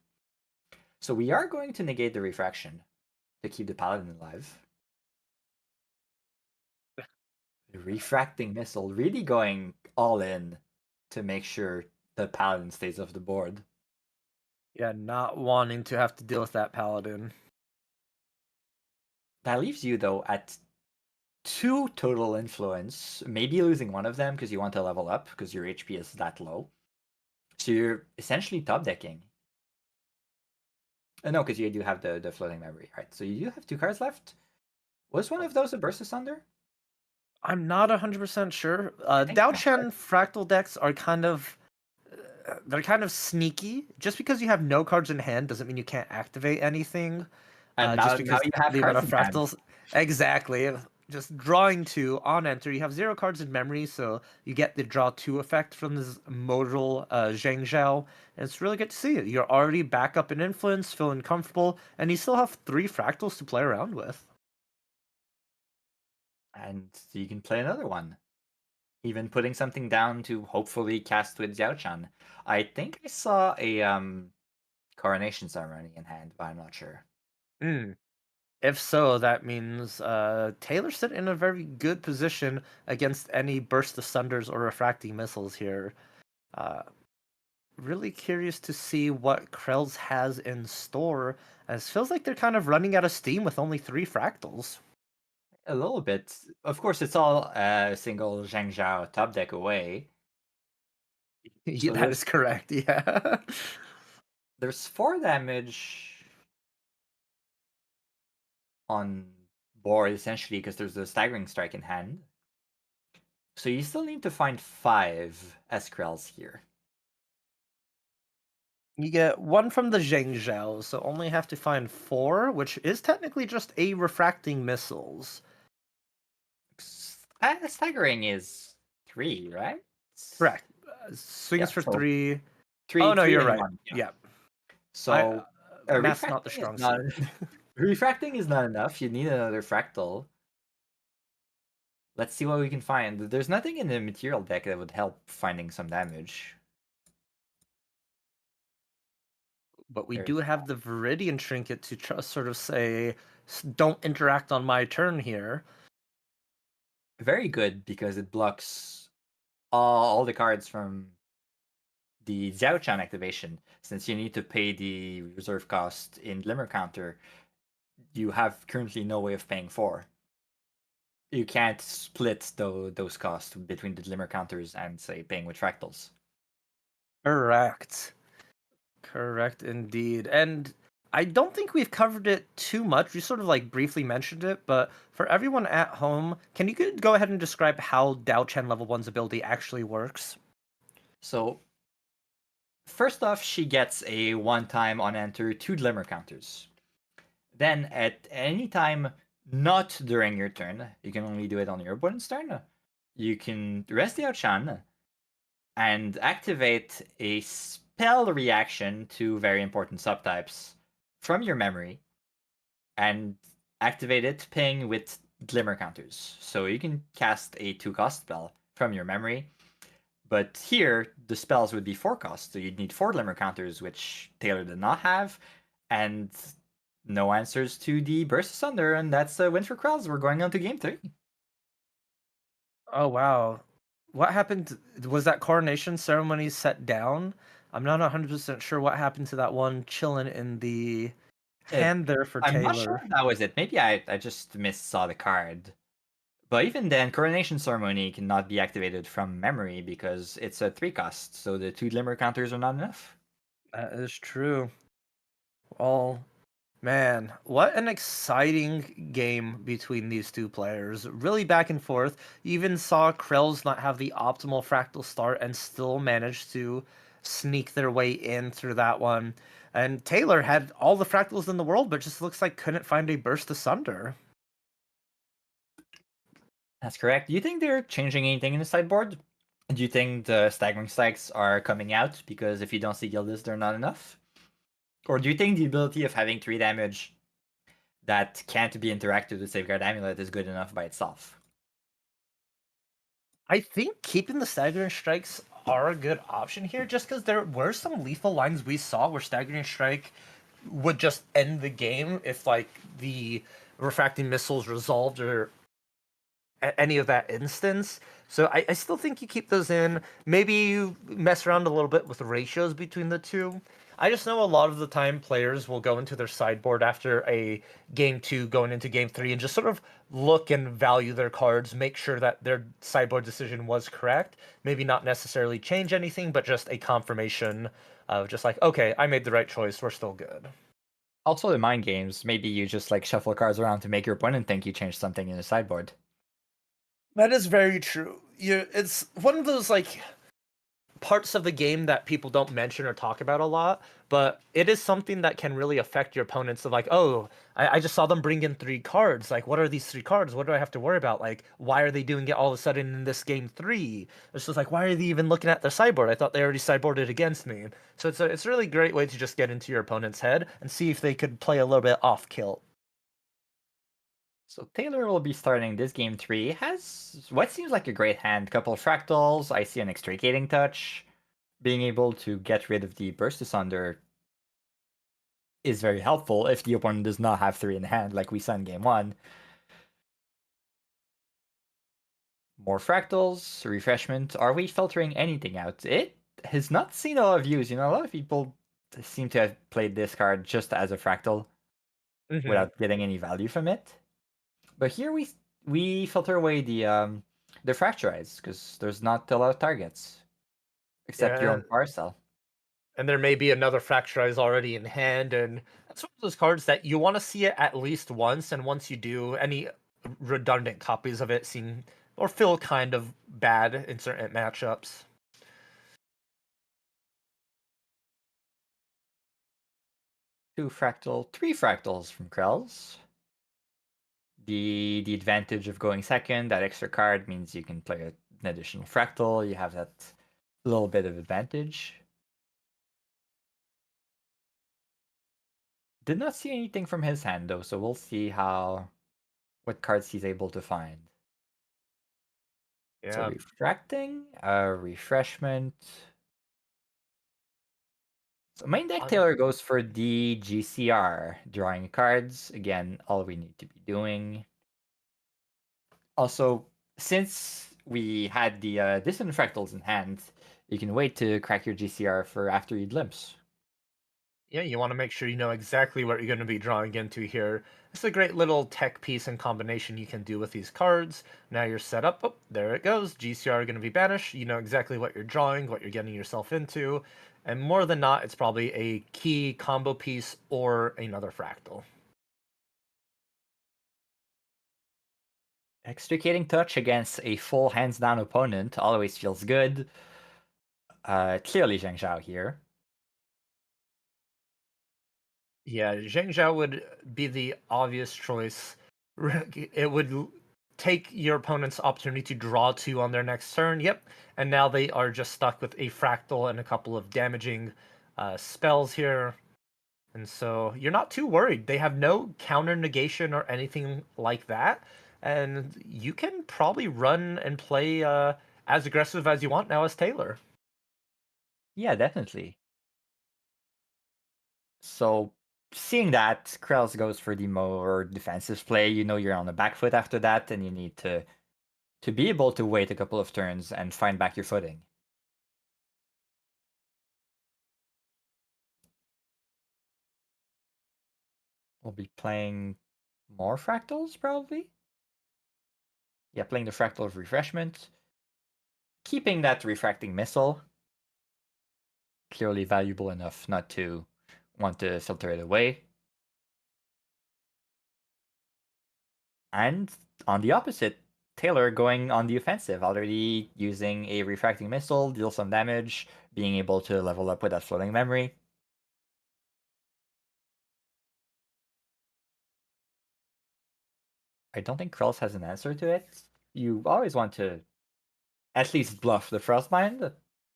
C: So we are going to negate the refraction to keep the paladin alive. The refracting missile really going all in to make sure the Paladin stays off the board.
B: Yeah, not wanting to have to deal with that Paladin.
C: That leaves you, though, at 2 total influence, maybe losing one of them because you want to level up because your HP is that low. So you're essentially top decking. No, because you do have the floating memory, right? So you do have 2 cards left. Was one of those a Burst Asunder?
B: I'm not 100% sure.
C: think
B: Dao
C: not,
B: Chen
C: right?
B: fractal decks are kind of they're kind of sneaky. Just because you have no cards in hand doesn't mean you can't activate anything.
C: And
B: Just
C: now
B: because
C: you have
B: the amount
C: cards
B: of
C: in hand.
B: fractals, exactly. Just drawing 2 on enter. You have 0 cards in memory, so you get the draw 2 effect from this modal Zhang Zhao. And it's really good to see it. You're already back up in influence, feeling comfortable, and you still have 3 fractals to play around with.
C: And you can play another one. Even putting something down to hopefully cast with Xiaochan. I think I saw a coronation ceremony in hand, but I'm not sure.
B: If so, that means Taylor's sitting in a very good position against any burst asunders or refracting missiles here. Uh, really curious to see what Krell's has in store, as it feels like they're kind of running out of steam with only 3 fractals.
C: A little bit. Of course, it's all a single Zhang Zhao top deck away.
B: Yeah,
C: So
B: that is correct, yeah.
C: there's 4 damage on board, essentially, because there's a staggering strike in hand. So you still need to find 5 Eskrels here.
B: You get 1 from the Zheng Zhao, so only have to find 4, which is technically just a refracting missiles.
C: Staggering is 3, right?
B: Correct. Swings
C: Yeah,
B: for
C: so
B: 3.
C: 3,
B: Oh no,
C: 3
B: you're
C: and
B: right.
C: 1. Yeah.
B: Yeah.
C: So
B: Math's not the
C: refracting is
B: strong
C: not
B: suit.
C: refracting is not enough. You need another fractal. Let's see what we can find. There's nothing in the material deck that would help finding some damage.
B: But we
C: There's
B: do have the Viridian Trinket to sort of say, don't interact on my turn here.
C: very good because it blocks all the cards from the Xiaochan activation. Since you need to pay the reserve cost in Glimmer Counter, you have currently no way of paying 4. You can't split those costs between the Glimmer Counters and, say, paying with fractals.
B: Correct. Correct indeed. And I don't think we've covered it too much. We sort of like briefly mentioned it, but for everyone at home, can you go ahead and describe how Dao Chen level 1's ability actually works?
C: So, first off, she gets a 1-time on enter 2 Glimmer Counters. Then, at any time not during your turn, you can only do it on your opponent's turn, you can rest the Xiaochan and activate a spell reaction to very important subtypes from your memory and activate it paying with Glimmer Counters. So you can cast a 2-cost spell from your memory. But here, the spells would be 4 costs, so you'd need 4 Glimmer Counters, which Taylor did not have, and no answers to the Burst Asunder, and that's a win for Krells. We're going on to game 3.
B: Oh wow. What happened? Was that coronation ceremony set down? I'm not 100% sure what happened to that one chilling in the hand there for
C: I'm not sure
B: Taylor.
C: if that was it. Maybe I just saw the card. But even then, Coronation Ceremony cannot be activated from memory because it's a 3-cost, so the 2 Glimmer Counters are not enough.
B: That is true. Well, man, what an exciting game between these two players. Really back and forth. You even saw Krells not have the optimal fractal start and still managed to sneak their way in through that one. And Taylor had all the fractals in the world, but just looks like couldn't find a burst asunder.
C: That's correct. Do you think they're changing anything in the sideboard? Do you think the staggering strikes are coming out because if you don't see Gildas, they're not enough? Or do you think the ability of having 3 damage that can't be interacted with Safeguard Amulet is good enough by itself?
B: I think keeping the staggering strikes are a good option here, just because there were some lethal lines we saw where staggering strike would just end the game if like the refracting missiles resolved or any of that instance. So I still think you keep those in. Maybe you mess around a little bit with the ratios between the two. I just know a lot of the time players will go into their sideboard after a game two, going into game three, and just sort of look and value their cards, make sure that their sideboard decision was correct. Maybe not necessarily change anything, but just a confirmation of just like, okay, I made the right choice. We're still good.
C: Also, in mind games, maybe you just like shuffle cards around to make your opponent think you changed something in the sideboard.
B: That is very true. It's one of those like parts of the game that people don't mention or talk about a lot, but it is something that can really affect your opponents of like, oh, I just saw them bring in three cards. Like, what are these three cards? What do I have to worry about? Like, why are they doing it all of a sudden in this game three? It's just like, why are they even looking at their sideboard? I thought they already sideboarded against me. So it's a really great way to just get into your opponent's head and see if they could play a little bit off kilt.
C: So Taylor will be starting this game 3. Has what seems like a great hand. Couple of fractals. I see an extricating touch. Being able to get rid of the burst asunder is very helpful if the opponent does not have 3 in hand, like we saw in game 1. More fractals, refreshment. Are we filtering anything out? It has not seen a lot of use. A lot of people seem to have played this card just as a fractal without getting any value from it. But here we filter away the fracturize because there's not a lot of targets except your
B: Yeah,
C: own power cell.
B: and there may be another Fracturize already in hand, and that's one of those cards that you want to see it at least once, and once you do, any redundant copies of it seem or feel kind of bad in certain matchups.
C: 2 fractal, 3 fractals from Krells. The advantage of going second, that extra card means you can play an additional fractal. You have that little bit of advantage. Did not see anything from his hand though, so we'll see what cards he's able to find. So
B: Yeah,
C: refracting, refreshment. So main deck
B: Un-
C: Taylor goes for the GCR, drawing cards. Again, all we need to be doing. Also, since we had the distant fractals in hand, you can wait to crack your GCR for after you glimpse.
B: yeah, you want to make sure you know exactly what you're going to be drawing into here. It's a great little tech piece and combination you can do with these cards. Now you're set up. Oh, there it goes. GCR going to be banished. You know exactly what you're drawing, what you're getting yourself into. And more than not, it's probably a key combo piece or another fractal.
C: Extricating touch against a full hands down opponent always feels good. Clearly Zheng Zhao here.
B: Yeah, Zheng Zhao would be the obvious choice. It would take your opponent's opportunity to draw two on their next turn. Yep, and now they are just stuck with a fractal and a couple of damaging spells here. And so you're not too worried. They have no counter negation or anything like that. And you can probably run and play as aggressive as you want now as Taylor.
C: Yeah, definitely. So seeing that, Krells goes for the more defensive play. You know you're on the back foot after that, and you need to be able to wait a couple of turns and find back your footing. We'll be playing more fractals, probably. Yeah, playing the fractal of refreshment. Keeping that refracting missile. Clearly valuable enough not to want to filter it away. And on the opposite, Taylor going on the offensive, already using a refracting missile, deal some damage, being able to level up with that floating memory. I don't think Krells has an answer to it. You always want to at least bluff the Frostbind.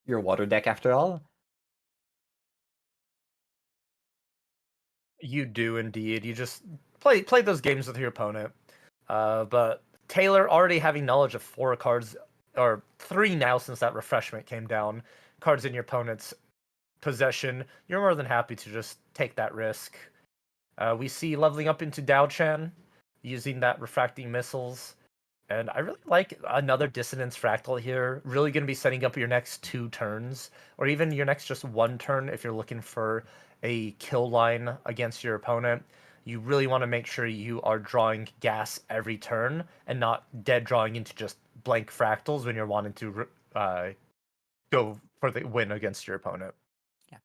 C: Your water deck, after all.
B: You do indeed. You just play those games with your opponent. But Taylor already having knowledge of four cards, or three now since that refreshment came down, cards in your opponent's possession, you're more than happy to just take that risk. We see leveling up into Dao Chan, using that refracting missiles, And I really like another Dissonance Fractal here. Really going to be setting up your next 2 turns, or even your next just 1 turn if you're looking for a kill line against your opponent. You really want to make sure you are drawing gas every turn and not dead drawing into just blank fractals when you're wanting to go for the win against your opponent.
C: Yeah.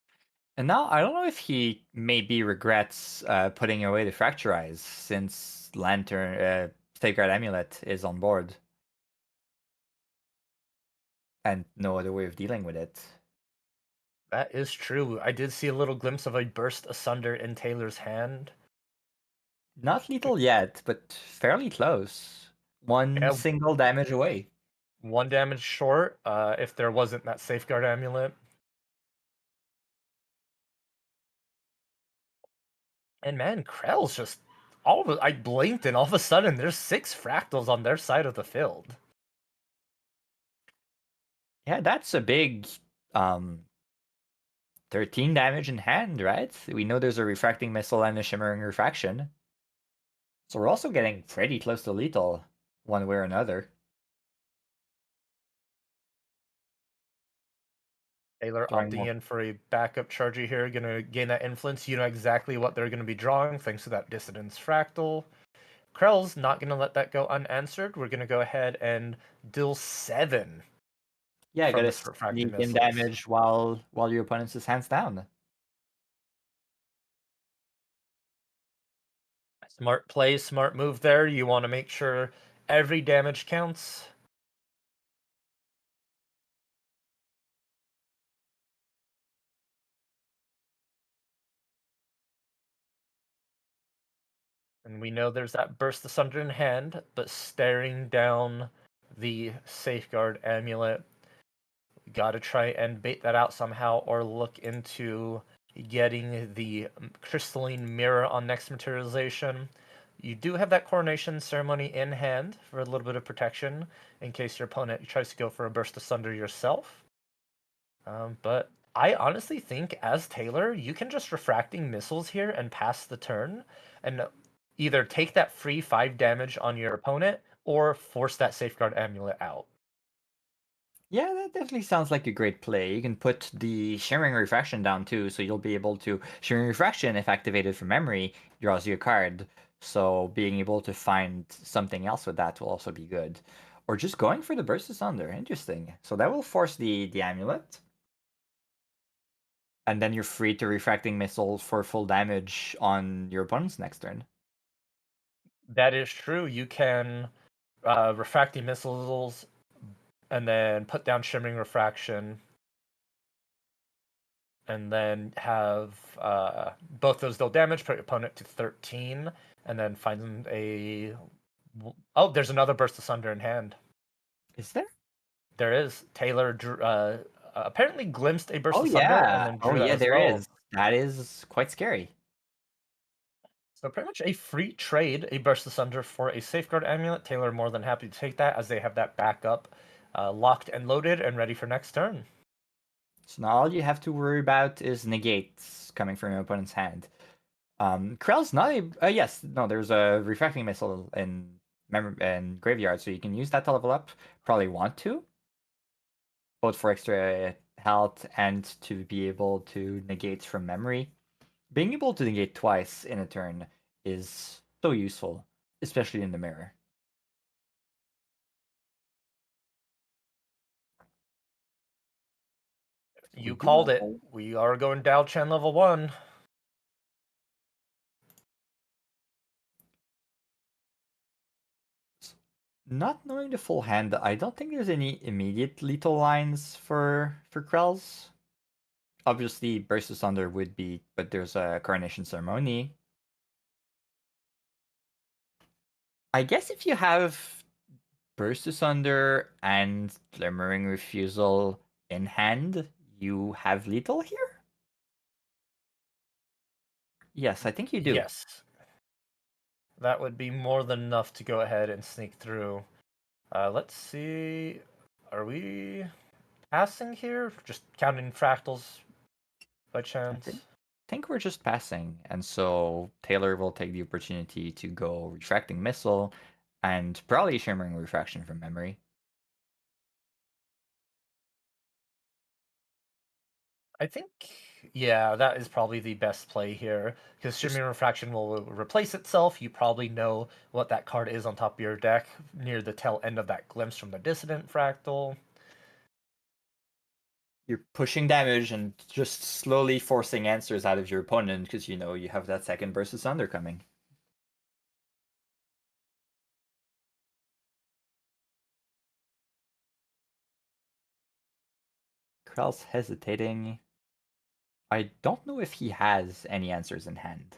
C: And now I don't know if he maybe regrets putting away the Fracturize since Lantern Safeguard Amulet is on board. And no other way of dealing with it.
B: That is true. I did see a little glimpse of a Burst Asunder in Taylor's hand.
C: Not lethal yet, but fairly close. One
B: Yeah,
C: single damage away.
B: 1 damage short if there wasn't that Safeguard Amulet. And man, Krell's just I blinked and all of a sudden there's 6 fractals on their side of the field.
C: Yeah, that's a big 13 damage in hand, right? We know there's a refracting missile and a shimmering refraction. So we're also getting pretty close to lethal, one way or another.
B: Taylor
C: Drawing
B: opting
C: more.
B: in for a backup charger here, gonna gain that influence. You know exactly what they're gonna be drawing thanks to that Dissonance Fractal. Krell's not gonna let that go unanswered. We're gonna go ahead and deal 7
C: Yeah,
B: from
C: gotta
B: this refracting
C: sneak in
B: missiles.
C: damage while your opponent's is hands down.
B: Smart play, smart move there. You want to make sure every damage counts. And we know there's that Burst Asunder in hand, but staring down the Safeguard Amulet, we gotta try and bait that out somehow or look into getting the Crystalline Mirror on next materialization. You do have that Coronation Ceremony in hand for a little bit of protection in case your opponent tries to go for a Burst Asunder yourself. But I honestly think as Taylor, you can just refracting missiles here and pass the turn and either take that free 5 damage on your opponent or force that Safeguard Amulet out.
C: Yeah, that definitely sounds like a great play. You can put the Shimmering Refraction down too, so you'll be able to... Shimmering Refraction, if activated from memory, draws you a card. So being able to find something else with that will also be good. Or just going for the Burst Asunder. Interesting. So that will force the Amulet. And then you're free to Refracting Missile for full damage on your opponent's next turn.
B: That is true. You can refracting missiles and then put down Shimmering Refraction and then have both those deal damage, put your opponent to 13, and then find a... Oh, there's another Burst Asunder in hand.
C: Is there?
B: There is. Taylor apparently glimpsed a Burst
C: Oh
B: Asunder and
C: yeah.
B: then
C: Oh
B: drew that
C: yeah,
B: as
C: there
B: well.
C: is. That is quite scary.
B: So pretty much a free trade, a Burst Asunder for a Safeguard Amulet. Taylor more than happy to take that as they have that backup locked and loaded and ready for next turn.
C: So now all you have to worry about is negates coming from your opponent's hand. Krell's not a... yes, no, there's a Refracting Missile in Graveyard, so you can use that to level up. Probably want to. Both for extra health and to be able to negate from memory. Being able to negate twice in a turn is so useful, especially in the mirror. We
B: You
C: do
B: called
C: have
B: it. We are going Dao Chen level 1.
C: Not knowing the full hand, I don't think there's any immediate lethal lines for Krell's. Obviously, Burst Asunder would be, but there's a Coronation Ceremony. I guess if you have Burst Asunder and Glimmering Refusal in hand, you have lethal here? Yes, I think you do.
B: Yes. That would be more than enough to go ahead and sneak through. Let's see. Are we passing here? Just counting fractals by
C: I
B: chance?
C: think we're just passing, and so Taylor will take the opportunity to go Refracting Missile and probably Shimmering Refraction from memory.
B: I think, yeah, that is probably the best play here because
C: Just
B: Shimmering Refraction will replace itself. You probably know what that card is on top of your deck near the tail end of that Glimpse from the Dissident Fractal.
C: you're pushing damage and just slowly forcing answers out of your opponent because you know you have that second Burst Asunder coming. Krell's hesitating. I don't know if he has any answers in hand.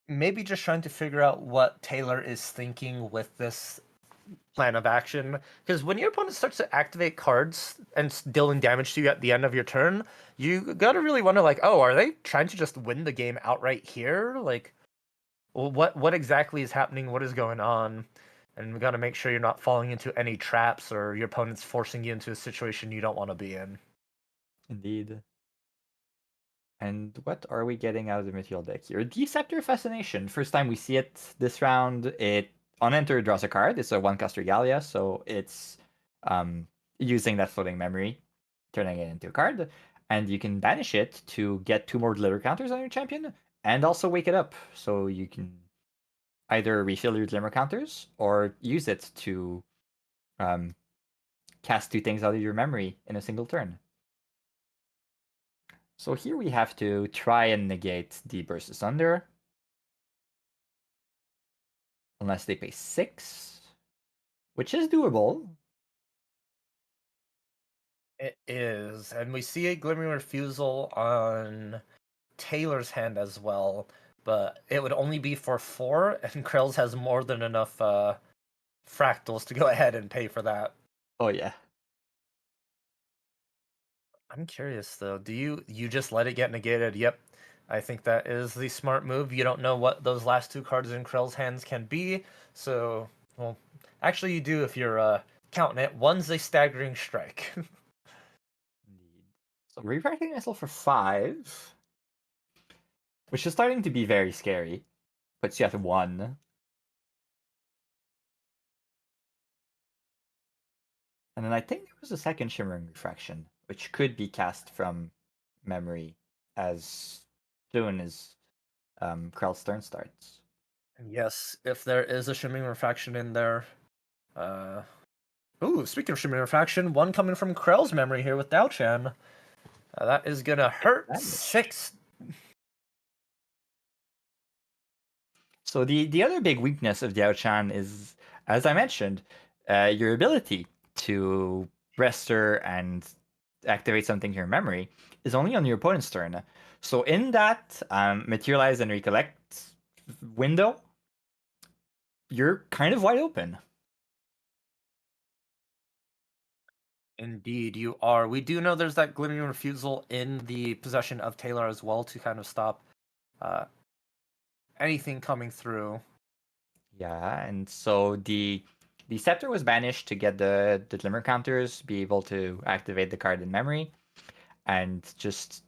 B: Maybe just trying to figure out what Taylor is thinking with this plan of action. Because when your opponent starts to activate cards and dealing damage to you at the end of your turn, you gotta really wonder, like, oh, are they trying to just win the game outright here? Like, well, what exactly is happening? What is going on? And we gotta make sure you're not falling into any traps or your opponent's forcing you into a situation you don't want to be in.
C: Indeed. And what are we getting out of the material deck here? Deceptor Fascination. First time we see it this round. It on enter draws a card. It's a 1-cost Regalia, so it's using that floating memory, turning it into a card. And you can banish it to get 2 more Glitter counters on your champion, and also wake it up. So you can either refill your Glimmer counters or use it to cast 2 things out of your memory in a single turn. So here we have to try and negate the Burst Asunder. Unless they pay 6, which is doable.
B: It is, and we see a Glimmering Refusal on Taylor's hand as well, but it would only be for 4, and Krell's has more than enough fractals to go ahead and pay for that.
C: Oh yeah.
B: I'm curious though, do you just let it get negated? Yep. I think that is the smart move. You don't know what those last 2 cards in Krell's hands can be, so, well, actually you do if you're counting it. One's a staggering strike.
C: Indeed. So rewriting myself for 5, which is starting to be very scary. Puts you at 1. And then I think there was a second Shimmering Refraction, which could be cast from memory as soon as Krell's turn starts.
B: Yes, if there is a Shimmering Refraction in there. Ooh, speaking of Shimmering Refraction, one coming from Krell's memory here with Dao-chan. That is gonna hurt.
C: Damage.
B: 6.
C: So the other big weakness of Diao-chan is, as I mentioned, your ability to rester and activate something to your memory is only on your opponent's turn. So in that materialize and recollect window, you're kind of wide open.
B: Indeed, you are. We do know there's that Glimmering Refusal in the possession of Taylor as well to kind of stop anything coming through.
C: Yeah, and so the scepter was banished to get the glimmer counters, be able to activate the card in memory, and just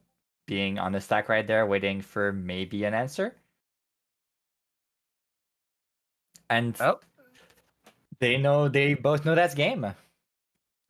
C: being on the stack right there, waiting for maybe an answer. And
B: Oh,
C: they both know that's game.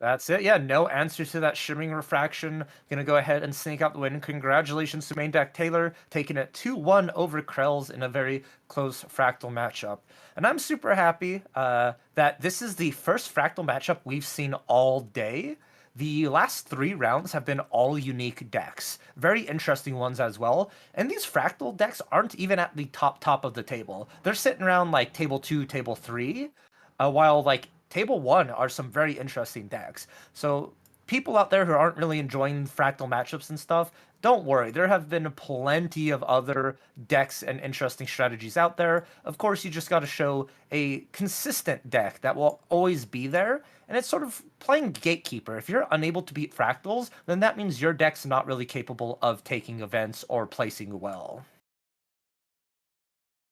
B: that's it. Yeah, no answer to that Shimmering Refraction. Gonna go ahead and sneak out the win. Congratulations to main deck Taylor, taking it 2-1 over Krell's in a very close Fractal matchup. And I'm super happy that this is the first Fractal matchup we've seen all day. The last 3 rounds have been all unique decks. Very interesting ones as well. And these Fractal decks aren't even at the top of the table. They're sitting around like table 2, table 3. While like table 1 are some very interesting decks. So people out there who aren't really enjoying fractal matchups and stuff, don't worry. There have been plenty of other decks and interesting strategies out there. Of course, you just got to show a consistent deck that will always be there. And it's sort of playing gatekeeper. If you're unable to beat fractals, then that means your deck's not really capable of taking events or placing well.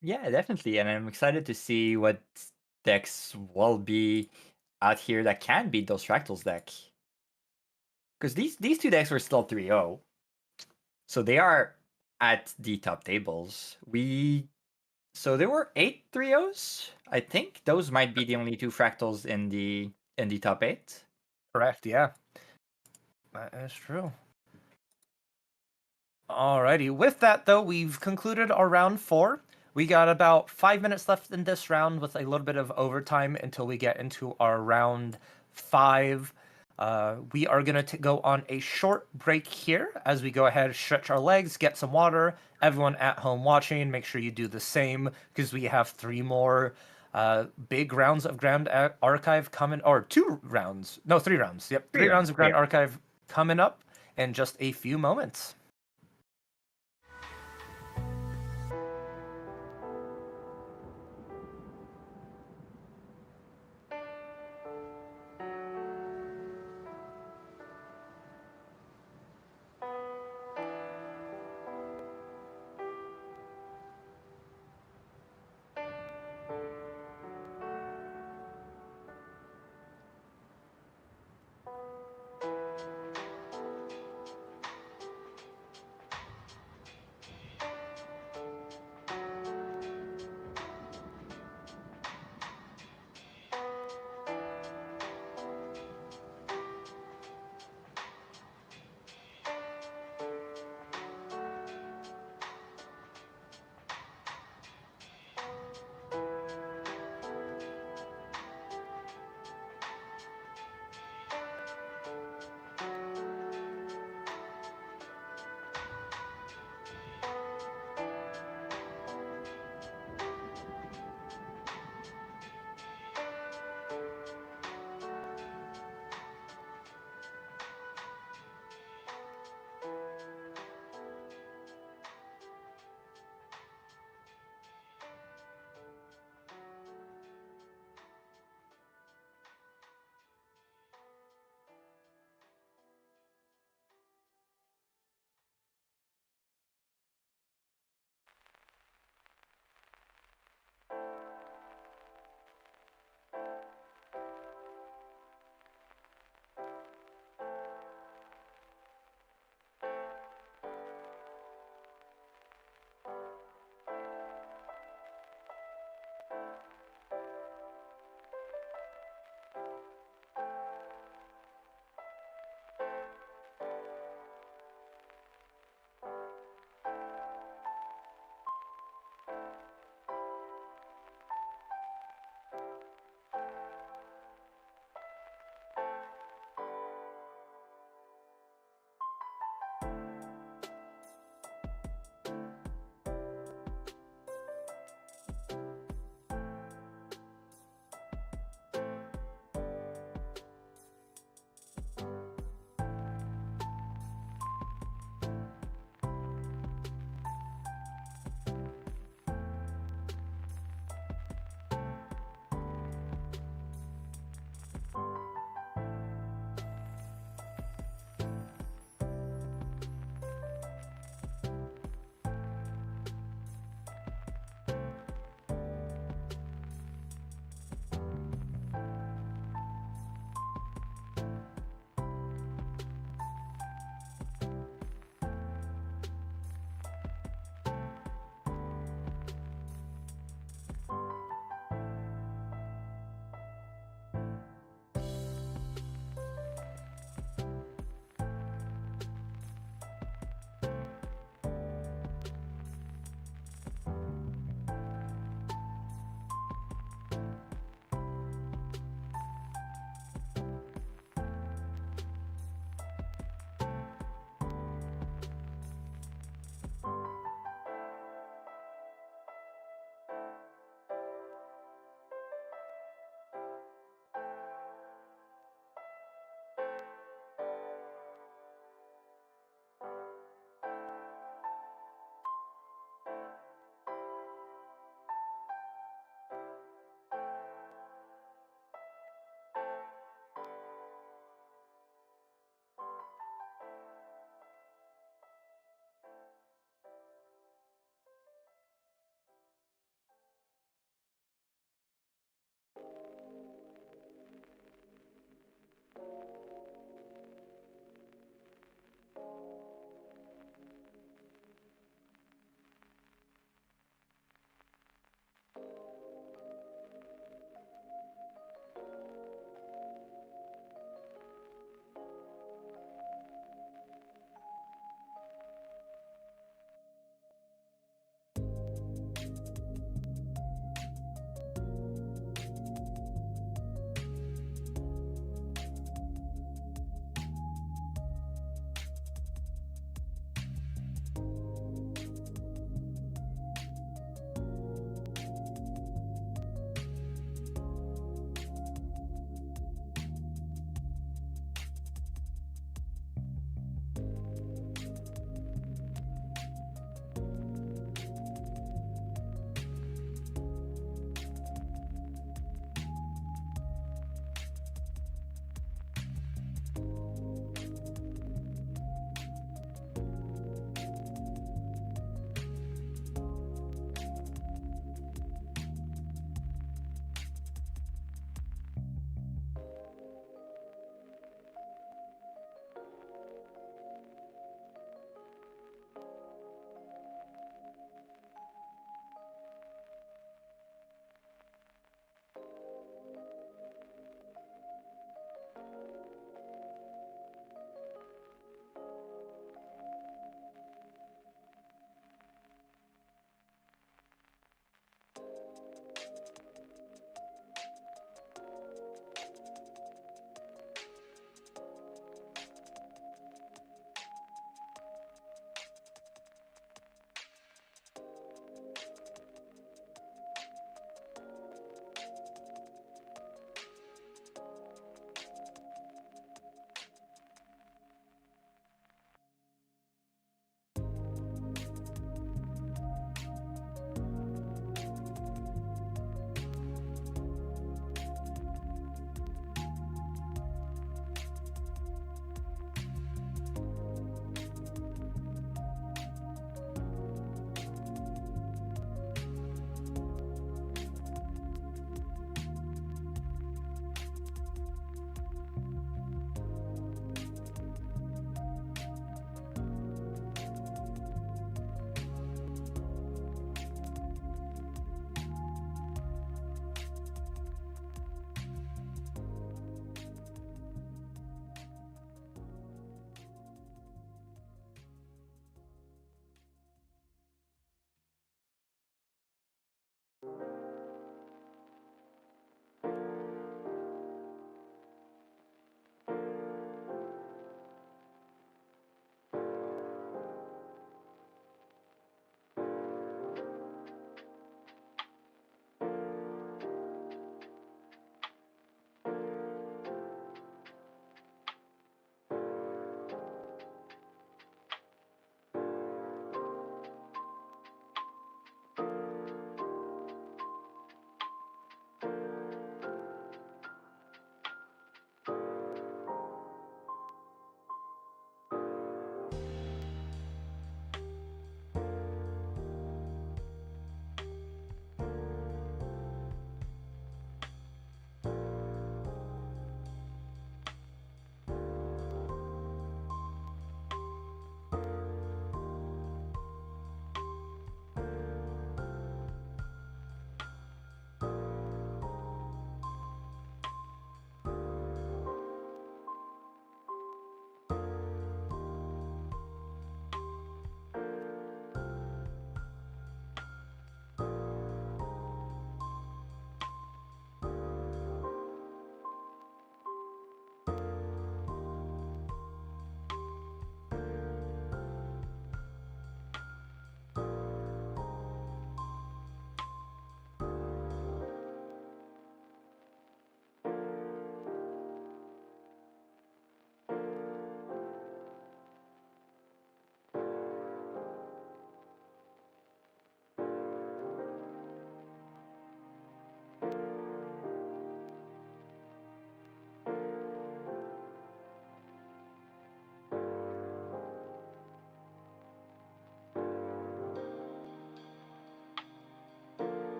C: Yeah, definitely. And I'm excited to see what decks will be out here that can beat those fractals deck. Because these 2 decks were still 3-0. So they are at the top tables. We So there were 8 3-0s. I think those might be the only 2 fractals in the top 8.
B: Correct, yeah. That is true. Alrighty, with that though, we've concluded our round 4. We got about 5 minutes left in this round with a little bit of overtime until we get into our round 5. We are going to go on a short break here as we go ahead, stretch our legs, get some water. Everyone at home watching, make sure you do the same because we have 3 more big rounds of Grand Archive coming, or 2 rounds. No, 3 rounds. Yep, 3 rounds of Grand Archive coming up in just a few moments.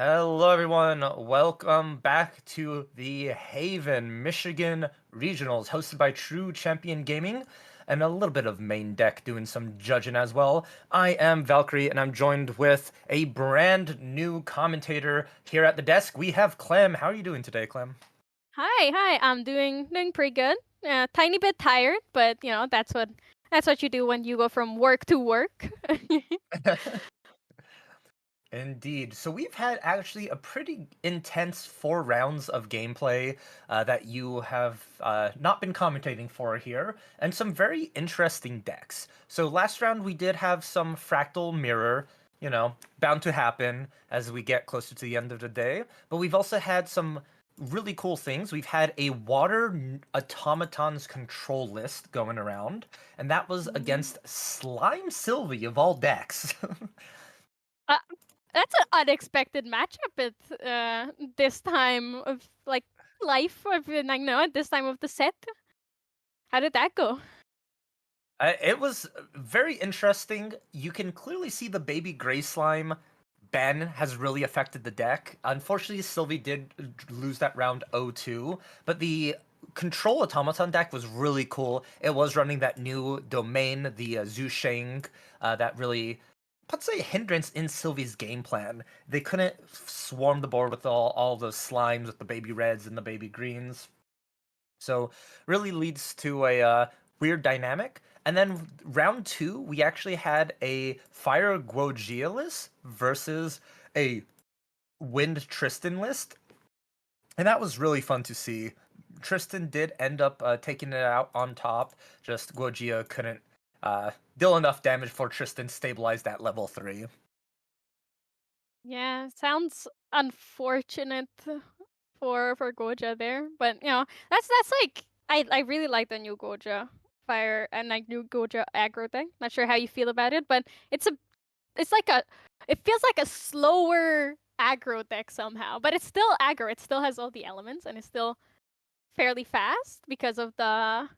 B: Hello, everyone. Welcome back to the Haven, Michigan Regionals, hosted by True Champion Gaming, and a little bit of main deck doing some judging as well. I am Valkyrie, and I'm joined with a brand new commentator here at the desk. We have Clem. How are you doing today, Clem?
D: Hi. I'm doing pretty good. Tiny bit tired, but that's what you do when you go from work to work.
B: Indeed. So we've had actually a pretty intense 4 rounds of gameplay that you have not been commentating for here, and some very interesting decks. So last round we did have some Fractal Mirror, bound to happen as we get closer to the end of the day. But we've also had some really cool things. We've had a Automatons control list going around, and that was against Slime Sylvie of all decks.
D: uh, that's an unexpected matchup at this time of life of at this time of the set. How did that go?
B: It was very interesting. You can clearly see the baby gray slime ban has really affected the deck. Unfortunately, Sylvie did lose that round 0-2, but the control automaton deck was really cool. It was running that new domain, the Zhu Sheng, that really puts a hindrance in Sylvie's game plan. They couldn't swarm the board with all the slimes with the baby reds and the baby greens. So really leads to a weird dynamic. And then round 2, we actually had a Fire Guogia list versus a Wind Tristan list. And that was really fun to see. Tristan did end up taking it out on top. Just Guogia couldn't deal enough damage for Tristan stabilize that level 3.
D: Yeah, sounds unfortunate for Goja there, but that's like I really like the new Goja fire and new Goja aggro deck. Not sure how you feel about it, but it's like it feels like a slower aggro deck somehow, but it's still aggro. It still has all the elements and it's still fairly fast because of the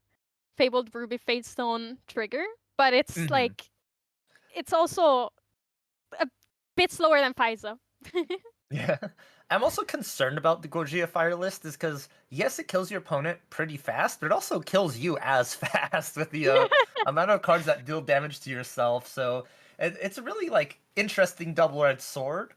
D: Fabled Ruby Fadestone trigger, but it's also a bit slower than Pfizer.
B: Yeah. I'm also concerned about the Gorgia Fire list is because, yes, it kills your opponent pretty fast, but it also kills you as fast with the amount of cards that deal damage to yourself. So it's a really, interesting double-edged sword.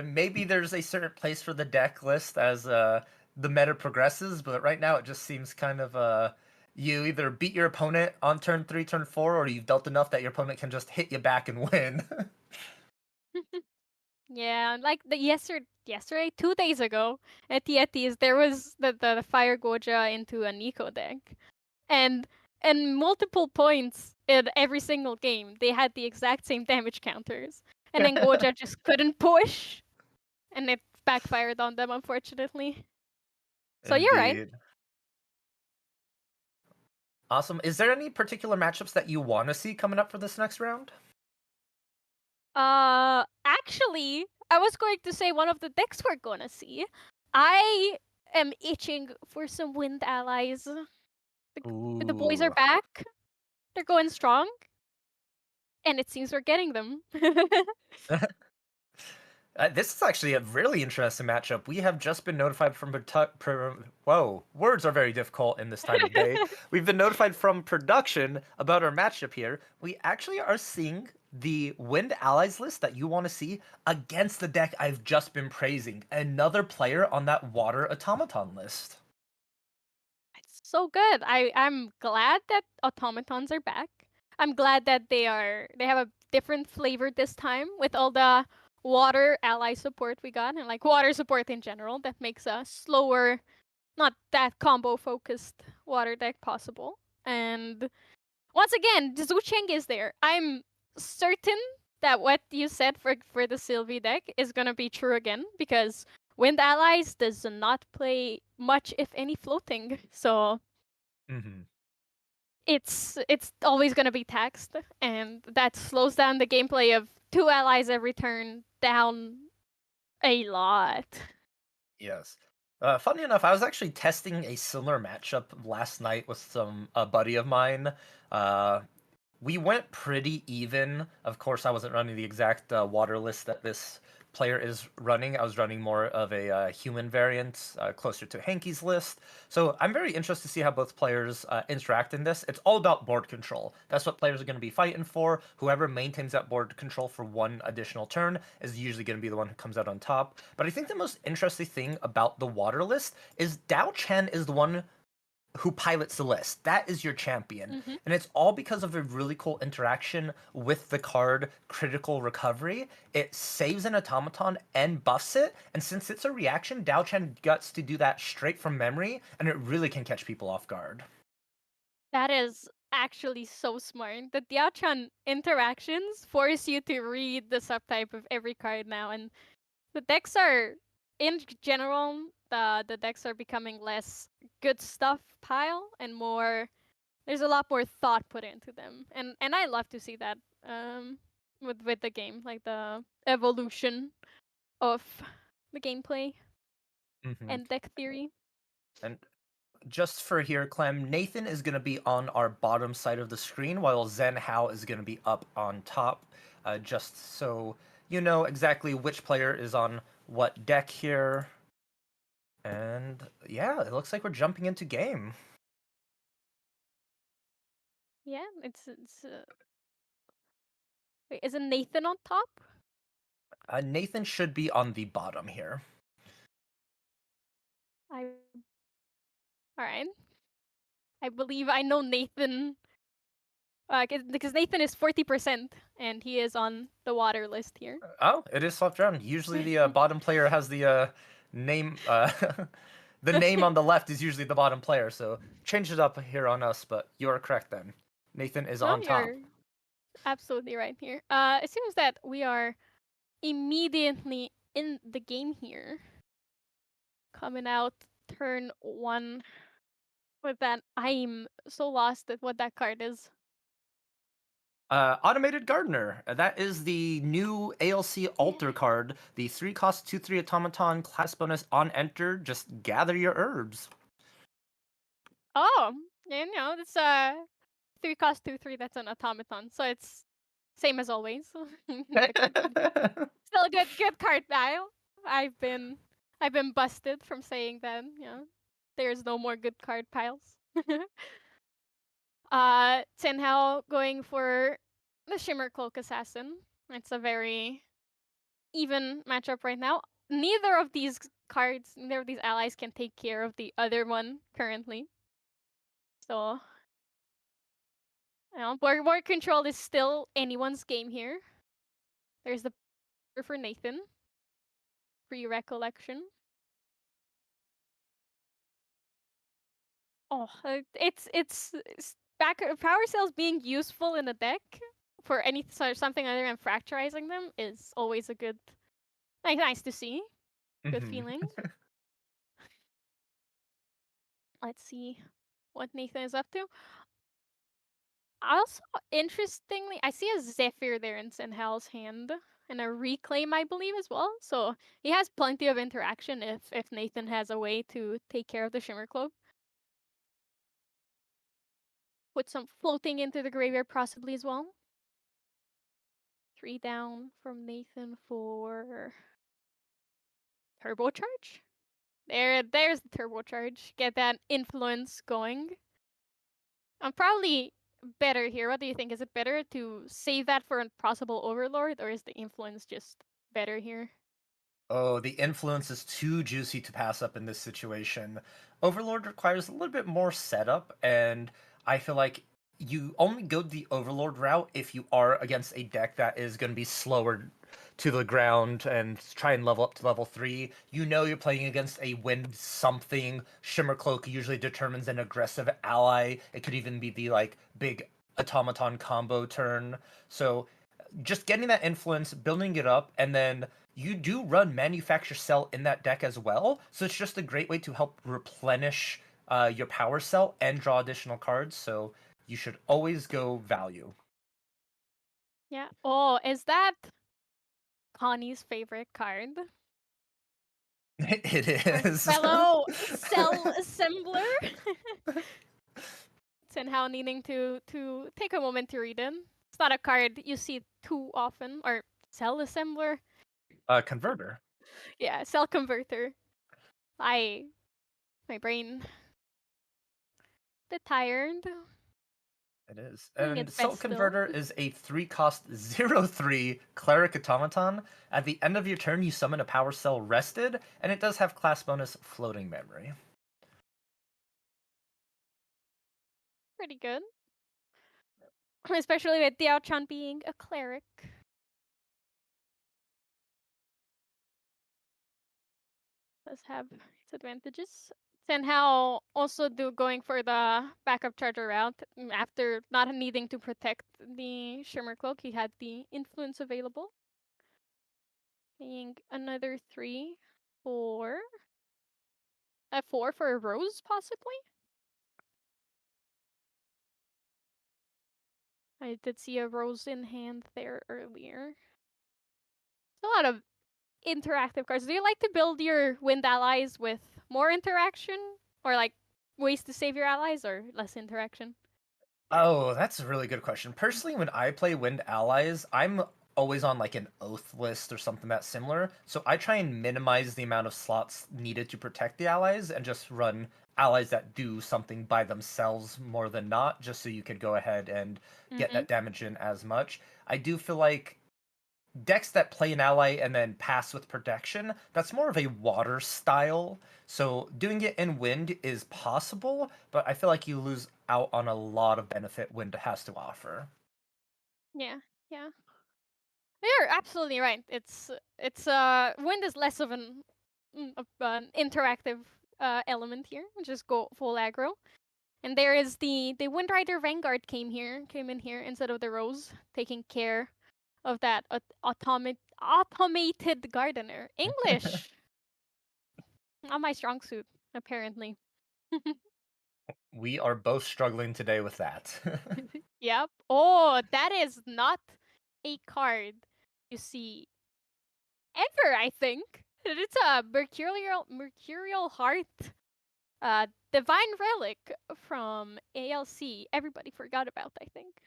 B: Maybe there's a certain place for the deck list as the meta progresses, but right now it just seems kind of you either beat your opponent on turn 3, turn 4, or you've dealt enough that your opponent can just hit you back and win.
D: Yeah, like yesterday, 2 days ago at the Yetis, there was the Fire Goja into a Nico deck, and multiple points in every single game, they had the exact same damage counters, and then Goja just couldn't push, and it backfired on them, unfortunately. So you're right.
B: Indeed. Awesome. Is there any particular matchups that you want to see coming up for this next round?
D: Actually, I was going to say one of the decks we're gonna see. I am itching for some wind allies. The boys are
B: Ooh.
D: back. They're going strong, and it seems we're getting them.
B: This is actually a really interesting matchup. We have just been notified from whoa, words are very difficult in this time of day. We've been notified from production about our matchup here. We actually are seeing the Wind Allies list that you want to see against the deck I've just been praising. Another player on that Water Automaton list.
D: It's so good. I'm glad that automatons are back. I'm glad that they have a different flavor this time with all the water ally support we got and water support in general that makes a slower, not that combo focused water deck possible. And once again, Zucheng is there. I'm certain that what you said for the Sylvie deck is gonna be true again because Wind Allies does not play much, if any, floating. So
B: Mm-hmm.
D: it's always gonna be taxed, and that slows down the gameplay of 2 allies every turn down a lot.
B: Yes. Funny enough, I was actually testing a similar matchup last night with a buddy of mine. We went pretty even. Of course, I wasn't running the exact water list that this player is running. I was running more of a human variant, closer to Hanky's list. So I'm very interested to see how both players interact in this. It's all about board control. That's what players are going to be fighting for. Whoever maintains that board control for one additional turn is usually going to be the one who comes out on top. But I think the most interesting thing about the water list is Dao Chen is the one who pilots the list. That is your champion.
D: Mm-hmm.
B: And it's all because of a really cool interaction with the card Critical Recovery. It saves an automaton and buffs it. And since it's a reaction, Dao Chen gets to do that straight from memory, and it really can catch people off guard.
D: That is actually so smart. The Diachan interactions force you to read the subtype of every card now, and the decks are, in general, the decks are becoming less good stuff pile and more. There's a lot more thought put into them, and I love to see that with the game, like the evolution of the gameplay and deck theory.
B: And just for here, Clem, Nathan is going to be on our bottom side of the screen, while Zen Hao is going to be up on top, just so you know exactly which player is on what deck here. And yeah, it looks like we're jumping into game.
D: Yeah, it's wait, isn't Nathan on top?
B: Nathan should be on the bottom here.
D: All right. I believe I know Nathan. Because Nathan is 40% and he is on the water list here.
B: Oh, it is swapped around. Usually the bottom player has the name. The name on the left is usually the bottom player, so change it up here on us. But you are correct then. Nathan is
D: No,
B: on top.
D: you're absolutely right here. It seems that we are immediately in the game here. Coming out turn 1 with that. I'm so lost at what that card is.
B: Automated Gardener. That is the new ALC altar card. The 3-cost 2/3 automaton class bonus on enter. Just gather your herbs.
D: Oh, yeah, no, it's 3 cost 2/3. That's an automaton, so it's same as always. Still a good card pile. I've been busted from saying that. There's no more good card piles. Tenhao going for the Shimmer Cloak Assassin. It's a very even matchup right now. Neither of these cards, neither of these allies can take care of the other one currently. So, board control is still anyone's game here. There's the for Nathan. Free recollection. Oh, it's back power cells being useful in a deck for any something other than fracturizing them is always a good, nice to see. Good feeling. Let's see what Nathan is up to. Also, interestingly, I see a Zephyr there in Senhal's hand and a Reclaim, I believe, as well. So he has plenty of interaction if Nathan has a way to take care of the Shimmer Cloak. Put some floating into the graveyard possibly as well. 3 down from Nathan for Turbocharge. There's the Turbocharge. Get that influence going. I'm probably better here. What do you think? Is it better to save that for a possible Overlord, or is the influence just better here?
B: Oh, the influence is too juicy to pass up in this situation. Overlord requires a little bit more setup, and I feel like you only go the Overlord route if you are against a deck that is going to be slower to the ground and try and level up to level 3. You know you're playing against a wind something. Shimmer Cloak usually determines an aggressive ally. It could even be the like big automaton combo turn. So just getting that influence, building it up, and then you do run Manufacture Cell in that deck as well. So it's just a great way to help replenish your power cell and draw additional cards. So you should always go value.
D: Yeah. Oh, is that Connie's favorite card?
B: It
D: Our
B: is.
D: fellow cell assembler. Somehow needing to take a moment to read it. It's not a card you see too often, or cell assembler.
B: Converter.
D: Yeah, cell converter. My brain bit tired.
B: It is.
D: Doing
B: And
D: its
B: Cell
D: best still.
B: Converter is a 3-cost 0/3 Cleric Automaton. At the end of your turn, you summon a Power Cell rested, and it does have class bonus Floating Memory.
D: Pretty good. Especially with Diao-chan being a cleric. Does have its advantages. Senhao also going for the backup charger route. After not needing to protect the Shimmer Cloak, he had the influence available. Paying another 3 for... 4 for a Rose, possibly? I did see a Rose in hand there earlier. There's a lot of interactive cards. Do you like to build your wind allies with more interaction? Or like ways to save your allies or less interaction?
B: Oh, that's a really good question. Personally, when I play Wind Allies, I'm always on like an Oath list or something that's similar. So I try and minimize the amount of slots needed to protect the allies and just run allies that do something by themselves more than not, just so you could go ahead and get that damage in as much. I do feel like decks that play an ally and then pass with protection, that's more of a water style. So doing it in wind is possible, but I feel like you lose out on a lot of benefit wind has to offer.
D: Yeah, yeah. You're absolutely right. It's wind is less of an interactive element here. Just go full aggro. And there is the Wind Rider Vanguard came in here instead of the Rose, taking care of that automated gardener. English, not my strong suit, apparently.
B: We are both struggling today with that.
D: Yep. Oh, that is not a card you see ever, I think. It's a Mercurial Heart, Divine Relic from ALC. Everybody forgot about, I think.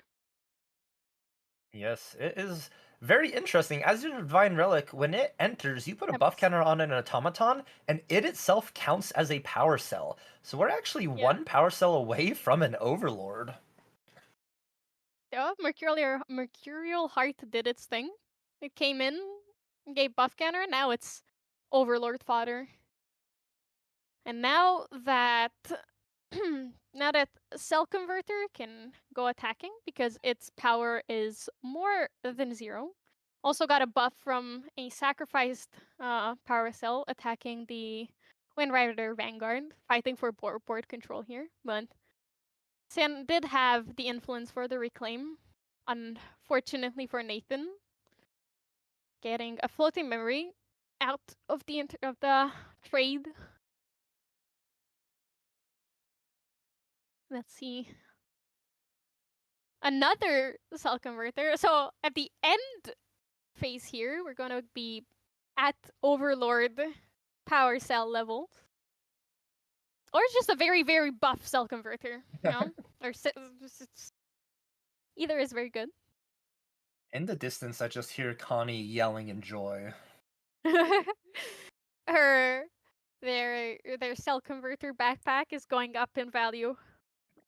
B: Yes, it is very interesting. As your Divine Relic, when it enters, you put a
D: Yep.
B: buff counter on an automaton, and it itself counts as a power cell. So we're actually
D: Yeah.
B: one power cell away from an Overlord.
D: Yeah, Mercurial Heart did its thing. It came in, gave buff counter, now it's Overlord fodder. And now that now that Cell Converter can go attacking because its power is more than 0. Also got a buff from a sacrificed power cell attacking the Wind Rider Vanguard, fighting for board control here. But Sen did have the influence for the reclaim. Unfortunately for Nathan, getting a floating memory out of the trade. Let's see. Another cell converter. So at the end phase here, we're gonna be at Overlord power cell level. Or it's just a very, very buff cell converter, you know? Or either is very good.
B: In the distance, I just hear Connie yelling in joy.
D: Their cell converter backpack is going up in value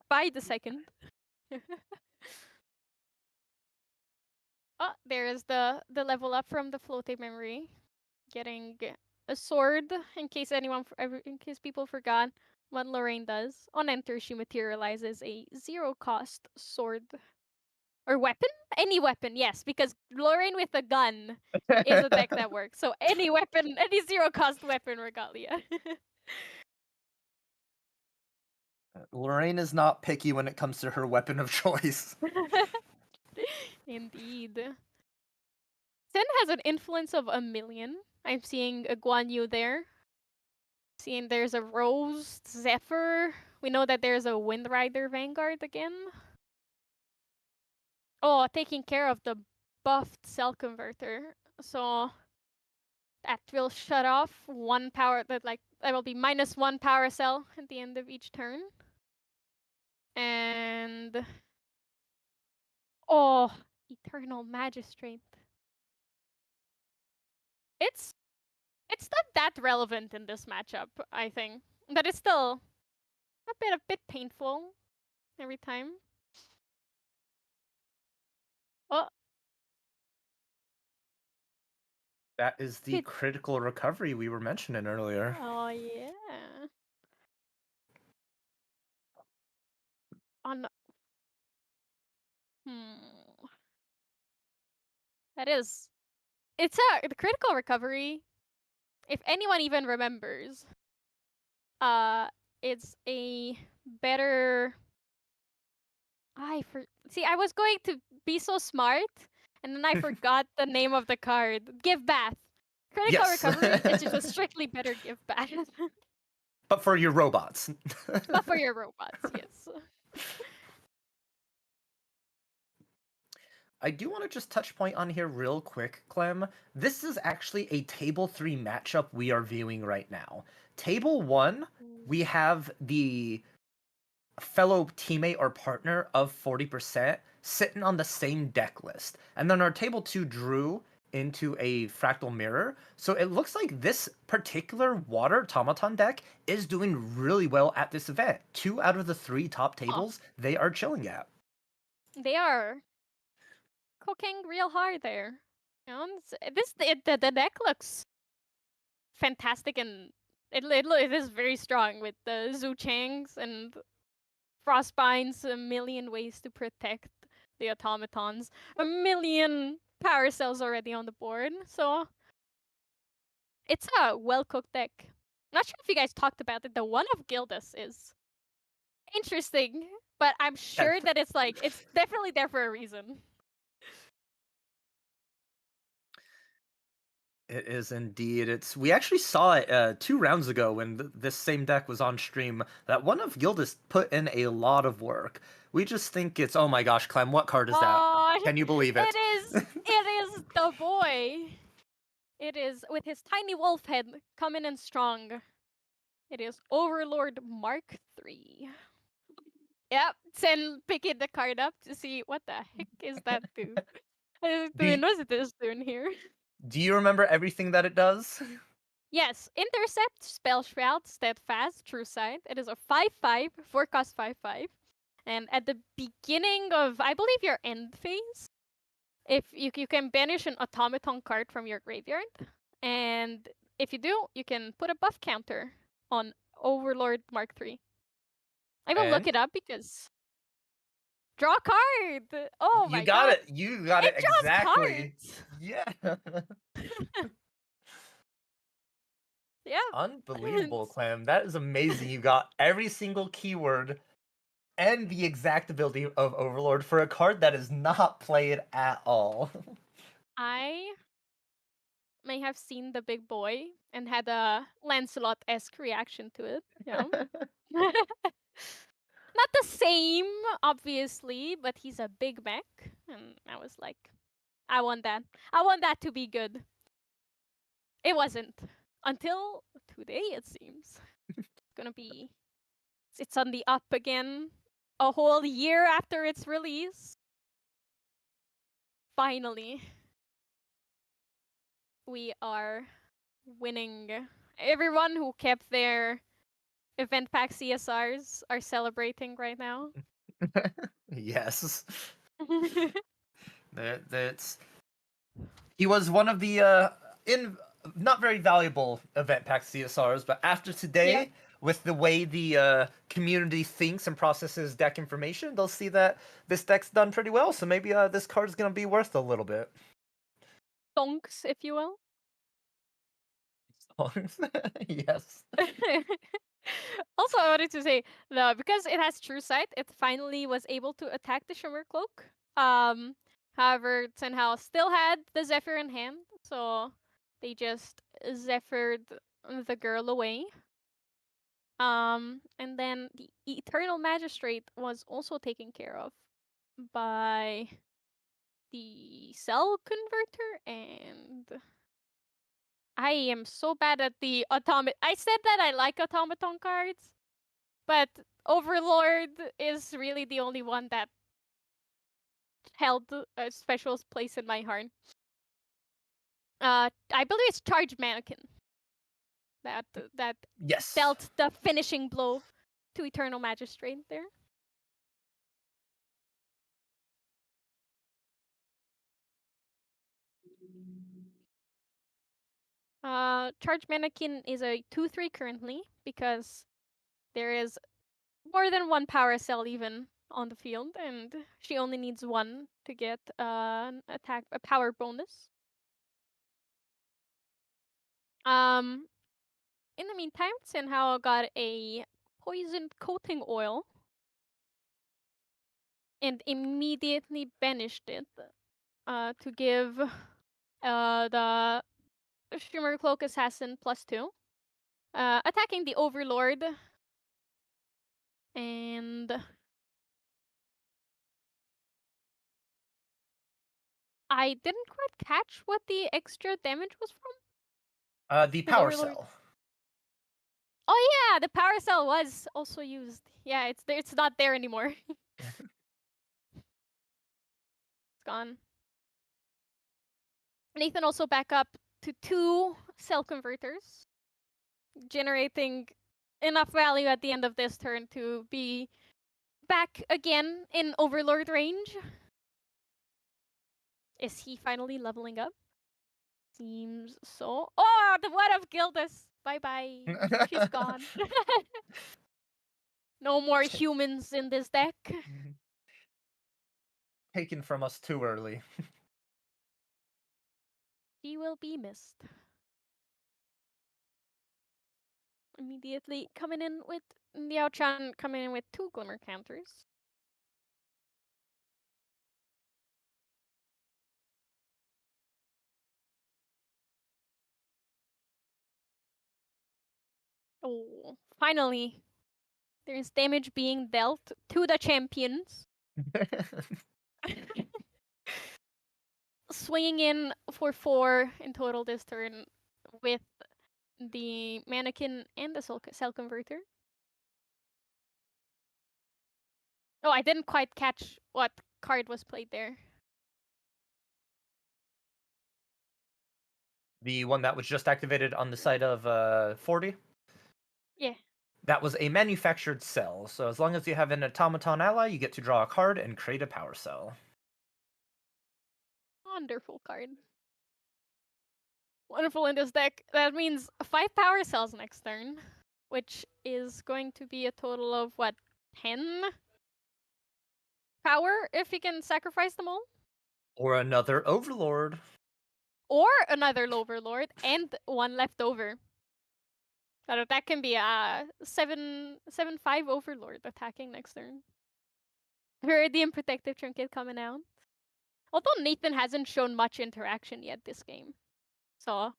D: by the second. Oh, there is the level up from the floating memory. Getting a sword in case people forgot what Lorraine does. On enter, she materializes a 0-cost sword or weapon. Any weapon, yes, because Lorraine with a gun is a deck that works. So any weapon, any 0-cost weapon, Regalia.
B: Lorraine is not picky when it comes to her weapon of choice.
D: Indeed. Sen has an influence of 1,000,000. I'm seeing a Guan Yu there. Seeing there's a Rose, Zephyr. We know that there's a Wind Rider Vanguard again. Oh, taking care of the buffed Cell Converter. So that will shut off one power that will be -1 power cell at the end of each turn. And oh, Eternal Magistrate. it's not that relevant in this matchup, I think. But it's still a bit painful every time. Oh,
B: That is the
D: Did-
B: critical recovery we were mentioning earlier.
D: oh yeah. On hmm. That is. It's the critical recovery. If anyone even remembers, uh, it's a better. See. I was going to be so smart, and then I forgot the name of the card. Give bath. Critical
B: Yes.
D: recovery is just a strictly better give bath,
B: But for your robots.
D: but for your robots, yes.
B: I do want to just touch point on here real quick, Clem. This is actually a table 3 matchup we are viewing right now. Table 1, we have the fellow teammate or partner of 40% sitting on the same deck list. And then our table 2 drew into a fractal mirror. So it looks like this particular water automaton deck is doing really well at this event. 2 out of the 3 top tables they are chilling at.
D: They are cooking real hard there. You know, the deck looks fantastic, and it is very strong with the Zuchangs and Frostbine's a million ways to protect the automatons, a million power cells already on the board. So it's a well cooked deck. Not sure if you guys talked about it. The one of Gildas is interesting, but I'm sure that it's definitely there for a reason.
B: It is indeed. We actually saw it 2 rounds ago when this same deck was on stream. That one of Gildas put in a lot of work. We just think it's, oh my gosh, Clem, what card is that? Can you believe it?
D: It is the boy. It is with his tiny wolf head coming in strong. It is Overlord Mark III. Yep, Sen picking the card up to see what the heck is that do. What is this doing here?
B: Do you remember everything that it does?
D: Yes, Intercept, Spell Shroud, Steadfast, True Sight. It is a 5/5, 4-cost 5/5. And at the beginning of, I believe, your end phase, if you can banish an automaton card from your graveyard, and if you do, you can put a buff counter on Overlord Mark III. I will look
B: And
D: it up because draw a card. Oh my
B: you got
D: god,
B: it. You got it
D: draws
B: exactly.
D: cards.
B: Yeah.
D: Yeah,
B: Unbelievable, Clem. That is amazing. You got every single keyword and the exact ability of Overlord for a card that is not played at all.
D: I may have seen the big boy and had a Lancelot-esque reaction to it. Yeah. Not the same, obviously, but he's a big mech, and I was like, I want that. I want that to be good. It wasn't until today. It seems it's gonna be. It's on the up again. A whole year after its release. Finally, we are winning. Everyone who kept their event pack CSRs are celebrating right now.
B: Yes. That's he was one of the in not very valuable event pack CSRs, but after today,
D: Yeah.
B: with the way the community thinks and processes deck information, they'll see that this deck's done pretty well. So maybe this card's gonna be worth a little bit.
D: Donks, if you will.
B: Yes.
D: Also, I wanted to say because it has True Sight, it finally was able to attack the Shimmer Cloak. However, Senhao still had the Zephyr in hand, so they just Zephyred the girl away. And then the Eternal Magistrate was also taken care of by the Cell Converter, and I am so bad at the I said that I like automaton cards, but Overlord is really the only one that held a special place in my heart. I believe it's Charged Mannequin. That
B: Yes.
D: dealt the finishing blow to Eternal Magistrate there. Charged Mannequin is a 2/3 currently because there is more than one power cell even on the field, and she only needs one to get a power bonus. In the meantime, Senhao got a poisoned coating oil and immediately banished it to give the Shimmer Cloak Assassin +2, attacking the Overlord. And I didn't quite catch what the extra damage was from.
B: The
D: His
B: power
D: Overlord.
B: cell.
D: Oh yeah, the power cell was also used. Yeah, it's there. It's not there anymore. It's gone. Nathan also back up to 2 cell converters, generating enough value at the end of this turn to be back again in Overlord range. Is he finally leveling up? Seems so. Oh, the what have killed us. Bye bye. She's gone. No more humans in this deck.
B: Taken from us too early.
D: She will be missed. Immediately coming in with Liao Chan coming in with 2 Glimmer counters. Oh, finally. There's damage being dealt to the champions. Swinging in for 4 in total this turn with the mannequin and the cell converter. Oh, I didn't quite catch what card was played there.
B: The one that was just activated on the side of 40?
D: Yeah.
B: That was a manufactured cell, so as long as you have an automaton ally, you get to draw a card and create a power cell.
D: Wonderful card. Wonderful in this deck. That means 5 power cells next turn, which is going to be a total of, what, 10 power if he can sacrifice them all?
B: Or another Overlord.
D: Or another Overlord and 1 left over. So that can be a 7/5 Overlord attacking next turn. Viridian Protective Trinket coming out. Although Nathan hasn't shown much interaction yet this game. So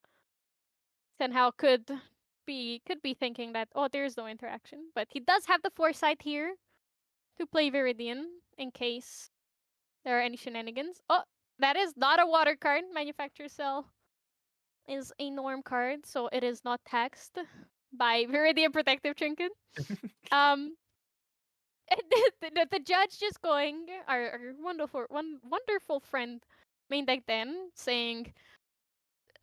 D: Senhao could be thinking that, oh, there's no interaction. But he does have the foresight here to play Viridian in case there are any shenanigans. Oh, that is not a water card. Manufacturer Cell is a norm card, so it is not taxed by Viridian Protective Trinket. The judge just going, our wonderful friend main deck then, saying,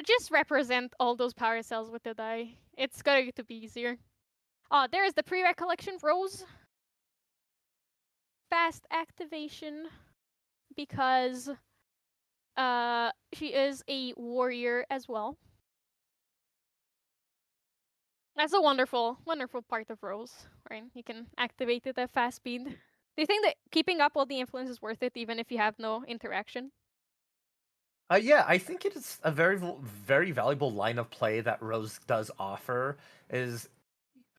D: just represent all those power cells with the die. It's going to be easier. Oh, there is the pre-recollection Rose. Fast activation because she is a warrior as well. That's a wonderful part of Rose, right? You can activate it at fast speed. Do you think that keeping up all the influence is worth it even if you have no interaction?
B: Yeah, I think it is a very valuable line of play that Rose does offer. Is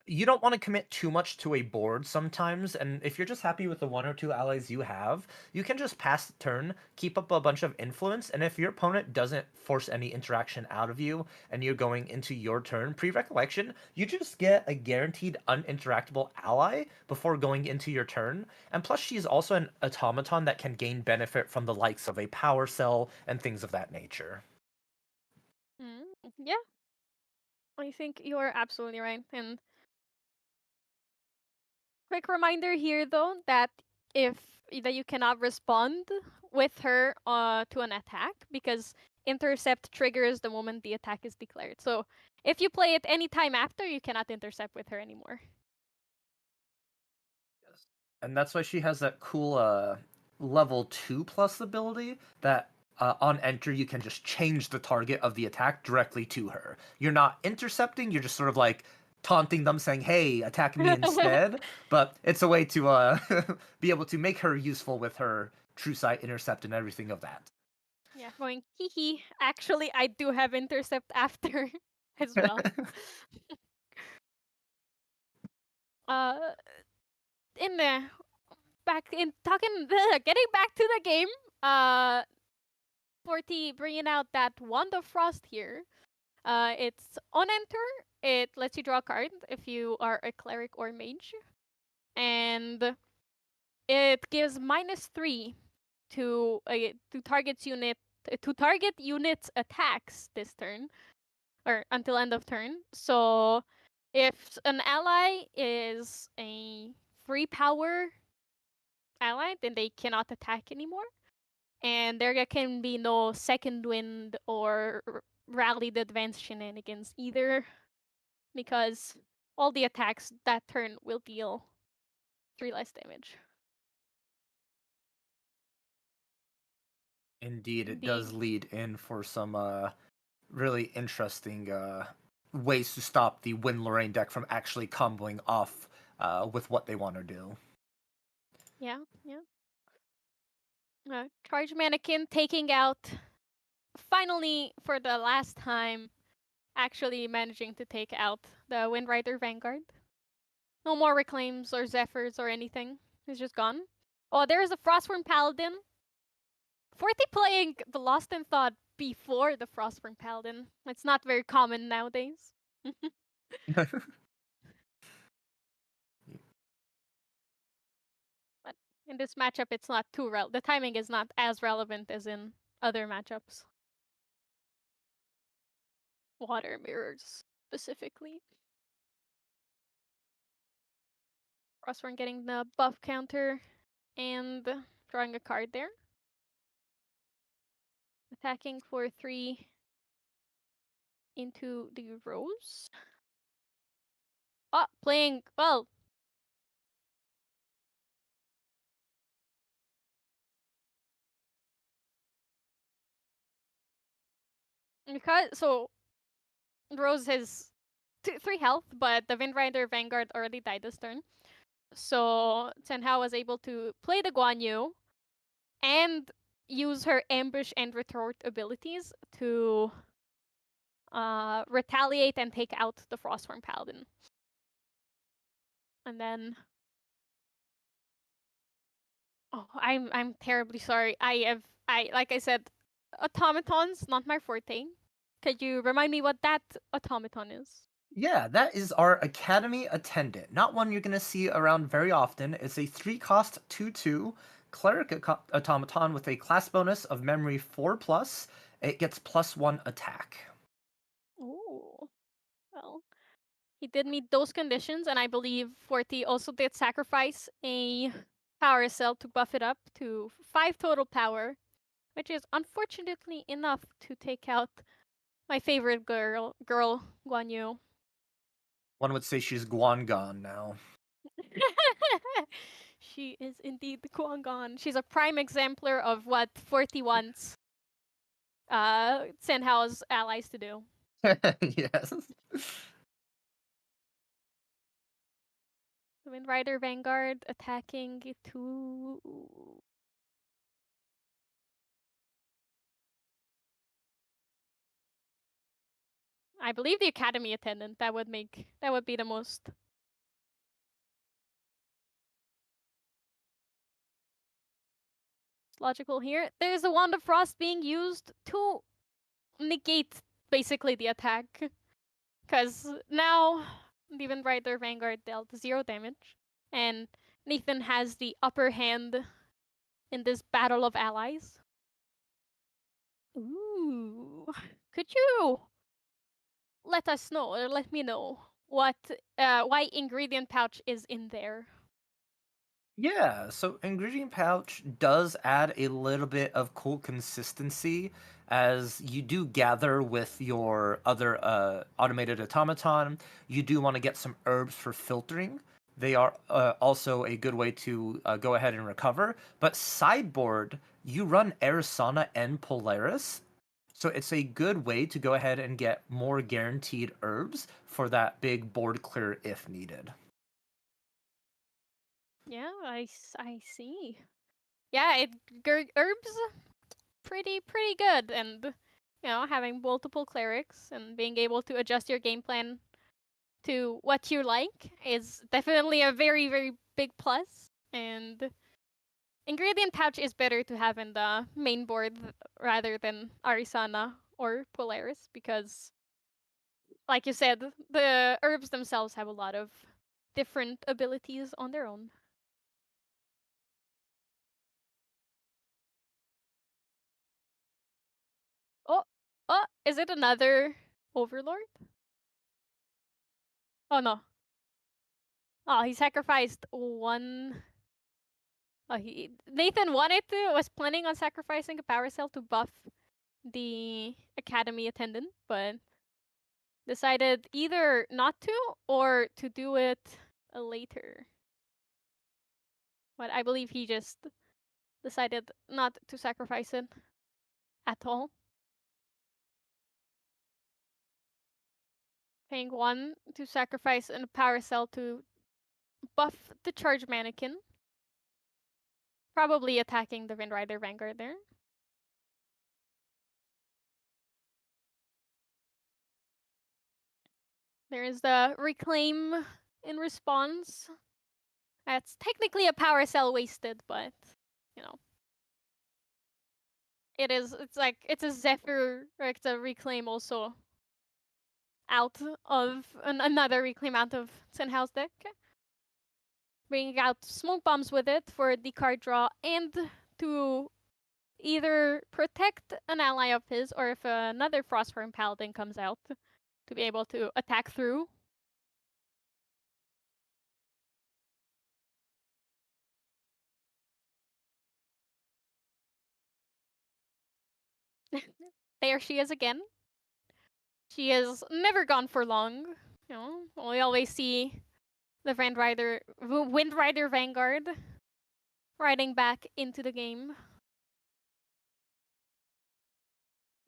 B: you don't want to commit too much to a board sometimes, and if you're just happy with the 1 or 2 allies you have, you can just pass the turn, keep up a bunch of influence, and if your opponent doesn't force any interaction out of you, and you're going into your turn, pre-recollection, you just get a guaranteed uninteractable ally before going into your turn, and plus she's also an automaton that can gain benefit from the likes of a power cell and things of that nature.
D: Yeah. I think you're absolutely right, and quick reminder here though that you cannot respond with her to an attack because intercept triggers the moment the attack is declared. So if you play it any time after, you cannot intercept with her anymore.
B: And that's why she has that cool level 2+ ability that on enter you can just change the target of the attack directly to her. You're not intercepting, you're just sort of like taunting them saying, hey, attack me instead. But it's a way to be able to make her useful with her true sight, intercept, and everything of that.
D: Yeah, going hee hee. Actually, I do have intercept after as well. In the back in talking, getting back to the game. Forty bringing out that Wand of Frost here. It's on enter. It lets you draw a card if you are a cleric or mage, and it gives -3 to target units attacks this turn or until end of turn. So if an ally is a free power ally, then they cannot attack anymore. And there can be no second wind or rally the advance shenanigans either, because all the attacks that turn will deal 3 less damage.
B: Indeed, it does lead in for some really interesting ways to stop the Win Lorraine deck from actually comboing off with what they want to do.
D: Yeah, yeah. Charge Mannequin taking out, finally, for the last time, actually managing to take out the Windrider Vanguard. No more Reclaims or Zephyrs or anything. It's just gone. Oh, there's a Frostworm Paladin. Forty playing the Lost in Thought before the Frostworm Paladin. It's not very common nowadays. But in this matchup, it's not too the timing is not as relevant as in other matchups. Water mirrors specifically. Frostworm getting the buff counter and drawing a card there. Attacking for 3 into the rose. Oh, playing, well. Because, so, Rose has 3 health, but the Windrider Vanguard already died this turn. So, Senhao was able to play the Guan Yu and use her ambush and retort abilities to retaliate and take out the Frostworm Paladin. And then, oh, I'm terribly sorry. I like I said, automatons not my forte. Could you remind me what that automaton is?
B: Yeah, that is our Academy Attendant. Not one you're going to see around very often. It's a 3-cost 2/2 Cleric Automaton with a class bonus of Memory 4+. It gets +1 attack.
D: Oh, well, he did meet those conditions, and I believe Forty also did sacrifice a power cell to buff it up to 5 total power, which is unfortunately enough to take out my favorite girl, Guan Yu.
B: One would say she's Guangon now.
D: She is indeed the Guangon. She's a prime exemplar of what 40 wants Senhao's allies to do.
B: Yes.
D: The Windrider Vanguard attacking to... I believe the Academy Attendant. That would be the most logical here. There's a Wand of Frost being used to negate basically the attack. Because now the Windrider Vanguard dealt 0 damage. And Nathan has the upper hand in this battle of allies. Ooh. Could you let us know, or let me know, what why ingredient pouch is in there?
B: Yeah, so ingredient pouch does add a little bit of cool consistency as you do gather with your other automated automaton. You do want to get some herbs for filtering. They are also a good way to go ahead and recover. But sideboard, you run Arizona and Polaris. So it's a good way to go ahead and get more guaranteed herbs for that big board clear if needed.
D: Yeah, I see. Yeah, herbs pretty good, and having multiple clerics and being able to adjust your game plan to what you like is definitely a very big plus. And ingredient pouch is better to have in the main board rather than Arisana or Polaris because, like you said, the herbs themselves have a lot of different abilities on their own. Oh, oh, is it another Overlord? Oh no. Oh, he sacrificed one. Oh, Nathan was planning on sacrificing a power cell to buff the academy attendant, but decided either not to or to do it later. But I believe he just decided not to sacrifice it at all. Paying one to sacrifice a power cell to buff the charge mannequin. Probably attacking the Windrider Vanguard there. There is the Reclaim in response. That's technically a power cell wasted, but you know. It's a Zephyr, or it's a Reclaim also out of another Reclaim out of Senhao's deck. Bringing out Smoke Bombs with it for the card draw and to either protect an ally of his or if another Frostform Paladin comes out to be able to attack through. There she is again. She is never gone for long. We always see the Windrider Vanguard riding back into the game.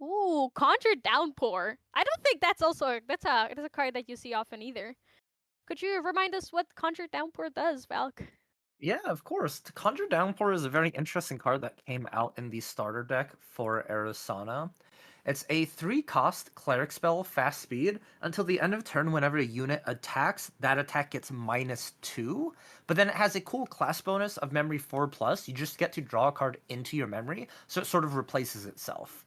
D: Ooh, Conjured Downpour. I don't think that's a card that you see often either. Could you remind us what Conjured Downpour does, Valk?
B: Yeah, of course. Conjure Downpour is a very interesting card that came out in the starter deck for Arizona. It's a 3-cost cleric spell, fast speed. Until the end of turn, whenever a unit attacks, that attack gets -2. But then it has a cool class bonus of memory 4+. You just get to draw a card into your memory, so it sort of replaces itself.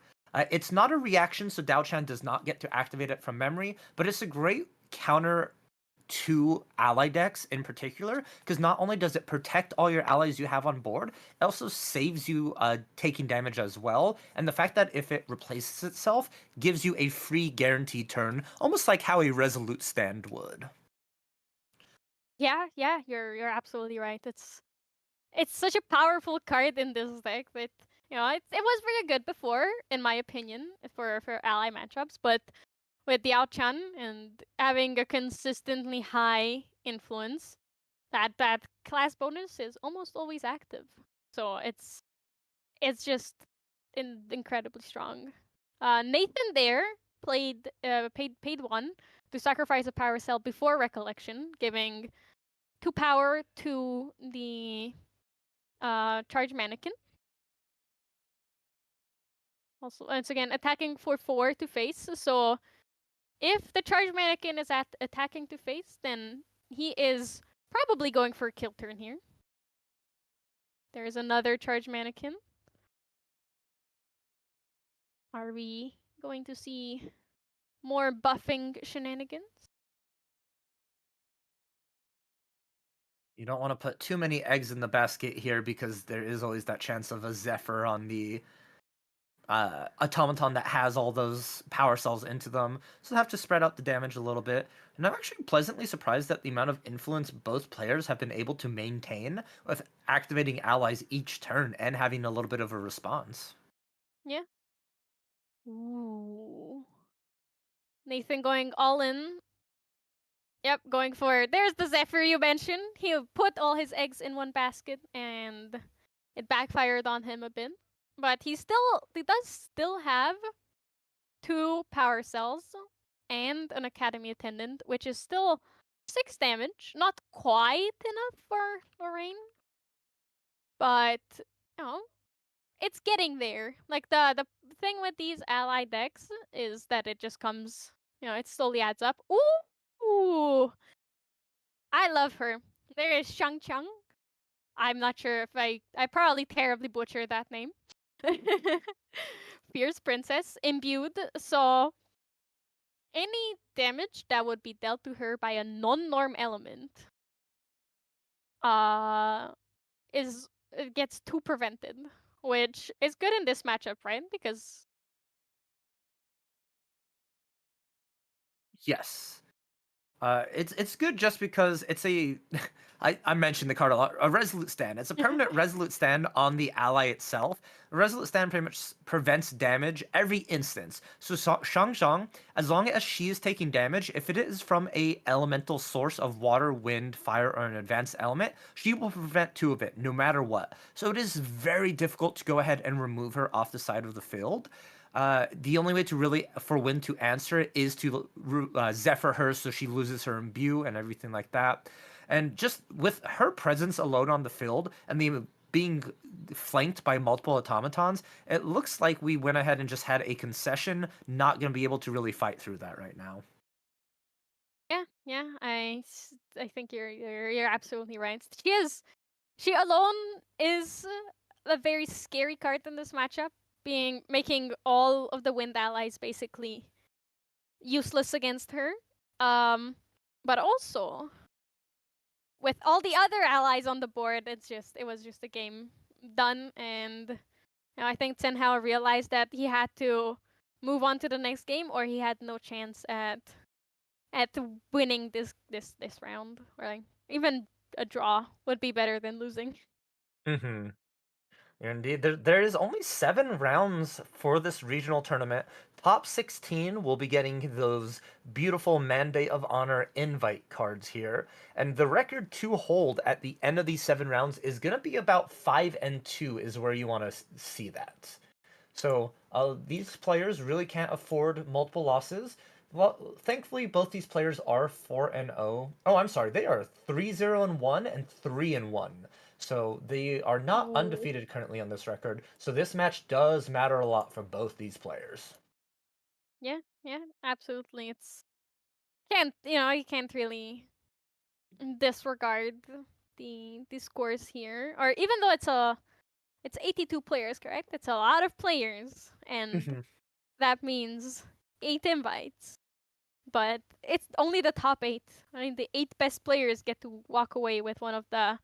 B: It's not a reaction, so Dao-Chan does not get to activate it from memory, but it's a great counter to ally decks in particular, because not only does it protect all your allies you have on board, it also saves you taking damage as well. And the fact that if it replaces itself gives you a free guaranteed turn, almost like how a Resolute Stand would.
D: Yeah, you're absolutely right. It's such a powerful card in this deck that it was very good before, in my opinion, for ally matchups, but with the Chan and having a consistently high influence, that class bonus is almost always active. So it's just incredibly strong. Nathan there paid one to sacrifice a power cell before Recollection, giving 2 power to the charge mannequin. Also, once again, attacking for 4 to face. So if the charge mannequin is at attacking to face, then he is probably going for a kill turn here. There's another charge mannequin. Are we going to see more buffing shenanigans?
B: You don't want to put too many eggs in the basket here because there is always that chance of a Zephyr on the automaton that has all those power cells into them, so have to spread out the damage a little bit. And I'm actually pleasantly surprised at the amount of influence both players have been able to maintain with activating allies each turn and having a little bit of a response.
D: Yeah. Ooh. Nathan going all in. Yep, going for. There's the Zephyr you mentioned. He put all his eggs in one basket and it backfired on him a bit. But he does still have 2 power cells and an Academy Attendant, which is still 6 damage. Not quite enough for Lorraine, but you know, it's getting there. Like the thing with these ally decks is that it just comes, it slowly adds up. Ooh, I love her. There is Shang Chung. I'm not sure if I probably terribly butchered that name. Fierce Princess imbued. So any damage that would be dealt to her by a non-norm element uh is it gets 2 prevented, which is good in this matchup, right? Because
B: Yes. It's good just because it's a I mentioned the card a lot. A resolute stand. It's a permanent resolute stand on the ally itself. A resolute stand pretty much prevents damage every instance. So Shang Shang, as long as she is taking damage, if it is from a elemental source of water, wind, fire, or an advanced element, she will prevent 2 of it, no matter what. So it is very difficult to go ahead and remove her off the side of the field. The only way to really for Win to answer it is to Zephyr her so she loses her imbue and everything like that. And just with her presence alone on the field and the being flanked by multiple automatons, it looks like we went ahead and just had a concession, not going to be able to really fight through that right now.
D: yeah, I think you're absolutely right. She alone is a very scary card in this matchup, making all of the wind allies basically useless against her. But also with all the other allies on the board, it was just a game done, and I think Tenhao realized that he had to move on to the next game, or he had no chance at winning this round, or like, even a draw would be better than losing.
B: Mm-hmm. Indeed, there is only 7 rounds for this regional tournament. Top 16 will be getting those beautiful Mandate of Honor invite cards here, and the record to hold at the end of these 7 rounds is gonna be about 5-2 is where you want to see that. So these players really can't afford multiple losses. Well, thankfully, both these players are 4-0. Oh, I'm sorry, they are 3-0-1 and 3-1. So they are not
D: Ooh.
B: undefeated currently on this record. So this match does matter a lot for both these players.
D: Yeah, absolutely. You can't really disregard the scores here. Or even though it's 82 players, correct? It's a lot of players, and that means 8 invites. But it's only the top 8. I mean, the 8 best players get to walk away with one of the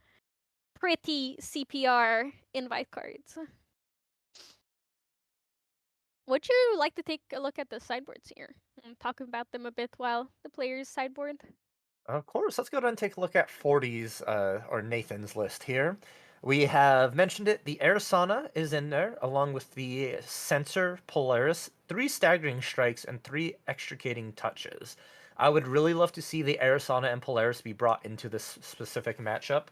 D: pretty CPR invite cards. Would you like to take a look at the sideboards here and talk about them a bit while the players sideboard?
B: Of course, let's go ahead and take a look at 40's or Nathan's list here. We have mentioned it. The Air Sauna is in there, along with the Sensor Polaris, 3 staggering strikes, and 3 extricating touches. I would really love to see the Air Sauna and Polaris be brought into this specific matchup.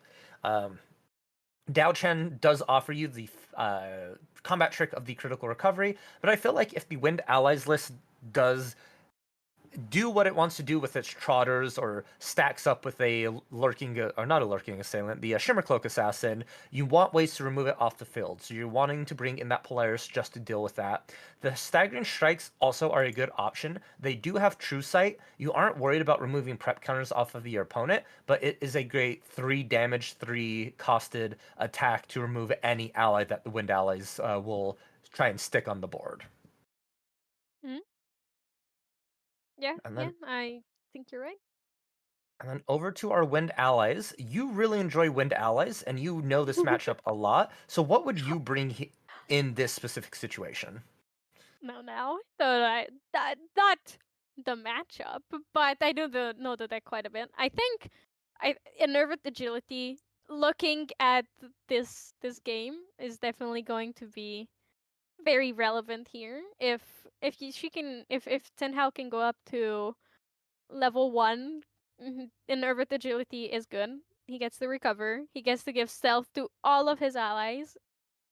B: Dao Chen does offer you the combat trick of the critical recovery, but I feel like if the Wind Allies list does do what it wants to do with its trotters or stacks up with a lurking or not a lurking assailant, the Shimmer Cloak assassin, you want ways to remove it off the field. So you're wanting to bring in that Polaris just to deal with that. The staggering strikes also are a good option. They do have true sight. You aren't worried about removing prep counters off of your opponent, but it is a great 3 damage, 3 costed attack to remove any ally that the Wind Allies will try and stick on the board.
D: Mm-hmm. Yeah,
B: And then
D: I think you're right.
B: And then over to our Wind Allies. You really enjoy Wind Allies, and you know this matchup a lot. So, what would you bring in this specific situation?
D: No, now not the matchup, but I know the deck quite a bit. I think Enervate Agility. Looking at this game is definitely going to be very relevant here. If if Tenhao can go up to level 1, Innervate Agility is good. He gets to recover. He gets to give stealth to all of his allies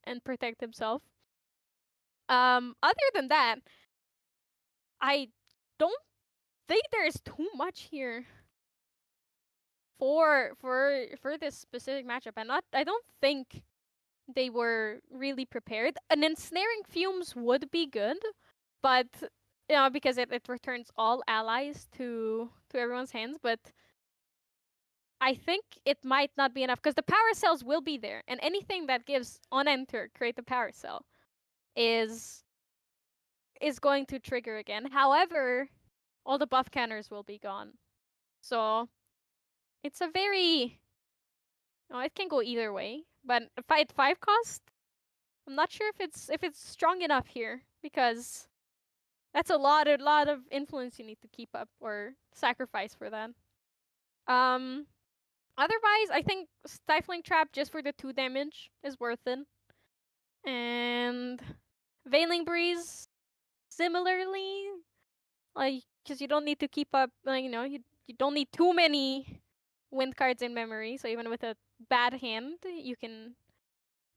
D: and protect himself. Other than that, I don't think there's too much here for this specific matchup. I don't think they were really prepared. An ensnaring fumes would be good, but because it returns all allies to everyone's hands, but I think it might not be enough because the power cells will be there, and anything that gives on enter create the power cell is going to trigger again. However, all the buff counters will be gone. So it's a very it can go either way. But fight 5 cost, I'm not sure if it's strong enough here because that's a lot of influence you need to keep up or sacrifice for that. Otherwise, I think Stifling Trap just for the 2 damage is worth it. And Veiling Breeze, similarly, like, because you don't need to keep up, you don't need too many wind cards in memory, so even with a bad hand, you can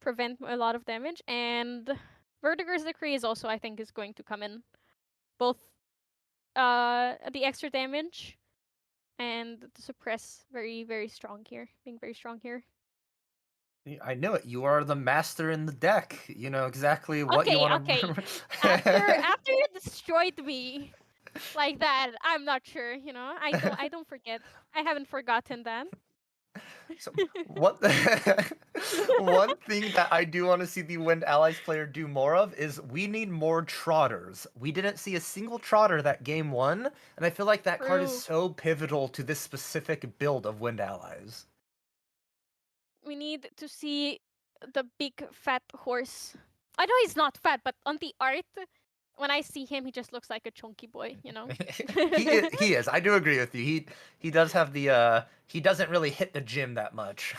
D: prevent a lot of damage. And Vertiger's Decree is also, I think, is going to come in. Both the extra damage and the suppress very, very strong here. Being very strong here.
B: I knew it. You are the master in the deck. You know exactly what you want to.
D: Okay. After you destroyed me like that, I'm not sure. I don't forget. I haven't forgotten that.
B: So what? One thing that I do want to see the Wind Allies player do more of is we need more trotters. We didn't see a single trotter that game 1, and I feel like that card is
D: True.
B: so pivotal to this specific build of Wind Allies.
D: We need to see the big fat horse. I know he's not fat, but on the art, when I see him, he just looks like a chunky boy.
B: He is. I do agree with you. He does have the he doesn't really hit the gym that much.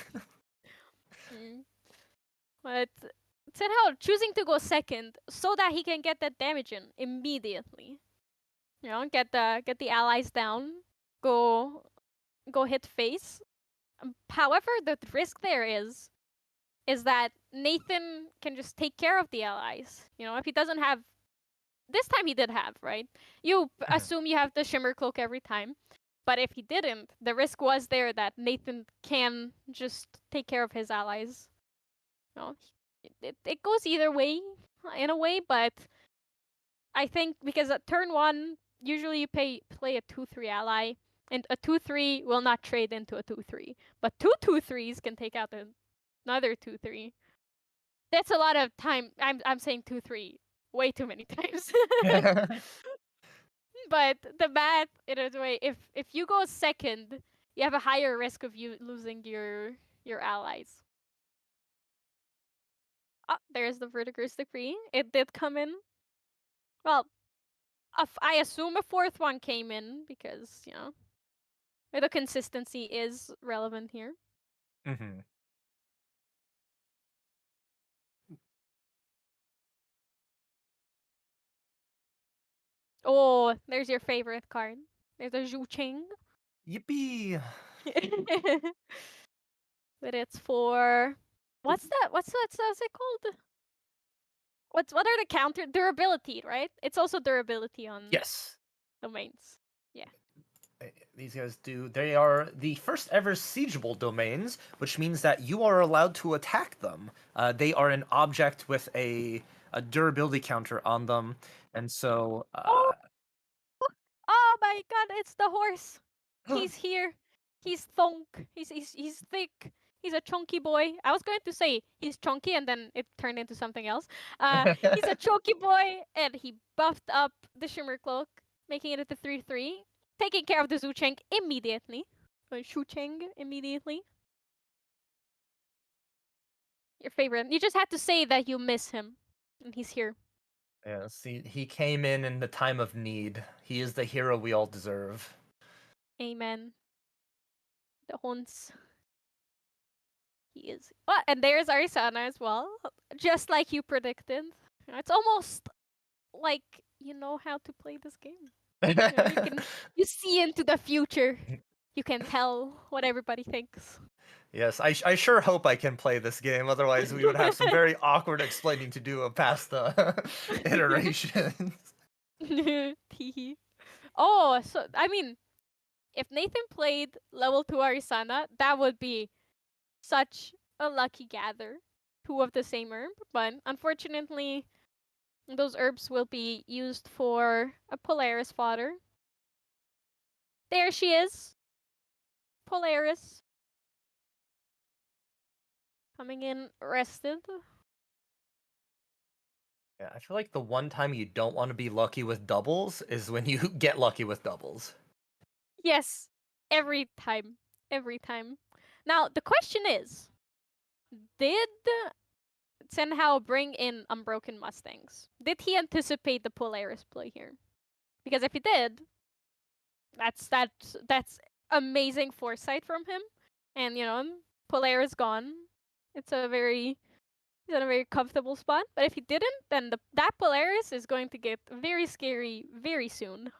D: But Tenhao choosing to go second so that he can get that damage in immediately. Get the allies down, go hit face. However, the risk there is that Nathan can just take care of the allies. If he doesn't have, this time he did have, right? You assume you have the Shimmer Cloak every time. But if he didn't, the risk was there that Nathan can just take care of his allies. It goes either way, in a way, but I think because at turn 1, usually you play a 2-3 ally, and a 2-3 will not trade into a 2-3. But 2 2-3s can take out another 2-3. That's a lot of time. I'm saying 2-3 way too many times. But the math, in a way, if you go second, you have a higher risk of you losing your allies. There's the Vertiger's Decree. It did come in. Well, I assume a 4th one came in because, the consistency is relevant here.
B: Mm-hmm.
D: Oh, there's your favorite card. There's a Zhu Cheng.
B: Yippee!
D: But it's for what's it called? What are the counter durability, right? It's also durability on
B: Yes.
D: domains. Yeah.
B: These guys do. They are the first ever siegeable domains, which means that you are allowed to attack them. They are an object with a durability counter on them, and so.
D: Oh my god, it's the horse. He's here. He's thonk. He's thick. He's a chunky boy. I was going to say he's chunky, and then it turned into something else. He's a chunky boy, and he buffed up the Shimmer Cloak, making it into 3-3, taking care of the Zhu Cheng immediately. Shu Cheng immediately. Your favorite. You just had to say that you miss him, and he's here.
B: Yes, he came in the time of need. He is the hero we all deserve.
D: Amen. The Hons. He is. Oh, and there's Arisana as well. Just like you predicted. It's almost like you know how to play this game. You see into the future. You can tell what everybody thinks.
B: Yes, I sure hope I can play this game. Otherwise, we would have some very awkward explaining to do past the iterations.
D: Teehee. Oh, so I mean, if Nathan played level 2 Arisana, that would be such a lucky gather. Two of the same herb, but unfortunately, those herbs will be used for a Polaris fodder. There she is. Polaris. Coming in rested.
B: Yeah, I feel like the one time you don't want to be lucky with doubles is when you get lucky with doubles.
D: Yes, every time. Every time. Now, the question is, did Senhao bring in Unbroken Mustangs? Did he anticipate the Polaris play here? Because if he did, that's amazing foresight from him. And Polaris gone. It's a very he's in a very comfortable spot. But if he didn't, then that Polaris is going to get very scary very soon.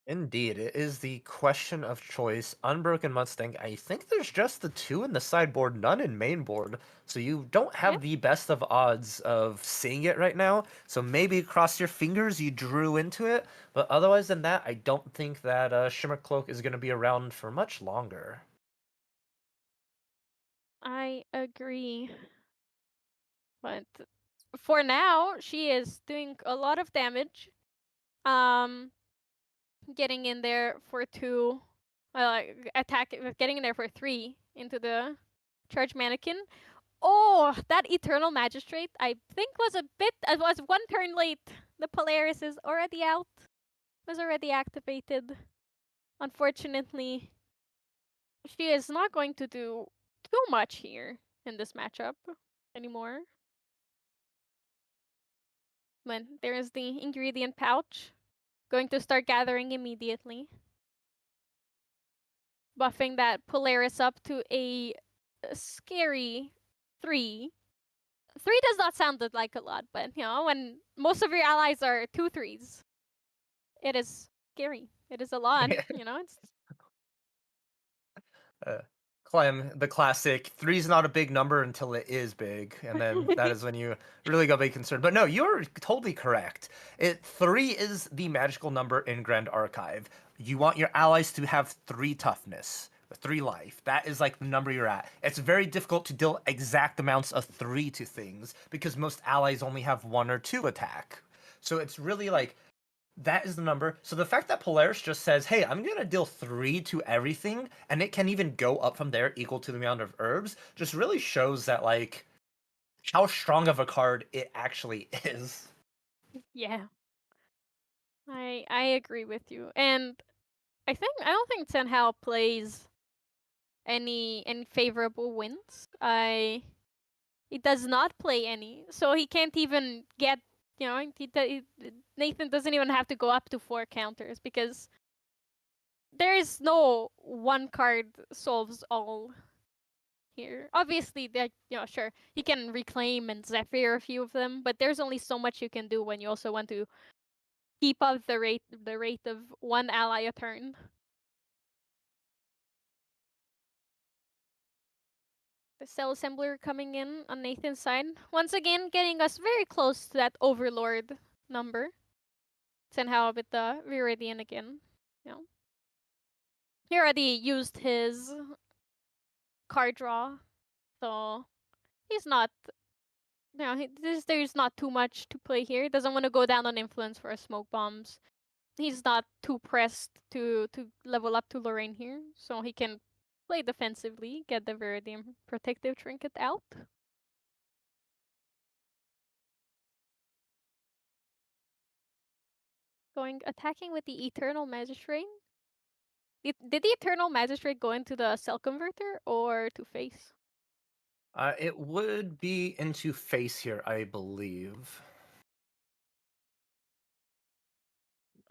B: Indeed, it is the question of choice. Unbroken Mustang. I think there's just the two in the sideboard, none in mainboard. So you don't have
D: Yep.
B: the best of odds of seeing it right now. So maybe cross your fingers you drew into it. But otherwise than that, I don't think that Shimmer Cloak is going to be around for much longer.
D: I agree. But for now, she is doing a lot of damage. Um, getting in there for 2, getting in there for 3 into the charge mannequin. Oh, that Eternal Magistrate, I think was one turn late. The Polaris is already out. Was already activated. Unfortunately, she is not going to do too much here in this matchup anymore. But there is the ingredient pouch. Going to start gathering immediately. Buffing that Polaris up to a scary 3. 3 does not sound like a lot, but when most of your allies are 2 3s, it is scary. It is a lot, it's
B: Uh, Clem, the classic, three's not a big number until it is big, and then that is when you really got big concern. But no, you're totally correct. 3 is the magical number in Grand Archive. You want your allies to have 3 toughness, 3 life. That is like the number you're at. It's very difficult to deal exact amounts of 3 to things because most allies only have 1 or 2 attack. So it's really like that is the number. So the fact that Polaris just says, hey, I'm going to deal 3 to everything, and it can even go up from there equal to the amount of herbs, just really shows that, like, how strong of a card it actually is.
D: Yeah. I agree with you. And I don't think Senhao plays any favorable wins. He does not play any. So he can't even get, Nathan doesn't even have to go up to 4 counters because there is no one card solves all here. Obviously, sure, he can reclaim and Zephyr a few of them, but there's only so much you can do when you also want to keep up the rate of one ally a turn. The cell assembler coming in on Nathan's side. Once again, getting us very close to that Overlord number. Somehow with the Viridian again. He already used his card draw, so he's not. There's not too much to play here. Doesn't want to go down on influence for smoke bombs. He's not too pressed to level up to Lorraine here, so he can play defensively, get the Viridian protective trinket out. Attacking with the Eternal Magistrate. Did the Eternal Magistrate go into the Cell Converter or to face?
B: It would be into face here, I believe.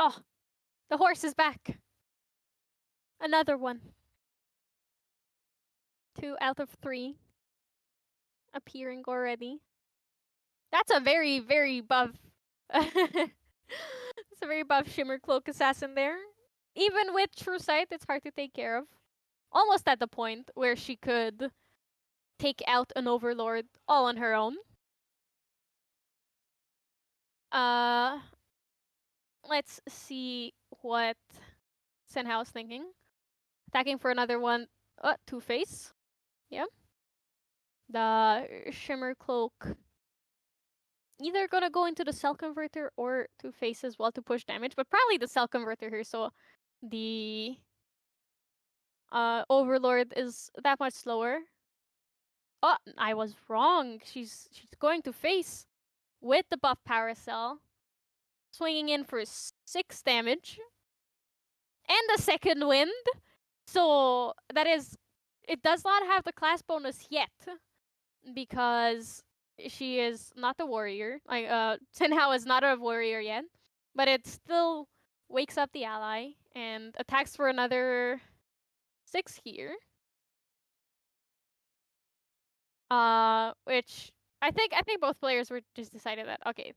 D: Oh, the horse is back. Another one. 2 out of 3 appearing already. That's a very, very buff. It's a very buff Shimmer Cloak Assassin there. Even with True Sight, it's hard to take care of. Almost at the point where she could take out an Overlord all on her own. Let's see what Senhao is thinking. Attacking for another one. Two-Face. Yeah. The Shimmer Cloak either gonna go into the Cell Converter or Two-Face as well to push damage, but probably the Cell Converter here, so the Overlord is that much slower. Oh, I was wrong. She's going to face with the buff Paracel, swinging in for 6 damage and the second wind. So that is, it does not have the class bonus yet because she is not a warrior. Like Senhao is not a warrior yet, but it still wakes up the ally and attacks for another 6 here. Which I think both players were just decided that okay,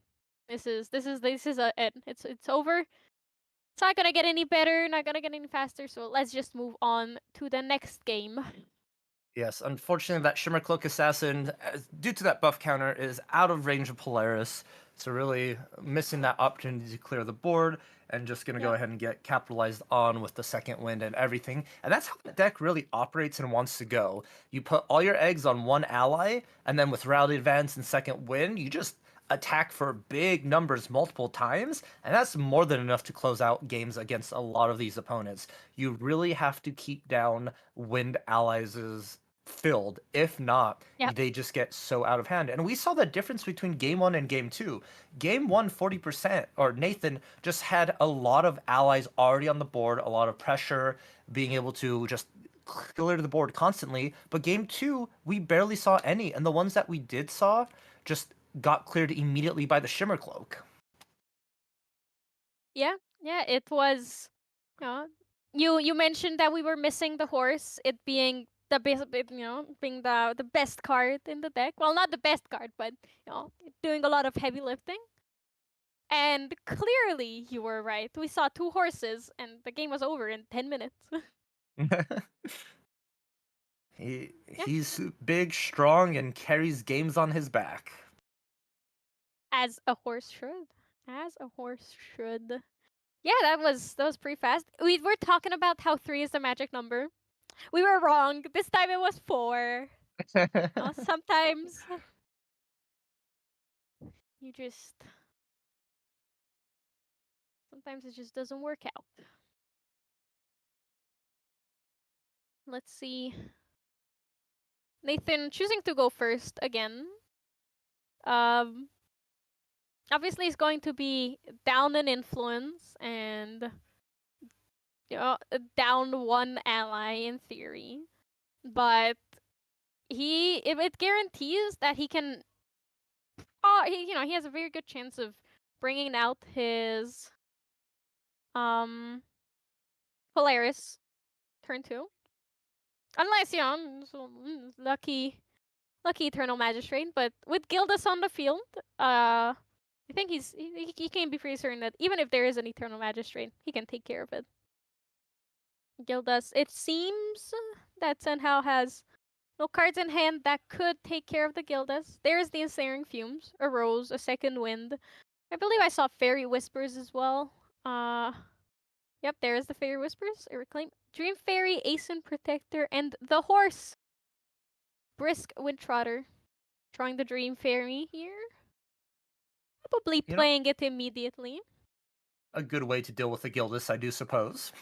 D: this is it. It's over. It's not gonna get any better, not gonna get any faster. So let's just move on to the next game.
B: Yes, unfortunately, that Shimmer Cloak Assassin, due to that buff counter, is out of range of Polaris. So really missing that opportunity to clear the board and just going to go ahead and get capitalized on with the second wind and everything. And that's how the deck really operates and wants to go. You put all your eggs on one ally, and then with Rally Advance and second wind, you just attack for big numbers multiple times, and that's more than enough to close out games against a lot of these opponents. You really have to keep down wind allies' filled. If not, they just get so out of hand. And we saw the difference between game 1 and game 2. Game 1, 40%, or Nathan just had a lot of allies already on the board, a lot of pressure, being able to just clear the board constantly. But game 2, we barely saw any, and the ones that we did saw just got cleared immediately by the Shimmer Cloak.
D: Yeah, it was. You mentioned that we were missing the horse. It being the best, being the best card in the deck. Well, not the best card, but doing a lot of heavy lifting. And clearly, you were right. We saw 2 horses, and the game was over in 10 minutes.
B: He's big, strong, and carries games on his back.
D: As a horse should. As a horse should. Yeah, that was pretty fast. We were talking about how 3 is the magic number. We were wrong. This time it was 4. Sometimes you just sometimes it just doesn't work out. Let's see. Nathan choosing to go first again. Obviously he's going to be down an influence and down 1 ally in theory. But it guarantees that he can he has a very good chance of bringing out his Polaris turn 2. Unless, lucky Eternal Magistrate, but with Gildas on the field, I think he can be pretty certain that even if there is an Eternal Magistrate, he can take care of it. Gildas, it seems that Senhao has no cards in hand that could take care of the Gildas. There's the Ensnaring Fumes, a Rose, a Second Wind. I believe I saw Fairy Whispers as well. Yep, there's the Fairy Whispers. A Reclaim. Dream Fairy, Aeson Protector, and the Horse. Brisk Windtrotter. Drawing the Dream Fairy here. Probably playing it immediately.
B: A good way to deal with the Gildas, I do suppose.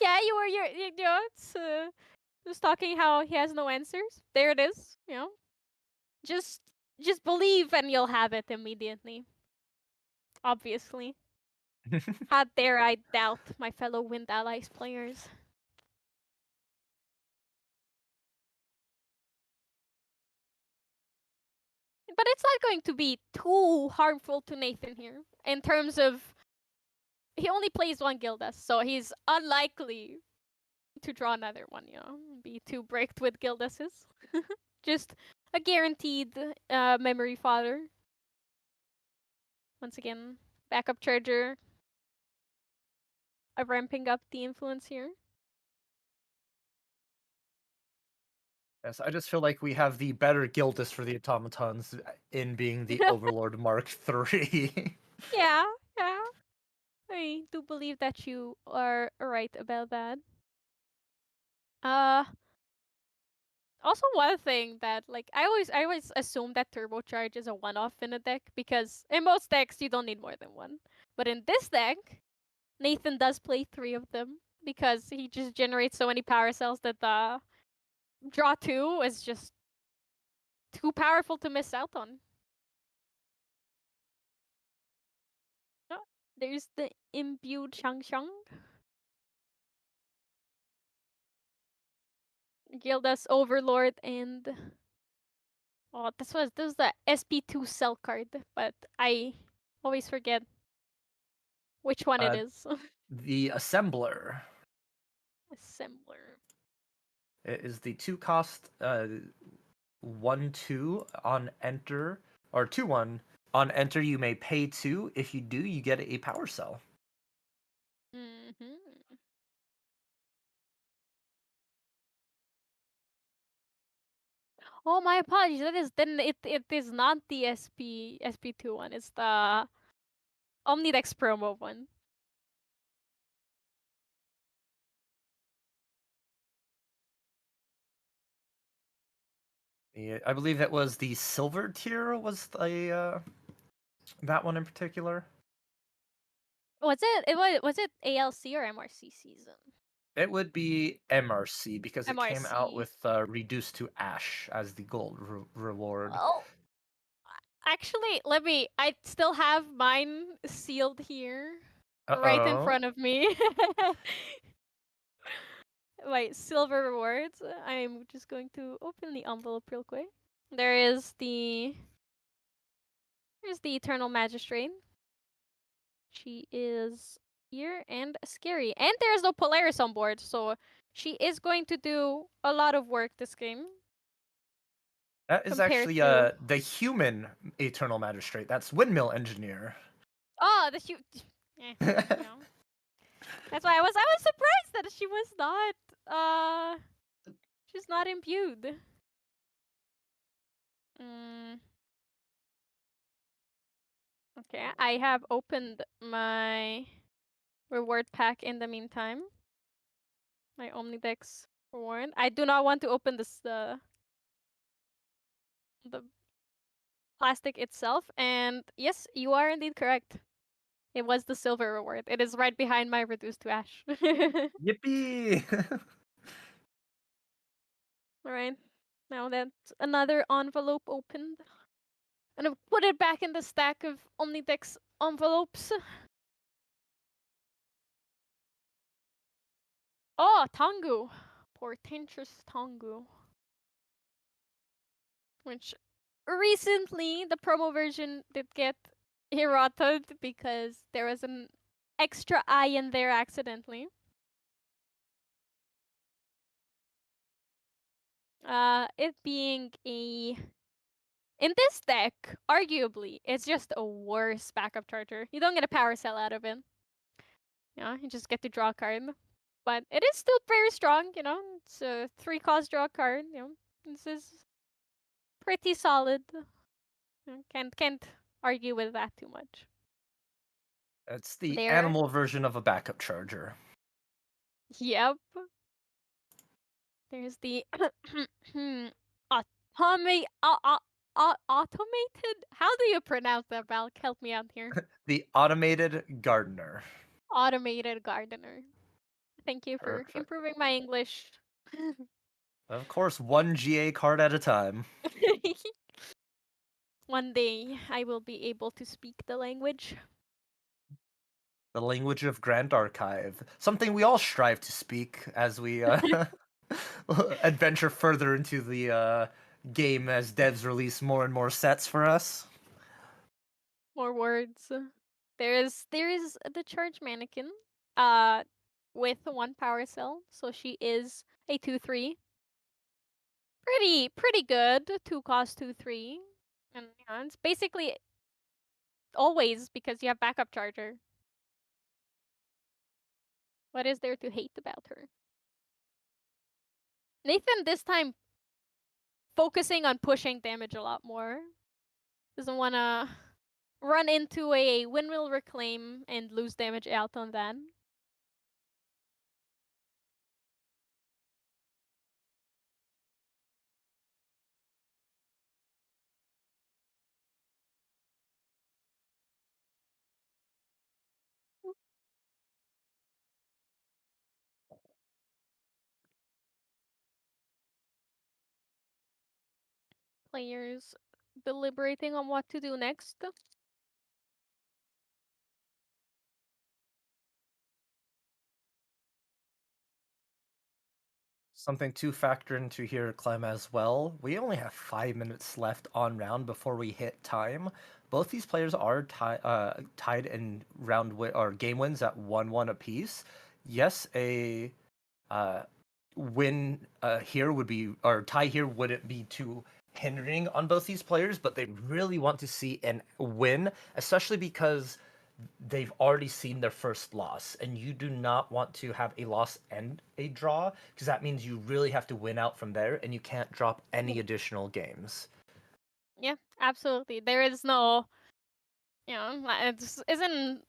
D: Yeah, it's just talking how he has no answers. There it is, Just believe and you'll have it immediately. Obviously. How dare I doubt my fellow Wind Allies players. But it's not going to be too harmful to Nathan here. In terms of, he only plays 1 Gildas, so he's unlikely to draw another one, be too bricked with Gildases. Just a guaranteed memory fodder. Once again, backup charger. I'm ramping up the influence here.
B: Yes, I just feel like we have the better Gildas for the automatons in being the Overlord Mark III.
D: Yeah, yeah. I do believe that you are right about that. Also one thing that like I always assume that turbocharge is a one-off in a deck because in most decks you don't need more than one. But in this deck, Nathan does play 3 of them because he just generates so many power cells that the draw 2 is just too powerful to miss out on. Oh, there's the imbued Shang. Gildas Overlord and oh, this was the SP2 cell card, but I always forget which one it is.
B: The Assembler.
D: Assembler.
B: It is the 2-cost 1/2 on enter, or 2/1 on enter. You may pay 2. If you do, you get a power cell.
D: Mm-hmm. Oh, my apologies. That is then it is not the SP2 one. It's the Omnidex promo one.
B: Yeah, I believe it was the silver tier was the that one in particular.
D: Was it ALC or MRC season?
B: It would be MRC because it came out
D: MRC.
B: with reduced to ash as the gold reward.
D: Well, actually, I still have mine sealed here, right in front of me. Wait, silver rewards. I'm just going to open the envelope real quick. There's the Eternal Magistrate. She is here and scary. And there's no Polaris on board, so she is going to do a lot of work this game.
B: That is actually the human Eternal Magistrate. That's Windmill Engineer.
D: Oh, the no. That's why I was surprised that she was not she's not imbued. Okay, I have opened my reward pack in the meantime. My Omnidex reward. I do not want to open this the plastic itself, and yes, you are indeed correct. It was the silver reward. It is right behind my reduced to ash.
B: Yippee!
D: Alright. Now that's another envelope opened. And I've put it back in the stack of Omnidex envelopes. Oh, Tangu. Portentous Tangu. Which recently the promo version did get errated because there was an extra I in there accidentally. It being in this deck, arguably, it's just a worse backup charger. You don't get a power cell out of it. Yeah, you just get to draw a card. But it is still very strong, you know. It's a 3-cost draw card, you know. This is pretty solid. Can't argue with that too much.
B: It's the
D: There.
B: animal version of a backup charger.
D: Yep. There's the automated. How do you pronounce that, Val? Help me out here.
B: The automated gardener.
D: Automated gardener. Thank you for
B: Perfect.
D: improving my English.
B: Of course, one GA card at a time.
D: One day I will be able to speak the language.
B: The language of Grand Archive. Something we all strive to speak as we adventure further into the game as devs release more and more sets for us.
D: More words. There is the charge mannequin. With 1 power cell, so she is a 2/3. Pretty good. 2 cost 2/3, and it's basically always because you have backup charger. What is there to hate about her? Nathan this time focusing on pushing damage a lot more. Doesn't want to run into a windmill reclaim and lose damage out on that. Players deliberating on what to do next.
B: Something to factor into here, Clem, as well. We only have 5 minutes left on round before we hit time. Both these players are tied in or game wins at 1-1 apiece. Yes, a win here would be, or tie here wouldn't be too hindering on both these players, but they really want to see an win, especially because they've already seen their first loss, and you do not want to have a loss and a draw, because that means you really have to win out from there, and you can't drop any additional games.
D: Yeah, absolutely. There is no, it isn't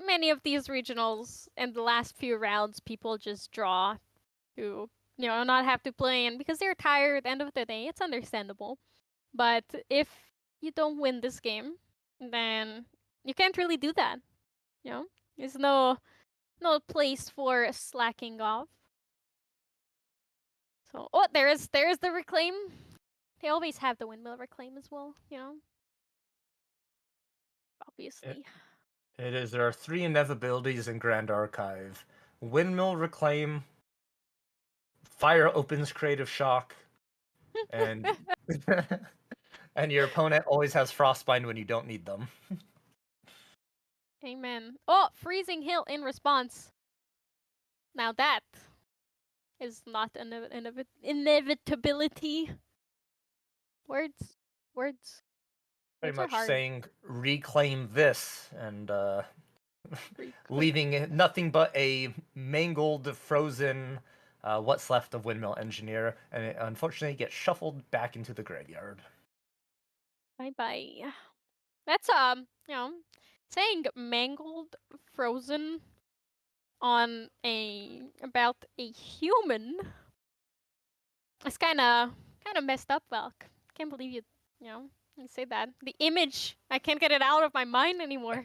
D: many of these regionals in the last few rounds people just draw to, not have to play, and because they're tired at the end of the day, it's understandable. But if you don't win this game, then you can't really do that. There's no place for slacking off. So, there's the reclaim. They always have the windmill reclaim as well, obviously.
B: It is. There are 3 inevitabilities in Grand Archive: windmill reclaim, fire opens creative shock, and and your opponent always has frostbind when you don't need them.
D: Amen. Oh, freezing hill in response. Now that is not an inevitability. Words.
B: Very
D: Words are
B: much
D: hard.
B: saying reclaim this, and
D: Reclaim.
B: leaving nothing but a mangled, frozen, what's left of Windmill Engineer, and it unfortunately gets shuffled back into the graveyard.
D: Bye bye. That's saying mangled, frozen on about a human. It's kind of messed up, Valk. Can't believe you say that. The image, I can't get it out of my mind anymore.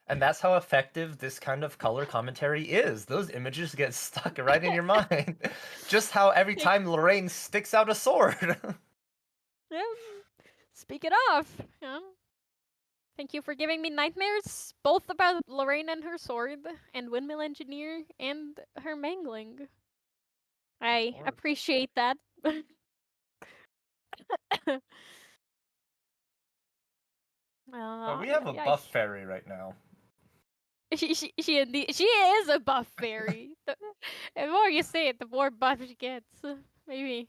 B: And that's how effective this kind of color commentary is. Those images get stuck right in your mind. Just how every time Lorraine sticks out a sword.
D: Yeah. Speak it off. Thank you for giving me nightmares, both about Lorraine and her sword, and Windmill Engineer, and her mangling. I appreciate that.
B: We have a buff fairy right now.
D: She indeed, she is a buff fairy. The more you say it, the more buff she gets. Maybe.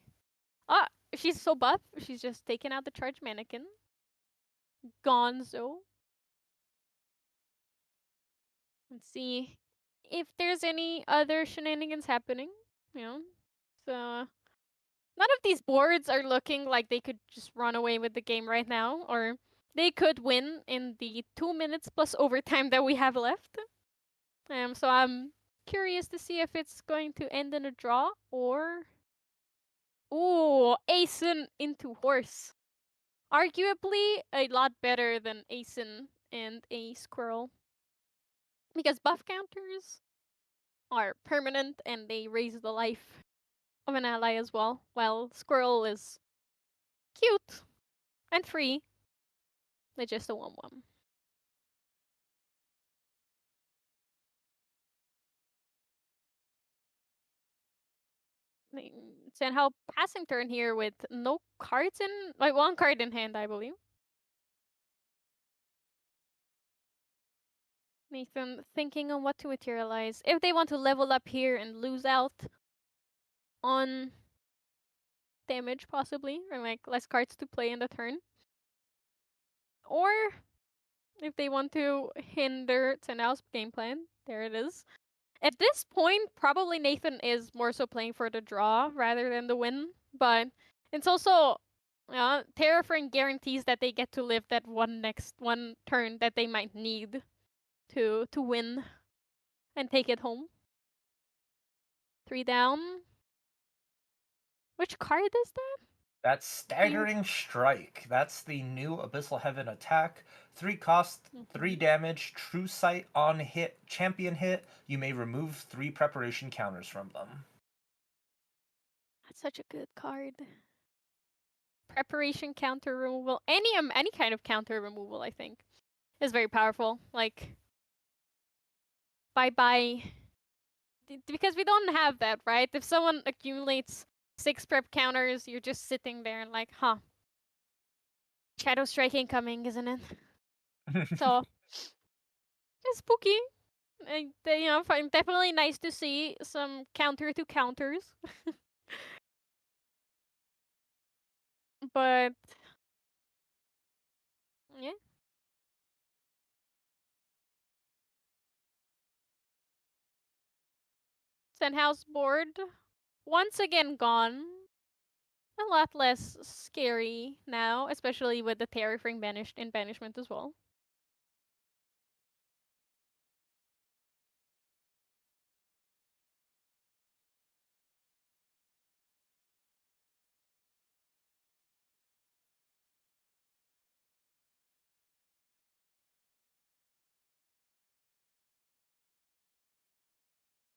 D: Ah, she's so buff. She's just taken out the charge mannequin. Gonzo. Let's see if there's any other shenanigans happening. So none of these boards are looking like they could just run away with the game right now, or they could win in the 2 minutes plus overtime that we have left. So I'm curious to see if it's going to end in a draw or... Ooh, Asen into horse. Arguably a lot better than Asen and a squirrel. Because buff counters are permanent and they raise the life of an ally as well, while squirrel is cute and free. They're just a 1-1. Senhao passing turn here with no cards in, like 1 card in hand, I believe. Nathan thinking on what to materialize. If they want to level up here and lose out on damage, possibly, or like less cards to play in the turn. Or if they want to hinder Tenau's game plan. There it is. At this point, probably Nathan is more so playing for the draw rather than the win, but it's also Terraframe guarantees that they get to live that one turn that they might need to win and take it home. 3 down. Which card is that?
B: That's Staggering Strike. That's the new Abyssal Heaven attack. 3 cost, 3 damage, True Sight on hit, champion hit. You may remove 3 preparation counters from them.
D: That's such a good card. Preparation counter removal. Any kind of counter removal, I think, is very powerful. Like, bye-bye. Because we don't have that, right? If someone accumulates 6 prep counters, you're just sitting there and like, huh. Shadow Strike incoming, isn't it? So, it's spooky. Definitely nice to see some counter to counters. But, yeah. House board, once again gone. A lot less scary now, especially with the Terrafring banished in banishment as well.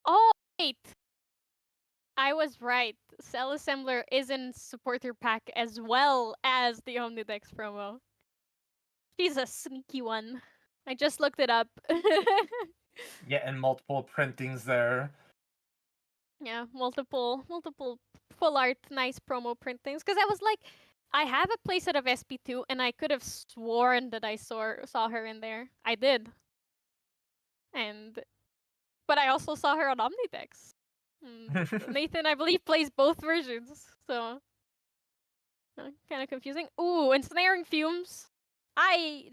D: Oh, wait! I was right. Cell Assembler is in supporter pack as well as the Omnidex promo. She's a sneaky one. I just looked it up.
B: Yeah, and multiple printings there.
D: Yeah, multiple full art nice promo printings. Because I was like, I have a playset of SP2 and I could have sworn that I saw her in there. I did. But I also saw her on Omnidex. Nathan, I believe, plays both versions, so kind of confusing. Ooh, ensnaring fumes. I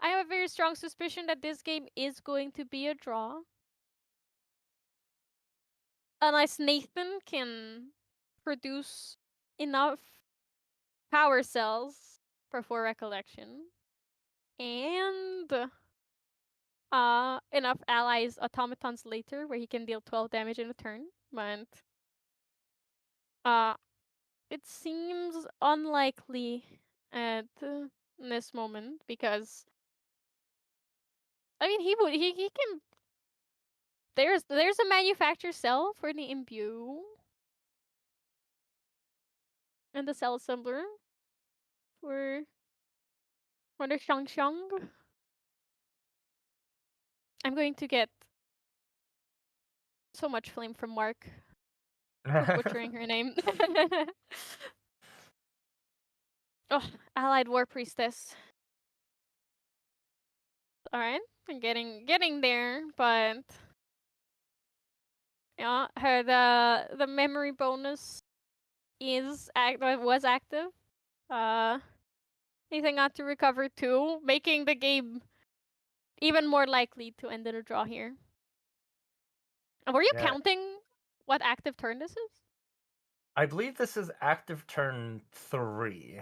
D: have a very strong suspicion that this game is going to be a draw, unless Nathan can produce enough power cells for 4 recollection and enough allies automatons later where he can deal 12 damage in a turn. But it seems unlikely at this moment because I mean he can. There's a manufacturer cell for the imbue and the cell assembler for the Shang Shang. I'm going to get so much flame from Mark for butchering her name. Oh, Allied War Priestess. Alright, I'm getting there, but yeah, her the memory bonus was active. Nathan got to recover too, making the game even more likely to end in a draw here. Were you counting what active turn this is?
B: I believe this is active turn 3.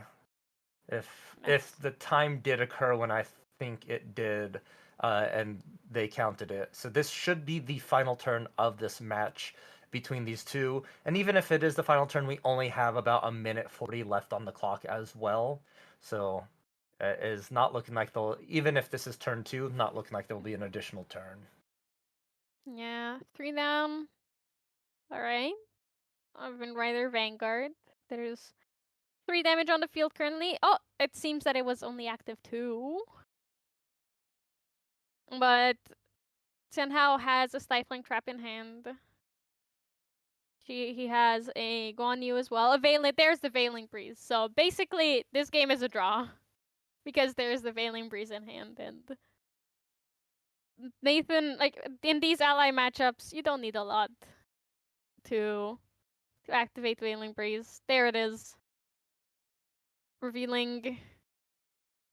B: If
D: Nice.
B: the time did occur when I think it did, and they counted it. So this should be the final turn of this match between these two. And even if it is the final turn, we only have about 1:40 left on the clock as well. So it is not looking like they'll, even if this is turn 2, not looking like there will be an additional turn.
D: Yeah, 3 down. Alright. Urban Rider Vanguard. There's 3 damage on the field currently. Oh, it seems that it was only active 2. But Senhao has a Stifling Trap in hand. He has a Guan Yu as well. There's the Veiling Breeze. So basically, this game is a draw. Because there's the Veiling Breeze in hand. And Nathan, like, in these ally matchups, you don't need a lot to activate Veiling Breeze. There it is. Revealing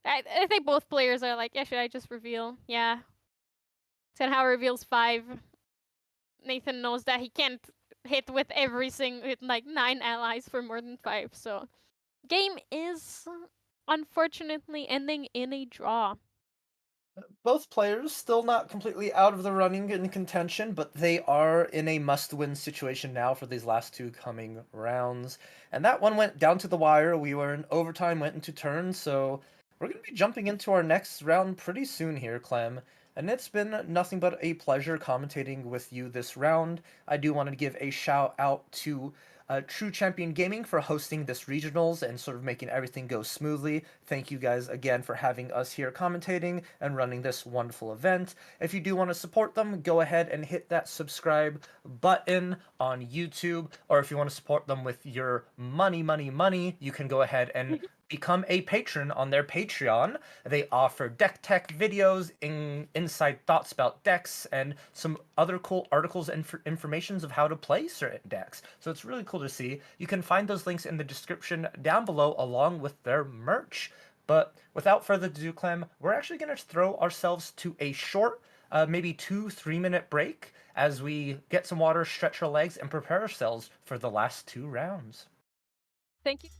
D: I think both players are like, yeah, should I just reveal? Yeah. Senhao reveals 5. Nathan knows that he can't hit with with like 9 allies for more than 5. So game is unfortunately ending in a draw.
B: Both players still not completely out of the running in contention, but they are in a must-win situation now for these last 2 coming rounds. And that one went down to the wire. We were in overtime, went into turns, so we're going to be jumping into our next round pretty soon here, Clem. And it's been nothing but a pleasure commentating with you this round. I do want to give a shout out to True Champion Gaming for hosting this regionals and sort of making everything go smoothly. Thank you guys again for having us here commentating and running this wonderful event. If you do want to support them, go ahead and hit that subscribe button on YouTube, or if you want to support them with your money, you can go ahead and become a patron on their Patreon. They offer deck tech videos, inside thoughts about decks, and some other cool articles and informations of how to play certain decks. So it's really cool to see. You can find those links in the description down below along with their merch. But without further ado, Clem, we're actually going to throw ourselves to a short, maybe 2-3 minute break as we get some water, stretch our legs, and prepare ourselves for the last 2 rounds.
D: Thank you.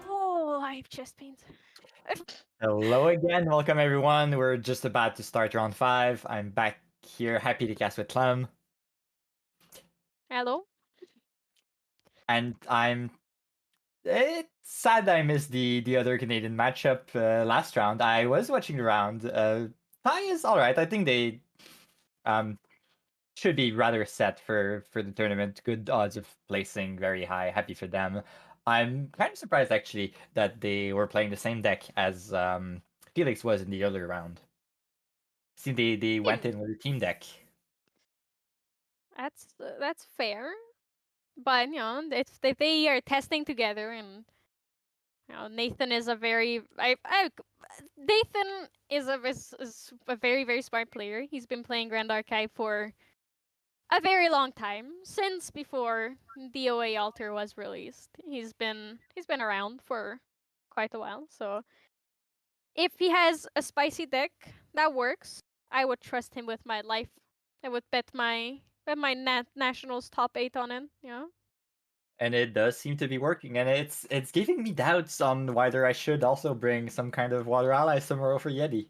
D: Oh, I have chest pains.
C: Hello again, welcome everyone. We're just about to start round 5. I'm back here, happy to cast with Clem,
D: Hello.
C: and it's sad that I missed the other Canadian matchup last round. I was watching the round. Thai is all right. I think they um should be rather set for the tournament. Good odds of placing, very high. Happy for them. I'm kind of surprised actually that they were playing the same deck as Felix was in the other round. See, they went in with a team deck.
D: That's fair. But they are testing together, and Nathan is a very Nathan is a very very smart player. He's been playing Grand Archive for a very long time, since before DOA Alter was released. He's been around for quite a while. So if he has a spicy deck that works, I would trust him with my life. I would bet my nationals top 8 on it. Yeah.
C: And it does seem to be working, and it's giving me doubts on whether I should also bring some kind of water ally somewhere for Yeti.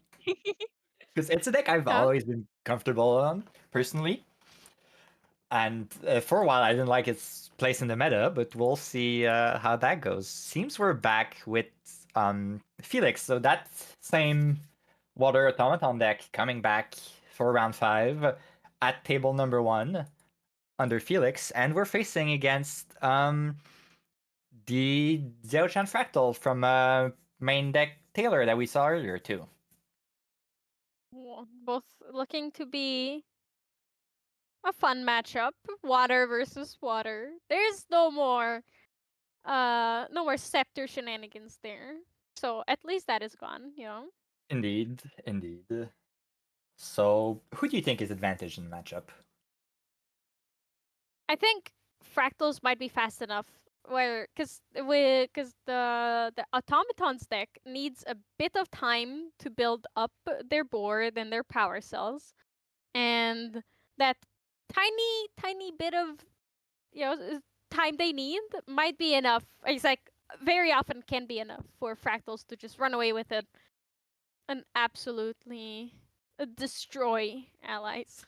C: Because it's a deck I've
D: Yeah.
C: always been comfortable on, personally. And for a while, I didn't like its place in the meta, but we'll see how that goes. Seems we're back with Felix, so that same Water Automaton deck coming back for round 5 at table number 1 under Felix, and we're facing against the Zhao-Chan Fractal from main deck Taylor that we saw earlier too.
D: Both looking to be a fun matchup. Water versus water. There's no more scepter shenanigans there. So at least that is gone.
C: Indeed, indeed. So, who do you think is advantaged in the matchup?
D: I think fractals might be fast enough where because the automatons deck needs a bit of time to build up their board and their power cells, and that tiny bit of time they need might be enough. It's like very often can be enough for fractals to just run away with it and absolutely destroy allies.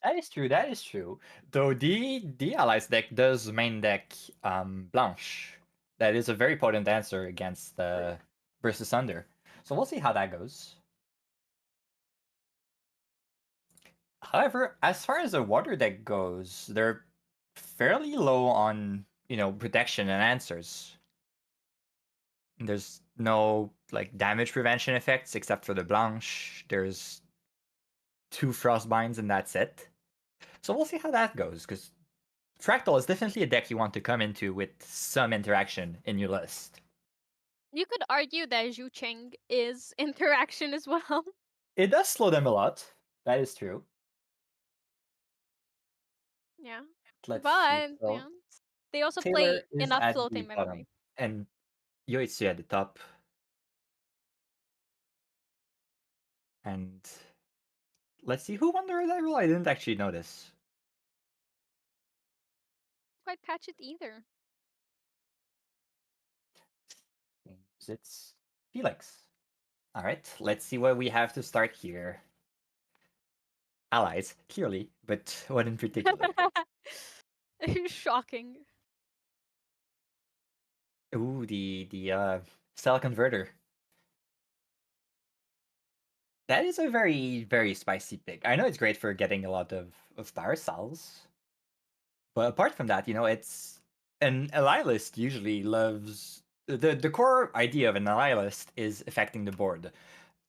C: That is true. That is true. Though the allies deck does main deck Blanche. That is a very potent answer against versus Under. So we'll see how that goes. However, as far as the water deck goes, they're fairly low on protection and answers. There's no like damage prevention effects except for the Blanche. There's 2 Frostbinds and that's it. So we'll see how that goes, because Fractal is definitely a deck you want to come into with some interaction in your list.
D: You could argue that Zhu Cheng is interaction as well.
C: It does slow them a lot. That is true.
D: Yeah.
C: Let's see.
D: But
C: So
D: they also
C: Taylor
D: play
C: is
D: enough
C: at the
D: floating
C: bottom,
D: memory.
C: and Yoitsu at the top. And let's see who won the that rule. I didn't actually notice.
D: Quite catch it either.
C: It's Felix. All right, let's see what we have to start here. Allies, clearly, but what in particular?
D: Shocking.
C: Ooh, the cell converter. That is a very, very spicy pick. I know it's great for getting a lot of power cells. But apart from that, it's an ally list usually loves the core idea of an ally list is affecting the board.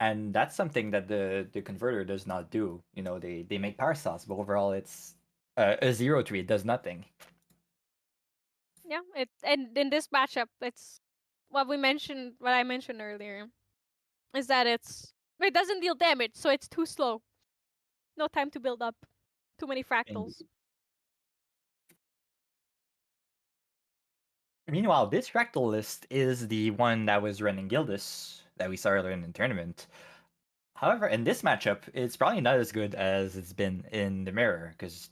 C: And that's something that the converter does not do. They make power cells, but overall it's a 0-3, it does nothing.
D: Yeah, and in this matchup, it's what I mentioned earlier, is that it doesn't deal damage, so it's too slow. No time to build up. Too many fractals.
C: Indeed. Meanwhile, this fractal list is the one that was running Gildus that we saw earlier in the tournament. However, in this matchup, it's probably not as good as it's been in the mirror, because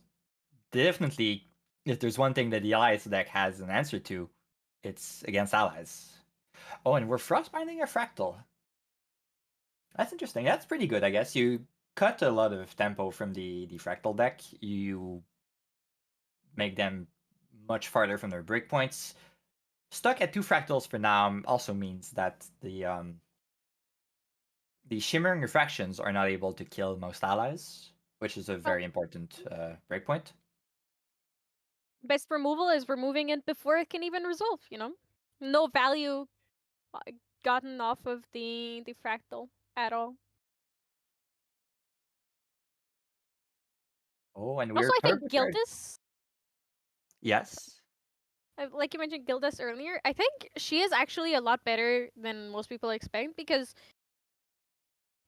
C: definitely, if there's one thing that the allies deck has an answer to, it's against allies. Oh, and we're frostbinding a fractal. That's interesting. That's pretty good, I guess. You cut a lot of tempo from the fractal deck. You make them much farther from their breakpoints. Stuck at 2 fractals for now also means that the shimmering refractions are not able to kill most allies, which is a
D: Well,
C: very important breakpoint.
D: best removal is removing it before it can even resolve. No value uh, gotten off of the fractal at all.
C: Oh, and
D: Also,
C: we're
D: I think
C: prepared.
D: Giltis
C: Yes.
D: Like you mentioned Gildas earlier, I think she is actually a lot better than most people expect because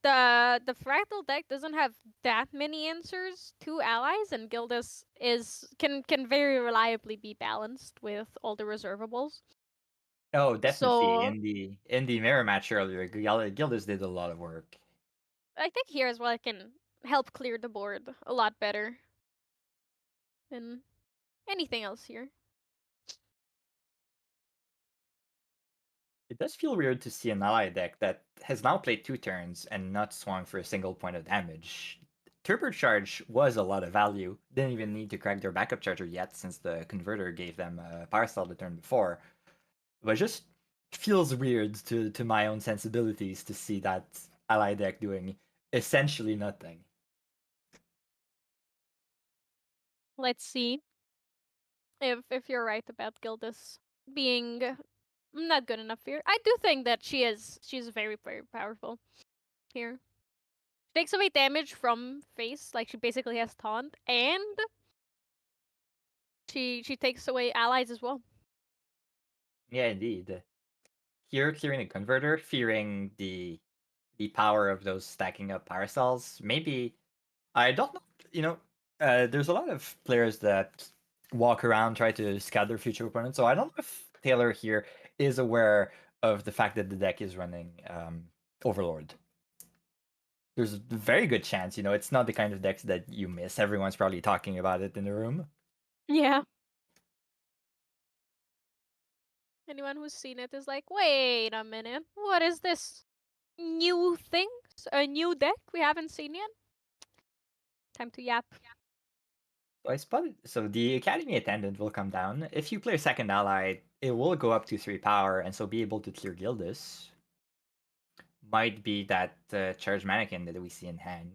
D: the fractal deck doesn't have that many answers to allies, and Gildas can very reliably be balanced with all the reservables.
C: Oh, definitely.
D: So
C: In the mirror match earlier, Gildas did a lot of work.
D: I think here as well it can help clear the board a lot better than anything else here.
C: It does feel weird to see an ally deck that has now played 2 turns and not swung for a single point of damage. Turbocharge was a lot of value. Didn't even need to crack their backup charger yet since the converter gave them a power cell the turn before. But it just feels weird to my own sensibilities to see that ally deck doing essentially nothing.
D: Let's see if you're right about Gildas being not good enough here. I do think that she's very powerful here. Takes away damage from face, like she basically has taunt, and she takes away allies as well.
C: Yeah, indeed. Here, clearing a converter, fearing the power of those stacking up power cells. Maybe I don't know. You know, there's a lot of players that walk around try to scout their future opponents. So I don't know if Taylor here is aware of the fact that the deck is running Overlord. There's a very good chance, it's not the kind of decks that you miss. Everyone's probably talking about it in the room.
D: Yeah. Anyone who's seen it is like, wait a minute, what is this new thing? A new deck we haven't seen yet? Time to yap.
C: So I spotted. So the Academy attendant will come down. If you play a second ally, it will go up to 3 power, and so be able to clear Gildas. Might be that charged mannequin that we see in hand.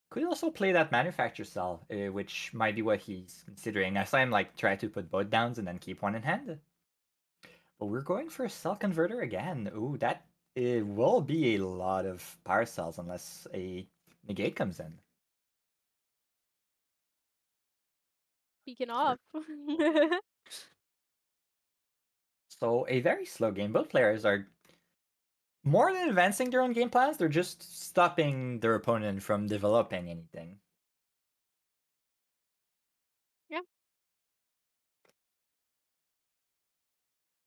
C: Could also play that manufacture cell, which might be what he's considering. I saw him try to put both downs and then keep one in hand. But we're going for a cell converter again. Ooh, that it will be a lot of power cells unless a negate comes in.
D: Speaking of.
C: So a very slow game. Both players are more than advancing their own game plans. They're just stopping their opponent from developing anything.
D: Yeah.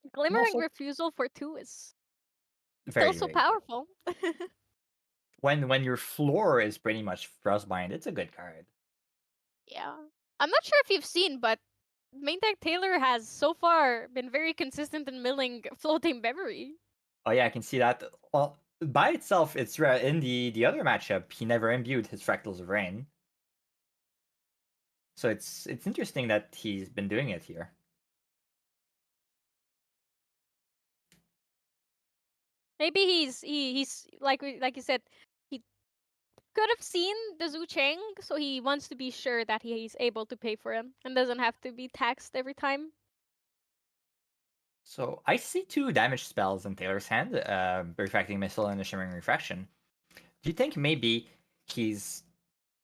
C: And
D: Glimmering
C: also
D: Refusal for 2 is still
C: very,
D: so
C: very good.
D: powerful.
C: When your floor is pretty much frostbind, it's a good card.
D: Yeah. I'm not sure if you've seen, but main deck Taylor has so far been very consistent in milling floating memory.
C: Oh yeah, I can see that. Well, by itself, it's rare. In the other matchup, he never imbued his Fractals of Rain. So it's interesting that he's been doing it here.
D: Maybe he's like you said, he could have seen the Zhu Cheng, so he wants to be sure that he's able to pay for him and doesn't have to be taxed every time.
C: So I see 2 damage spells in Taylor's hand, Refracting Missile and a Shimmering Refraction. Do you think maybe he's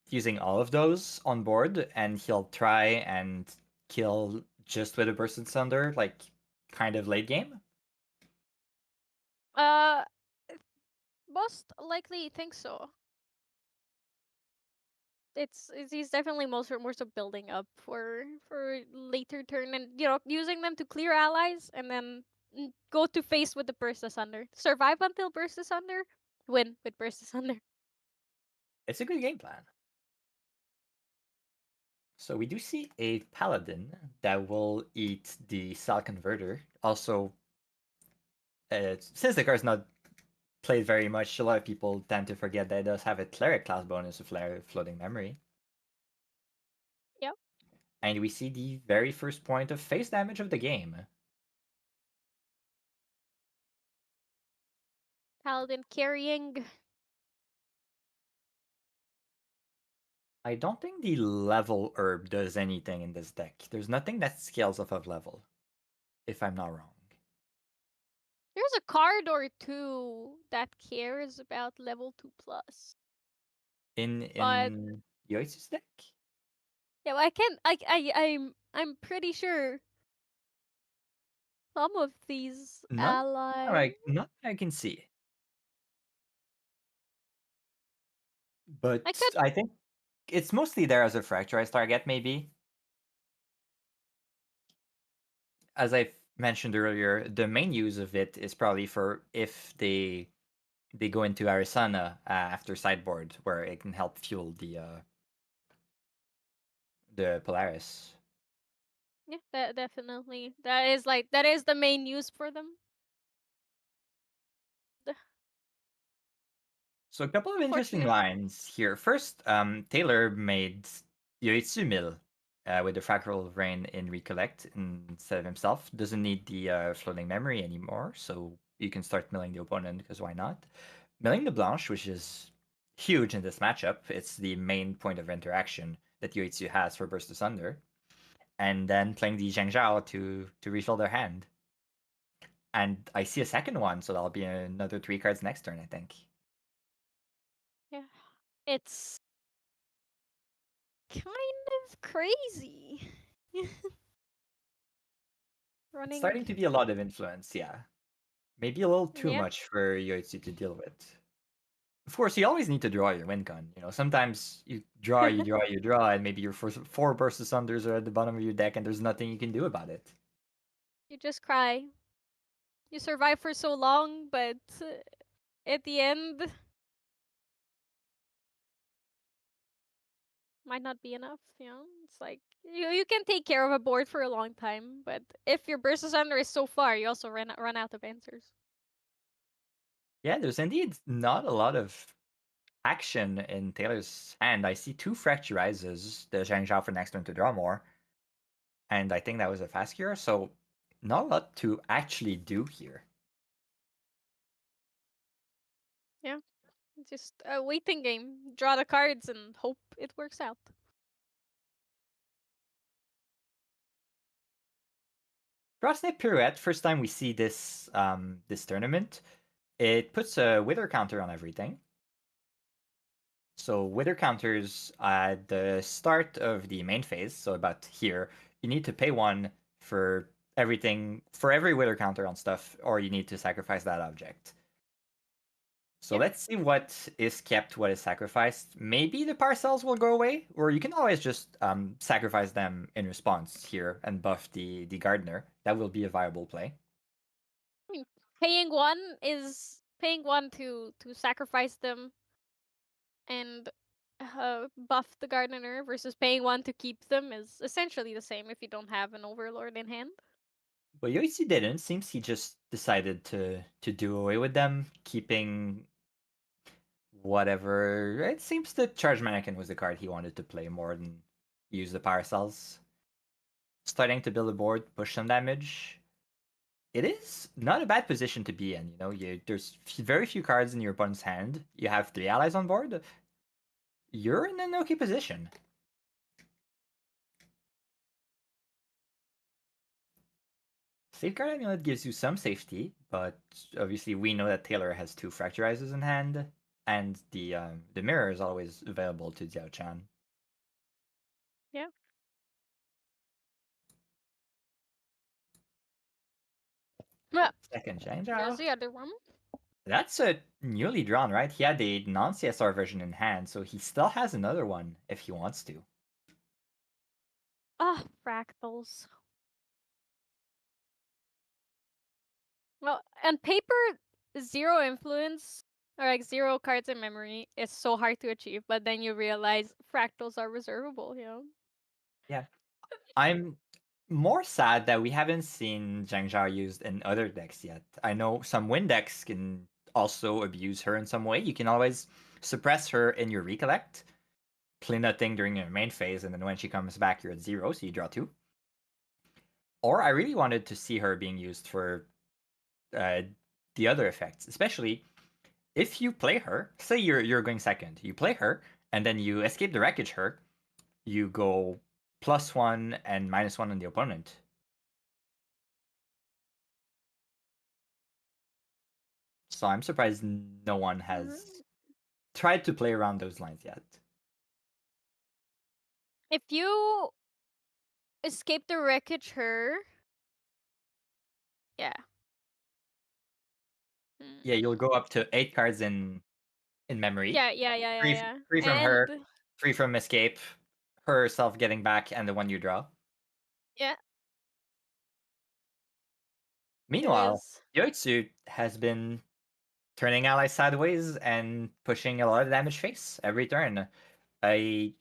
C: using all of those on board and he'll try and kill just with a Bursted Sunder, kind of late game?
D: Uh, most likely think so. It's he's definitely more so building up for later turn and using them to clear allies and then go to face with the burst asunder. Survive until burst asunder, win with burst asunder.
C: It's a good game plan. So we do see a Paladin that will eat the Cell Converter. Also, since the card's not played very much, a lot of people tend to forget that it does have a Cleric class bonus of Floating Memory.
D: Yep.
C: And we see the very first point of face damage of the game.
D: Paladin carrying.
C: I don't think the level herb does anything in this deck. There's nothing that scales off of level, if I'm not wrong.
D: There's a card or two that cares about level 2+.
C: In
D: But
C: Yoitsu's deck?
D: Yeah, well, I can't. I'm pretty sure some of these
C: None?
D: allies.
C: Not that I can see.
D: I
C: But
D: could.
C: I think it's mostly there as a fracturized target, maybe. As I mentioned earlier, the main use of it is probably for if they go into Arizona after sideboard, where it can help fuel the Polaris.
D: Yeah, definitely. That is the main use for them.
C: So a couple of interesting
D: Unfortunate.
C: lines here. First, Taylor made Yoitsu mill with the Fractal Rain in Recollect instead of himself. Doesn't need the floating memory anymore, so you can start milling the opponent, because why not? Milling the Blanche, which is huge in this matchup. It's the main point of interaction that Yoitsu has for Burst Asunder. And then playing the Zhang Zhao to refill their hand. And I see a second one, so that'll be another 3 cards next turn, I think.
D: Yeah, it's kind of crazy.
C: It's
D: Running.
C: starting to be a lot of influence, yeah. Maybe a little too
D: Yeah.
C: much for Yoitsu to deal with. Of course, you always need to draw your win con. Sometimes you draw, and maybe your first 4 Burst Asunders are at the bottom of your deck, and there's nothing you can do about it.
D: You just cry. You survive for so long, but at the end, might not be enough. It's like you can take care of a board for a long time, but if your burst asunder is so far, you also run out of answers.
C: Yeah, there's indeed not a lot of action in Taylor's hand. I see 2 Fracturizes, the Zhang Zhao for next turn to draw more, and I think that was a fast cure, so not a lot to actually do here.
D: Yeah, it's just a waiting game. Draw the cards and hope it works out.
C: Frostnip Pirouette, first time we see this tournament, it puts a Wither counter on everything. So Wither counters at the start of the main phase, so about here, you need to pay 1 for every Wither counter on stuff, or you need to sacrifice that object. So
D: Yep.
C: let's see what is kept, what is sacrificed. Maybe the parcels will go away, or you can always just sacrifice them in response here and buff the gardener. That will be a viable play.
D: Paying 1 is paying 1 to sacrifice them and buff the gardener versus paying 1 to keep them is essentially the same if you don't have an overlord in hand.
C: But Yoichi didn't. Seems he just decided to do away with them, keeping whatever. It seems the Charge Mannequin was the card he wanted to play more than use the Power Cells. Starting to build a board, push some damage. It is not a bad position to be in. There's very few cards in your opponent's hand. You have 3 allies on board. You're in an okay position. Safeguard Amulet gives you some safety, but obviously we know that Taylor has 2 Fracturizers in hand, and the mirror is always available to Xiao Chan.
D: Yeah. Well,
C: Second Zhang
D: there's
C: Zhao.
D: the other one.
C: That's a newly drawn, right? He had a non-CSR version in hand, so he still has another one if he wants to.
D: Ah, fractals. Well, on paper, 0 influence or like 0 cards in memory is so hard to achieve, but then you realize fractals are reservable.
C: Yeah. I'm more sad that we haven't seen Zhang Zhao used in other decks yet. I know some win decks can also abuse her in some way. You can always suppress her in your Recollect, play nothing during your main phase, and then when she comes back, you're at 0, so you draw 2. Or I really wanted to see her being used for uh, the other effects, especially if you play her. Say you're going second, you play her, and then you escape the wreckage her. You go +1 and -1 on the opponent. So I'm surprised no one has tried to play around those lines yet.
D: If you escape the wreckage her, yeah.
C: Yeah, you'll go up to 8 cards in memory.
D: Yeah, yeah, yeah, yeah, yeah.
C: Three from
D: And
C: her, 3 from escape, herself getting back, and the one you draw.
D: yeah, it
C: Meanwhile,
D: is.
C: Yoitsu has been turning allies sideways and pushing a lot of damage face every turn. A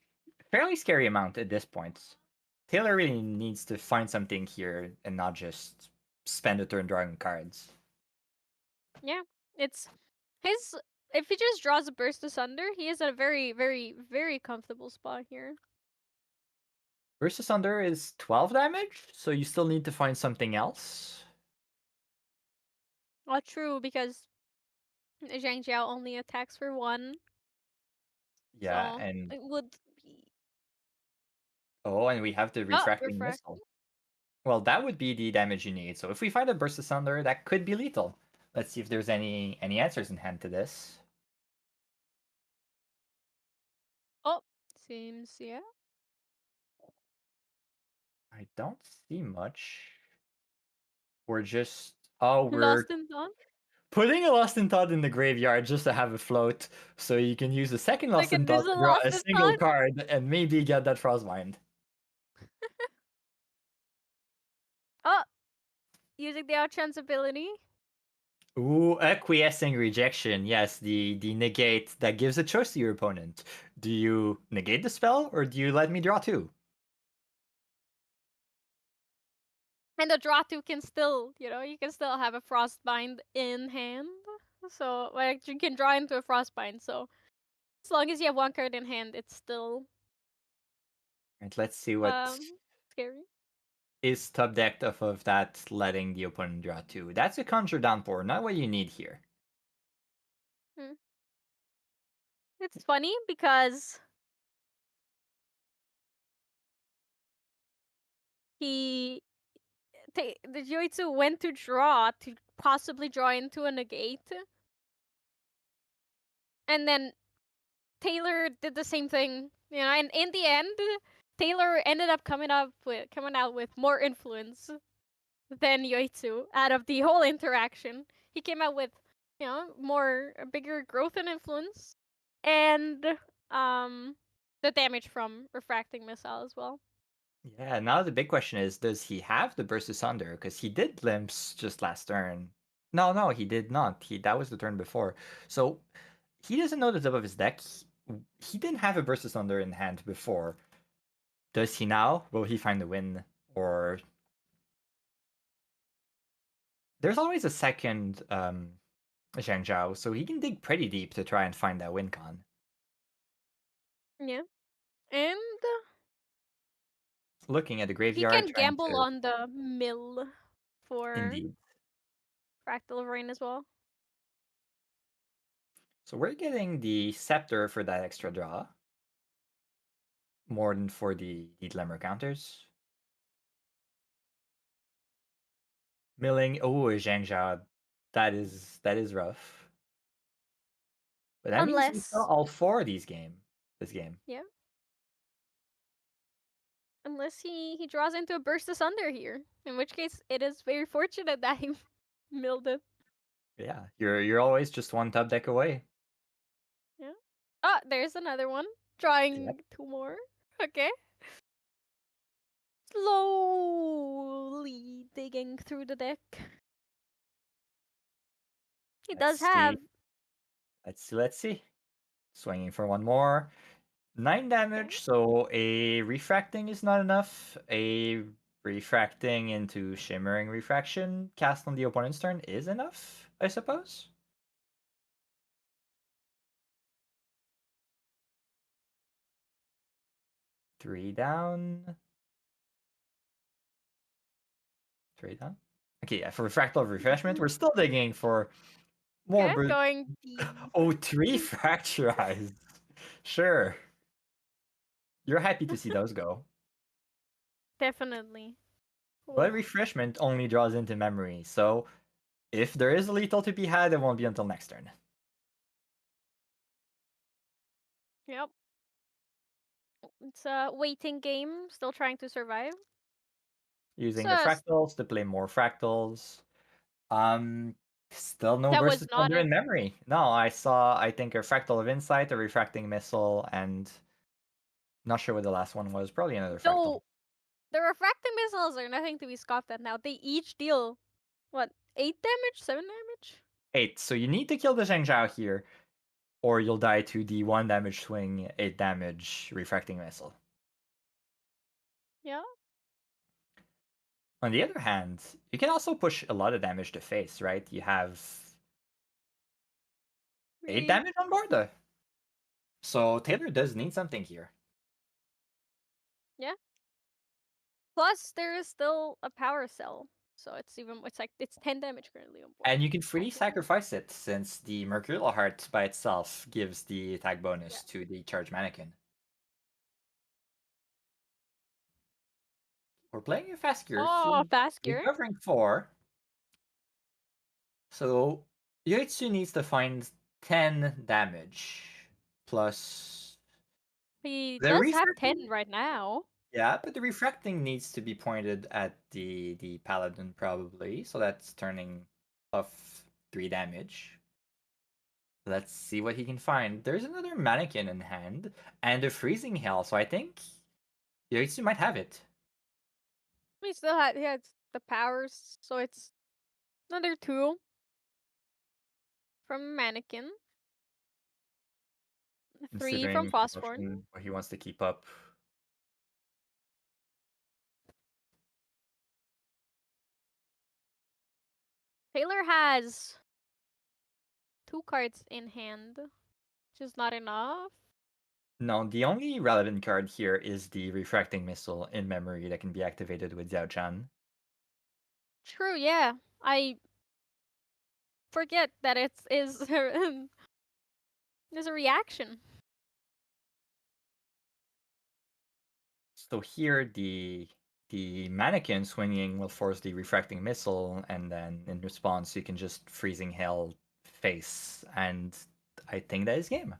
C: fairly scary amount at this point. Taylor really needs to find something here and not just spend a turn drawing cards.
D: Yeah, it's his. If he just draws a burst asunder, he is at a very, very, very comfortable spot here.
C: Versus Under is 12 damage, so you still need to find something else.
D: Well, true, because Zhang Jiao only attacks for 1,
C: Yeah,
D: so
C: and
D: it would be.
C: oh, and we have the
D: Oh,
C: refracting
D: refract.
C: missile. Well, that would be the damage you need. So if we find a Burst Asunder, that could be lethal. Let's see if there's any answers in hand to this.
D: Oh, seems, yeah.
C: I don't see much. We're just we're
D: Lost in thought.
C: putting a Lost in Thought in the graveyard just to have a float, so you can use the second Lost
D: Like,
C: in
D: this
C: Thought
D: is a
C: to draw
D: lost
C: a
D: in
C: single
D: thought.
C: card and maybe get that Frostbind.
D: Oh, using the outchance ability.
C: Ooh, acquiescing rejection. Yes, the negate that gives a choice to your opponent. Do you negate the spell or do you let me draw 2?
D: And the draw 2 can still, you can still have a Frostbind in hand. So, like, you can draw into a Frostbind, so as long as you have 1 card in hand, it's still
C: Right, let's see what
D: scary.
C: is top decked off of that letting the opponent draw 2. That's a Conjure Downpour, not what you need here.
D: Hmm. It's funny because he the Joitsu went to draw to possibly draw into a negate, and then Taylor did the same thing, and in the end, Taylor ended up coming out with more influence than Yoitsu out of the whole interaction. He came out with, a bigger growth and influence, and the damage from refracting missile as well.
C: Yeah, now the big question is, does he have the Burst Asunder? Because he did glimpse just last turn. No, he did not. That was the turn before. So he doesn't know the top of his deck. He didn't have a Burst Asunder in hand before. Does he now? Will he find the win? Or there's always a second Zhang Zhao, so he can dig pretty deep to try and find that win con.
D: Yeah, and
C: Looking at the
D: he
C: graveyard,
D: can
C: trying
D: gamble
C: to
D: on the mill for
C: indeed.
D: Fractal of Rain as well.
C: So we're getting the Scepter for that extra draw. More than for the Glimmer counters. Milling, oh, Zhang Zhao. That is rough. But that means we saw
D: Unless,
C: all 4 of this game.
D: yeah, unless he draws into a Burst Asunder here, in which case it is very fortunate that he milled it.
C: Yeah, you're always just one top deck away.
D: Yeah. Ah, there's another one. Drawing 2 more. Okay. Slowly digging through the deck. He does
C: Let's
D: have.
C: see. Let's see. Swinging for one more. 9
D: Okay.
C: damage, so a refracting is not enough. A refracting into shimmering refraction cast on the opponent's turn is enough, I suppose. Three down. Three down. Okay, yeah, for Fractal Refreshment, we're still digging for more.
D: Okay, going deep.
C: Oh, 3 Fracturized. Sure. You're happy to see those go.
D: Definitely.
C: But
D: Oof.
C: Refreshment only draws into memory, so if there is a lethal to be had, it won't be until next turn.
D: Yep. It's a waiting game, still trying to survive.
C: Using the
D: So
C: fractals to play more fractals. Still no
D: that
C: Burst
D: was
C: of
D: not
C: Thunder
D: it.
C: in memory. No, I saw, I think, a Fractal of Insight, a Refracting Missile, and not sure what the last one was. Probably another Fractal.
D: Though the refracting missiles are nothing to be scoffed at now. They each deal what, 8 damage, 7 damage?
C: 8. So you need to kill the Zhengzhou here, or you'll die to the 1 damage swing, 8 damage Refracting Missile.
D: Yeah.
C: On the other hand, you can also push a lot of damage to face, right? You have 8
D: We-
C: damage on board. So Taylor does need something here.
D: Yeah. Plus there is still a power cell. So it's 10 damage currently on board.
C: And you can freely sacrifice it, since the Mercurial Heart by itself gives the attack bonus to the Charge Mannequin. We're playing a fast gear.
D: Oh, fast gear.
C: Recovering 4. So Yoitsu needs to find 10 damage. Plus
D: He
C: the
D: does have
C: refracting.
D: 10 right now.
C: Yeah, but the refracting needs to be pointed at the paladin probably. So that's turning off 3 damage. Let's see what he can find. There's another mannequin in hand and a freezing hell, so I think Yoitsu might have it.
D: He has the powers, so it's another 2 from Mannequin. 3 from
C: Considering
D: Phosphorn.
C: what he wants to keep up.
D: Taylor has 2 cards in hand, which is not enough.
C: No, the only relevant card here is the refracting missile in memory that can be activated with Xiao Chan.
D: True, yeah. I forget that it is there's a reaction.
C: So here the mannequin swinging will force the refracting missile, and then in response you can just freezing hell face, and I think that is game.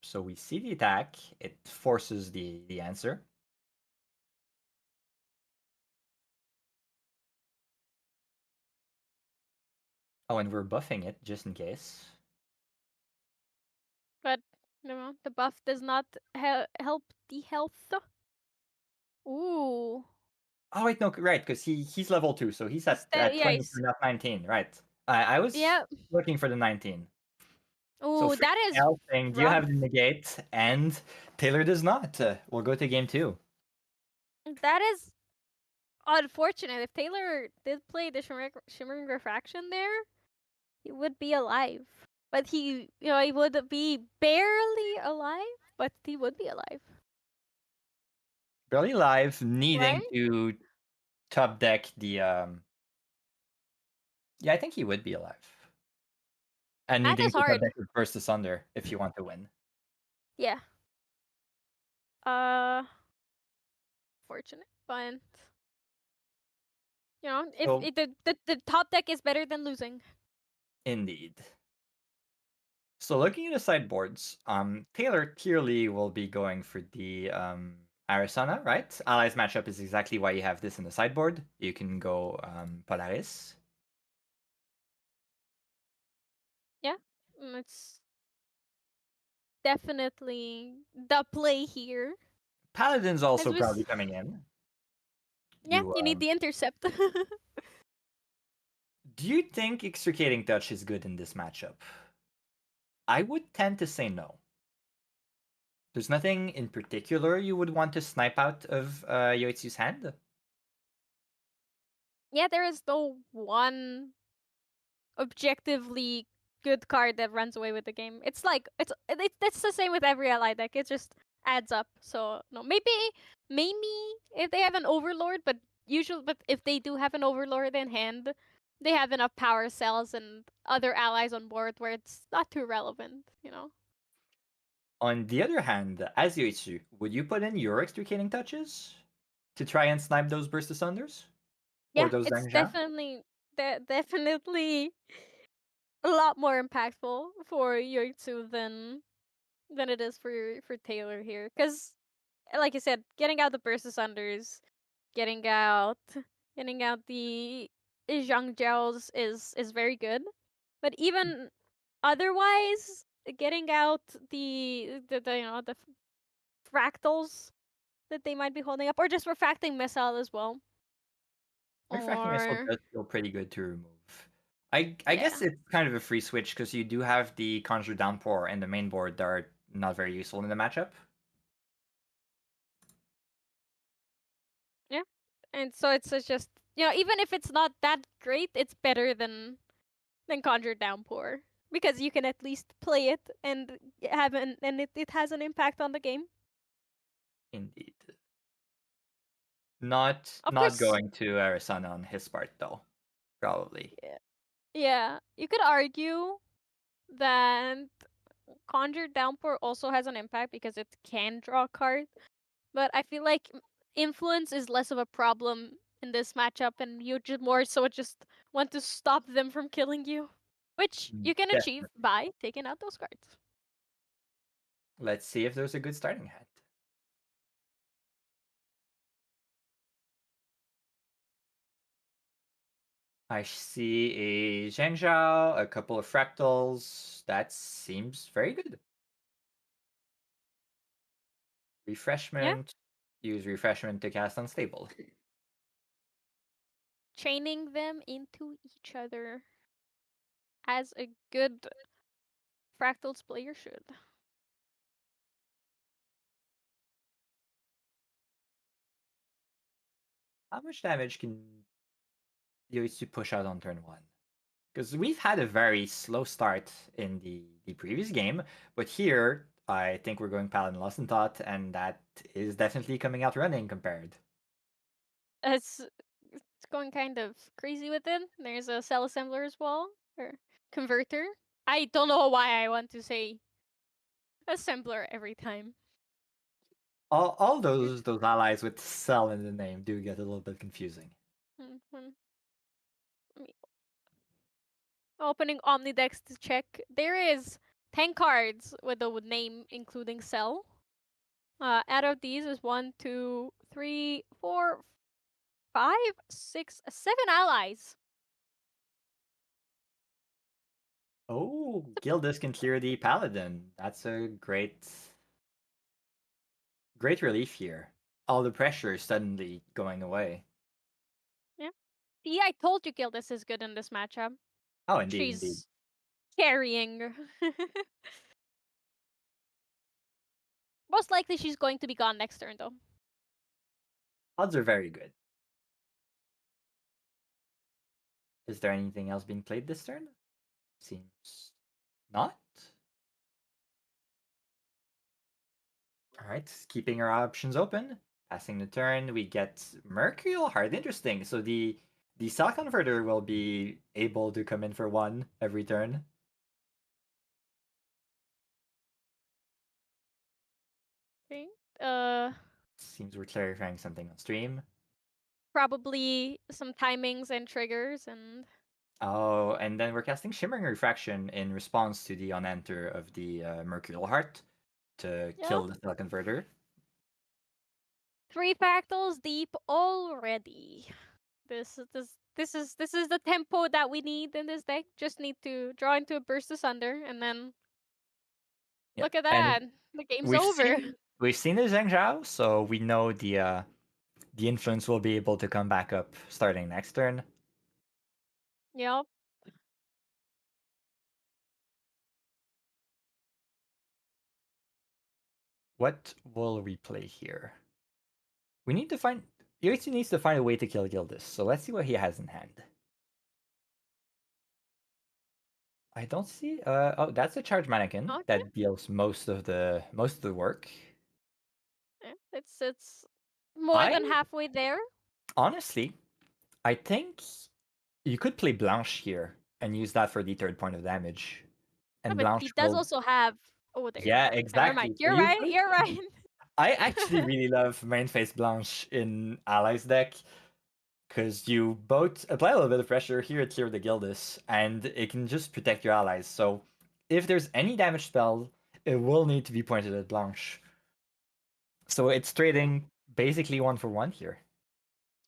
C: So we see the attack, it forces the answer. Oh, and we're buffing it just in case.
D: But the buff does not help the health. Ooh.
C: Oh wait, no, right, because he's level 2, so he's at 20, not 19, right? I was looking for the 19. So
D: Ooh, that is
C: thing, do you
D: rough.
C: have the negate? And Taylor does not. We'll go to game 2.
D: That is unfortunate. If Taylor did play the Shimmering Refraction there, he would be alive. But he would be barely alive, but he would be alive.
C: Barely live, needing
D: Right?
C: to top deck the Yeah, I think he would be alive. And
D: That
C: needing
D: is
C: to top
D: hard.
C: deck with Burst Asunder if you want to win.
D: Yeah. Fortunate, but if
C: So-
D: the top deck is better than losing.
C: Indeed. So looking at the sideboards, Taylor clearly will be going for the Arisana, right? Allies matchup is exactly why you have this in the sideboard. You can go Polaris.
D: Yeah, it's definitely the play here.
C: Paladin's also
D: we
C: probably coming in.
D: Yeah, you need the intercept.
C: Do you think Extricating Touch is good in this matchup? I would tend to say no. There's nothing in particular you would want to snipe out of Yoitsu's hand?
D: Yeah, there is no one objectively good card that runs away with the game. It's like it's the same with every ally deck. It just adds up. So no, maybe if they have an overlord, but if they do have an overlord in hand, they have enough power cells and other allies on board where it's not too relevant.
C: On the other hand, as Yoitsu, would you put in your Extricating Touches? to try and snipe those burst asunders?
D: Yeah,
C: Or those
D: it's
C: Zhangjiang?
D: definitely a lot more impactful for Yoitsu than it is for Taylor here. Because, like you said, getting out the burst asunders, getting out the Zhangjiaos is very good. But even otherwise, getting out the fractals that they might be holding up, or just refracting missile as well.
C: Refracting Missile
D: Or
C: does feel pretty good to remove. I
D: yeah,
C: guess it's kind of a free switch because you do have the Conjure Downpour and the main board that are not very useful in the matchup.
D: yeah, and so it's just even if it's not that great, it's better than Conjure Downpour because you can at least play it and it has an impact on the game.
C: Indeed. Not
D: Of
C: not
D: course,
C: going to Arizona on his part though. Probably.
D: yeah, you could argue that Conjure Downpour also has an impact because it can draw a card, but I feel like influence is less of a problem in this matchup, and you just more so just want to stop them from killing you, which you can achieve
C: Definitely.
D: by taking out those cards.
C: Let's see if there's a good starting hand. I see a Zhangjiao, a couple of fractals. That seems very good.
D: Yeah,
C: Refreshment. Use refreshment to cast Unstable.
D: chaining them into each other as a good Fractals player should.
C: How much damage can Yoitsu push out on turn 1? Because we've had a very slow start in the previous game, but here I think we're going Paladin Lost in Thought, and that is definitely coming out running compared.
D: It's going kind of crazy with it. There's a cell assembler as well, or converter. I don't know why I want to say assembler every time.
C: All those allies with Cell in the name do get a little bit confusing.
D: When opening Omnidex to check, there is 10 cards with the name including cell. Out of these is 1, 2, 3, 4, 5, 6, 7 allies.
C: Oh, Gildas can clear the Paladin. That's a great relief here. All the pressure is suddenly going away.
D: Yeah. See, I told you Gildas is good in this matchup.
C: Oh, indeed, indeed.
D: She's carrying. Most likely she's going to be gone next turn though.
C: Odds are very good. Is there anything else being played this turn? Seems not. All right, keeping our options open. Passing the turn, we get Mercurial Heart. Interesting. So the cell converter will be able to come in for 1 every turn.
D: Okay.
C: Seems we're clarifying something on stream.
D: Probably some timings and triggers and
C: Oh, and then we're casting Shimmering Refraction in response to the on-enter of the Mercurial Heart to
D: yep.
C: kill the cell converter.
D: 3 fractals deep already. This is the tempo that we need in this deck. Just need to draw into a burst asunder and then
C: Yeah.
D: look at
C: And
D: that. The game's
C: we've
D: over.
C: seen the Zheng Zhao, so we know the influence will be able to come back up starting next turn.
D: Yep.
C: What will we play here? We need to find. Yoichi needs to find a way to kill Gildas, so let's see what he has in hand. I don't see. Oh, that's a charge mannequin
D: Okay.
C: that deals most of the work.
D: Yeah, it's more
C: I
D: than halfway there.
C: honestly, I think you could play Blanche here and use that for the 3rd point of damage,
D: Yeah,
C: and
D: but
C: Blanche
D: he does
C: will.
D: also have. Oh, there you
C: Yeah,
D: go. Never mind.
C: exactly. So
D: You're right. You're right.
C: I actually really love main phase Blanche in Allies deck because you both apply a little bit of pressure here at Clear the Gildas, and it can just protect your allies. So if there's any damage spell, it will need to be pointed at Blanche. So it's trading basically 1-for-1 here.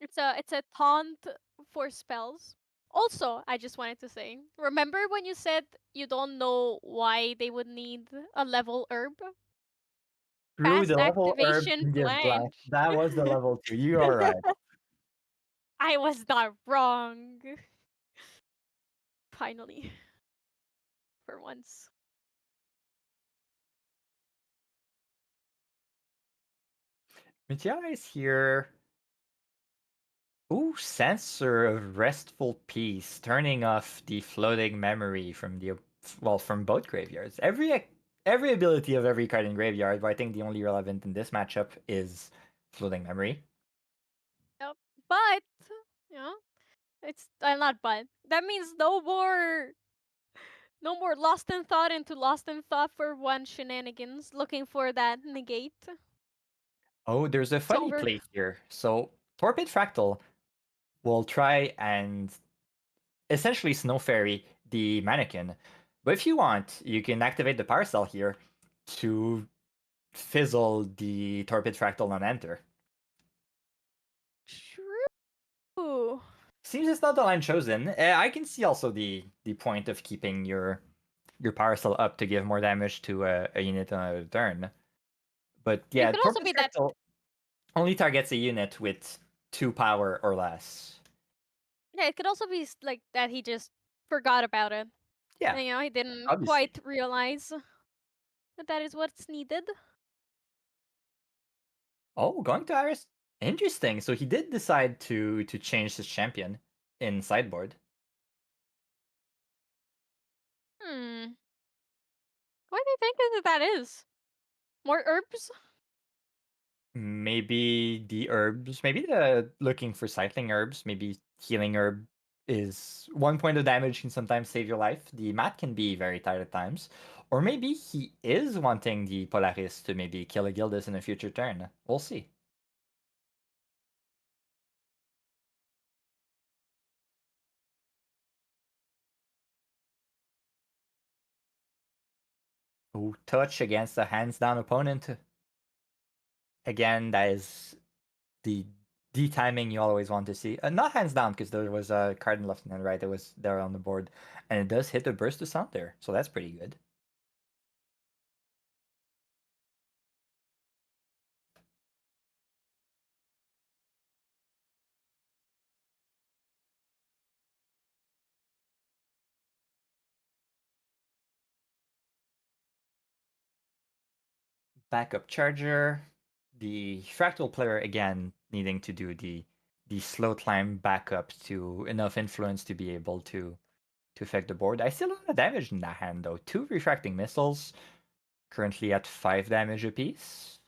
D: It's a taunt for spells. Also, I just wanted to say, remember when you said you don't know why they would need a level herb?
C: Through
D: Fast
C: the level herb
D: activation
C: can give Blanche.
D: Blanche.
C: That was the level 2. You are right.
D: I was not wrong. Finally. For once.
C: Mitiara is here. Ooh, Censor of Restful Peace, turning off the floating memory from from both graveyards. Every ability of every card in graveyard, but I think the only relevant in this matchup is floating memory.
D: Yep. But, yeah, it's not but. That means no more lost in thought into lost in thought for one shenanigans, looking for that negate.
C: Oh, there's a
D: It's
C: funny
D: over.
C: play here. So Torpid Fractal will try and essentially Snow Fairy the mannequin. But if you want, you can activate the Power Cell here to fizzle the Torpid Fractal on enter.
D: True.
C: Seems it's not the line chosen. I can see also the point of keeping your Power Cell up to give more damage to a unit on a turn. But
D: It
C: yeah,
D: could also
C: Torpid
D: be that
C: Fractal only targets a unit with 2 power or less.
D: yeah, it could also be like that he just forgot about it.
C: Yeah,
D: And, he didn't
C: obviously.
D: quite realize that that is what's needed.
C: Oh, going to Iris. Interesting. So he did decide to change his champion in sideboard.
D: Hmm. What do you think that is? More herbs?
C: Maybe the herbs, maybe the looking for cycling herbs, maybe healing herb is 1 point of damage can sometimes save your life. The mat can be very tight at times. Or maybe he is wanting the Polaris to maybe kill a Gildas in a future turn. We'll see. Ooh, touch against a hands down opponent. Again, that is the timing you always want to see. Not hands down because there was a card in left and right that was there on the board, and it does hit a burst of sound there, so that's pretty good. Backup charger. The fractal player again needing to do the slow climb backup to enough influence to be able to affect the board. I still have damage in that hand though. 2 refracting missiles, currently at 5 damage apiece.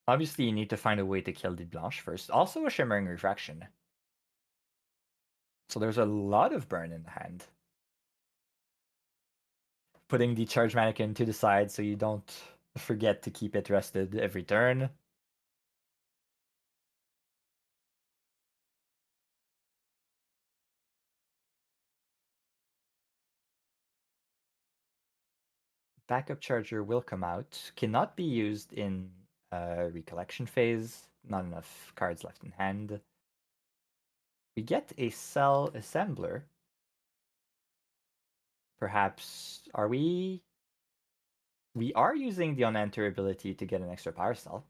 C: Obviously, you need to find a way to kill the Blanche first. Also a shimmering refraction. So there's a lot of burn in the hand. Putting the charge mannequin to the side so you don't forget to keep it rested every turn. Backup charger will come out. Cannot be used in recollection phase. Not enough cards left in hand. We get a cell assembler. Perhaps are we? We are using the unenter ability to get an extra power cell.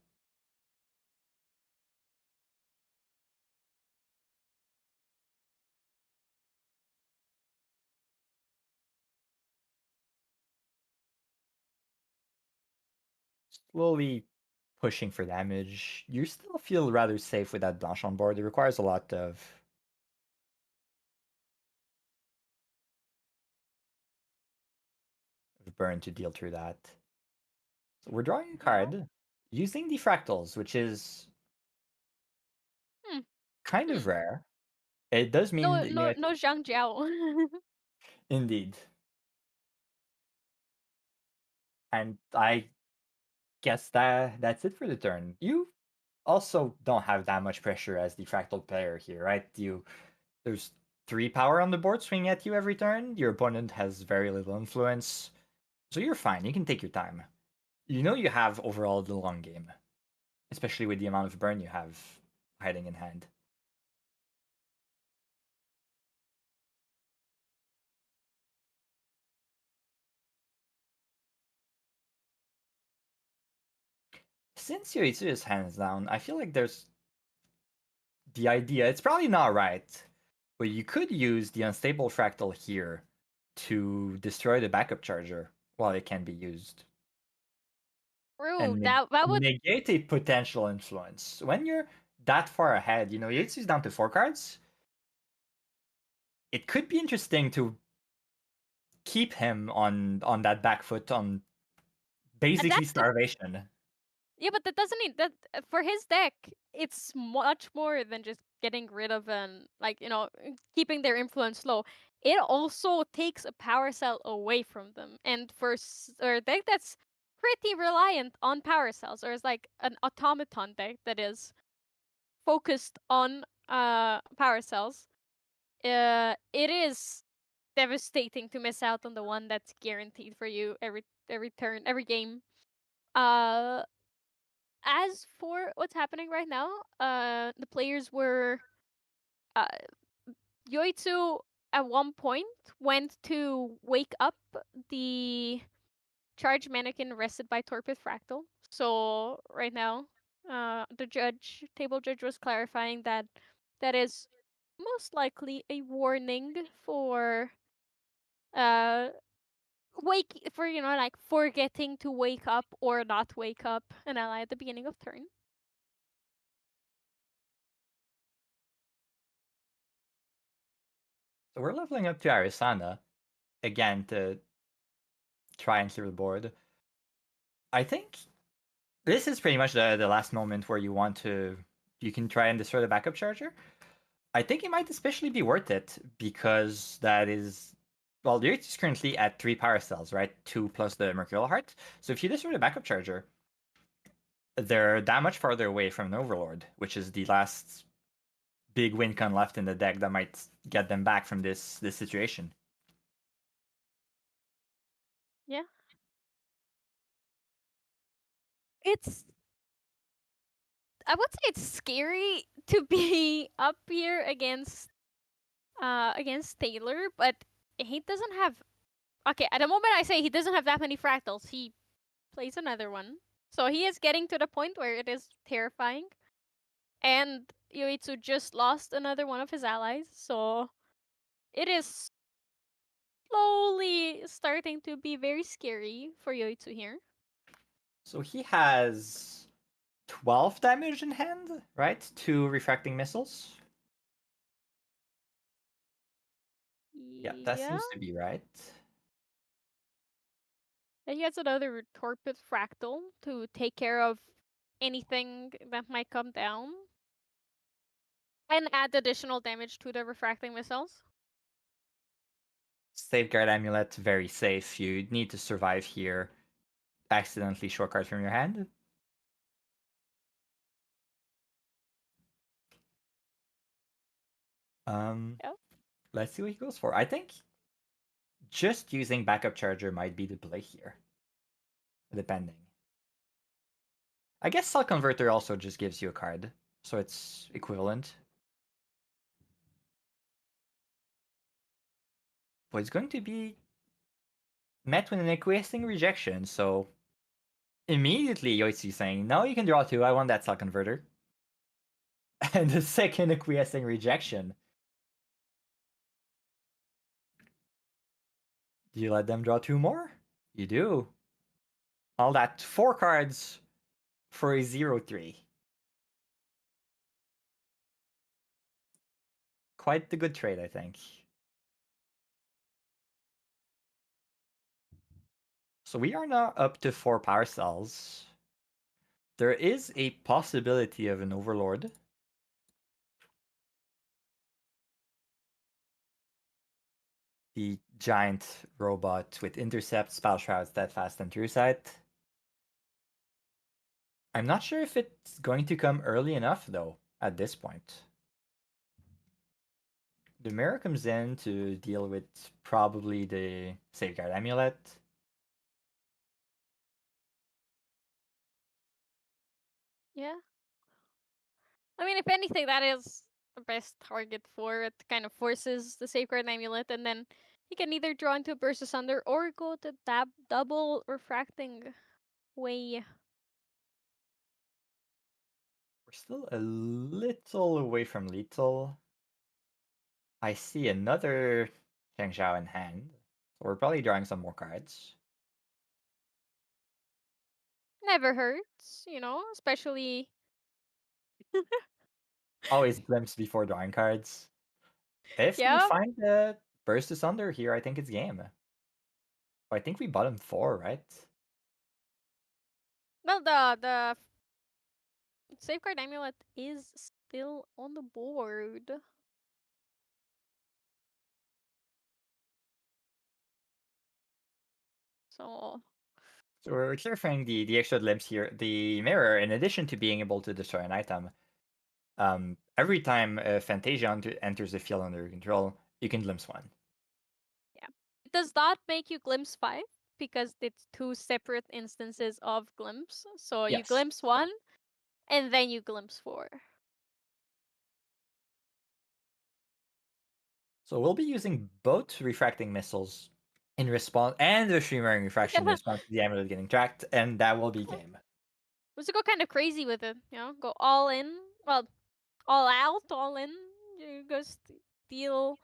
C: Slowly pushing for damage. You still feel rather safe with that Blanche on board. It requires a lot of burn to deal through that. So we're drawing a
D: Yeah.
C: card using the fractals, which is
D: Hmm.
C: kind
D: Hmm.
C: of rare. It does mean that,
D: No Zhang Jiao.
C: indeed. And I guess that's it for the turn. You also don't have that much pressure as the fractal player here, right? There's 3 power on the board swinging at you every turn. Your opponent has very little influence, so you're fine. You can take your time. You know you have overall the long game, especially with the amount of burn you have hiding in hand. Since Yoitsu is hands down, I feel like there's the idea. It's probably not right, but you could use the unstable fractal here to destroy the backup charger while it can be used.
D: True.
C: And
D: That would.
C: negate a potential influence. When you're that far ahead, Yaitsu's down to 4 cards. It could be interesting to keep him on that back foot on basically
D: That's the
C: starvation.
D: Yeah, but that doesn't mean that for his deck, it's much more than just getting rid of keeping their influence low. It also takes a power cell away from them, and or a deck that's pretty reliant on power cells, or is like an automaton deck that is focused on power cells. It is devastating to miss out on the one that's guaranteed for you every turn, every game. Uh, as for what's happening right now, the players were uh Yoitsu at one point went to wake up the charge mannequin rested by Torpid Fractal. So right now, the table judge was clarifying that that is most likely a warning for uh like forgetting to wake up or not wake up an ally at the beginning of turn.
C: So we're leveling up to Arisana again to try and clear the board. I think this is pretty much the last moment where you can try and destroy the backup charger. I think it might especially be worth it because that is well, the Earth is currently at 3 power cells, right? 2 plus the Mercurial Heart. So if you destroy the backup charger, they're that much farther away from an Overlord, which is the last big win con left in the deck that might get them back from this situation.
D: Yeah. It's I would say it's scary to be up here against Taylor, but he doesn't have okay, at the moment I say he doesn't have that many fractals. He plays another one. So he is getting to the point where it is terrifying. And Yoitsu just lost another one of his allies, so it is slowly starting to be very scary for Yoitsu here.
C: So he has 12 damage in hand, right? 2 refracting missiles. Yeah, that
D: Yeah.
C: seems to be right.
D: And he has another Torpid Fractal to take care of anything that might come down. And add additional damage to the refracting missiles.
C: Safeguard Amulet, very safe. You need to survive here. Accidentally short card from your hand.
D: Yep.
C: Let's see what he goes for. I think just using backup charger might be the play here. Depending. I guess Cell Converter also just gives you a card, so it's equivalent. But it's going to be met with an acquiescing rejection, so immediately Yoitsu saying, no, you can draw 2, I want that Cell Converter. And the second acquiescing rejection. Do you let them draw 2 more? You do. All that 4 cards for a 0-3. Quite the good trade, I think. So we are now up to 4 power cells. There is a possibility of an Overlord. The giant robot with Intercept, Spell Shroud, Steadfast, and True Sight. I'm not sure if it's going to come early enough, though, at this point. The mirror comes in to deal with probably the Safeguard Amulet.
D: Yeah. I mean, if anything, that is the best target for it. Kind of forces the Safeguard Amulet, and then he can either draw into Burst Asunder or go to double refracting way.
C: We're still a little away from lethal. I see another Shangzhao in hand. So we're probably drawing some more cards.
D: Never hurts, especially.
C: Always glimpse before drawing cards. If we
D: Yeah.
C: find a Burst Asunder here, I think it's game. I think we bottom 4, right?
D: Well, the Safeguard Amulet is still on the board. So
C: So we're clarifying the extra glimpse here. The mirror, in addition to being able to destroy an item, every time a Fantasia enters the field under your control, you can glimpse one.
D: yeah, it does not make you glimpse 5 because it's two separate instances of glimpse. So you
C: Yes.
D: glimpse 1, and then you glimpse 4.
C: So we'll be using both refracting missiles in response and the shimmering refraction in response to the amulet getting tracked, and that will be game.
D: Let's go kind of crazy with it, go all in. Well, all out, all in. You go steal.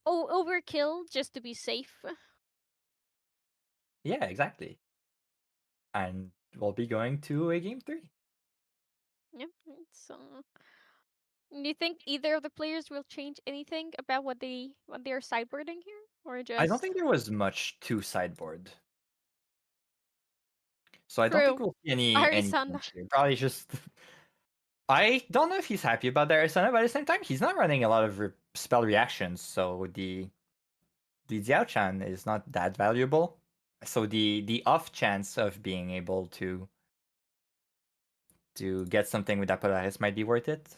D: Oh, overkill just to be safe.
C: Yeah, exactly. And we'll be going to a game 3.
D: Yeah, it's do you think either of the players will change anything about what they're sideboarding here, or just?
C: I don't think there was much to sideboard. So I don't think
D: True.
C: we'll see any
D: Arisanda.
C: change here. Probably just I don't know if he's happy about the Arisana, but at the same time, he's not running a lot of spell reactions, so the Xiao-Chan is not that valuable. So the off chance of being able to get something with that Polaris might be worth it.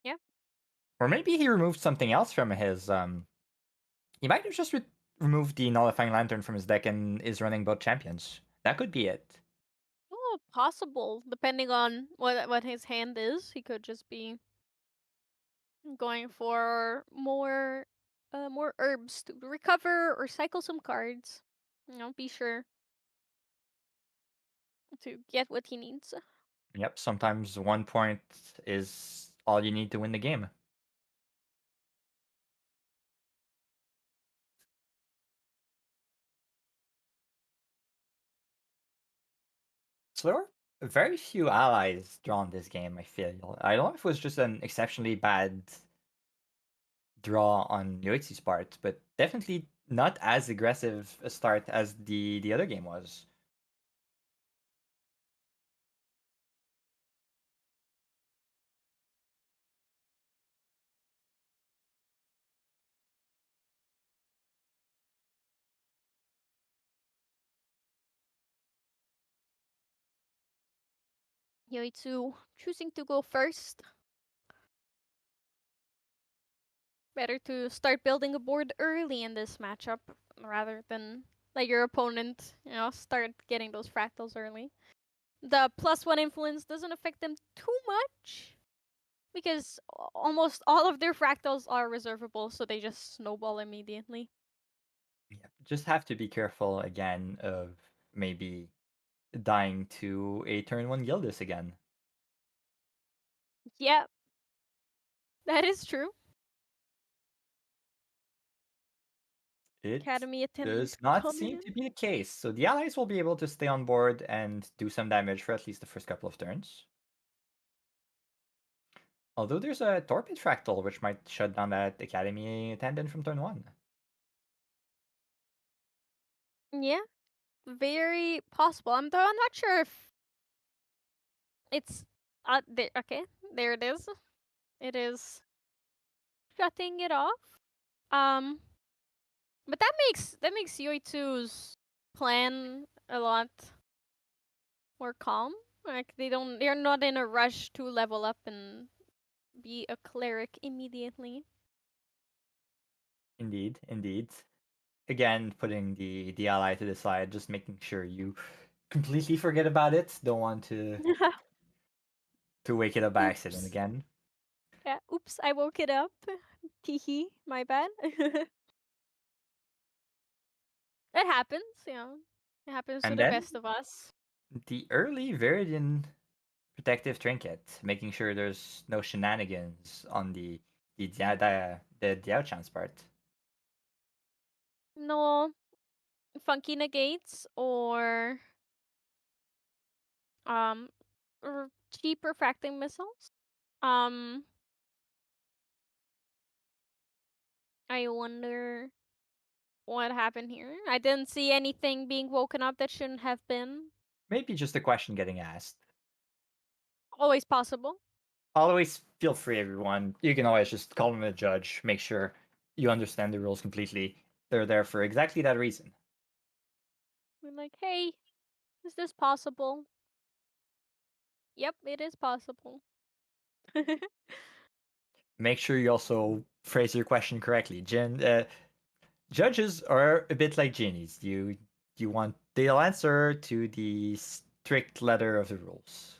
D: Yeah.
C: Or maybe he removed something else from his he might have just removed the nullifying lantern from his deck and is running both champions. That could be it.
D: Oh, possible. Depending on what his hand is, he could just be going for more herbs to recover or cycle some cards. Be sure to get what he needs.
C: Yep, sometimes 1 point is all you need to win the game. So there were very few allies drawn this game, I feel. I don't know if it was just an exceptionally bad draw on Yoichi's part, but definitely not as aggressive a start as the other game was.
D: Yoitsu choosing to go first. Better to start building a board early in this matchup rather than let your opponent, start getting those fractals early. The +1 influence doesn't affect them too much because almost all of their fractals are reservable, so they just snowball immediately.
C: Yep. Just have to be careful again of maybe dying to a turn 1 Gildas again.
D: Yeah, that is true.
C: It
D: Academy attendance
C: does not
D: coming
C: seem
D: in.
C: to be the case. So the allies will be able to stay on board and do some damage for at least the first couple of turns. Although there's a Torpid Fractal, which might shut down that Academy attendant from turn 1.
D: Yeah, very possible. I'm not sure if it's there. Okay, there it is. It is shutting it off. Um, but that makes Yoitsu's plan a lot more calm. Like they're not in a rush to level up and be a cleric immediately.
C: Indeed, indeed. Again, putting the ally to the side, just making sure you completely forget about it. Don't want to wake it up by accident
D: Oops.
C: again.
D: Yeah, oops, I woke it up. Teehee, my bad. It happens, you know. It happens to
C: And
D: the
C: then
D: best of us.
C: the early Viridian protective trinket, making sure there's no shenanigans on the Diao Chan's part.
D: No funky negates or um cheap refracting missiles. Um I wonder what happened here. I didn't see anything being woken up that shouldn't have been.
C: Maybe just a question getting asked.
D: Always possible.
C: Always feel free, everyone. You can always just call them a judge. Make sure you understand the rules completely. They're there for exactly that reason.
D: We're like, hey, is this possible? Yep, it is possible.
C: Make sure you also phrase your question correctly. Judges are a bit like genies. You want they'll answer to the strict letter of the rules.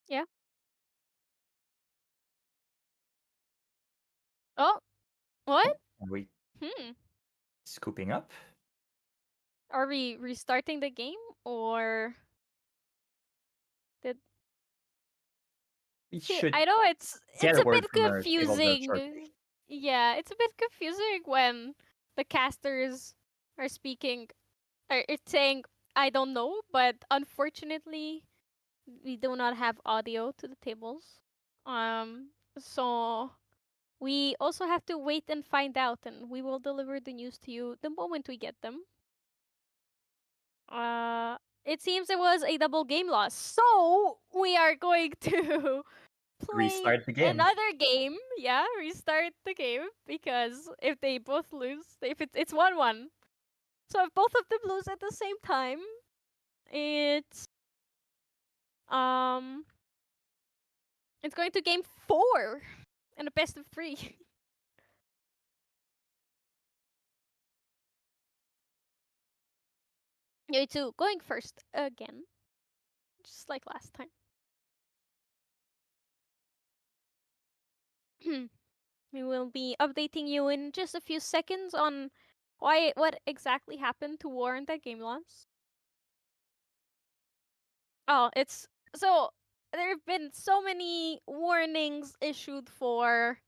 D: Yeah. Oh, what?
C: Are we
D: Hmm.
C: scooping up?
D: Are we restarting the game or did
C: We
D: see?
C: should
D: I know
C: get
D: it's
C: a
D: a
C: word
D: bit
C: from our table judge shortly.
D: confusing. Yeah, it's a bit confusing when the casters are speaking or it's saying I don't know, but unfortunately we do not have audio to the tables. So we also have to wait and find out, and we will deliver the news to you the moment we get them. Uh, it seems it was a double game loss, so we are going to play
C: Restart the game.
D: another game. Yeah, restart the game because if they both lose, if it's 1-1. So if both of them lose at the same time, it's um it's going to game 4 and a best of 3. You two going first again, just like last time. We will be updating you in just a few seconds on what exactly happened to warrant that game loss. Oh, it's so there have been so many warnings issued for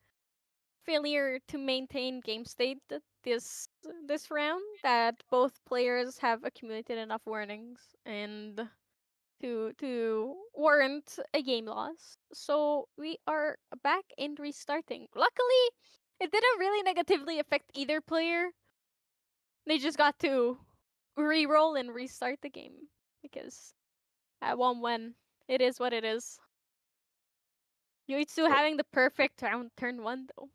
D: failure to maintain game state this round that both players have accumulated enough warnings and to warrant a game loss. So we are back and restarting. Luckily, it didn't really negatively affect either player. They just got to re-roll and restart the game because at 1-1, it is what it is. Yuitsu
C: So,
D: having the perfect round turn 1 though.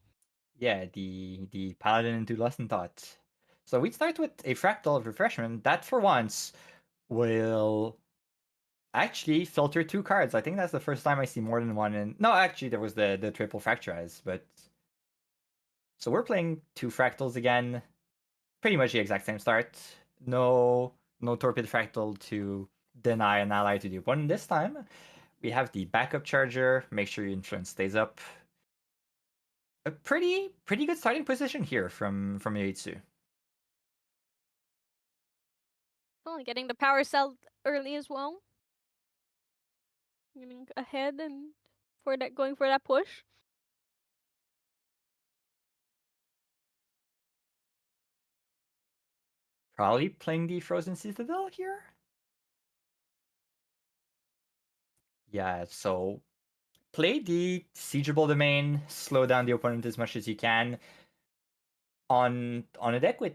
C: yeah, the paladin into lesson thought. So we start with a fractal of refreshment that for once will actually filter 2 cards. I think that's the first time I see more than one in no, actually there was the triple fracturize, but so we're playing 2 fractals again. Pretty much the exact same start. No torpid fractal to deny an ally to the opponent this time. We have the backup charger, make sure your influence stays up. A pretty good starting position here from Yoitsu.
D: Oh, getting the power cell early as well. Getting ahead and going for that push.
C: Probably playing the Frozen Citadel here. Yeah, so play the siegeable domain, slow down the opponent as much as you can. On a deck with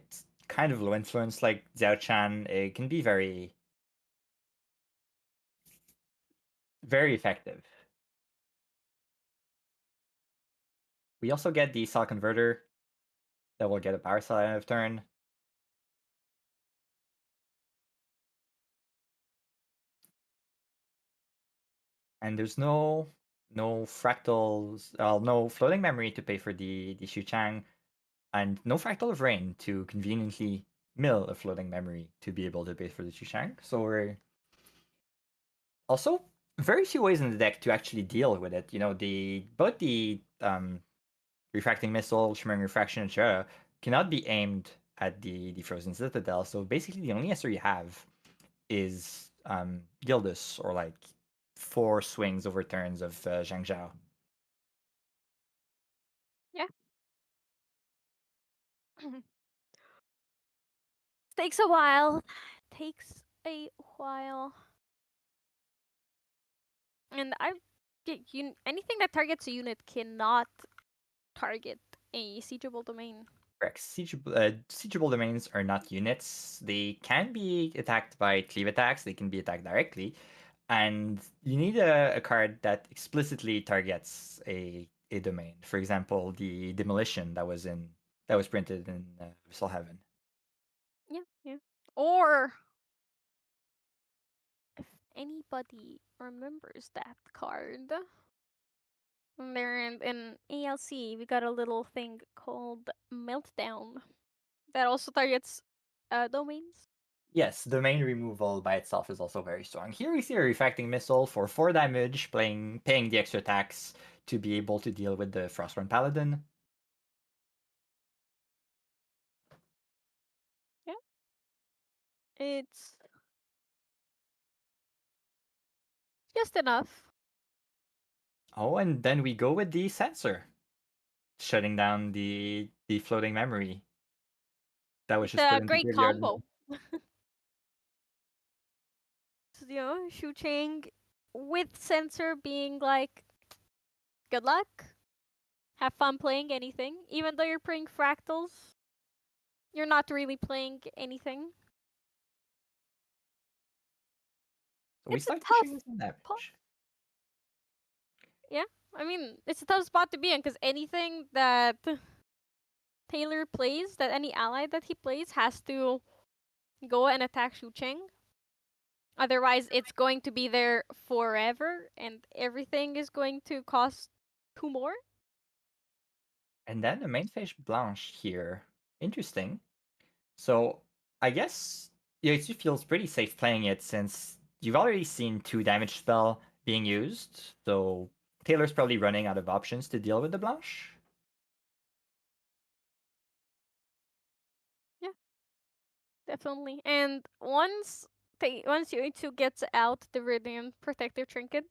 C: kind of low influence like Xiao Chan, it can be very effective. We also get the Cell Converter that will get a power cell out of turn. And there's no fractals, no floating memory to pay for the Xuchang, and no fractal of rain to conveniently mill a floating memory to be able to pay for the Xuchang. So we're also very few ways in the deck to actually deal with it. You know, both the refracting missile, shimmering refraction, etc. cannot be aimed at the frozen citadel. So basically, the only answer you have is Gildas, or like 4 swings over turns of Zhang Zhao.
D: Yeah. Takes a while. Takes a while. And anything that targets a unit cannot target a siegeable domain.
C: Correct. Siegeable domains are not units. They can be attacked by cleave attacks. They can be attacked directly, and you need a card that explicitly targets a domain. For example, the demolition that was printed in Vissel Heaven.
D: Yeah, yeah. Or if anybody remembers that card, there in ALC we got a little thing called Meltdown that also targets domains.
C: Yes, domain removal by itself is also very strong. Here we see a refracting missile for 4 damage, paying the extra tax to be able to deal with the Frostborn Paladin.
D: Yeah, it's just enough.
C: Oh, and then we go with the sensor, shutting down the floating memory that was
D: It's
C: just put
D: a
C: into
D: great
C: graveyard.
D: combo. You know, Shu Chang with sensor being like, good luck, have fun playing anything. Even though you're playing fractals, you're not really playing anything.
C: So we
D: It's a
C: start
D: tough
C: pushing with some
D: spot.
C: damage.
D: Yeah, I mean, it's a tough spot to be in because anything that Taylor plays, that any ally that he plays has to go and attack Shu Cheng. Otherwise, it's going to be there forever, and everything is going to cost 2 more.
C: And then the main phase Blanche here. Interesting. So I guess it feels pretty safe playing it since you've already seen 2 damage spell being used. So Taylor's probably running out of options to deal with the Blanche.
D: Yeah, definitely. And once Yoichi gets out the Radiant Protective Trinket,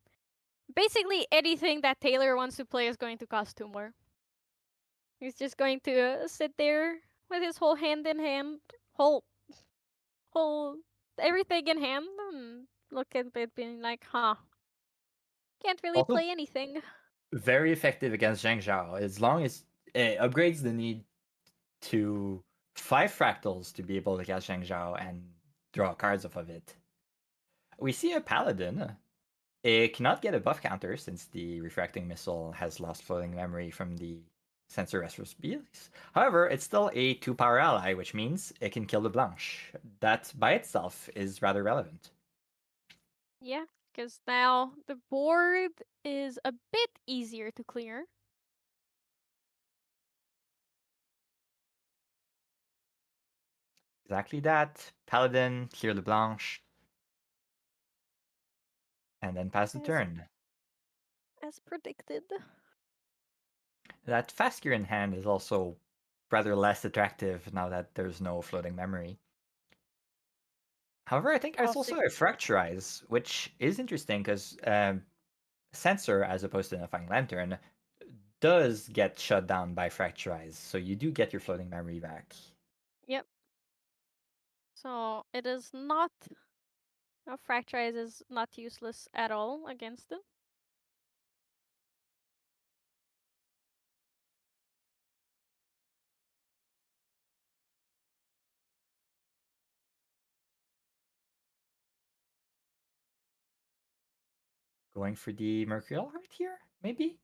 D: basically anything that Taylor wants to play is going to cost 2 more. He's just going to sit there with his whole hand in hand, whole whole everything in hand, and look at it being like, huh, can't really
C: Also
D: play anything.
C: very effective against Zhang Zhao as long as it upgrades the need to 5 fractals to be able to cast Zhang Zhao and draw cards off of it. We see a paladin. It cannot get a buff counter since the refracting missile has lost floating memory from the sensor responsibilities. However, it's still a 2-power ally, which means it can kill the Blanche. That by itself is rather relevant.
D: Yeah, because now the board is a bit easier to clear.
C: Exactly that. Paladin, clear the Blanche, and then pass the
D: as
C: turn.
D: as predicted.
C: That fast gear in hand is also rather less attractive now that there's no floating memory. However, I think there's also a Fracturize, which is interesting because Sensor, as opposed to Unifying Lantern, does get shut down by Fracturize, so you do get your floating memory back.
D: Yep. So it is not. Fracturize is not useless at all against it.
C: Going for the Mercurial Heart here, maybe?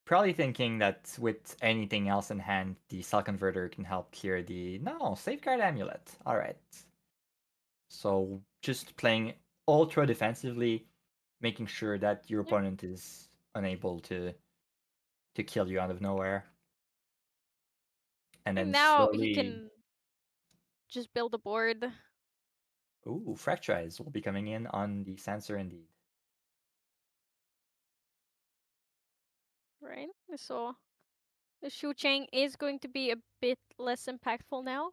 C: Probably thinking that with anything else in hand, the Cell Converter can help clear the... No, Safeguard Amulet. Alright. So just playing ultra defensively, making sure that your
D: Yep.
C: opponent is unable to kill you out of nowhere. And
D: And
C: then
D: now he
C: slowly,
D: can just build a board.
C: ooh, Fracturize will be coming in on the sensor indeed.
D: Right? So the Shu Chang is going to be a bit less impactful now.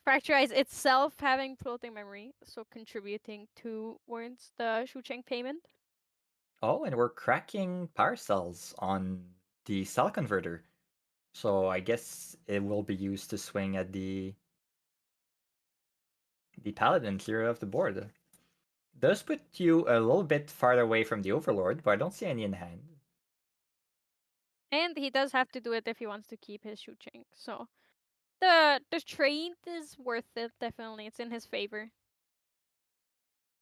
D: Fracturize itself having floating memory, so contributing towards the Shu Chang payment.
C: Oh, and we're cracking power cells on the cell converter. So I guess it will be used to swing at the paladin here of the board. Does put you a little bit farther away from the overlord, but I don't see any in hand.
D: And he does have to do it if he wants to keep his Shu Chang. So the trade is worth it, definitely. It's in his favor.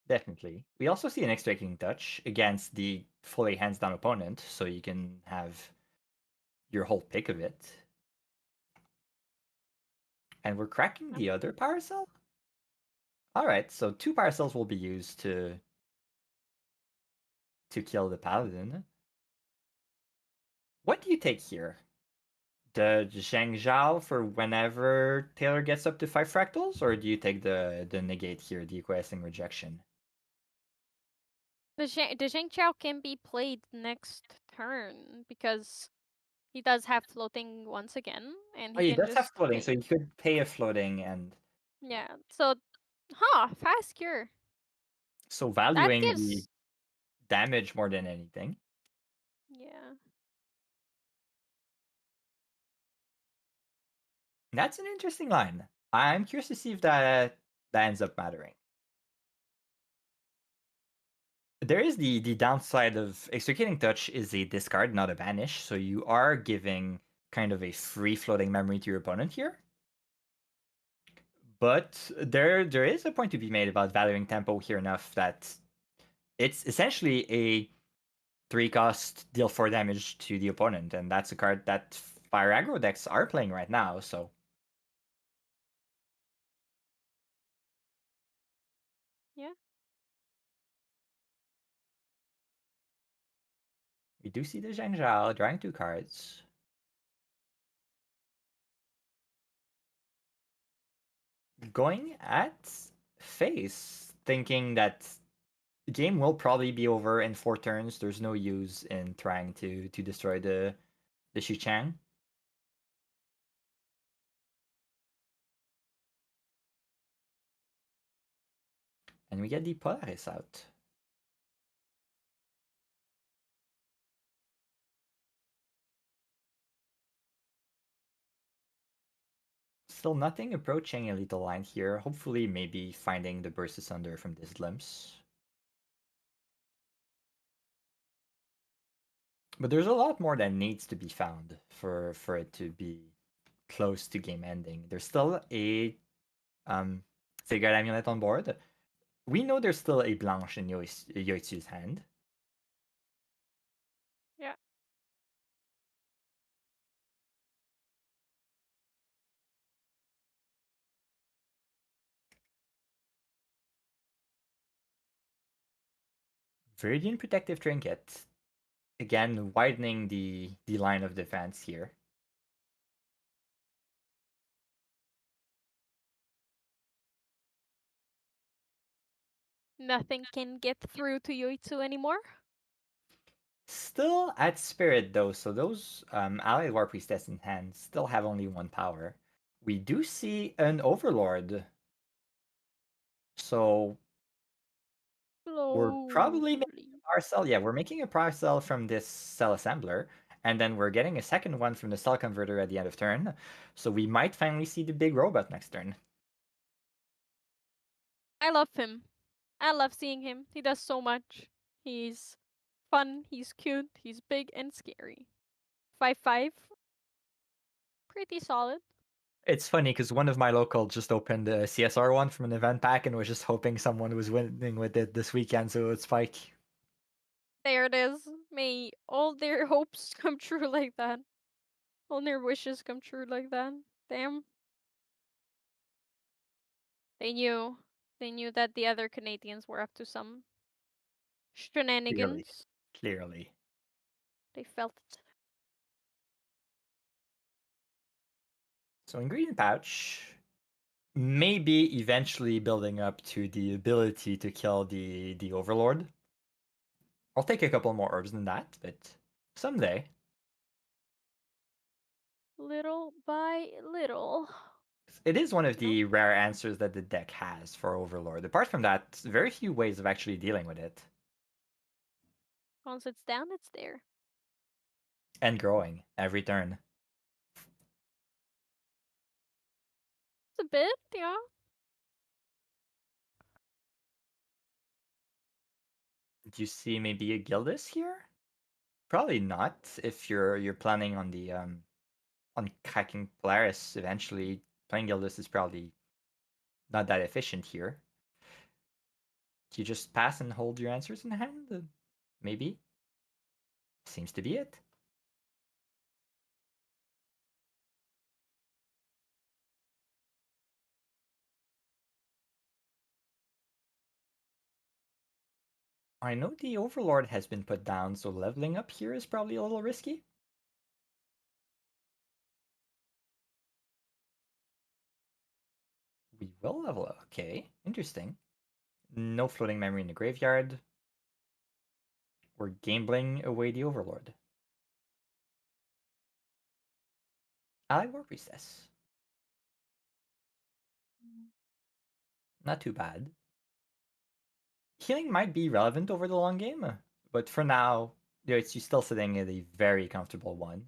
C: Definitely. We also see an X-Striking Touch against the fully hands-down opponent, so you can have your whole pick of it. And we're cracking the other power cell? Alright, so 2 power cells will be used to kill the paladin. What do you take here? The Zhang Zhao for whenever Taylor gets up to 5 fractals, or do you take the negate here, the Questing Rejection?
D: The Zheng Chao can be played next turn because he does have floating once again, and
C: Oh,
D: he
C: he
D: can
C: does have
D: just
C: floating, so
D: pay.
C: you could pay a floating and
D: Yeah. So, fast cure.
C: so
D: That
C: valuing the
D: gives.
C: damage more than anything.
D: Yeah.
C: That's an interesting line. I'm curious to see if that ends up mattering. There is the downside of Extricating Touch is a discard, not a banish, so you are giving kind of a free floating memory to your opponent here. But there is a point to be made about valuing tempo here enough that it's essentially a 3-cost deal 4 damage to the opponent, and that's a card that Fire Aggro decks are playing right now, so
D: Yeah.
C: we do see the Zhang Zhao drawing 2 cards. Going at face, thinking that the game will probably be over in 4 turns. There's no use in trying to destroy the Shichang. And we get the Polaris out. Still nothing approaching a lethal line here. Hopefully, maybe finding the Burst Asunder from this glimpse. But there's a lot more that needs to be found for it to be close to game ending. There's still a Figure Amulet on board. We know there's still a Blanche in Yoitsu's hand.
D: Yeah.
C: Viridian Protective Trinket. Again, widening the line of defense here.
D: Nothing can get through to Yoitsu anymore.
C: Still at Spirit though, so those Allied War Priestess in hand still have only 1 power. We do see an Overlord. So we're probably making
D: Slowly.
C: a power cell. Yeah, we're making a power cell from this cell assembler, and then we're getting a second one from the cell converter at the end of turn. So we might finally see the big robot next turn.
D: I love him. I love seeing him. He does so much. He's fun, he's cute, he's big and scary. 5/5. Pretty solid.
C: It's funny because one of my local just opened a CSR one from an event pack and was just hoping someone was winning with it this weekend so it would spike.
D: There it is. May all their hopes come true like that. All their wishes come true like that. Damn. They knew. They knew that the other Canadians were up to some. Shenanigans.
C: Clearly.
D: They felt it.
C: So ingredient pouch, maybe eventually building up to the ability to kill the Overlord. I'll take a couple more herbs than that, but someday.
D: Little by little.
C: It is one of the rare answers that the deck has for Overlord. Apart from that, very few ways of actually dealing with it.
D: Once it's down, it's there.
C: And growing every turn.
D: It's a bit, yeah.
C: Do you see maybe a Gildas here? Probably not. If you're planning on the on cracking Polaris eventually, playing Gildas is probably not that efficient here. Do you just pass and hold your answers in hand? Maybe. Seems to be it. I know the Overlord has been put down, so leveling up here is probably a little risky. We will level up. Okay, interesting. No floating memory in the graveyard. We're gambling away the Overlord. Ally War Priestess. Not too bad. Healing might be relevant over the long game, but for now, it's still sitting at a very comfortable one.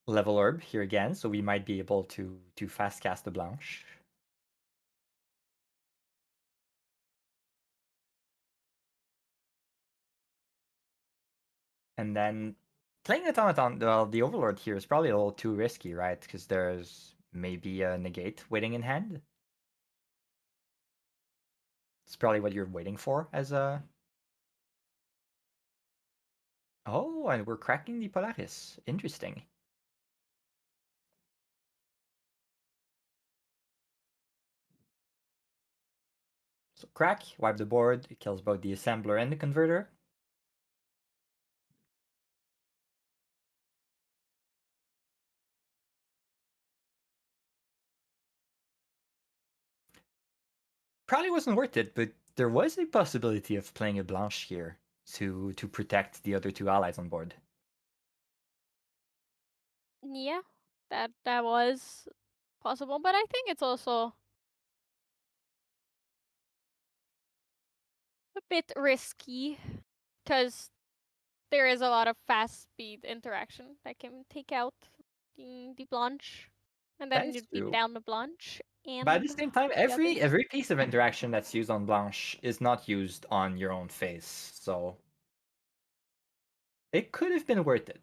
C: Level herb here again, so we might be able to fast cast the Blanche. And then playing Automaton, well, the Overlord here is probably a little too risky, right? Because there's maybe a negate waiting in hand. It's probably what you're waiting for as a. Oh, and we're cracking the Polaris. Interesting. So crack, wipe the board, it kills both the assembler and the converter. Probably wasn't worth it, but there was a possibility of playing a Blanche here to protect the other two allies on board.
D: Yeah, that was possible, but I think it's also a bit risky because there is a lot of fast speed interaction that can take out the Blanche, and
C: That
D: then
C: is
D: you'd be
C: true.
D: down the Blanche
C: But at
D: and
C: the same time,
D: the others.
C: every piece of interaction that's used on Blanche is not used on your own face, so it could have been worth it.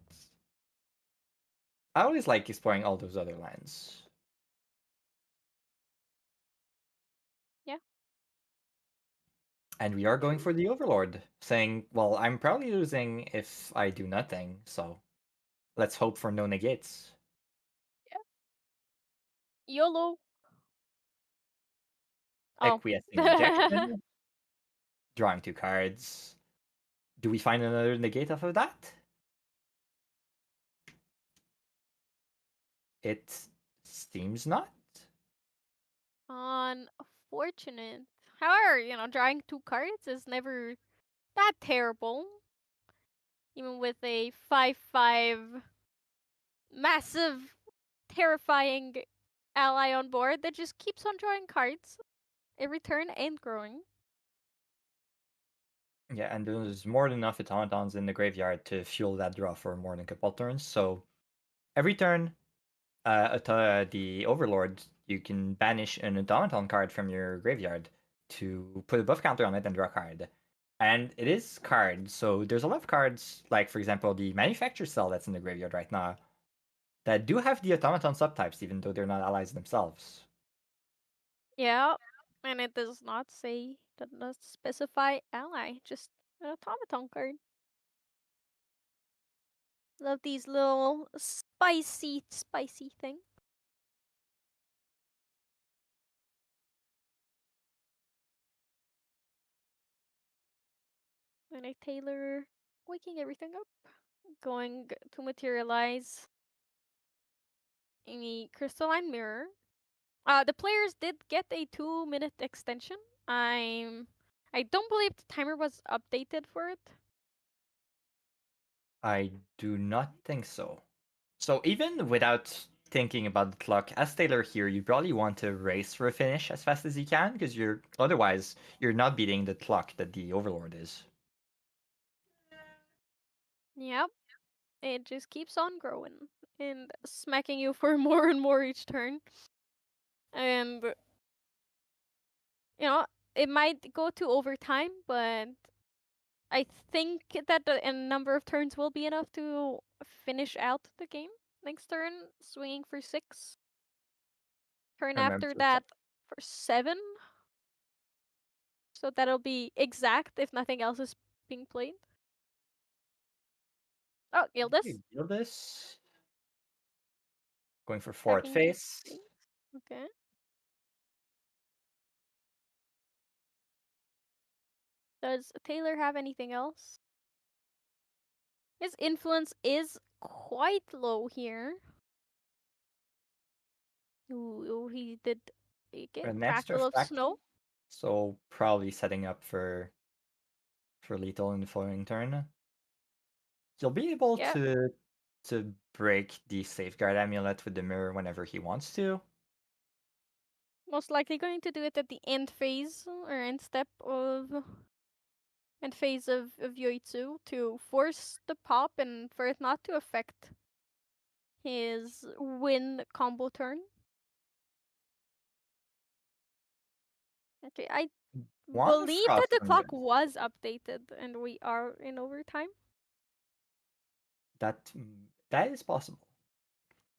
C: I always like exploring all those other lines.
D: Yeah.
C: And we are going for the Overlord, saying, well, I'm probably losing if I do nothing, so let's hope for no negates.
D: YOLO. Oh.
C: Acquiescing rejection, drawing two cards. Do we find another negate off of that? It seems not.
D: Unfortunate. However, drawing two cards is never that terrible. Even with a 5/5 massive, terrifying ally on board that just keeps on drawing cards every turn and growing.
C: Yeah, and there's more than enough automatons in the graveyard to fuel that draw for more than a couple turns. So every turn, the Overlord, you can banish an automaton card from your graveyard to put a buff counter on it and draw a card. And it is cards, so there's a lot of cards, like for example the manufacture cell that's in the graveyard right now, that do have the automaton subtypes, even though they're not allies themselves.
D: Yeah, and it does not specify ally, just an automaton card. Love these little spicy thing. And a Taylor waking everything up, going to materialize a crystalline mirror. The players did get a 2-minute extension. I don't believe the timer was updated for it.
C: I do not think so. So even without thinking about the clock, as Taylor here, you probably want to race for a finish as fast as you can, because you're not beating the clock that the Overlord is.
D: Yep. It just keeps on growing and smacking you for more and more each turn. And you know, it might go to overtime, but I think that a number of turns will be enough to finish out the game. Next turn, swinging for 6. Turn
C: I remember
D: after
C: for some.
D: that for 7. So that'll be exact if nothing else is being played. Oh, Gildas.
C: Deal this. Going for forward
D: Attacking the
C: face.
D: face. Okay. Does Taylor have anything else? His influence is quite low here. Ooh, he did get
C: An extra
D: Crackle of
C: fact.
D: Snow.
C: So probably setting up for lethal in the following turn. He'll be able
D: Yeah,
C: to break the safeguard amulet with the mirror whenever he wants to.
D: most likely going to do it at the end phase or end step of end phase of Yoitsu to force the pop and for it not to affect his win combo turn. Okay, I
C: One
D: believe that
C: frost
D: the
C: on
D: clock
C: this.
D: was updated and we are in overtime.
C: That is possible.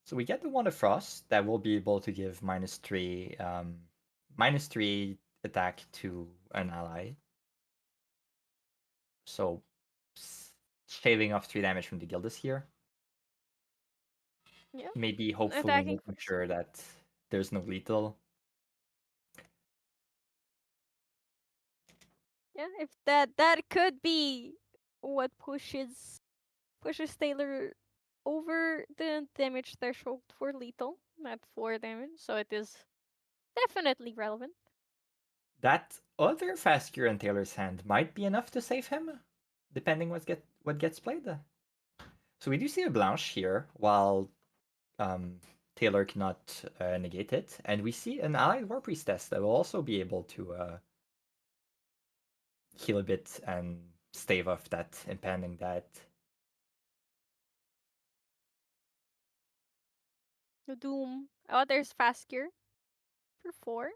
C: So we get the Wand of Frost that will be able to give -3 attack to an ally. So shaving off 3 damage from the Gildas here.
D: Yeah,
C: Maybe hopefully
D: attacking
C: making
D: for
C: sure
D: 7.
C: that there's no lethal.
D: Yeah, if that could be what pushes Taylor over the damage threshold for lethal at 4 damage, so it is definitely relevant.
C: That other fast cure in Taylor's hand might be enough to save him, depending what gets played. So we do see a Blanche here, while um, Taylor cannot negate it, and we see an allied War Priestess that will also be able to heal a bit and stave off that impending death.
D: The Doom. Oh, there's fast gear for 4.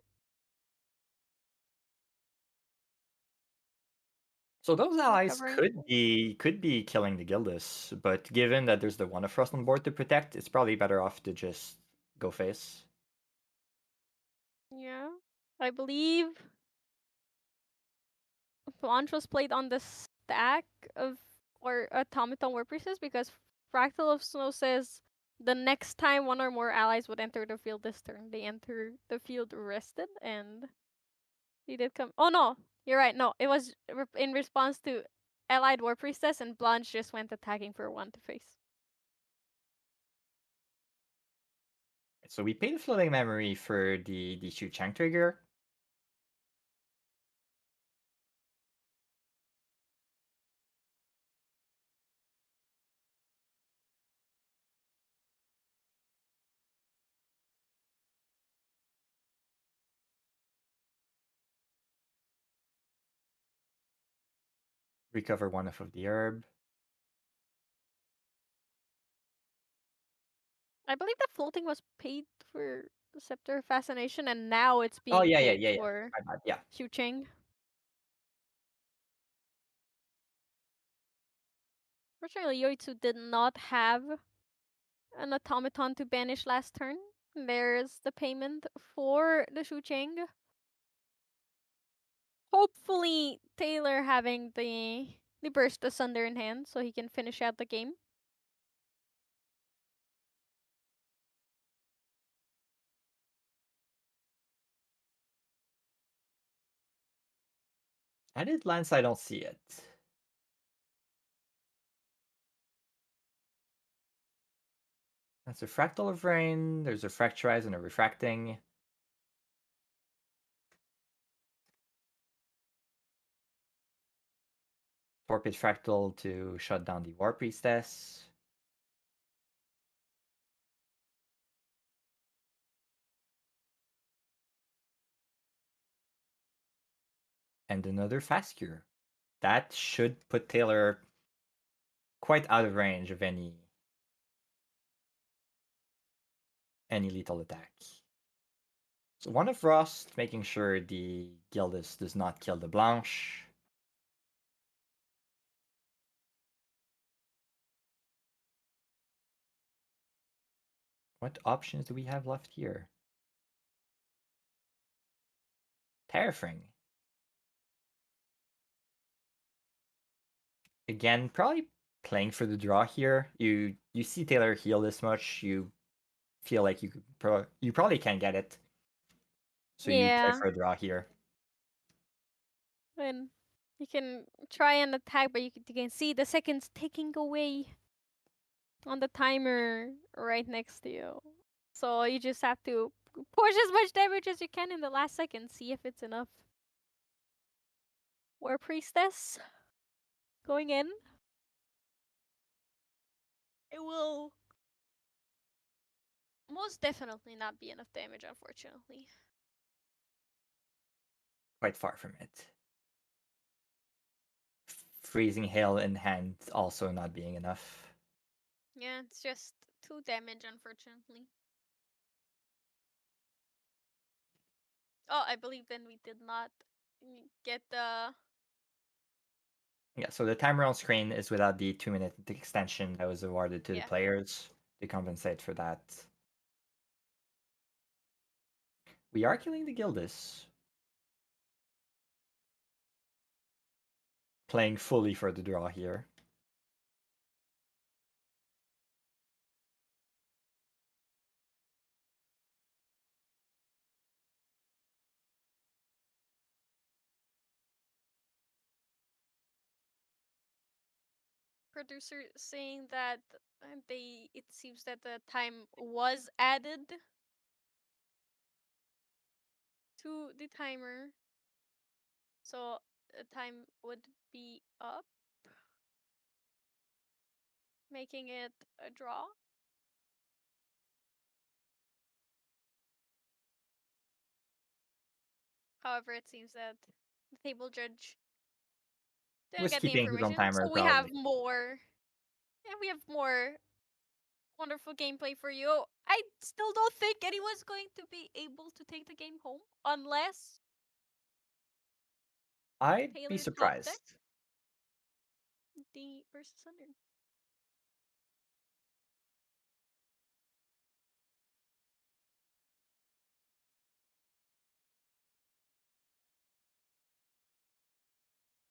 C: So those allies
D: Recovering.
C: could be killing the Gildas, but given that there's the One of Frost on board to protect, it's probably better off to just go face.
D: Yeah. I believe Blanche was played on the stack of or automaton war pieces because Fractal of Snow says the next time one or more allies would enter the field this turn, they enter the field rested, and he did come. Oh no, you're right. No, it was in response to allied war priestess, and Blanche just went attacking for 1 to face.
C: So we pay the floating memory for the Shu Chang trigger. Recover 1 of the herb.
D: I believe that floating was paid for the Scepter of Fascination, and now it's
C: Oh
D: being paid for
C: My bad. Yeah.
D: Xiu Cheng. Fortunately, Yoitsu did not have an automaton to banish last turn. There's the payment for the Shu Cheng. Hopefully, Taylor having the Burst Asunder in hand so he can finish out the game.
C: Added lens, I don't see it. That's a Fractal of Rain. There's a Fracturize and a Refracting. Torpid Fractal to shut down the War Priestess. And another Fast Cure. That should put Taylor quite out of range of any lethal attack. So one of Frost, making sure the Gildas does not kill the Blanche. What options do we have left here? Terrafring. Again, probably playing for the draw here. You see Taylor heal this much, you feel like you probably can get it. So you play for a draw here.
D: And you can try and attack, but you can see the seconds ticking away on the timer right next to you. So you just have to push as much damage as you can in the last second, see if it's enough. War Priestess going in. It will most definitely not be enough damage, unfortunately.
C: Quite far from it. Freezing Hail in hand also not being enough.
D: Yeah, it's just 2 damage, unfortunately. Oh, I believe then we did not get the...
C: Yeah, so the timer on screen is without the 2-minute extension that was awarded to the players to compensate for that. We are killing the Gildas. Playing fully for the draw here.
D: Producer saying that it seems that the time was added to the timer, so the time would be up, making it a draw. However, it seems that the table judge didn't
C: Was
D: get the
C: keeping his own
D: information,
C: timer,
D: so we have
C: probably.
D: more. Yeah, we have more wonderful gameplay for you. I still don't think anyone's going to be able to take the game home unless
C: I'd be
D: Taylor's top deck
C: surprised.
D: the versus Thunder.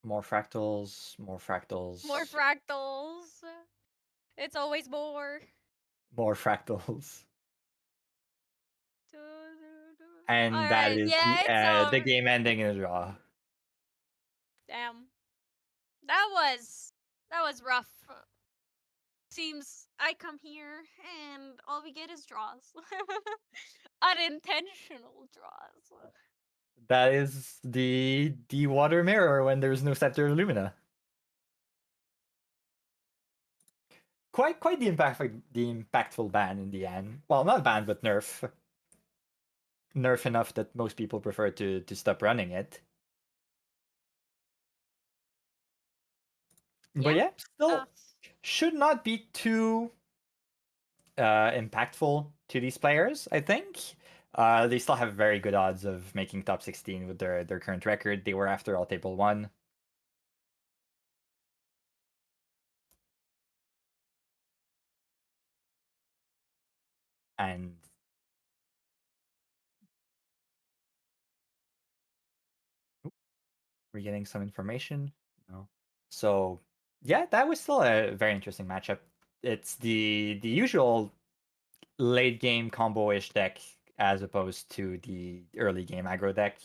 C: More fractals, more fractals.
D: More fractals. It's always more.
C: More fractals.
D: Do, do, do.
C: And that
D: Alright,
C: is
D: yeah, it's
C: the game ending in a draw.
D: damn. That was rough. Seems I come here and all we get is draws. Unintentional draws.
C: That is the water mirror when there's no Scepter of Lumina. Quite the impactful ban in the end. Well, not ban, but nerf. Nerf enough that most people prefer to stop running it. But yeah, still should not be too impactful to these players, I think. They still have very good odds of making top 16 with their current record. They were after all table 1. And we're getting some information. No. So yeah, that was still a very interesting matchup. It's the usual late game combo-ish deck as opposed to the early game aggro deck.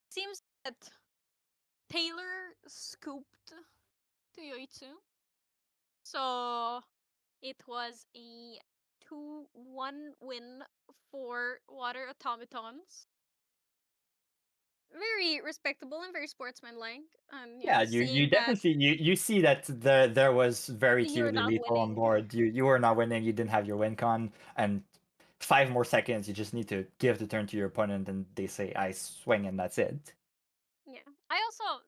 D: Seems that Taylor scooped to Yoitsu. So it was a 2-1 win for Water Automatons. Very respectable and very sportsmanlike.
C: Yeah, you
D: Seeing that
C: definitely you see that there was very
D: you're
C: clearly
D: not
C: lethal on
D: winning.
C: board. You were not winning. You didn't have your win con, and 5 more seconds. You just need to give the turn to your opponent, and they say I swing, and that's it.
D: Yeah, I also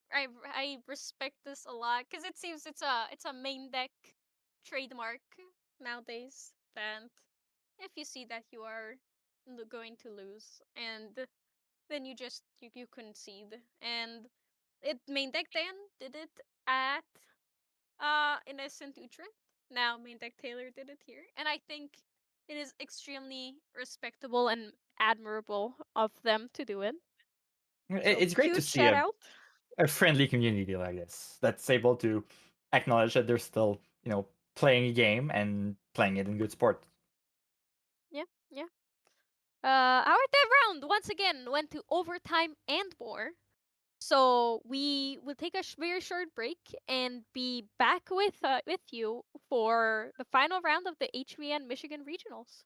D: I respect this a lot because it seems it's a main deck trademark nowadays. That if you see that you are going to lose, and then you concede, and it main deck then did it at Innocent Utrecht. Now main deck Taylor did it here, and I think it is extremely respectable and admirable of them to do it. So
C: It's great to
D: huge
C: see
D: shout out.
C: a friendly community like this that's able to acknowledge that they're still playing a game and playing it in good sport.
D: Yeah, yeah. Our third round once again went to overtime and more. So we will take a very short break and be back with you for the final round of the HVN Michigan Regionals.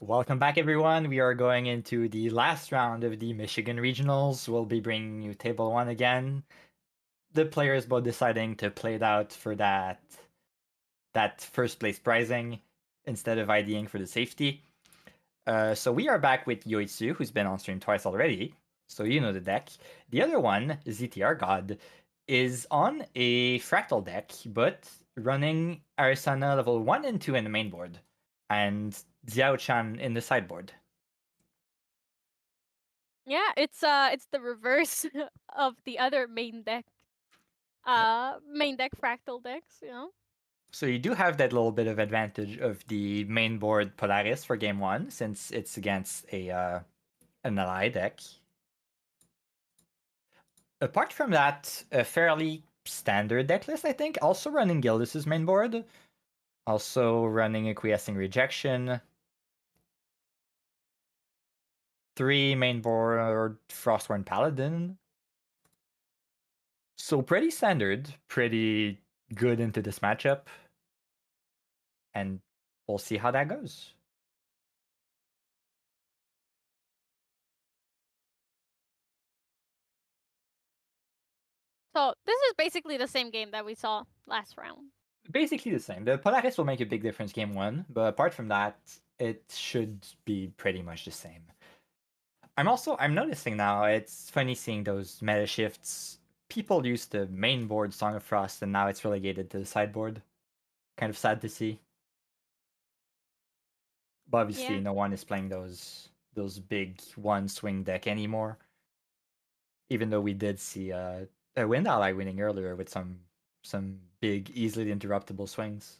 C: Welcome back, everyone. We are going into the last round of the Michigan Regionals. We'll be bringing you Table 1 again. the players both deciding to play it out for that first place prizing instead of IDing for the safety. So we are back with Yoitsu, who's been on stream twice already. So you know the deck. The other one, ZTR God, is on a fractal deck, but running Arisana level 1 and 2 in the main board, and Xiao-chan in the sideboard.
D: Yeah, it's the reverse of the other main deck. Main deck fractal decks, you know.
C: So you do have that little bit of advantage of the main board Polaris for game 1, since it's against an ally deck. Apart from that, a fairly standard deck list, I think. Also running Gildus's main board. Also running Acquiescing Rejection. 3 main board Frostborn Paladin. So pretty standard, pretty good into this matchup. And we'll see how that goes.
D: So this is basically the same game that we saw last round.
C: Basically the same. The Polaris will make a big difference game 1, but apart from that, it should be pretty much the same. I'm noticing now, it's funny seeing those meta shifts. People used the main board Song of Frost, and now it's relegated to the sideboard. Kind of sad to see. But obviously,
D: Yeah.
C: no one is playing those big one swing deck anymore. Even though we did see a Wind Ally winning earlier with some big, easily interruptible swings.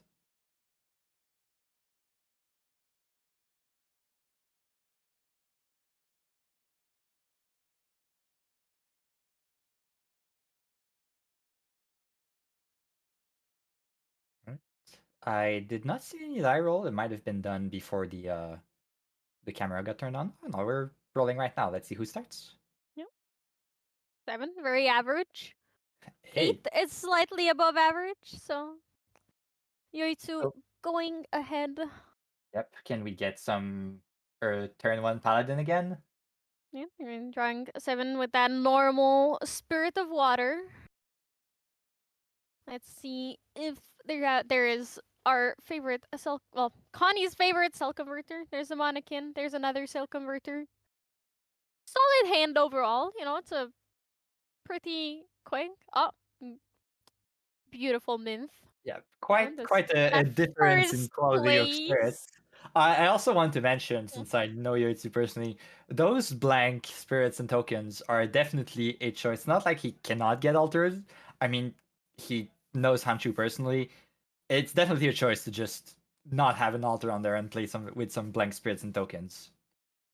C: I did not see any die roll. It might have been done before the camera got turned on. Oh, no, we're rolling right now. Let's see who starts.
D: Yep. 7, very average.
C: Hey,
D: 8 is slightly above average, so Yoitsu
C: Oh.
D: going ahead.
C: Yep. Can we get some turn 1 Paladin again?
D: Yeah, you're drawing 7 with that normal Spirit of Water. Let's see if there is our favorite cell. Well, Connie's favorite cell converter. There's a Mannequin. There's another cell converter. Solid hand overall. You know, it's a pretty quick. Oh, beautiful nymph.
C: Yeah,
D: Yeah,
C: quite a
D: that
C: difference in
D: first
C: quality of spirits.
D: place.
C: I also want to mention,
D: Yeah.
C: since I know Yoitsu personally, those blank spirits and tokens are definitely a choice. Not like he cannot get altered. I mean, he knows Hanchu personally. It's definitely a choice to just not have an altar on there and play with some blank spirits and tokens.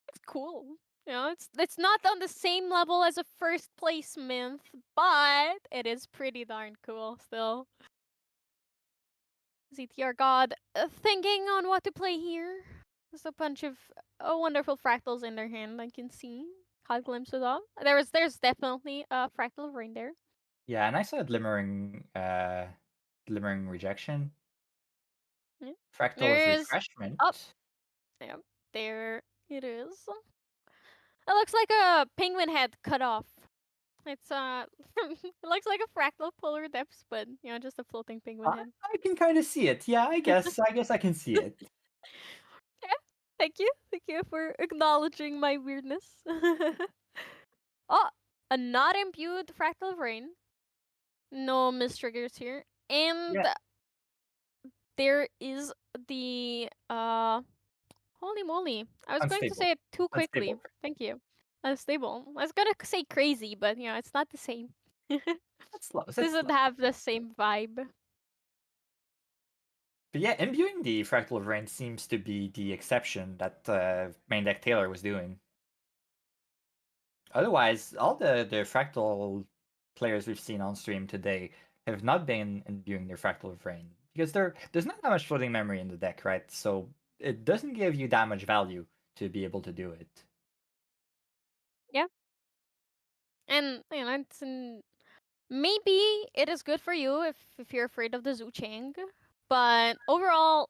D: It's cool. You know, it's not on the same level as a first place nymph, but it is pretty darn cool still. ZTR God thinking on what to play here. There's a bunch of wonderful fractals in their hand, I can see. Caught glimpse of them. There's definitely a fractal of rain there.
C: Yeah, and I saw glimmering rejection.
D: Yeah.
C: Fractal of
D: There's
C: refreshment.
D: up. Yep, there it is. It looks like a penguin head cut off. It's it looks like a fractal polar depths, but you know, just a floating penguin head.
C: I can kind of see it. Yeah, I guess I can see it.
D: Yeah, thank you for acknowledging my weirdness. Oh, a not imbued fractal of rain. No mistriggers here, and
C: Yeah.
D: there is the holy moly! I was going to
C: Unstable.
D: say it too quickly.
C: Unstable.
D: Thank you. Unstable. I was gonna say crazy, but you know, it's not the same.
C: That's close. That's
D: Doesn't
C: close.
D: have the same vibe.
C: But yeah, imbuing the Fractal of Rain seems to be the exception that main deck Taylor was doing. Otherwise, all the Fractal players we've seen on stream today have not been imbuing their Fractal of Rain. Because there's not that much floating memory in the deck, right? So it doesn't give you that much value to be able to do it.
D: Yeah. And you know, maybe it is good for you if you're afraid of the Zhu Chang. But overall,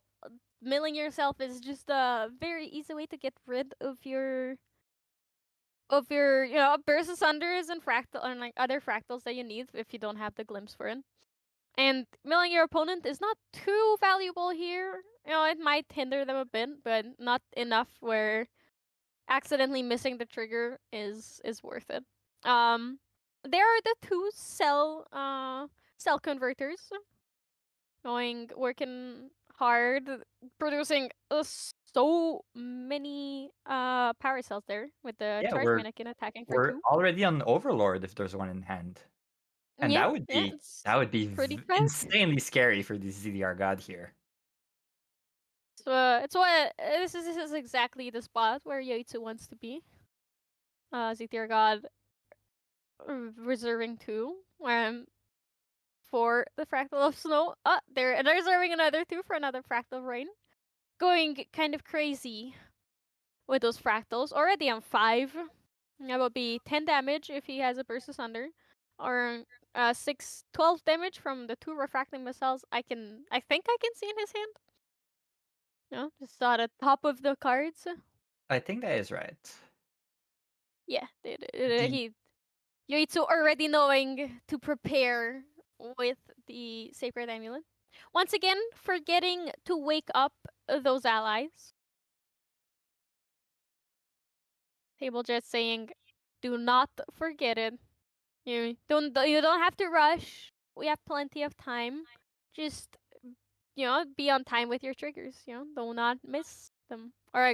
D: milling yourself is just a very easy way to get rid of your of your, burst sunders and fractal and like other fractals that you need if you don't have the glimpse for it. And milling your opponent is not too valuable here. It might hinder them a bit, but not enough where accidentally missing the trigger is worth it. There are the two cell converters working hard, producing so many power cells there with the
C: Yeah,
D: charge mannequin attacking for
C: we're
D: 2.
C: already on Overlord if there's one in hand. And
D: Yeah,
C: that
D: it's
C: would be
D: pretty fast.
C: insanely scary for the ZDR god here.
D: So it's what this is exactly the spot where Yaitsu wants to be. ZTR God reserving 2, for the Fractal of Snow. They're reserving another 2 for another Fractal of Rain. Going kind of crazy with those fractals. Already on 5. That will be 10 damage if he has a Burst Asunder. Or 12 damage from the 2 refracting missiles. I think I can see in his hand. Just at the top of the cards.
C: I think that is right.
D: Yeah, Yoitsu already knowing to prepare with the Sacred Amulet. Once again, forgetting to wake up those allies. Table just saying, do not forget it. You don't have to rush. We have plenty of time. Just be on time with your triggers. Do not miss them. Or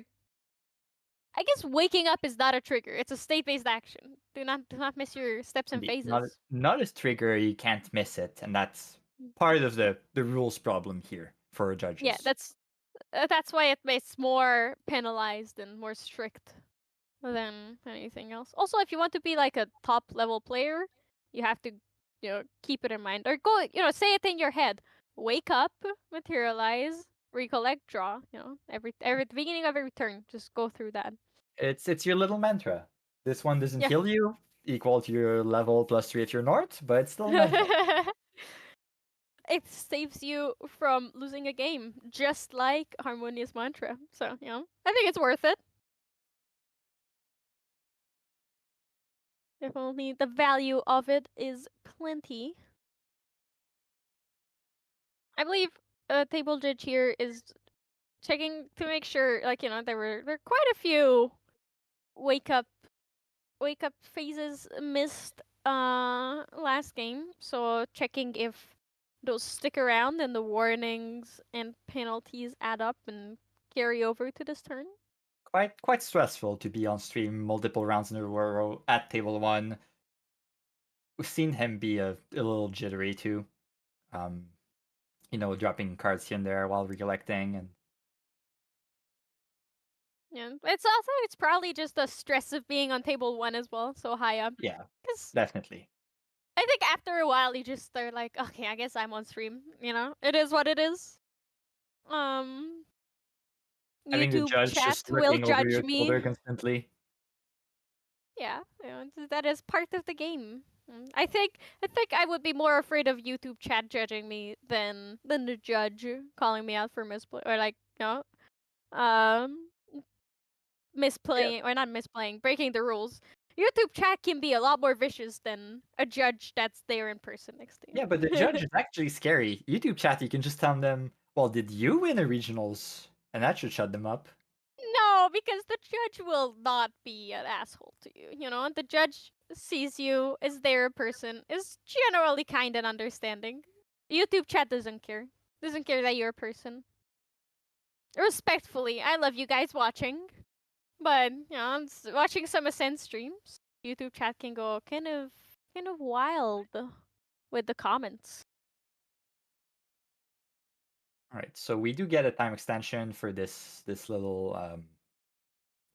D: I guess waking up is not a trigger. It's a state-based action. Do not miss your steps and
C: Indeed.
D: phases.
C: Not as trigger, you can't miss it, and that's part of the rules problem here for judges.
D: Yeah, that's why it's more penalized and more strict than anything else. Also, if you want to be like a top level player, you have to keep it in mind or go say it in your head. Wake up, materialize, recollect, draw. Every beginning of every turn, just go through that.
C: It's your little mantra. This one doesn't
D: Yeah.
C: kill you, equal to your level +3 if you're North, but it's still a mantra.
D: It saves you from losing a game, just like Harmonious Mantra. So, I think it's worth it. Definitely the value of it is plenty. I believe Table Judge here is checking to make sure, there were quite a few wake up phases missed last game. So checking if those stick around and the warnings and penalties add up and carry over to this turn.
C: Quite stressful to be on stream multiple rounds in a row at table 1. We've seen him be a little jittery too. Dropping cards here and there while recollecting, and
D: yeah, it's probably just the stress of being on table 1 as well, so high up.
C: yeah,
D: 'Cause
C: definitely.
D: I think after a while you just start like, okay, I guess I'm on stream. It is what it is.
C: Having the
D: YouTube
C: judge
D: chat
C: just
D: will
C: looking over
D: judge
C: your
D: me.
C: shoulder constantly.
D: Yeah, that is part of the game. I think I would be more afraid of YouTube chat judging me than the judge calling me out for misplay or um misplaying or not misplaying, breaking the rules. YouTube chat can be a lot more vicious than a judge that's there in person next to you.
C: Yeah, but the judge is actually scary. YouTube chat, you can just tell them, well, did you win a regionals? And that should shut them up.
D: No, because the judge will not be an asshole to you. The judge sees you as their person, is generally kind and understanding. YouTube chat doesn't care. Doesn't care that you're a person. Respectfully, I love you guys watching. But, watching some Ascent streams, YouTube chat can go kind of wild with the comments.
C: All right, so we do get a time extension for this little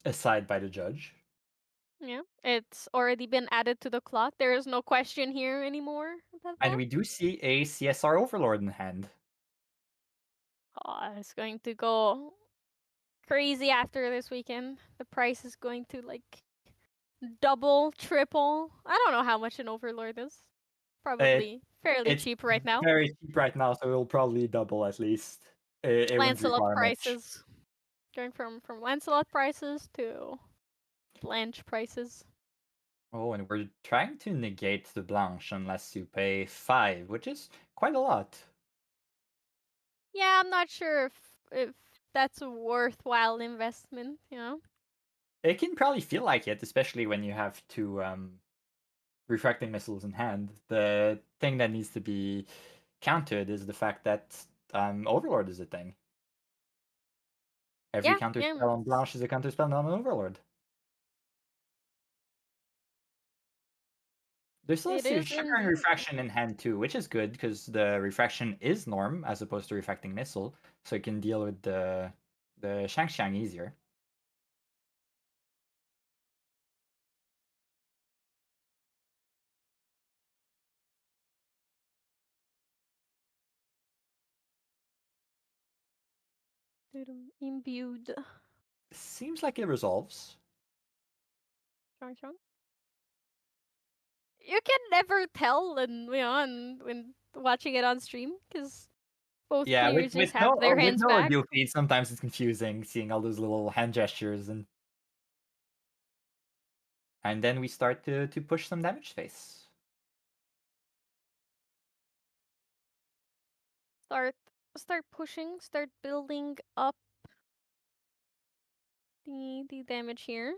C: aside by the judge.
D: Yeah, it's already been added to the clock. There is no question here anymore about that.
C: And we do see a CSR Overlord in hand.
D: Oh, it's going to go crazy after this weekend. The price is going to double, triple. I don't know how much an Overlord is. Probably fairly
C: It's
D: cheap right now.
C: very cheap right now, so it'll probably double at least. It wouldn't
D: Lancelot
C: require much.
D: prices. Going from Lancelot prices to Blanche prices.
C: Oh, and we're trying to negate the Blanche unless you pay 5, which is quite a lot.
D: Yeah, I'm not sure if that's a worthwhile investment, you know?
C: It can probably feel like it, especially when you have two refracting missiles in hand. The thing that needs to be countered is the fact that Overlord is a thing. Every
D: Yeah,
C: counter
D: yeah.
C: spell on Blanche is a counter spell on Overlord. There's
D: It
C: also
D: is
C: Shimmering
D: indeed.
C: Refraction in hand too, which is good because the refraction is norm as opposed to refracting missile, so you can deal with the Shang easier.
D: Imbued.
C: Seems like it resolves.
D: Chong chong. You can never tell, and when watching it on stream, because both
C: Yeah,
D: players just have their
C: with
D: hands
C: no
D: back.
C: audio feed, sometimes it's confusing seeing all those little hand gestures and then we start to push some damage space.
D: Start pushing. Start building up the damage here.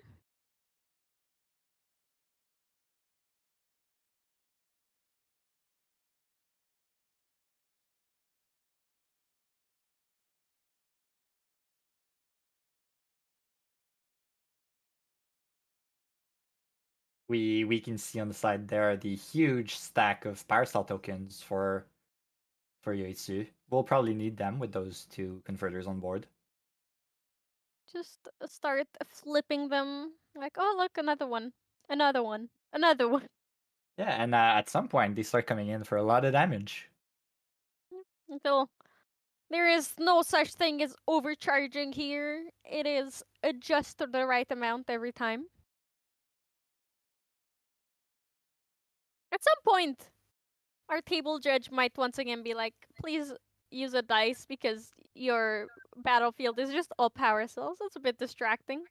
C: We can see on the side there the huge stack of Power Cell tokens for Yoitsu. We'll probably need them with those two converters on board.
D: Just start flipping them. Like, oh look, another one, another one, another one.
C: Yeah, and at some point they start coming in for a lot of damage.
D: Until there is no such thing as overcharging here. It is just the right amount every time. At some point, our table judge might once again be like, please use a dice because your battlefield is just all power cells. That's a bit distracting.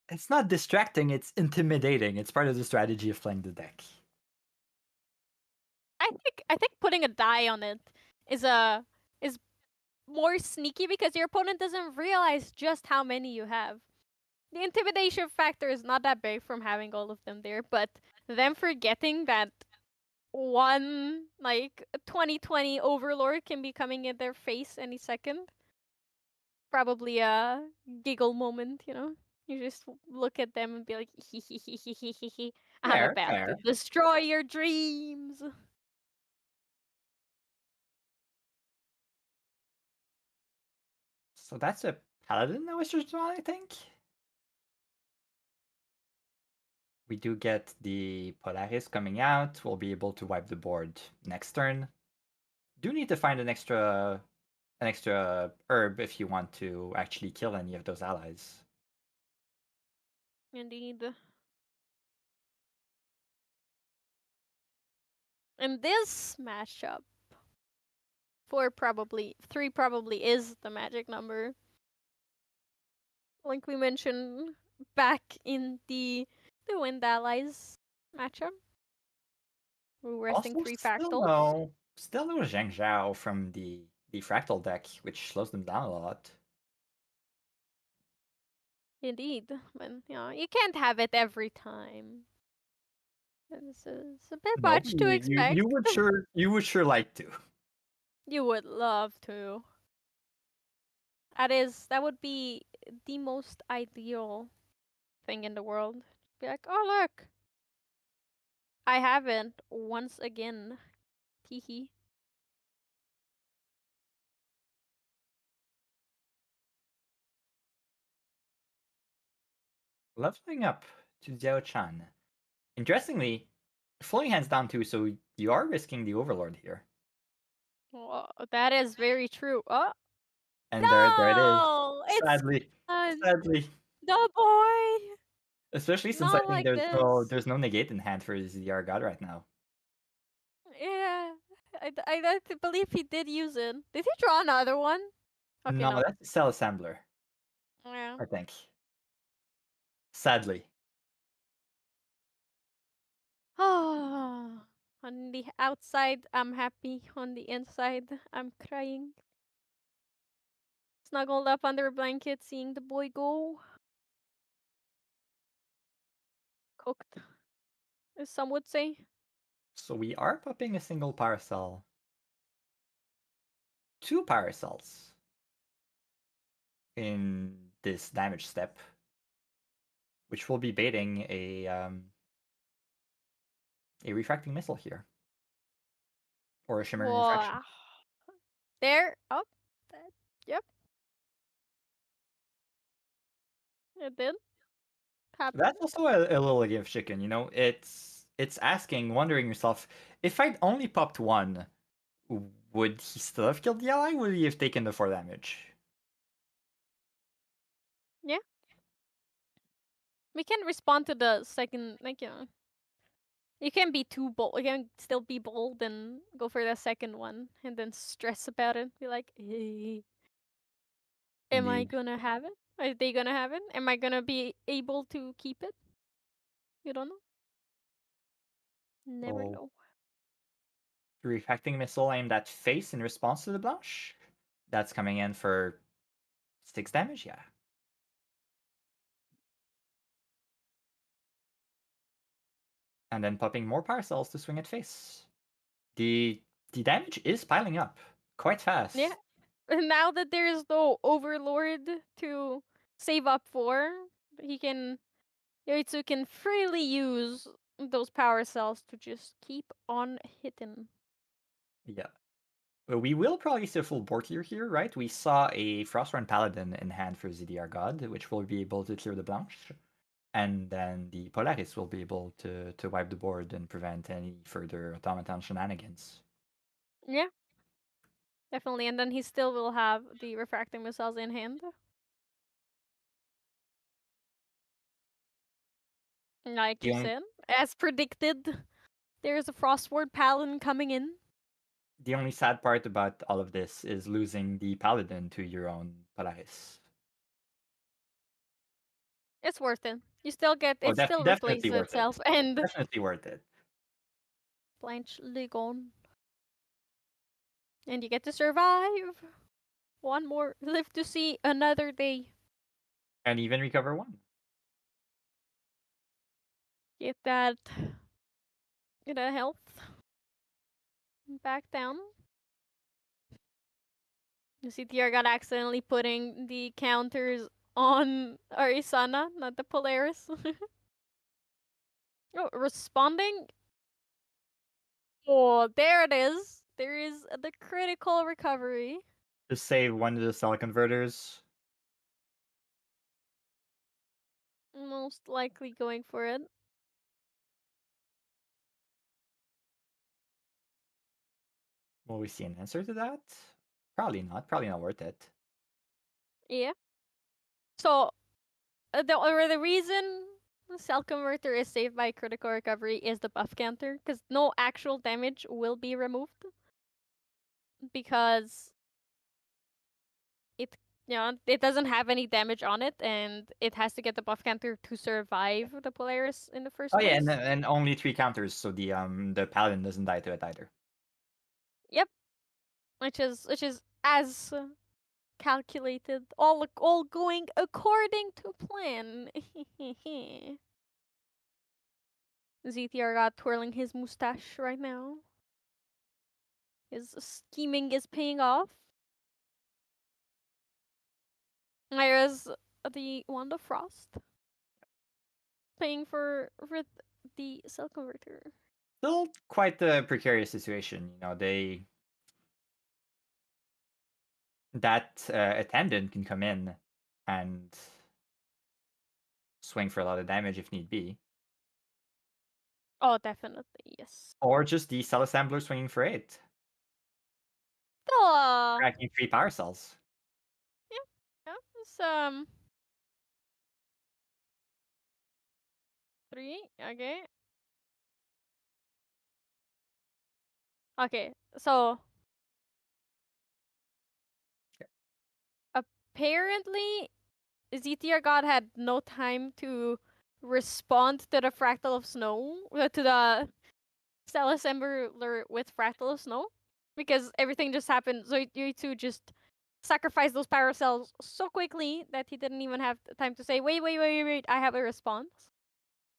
C: It's not distracting, it's intimidating. It's part of the strategy of playing the deck.
D: I think putting a die on it is more sneaky because your opponent doesn't realize just how many you have. The intimidation factor is not that big from having all of them there, but them forgetting that one like 2020 overlord can be coming in their face any second. Probably a giggle moment, you know? You just look at them and be like, hee hee hee hee hee hee hee. I'm
C: Fair,
D: about to
C: fair.
D: destroy your dreams.
C: So that's a Paladin that was just drawn, I think. We do get the Polaris coming out. We'll be able to wipe the board next turn. Do need to find an extra herb if you want to actually kill any of those allies.
D: Indeed. In this matchup, three probably is the magic number. Like we mentioned back in the Wind Allies matchup. We're resting
C: Also,
D: three fractals.
C: still no Zhang Zhao from the fractal deck, which slows them down a lot.
D: Indeed. But you can't have it every time. It's a bit
C: No,
D: much to expect.
C: you would sure like to.
D: You would love to. That would be the most ideal thing in the world. Be like, oh look, I haven't once again. Teehee.
C: Leveling up to Xiao Chan. Interestingly, flowing hands down too, so you are risking the Overlord here.
D: Well, that is very true. Oh
C: And there it is.
D: no! It's
C: Sadly,
D: done.
C: sadly.
D: No boy.
C: Especially since I
D: Not
C: think
D: like this.
C: there's no negate in hand for ZR God right now.
D: Yeah. I don't believe he did use it. Did he draw another one? Okay,
C: No,
D: no.
C: that's a cell assembler,
D: Yeah.
C: I think. Sadly.
D: On the outside, I'm happy. On the inside, I'm crying. Snuggled up under a blanket, seeing the boy go. Cooked, as some would say.
C: So we are popping a single Paracel. 2 Paracels in this damage step, which will be baiting a refracting missile here. Or a shimmering refraction.
D: Wow. There. Oh. That, yep. It did happen.
C: That's also a little game of chicken, you know? It's asking, wondering yourself, if I'd only popped 1, would he still have killed the ally? Would he have taken the 4 damage?
D: Yeah. We can respond to the second, like, you can be too bold. You can still be bold and go for the second one and then stress about it. Be like, hey, am I
C: Indeed.
D: gonna have it? Are they gonna have it? Am I gonna be able to keep it? You don't know. Never
C: So,
D: know.
C: refracting missile aimed at face in response to the Blanche. That's coming in for 6 damage, yeah. And then popping more Paracels to swing at face. The damage is piling up quite fast.
D: Yeah. And now that there is no overlord to save up for, he can Yoitsu can freely use those power cells to just keep on hitting.
C: Yeah. But we will probably see a full board clear here, right? We saw a Frostrun Paladin in hand for ZDR God, which will be able to clear the Blanche. And then the Polaris will be able to wipe the board and prevent any further automaton shenanigans.
D: Yeah. Definitely, and then he still will have the refracting missiles in hand. Like you
C: The only,
D: said, as predicted, there's a Frostward Paladin coming in.
C: the only sad part about all of this is losing the Paladin to your own Polaris.
D: It's worth it. You still get
C: Oh,
D: it. Still
C: definitely
D: replaces
C: worth it.
D: itself, and
C: Definitely worth it.
D: Blanche Ligon, and you get to survive. One more, live to see another day.
C: And even recover 1.
D: Get that, health back down. You see, Tier got accidentally putting the counters on Arisana, not the Polaris. Oh, responding. Oh, there it is. There is the critical recovery.
C: To save 1 of the cell converters.
D: Most likely going for it.
C: Will we see an answer to that? Probably not. Probably not worth it.
D: Yeah. So, the reason the cell converter is saved by critical recovery is the buff counter, because no actual damage will be removed. Because it it doesn't have any damage on it, and it has to get the buff counter to survive the Polaris in the first
C: Oh yeah,
D: place.
C: and only 3 counters, so the Paladin doesn't die to it either.
D: Yep, which is as calculated, all going according to plan. ZTR got twirling his mustache right now. His scheming is paying off. There's the Wand of Frost paying for the cell converter.
C: Still quite a precarious situation, you know. That attendant can come in and swing for a lot of damage if need be,
D: Oh, definitely, yes.
C: or just the cell assembler swinging for 8,
D: Still,
C: cracking 3 power cells.
D: yeah, it's, 3, okay. Okay, so apparently ZTR God had no time to respond to the Fractal of Snow, to the Cell Assembler with Fractal of Snow, because everything just happened. So you two just sacrificed those power cells so quickly that he didn't even have time to say, wait, I have a response.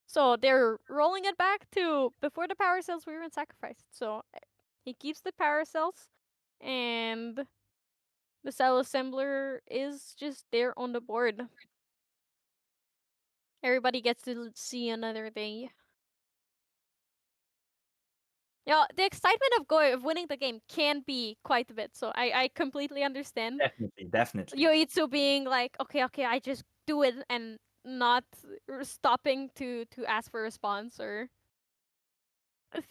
D: So they're rolling it back to before the power cells were even sacrificed. So he keeps the power cells, and the cell assembler is just there on the board. Everybody gets to see another day. Yeah, the excitement of winning the game can be quite a bit. So I completely understand
C: Definitely.
D: Yoitsu being like, okay, I just do it and not stopping to ask for a response or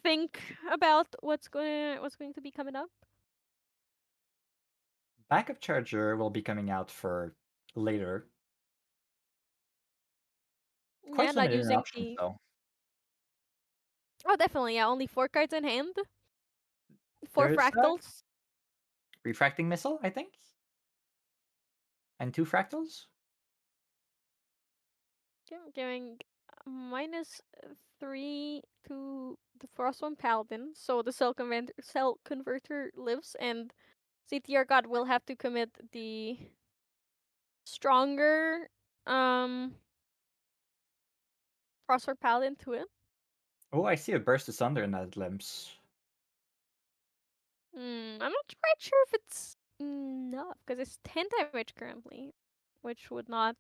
D: think about what's going to be coming up.
C: Backup charger will be coming out for later.
D: Yeah,
C: Quite
D: not
C: limited in
D: using
C: options
D: the.
C: though.
D: Oh, definitely. Yeah, only 4 cards in hand. 4
C: There's
D: fractals.
C: refracting missile, I think, and 2 fractals.
D: Giving -3 to the Frostborn Paladin, so the cell converter lives, and CTR God will have to commit the stronger Frostborn Paladin to it.
C: Oh, I see a burst asunder in that limbs.
D: I'm not quite sure if it's enough because it's 10 damage currently, which would not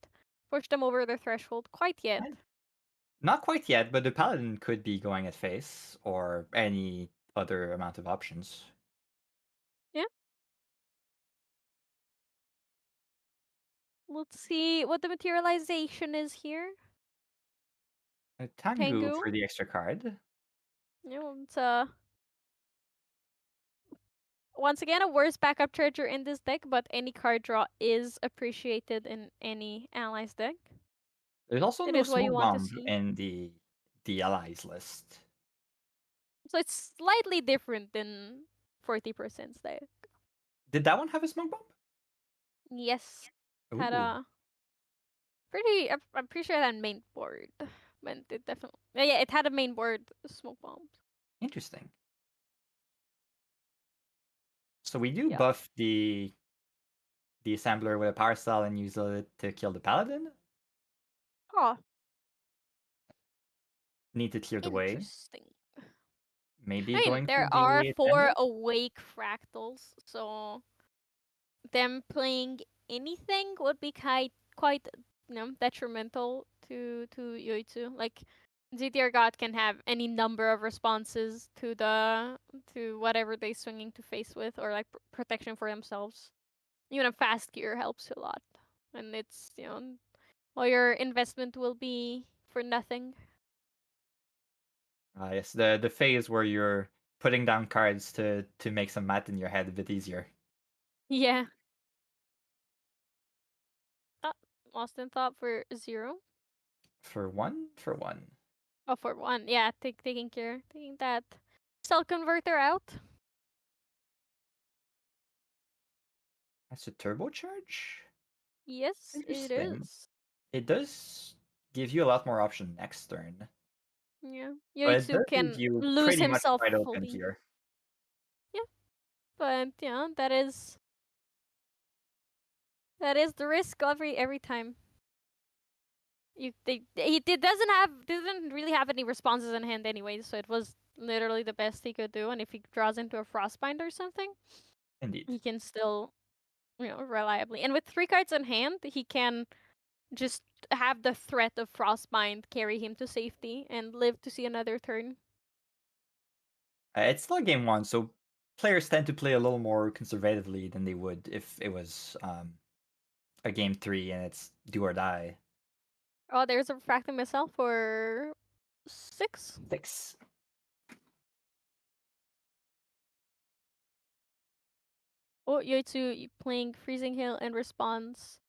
D: push them over the threshold quite yet.
C: Not quite yet, but the paladin could be going at face or any other amount of options.
D: Yeah. Let's see what the materialization is here.
C: A Tengu
D: Tengu.
C: for the extra card.
D: Yeah, it's once again a worse backup treasure in this deck, but any card draw is appreciated in any allies deck.
C: There's also
D: It
C: no
D: is what you
C: smoke
D: want to
C: bomb
D: see.
C: in the allies list.
D: So it's slightly different than 40% deck.
C: Did that one have a smoke bomb?
D: Yes. Had
C: Ooh,
D: a I'm pretty sure it had main board. But it definitely yeah, it had a main board smoke bomb.
C: interesting. So we do
D: Yeah.
C: buff the assembler with a power cell and use it to kill the paladin.
D: Oh,
C: Need to clear the way.
D: interesting.
C: Maybe
D: I mean,
C: going to
D: there are
C: the
D: 4
C: Tender?
D: awake fractals, so them playing anything would be quite detrimental to Yoitsu. Like ZTR God can have any number of responses to whatever they swinging to face with, or like protection for themselves. Even a fast gear helps a lot, and it's all your investment will be for nothing.
C: Yes, the phase where you're putting down cards to make some math in your head a bit easier.
D: Yeah. Lost in thought for 0.
C: For one? For one.
D: Oh, for 1. Yeah, taking that cell converter out.
C: That's a turbocharge?
D: Yes, it
C: Interesting.
D: is.
C: It does give you a lot more option next turn.
D: Yeah.
C: But it
D: Yoitsu
C: does leave
D: can
C: you
D: lose
C: pretty much
D: himself
C: wide open
D: fully.
C: here.
D: Yeah, but that is the risk every time. Doesn't really have any responses in hand anyway, so it was literally the best he could do. And if he draws into a Frostbind or something,
C: Indeed.
D: he can still reliably. And with 3 cards in hand, he can just have the threat of Frostbind carry him to safety and live to see another turn.
C: It's still game one, so players tend to play a little more conservatively than they would if it was a game 3 and it's do or die.
D: Oh, there's a Refracting Missile for 6.
C: 6.
D: Oh, Yoitsu playing Freezing Hail and response.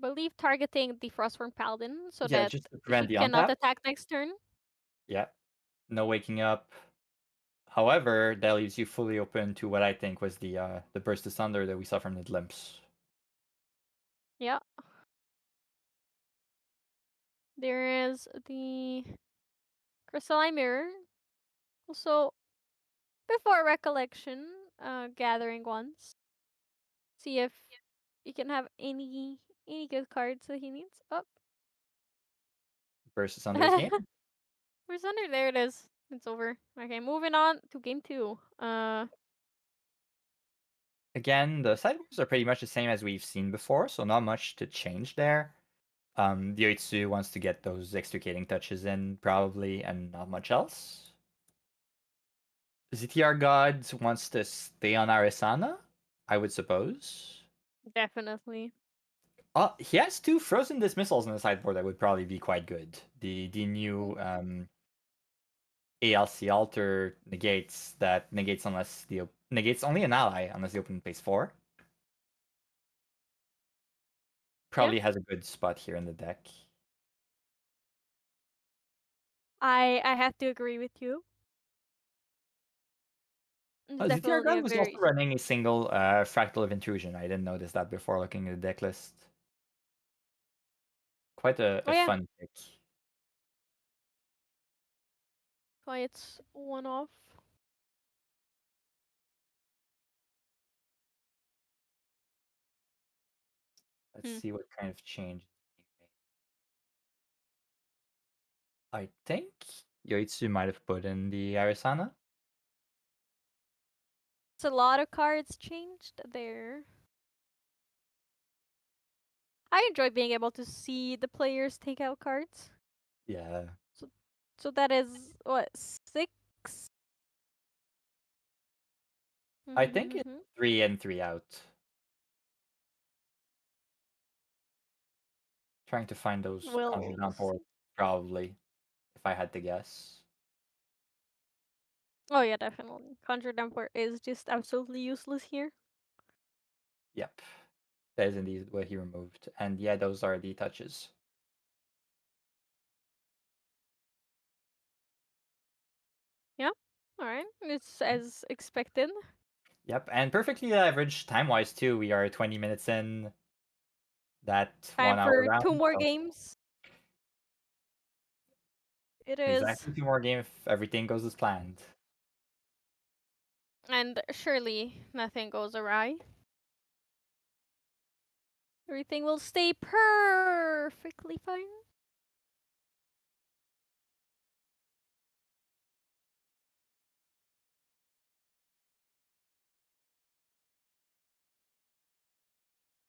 D: Believe targeting the Frostborn Paladin so
C: Yeah,
D: that
C: just to
D: he
C: prevent the
D: cannot
C: untap.
D: attack next turn.
C: Yeah. No waking up. However, that leaves you fully open to what I think was the burst asunder that we saw from the glimpse.
D: Yeah. There is the crystalline mirror. Also, before recollection, gathering ones. See if you can have any good cards that he needs. Oh,
C: Versus Under's game.
D: where's Under? There it is. It's over. Okay, moving on to game 2.
C: Again, the sideboards are pretty much the same as we've seen before, so not much to change there. Yoitsu wants to get those extricating touches in, probably, and not much else. ZTR God wants to stay on Arisana, I would suppose.
D: Definitely.
C: He has 2 frozen dismissals on the sideboard that would probably be quite good. The new ALC alter negates unless negates only an ally unless the opponent pays 4. Probably has a good spot here in the deck.
D: I have to agree with you. It's
C: ZTR
D: definitely
C: God
D: a
C: was also
D: very
C: running a single Fractal of Intrusion. I didn't notice that before looking at the deck list. Quite a
D: yeah.
C: fun pick.
D: Why it's one off.
C: Let's see what kind of change. I think Yoitsu might have put in the Arisana.
D: It's a lot of cards changed there. I enjoy being able to see the players take out cards.
C: Yeah.
D: So that is what 6.
C: I think it's 3 in, 3 out. Trying to find those Conjure Downpour, probably, if I had to guess.
D: Oh yeah, definitely. Conjure Downpour is just absolutely useless here.
C: Yep. That is indeed what he removed. And yeah, those are the touches.
D: Yeah. Alright. It's as expected.
C: Yep, and perfectly average time-wise too. We are 20 minutes in that
D: Time
C: 1 hour
D: for
C: round.
D: 2 more
C: So
D: games. It is.
C: exactly 2 more games if everything goes as planned.
D: And surely nothing goes awry. Everything will stay perfectly fine.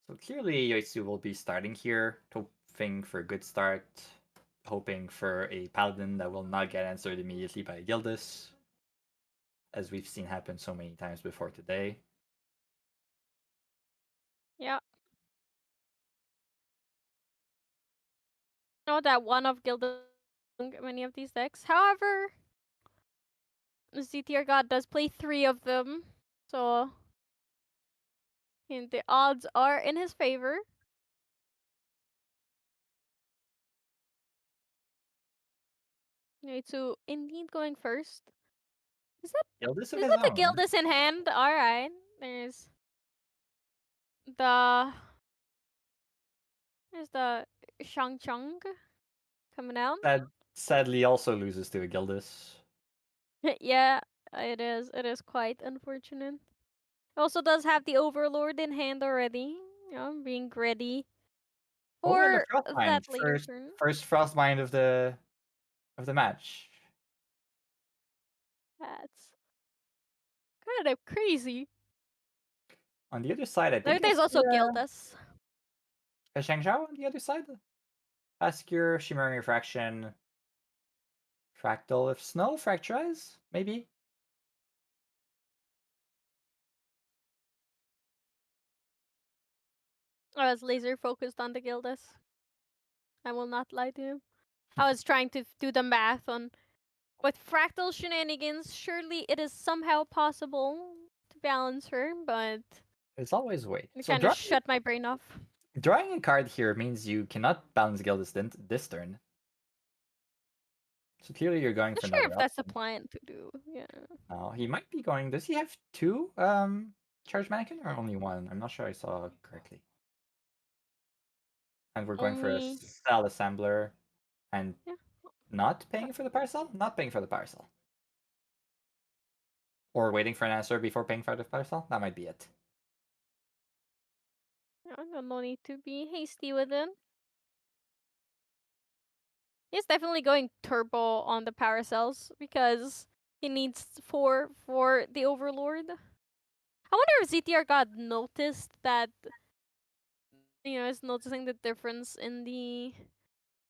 C: So clearly Yoitsu will be starting here, hoping for a good start, hoping for a paladin that will not get answered immediately by Gildas, as we've seen happen so many times before today.
D: Yeah. Know that one of Gilda many of these decks. However, ZTR God does play 3 of them. So the odds are in his favor. So indeed going first. Is
C: Gildas of
D: that
C: his
D: the
C: own.
D: Gildas in hand? Alright. There's the Shang Chung coming out.
C: That sadly also loses to a Gildas.
D: Yeah, it is. It is quite unfortunate. It also does have the Overlord in hand already. You know, being ready
C: Oh, and the
D: for
C: Frostbind.
D: that later turn.
C: First Frostbind of the match.
D: That's kind of crazy.
C: On the other side, I think
D: There's
C: you'll see
D: also Gildas.
C: a Shangzhou on the other side. Askure, Shimmering Refraction, Fractal of Snow, Fracturize, maybe?
D: I was laser focused on the Gildas. I will not lie to you. I was trying to do the math on with fractal shenanigans. Surely it is somehow possible to balance her, but
C: There's always a way.
D: it
C: So
D: kind of shut my brain off.
C: drawing a card here means you cannot balance Gildas this turn. So clearly you're going
D: Not
C: for
D: sure
C: another
D: if that's the
C: option.
D: plan to do. Yeah.
C: He might be going. Does he have 2 charge mannequin or only 1? I'm not sure I saw correctly. And we're going for a
D: Only
C: cell assembler. And
D: Yeah.
C: not paying for the parcel? Not paying for the parcel. Or waiting for an answer before paying for the parcel? That might be it.
D: No need to be hasty with it. He's definitely going turbo on the power cells because he needs four for the Overlord. I wonder if ZTR God noticed that, is noticing the difference in the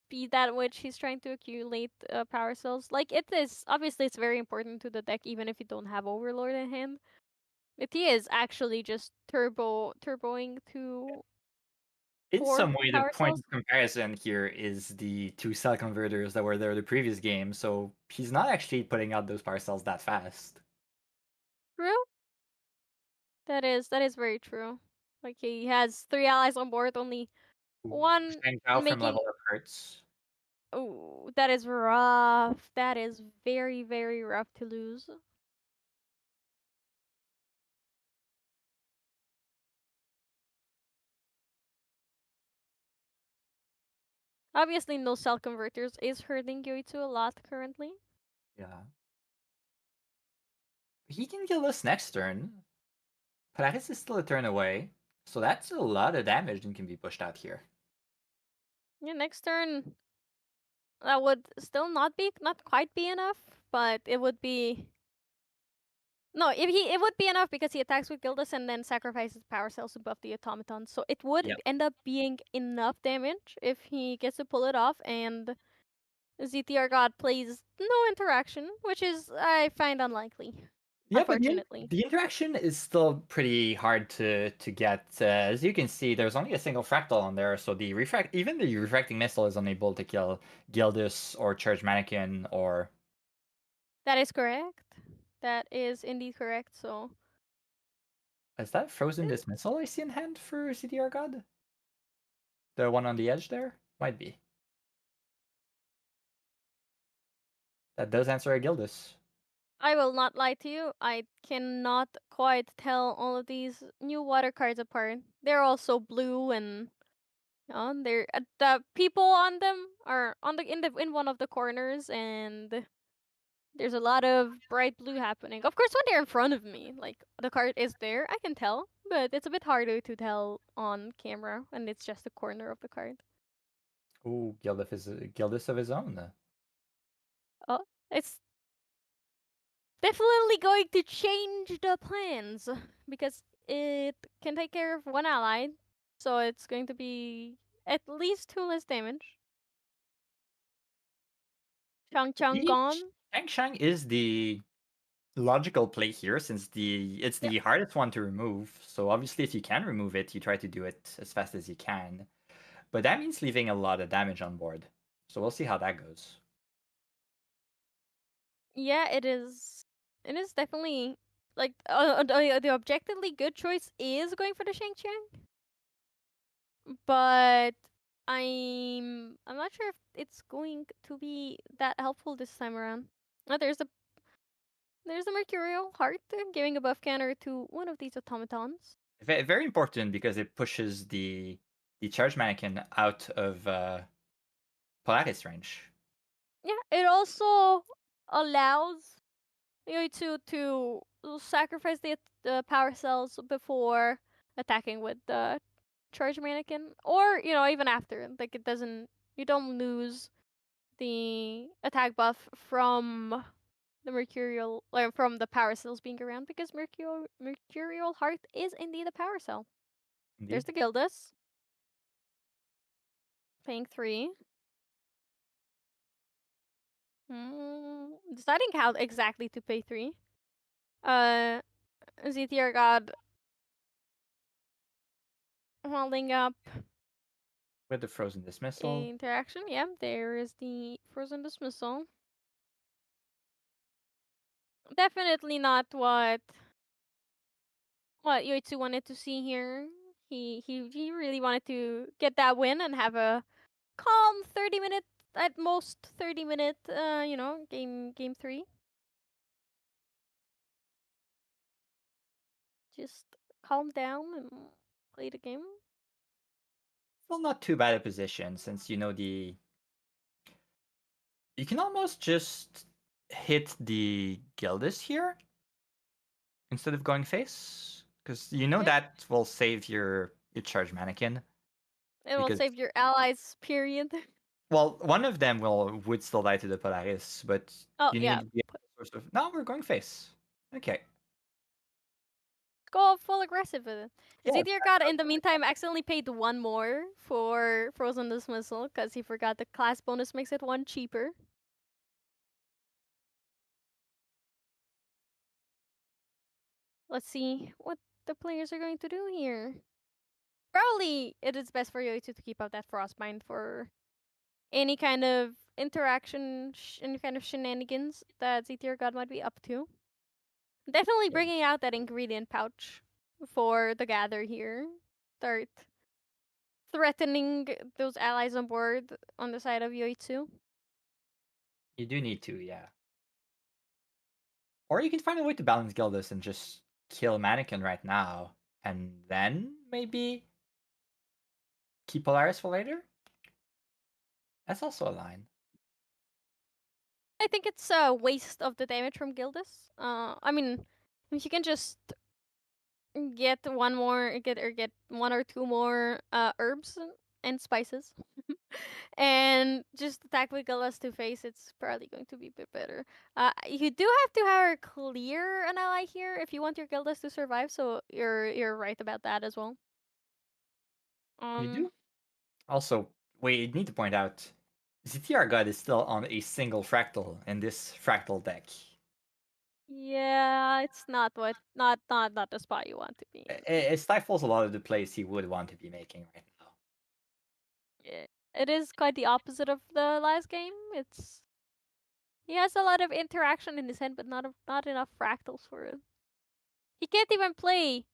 D: speed at which he's trying to accumulate power cells. Like, it is, obviously, it's very important to the deck, even if you don't have Overlord in hand. But he is actually just turboing to
C: In
D: four
C: some way, the
D: power
C: point
D: cells.
C: of comparison here is the two cell converters that were there the previous game, so he's not actually putting out those power cells that fast.
D: True. That is very true. Like, he has 3 allies on board, only one
C: Shang Kao from
D: making.
C: Level Up hurts.
D: Oh, that is rough. That is very, very rough to lose. Obviously, no cell converters is hurting Yoitsu a lot currently.
C: Yeah. He can kill us next turn. Polaris is still a turn away, so that's a lot of damage that can be pushed out here.
D: Yeah, next turn that would still not quite be enough, but it would be. No, it would be enough because he attacks with Gildas and then sacrifices power cells to buff the automaton. So it would
C: Yep.
D: end up being enough damage if he gets to pull it off, and ZTR God plays no interaction, which is I find unlikely.
C: Yeah, but
D: Unfortunately.
C: the interaction is still pretty hard to get. As you can see, there's only a single fractal on there, so even the refracting missile is unable to kill Gildus or Charge Mannequin or.
D: That is correct. That is indeed correct. So
C: Is that Frozen Dismissal I see in hand for CDR God? The one on the edge there? Might be. That does answer a Gildus.
D: I will not lie to you. I cannot quite tell all of these new water cards apart. They're all so blue and they're the people on them are on in one of the corners, and there's a lot of bright blue happening. Of course, when they're in front of me, like the card is there, I can tell, but it's a bit harder to tell on camera when it's just the corner of the card.
C: Ooh, Gildus is a Gildus of his own.
D: Oh, it's definitely going to change the plans because it can take care of one ally, so it's going to be at least 2 less damage. Chang Chang gone.
C: Shang is the logical play here since it's
D: Yeah,
C: the hardest one to remove. So obviously if you can remove it, you try to do it as fast as you can. But that means leaving a lot of damage on board. So we'll see how that goes.
D: yeah, it is. It is definitely like the objectively good choice is going for the Shang Chang, but I'm not sure if it's going to be that helpful this time around. There's a Mercurial Heart giving a buff counter to one of these automatons.
C: Very important because it pushes the charge mannequin out of Polaris range.
D: Yeah, it also allows you to sacrifice the power cells before attacking with the charge mannequin, or even after. Like you don't lose the attack buff from the mercurial or from the power cells being around because mercurial heart is indeed a power cell. There's
C: Indeed.
D: the Gildas paying 3. Deciding how exactly to pay 3. Uh, ZTR God holding up
C: With the frozen dismissal.
D: interaction. Yeah, there is the frozen dismissal. Definitely not what Yoitsu wanted to see here. He really wanted to get that win and have a calm 30-minute, at most 30-minute, game 3. Just calm down and play the game.
C: Well, not too bad a position since you know the You can almost just hit the Gildas here instead of going face, because you know
D: Yeah.
C: that will save your charge mannequin.
D: It will
C: Because
D: save your allies, period.
C: well, one of them would still die to the Polaris, but
D: Oh,
C: you
D: yeah.
C: need the source of. No, we're going face. Okay.
D: Go full aggressive with it.
C: Yeah,
D: Zithier God, in the meantime, accidentally paid one more for Frozen Dismissal because he forgot the class bonus makes it one cheaper. Let's see what the players are going to do here. Probably it is best for Yoichi to keep up that Frostbind for any kind of interaction, any kind of shenanigans that Zithier God might be up to. Definitely
C: Yeah.
D: bringing out that ingredient pouch for the gather here. Start threatening those allies on board on the side of Yoitsu.
C: You do need to, yeah. Or you can find a way to balance Gildas and just kill Mannequin right now, and then maybe keep Polaris for later. That's also a line.
D: I think it's a waste of the damage from Gildas. I mean, if you can just get one more, get one or two more herbs and spices, and just attack with Gildas to face, it's probably going to be a bit better. You do have to have her clear an ally here if you want your Gildas to survive. So you're right about that as well.
C: You do. Also, we need to point out, ZTR God is still on a single fractal in this fractal deck.
D: Yeah, it's not what not the spot you want to be in.
C: It stifles a lot of the plays he would want to be making right now.
D: Yeah, it is quite the opposite of the last game. It's he has a lot of interaction in his hand, but not enough fractals for it. He can't even play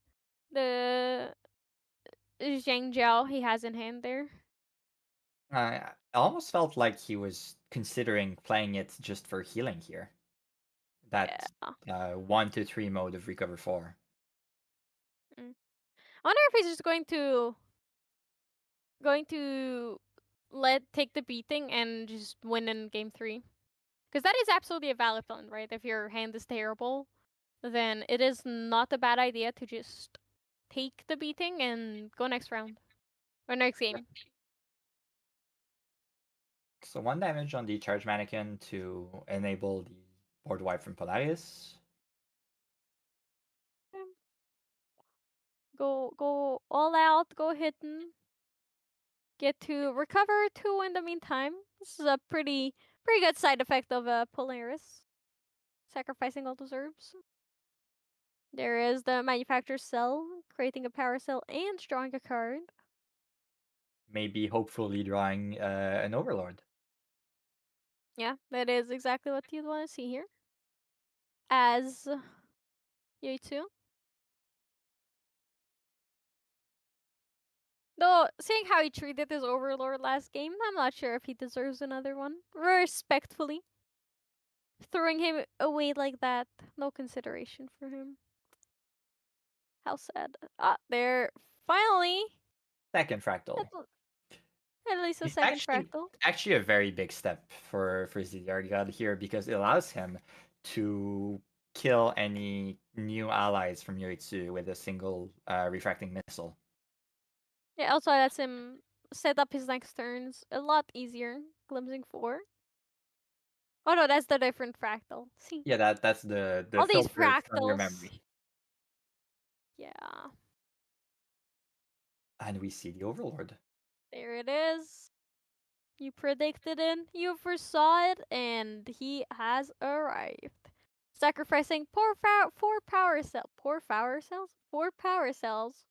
D: the Zhang Jiao he has in hand there.
C: I almost felt like he was considering playing it just for healing here. That
D: Yeah.
C: 1 to 3 mode of Recover 4.
D: I wonder if he's just going to take the beating and just win in game 3. Because that is absolutely a valid plan, right? If your hand is terrible, then it is not a bad idea to just take the beating and go next round or next game.
C: So 1 damage on the charge mannequin to enable the board wipe from Polaris.
D: Go all out, go hitting. Get to recover 2 in the meantime. This is a pretty good side effect of Polaris. Sacrificing all those herbs. There is the manufacturer's cell, creating a power cell and drawing a card.
C: Maybe hopefully drawing an Overlord.
D: Yeah, that is exactly what you'd want to see here. As Yoitsu. Though, seeing how he treated his overlord last game, I'm not sure if he deserves another one. Respectfully. Throwing him away like that, no consideration for him. How sad. There, finally,
C: Second fractal.
D: at least a
C: It's
D: second fractal.
C: actually a very big step for ZDR God here, because it allows him to kill any new allies from Yoitsu with a single refracting missile.
D: Yeah, also lets him set up his next turns a lot easier. Glimpsing 4. Oh no, that's the different fractal. See,
C: Yeah, that's the
D: all these
C: filter from your
D: fractals.
C: memory.
D: Yeah,
C: And we see the Overlord.
D: there it is. You predicted it, you foresaw it, and he has arrived. Sacrificing four power cells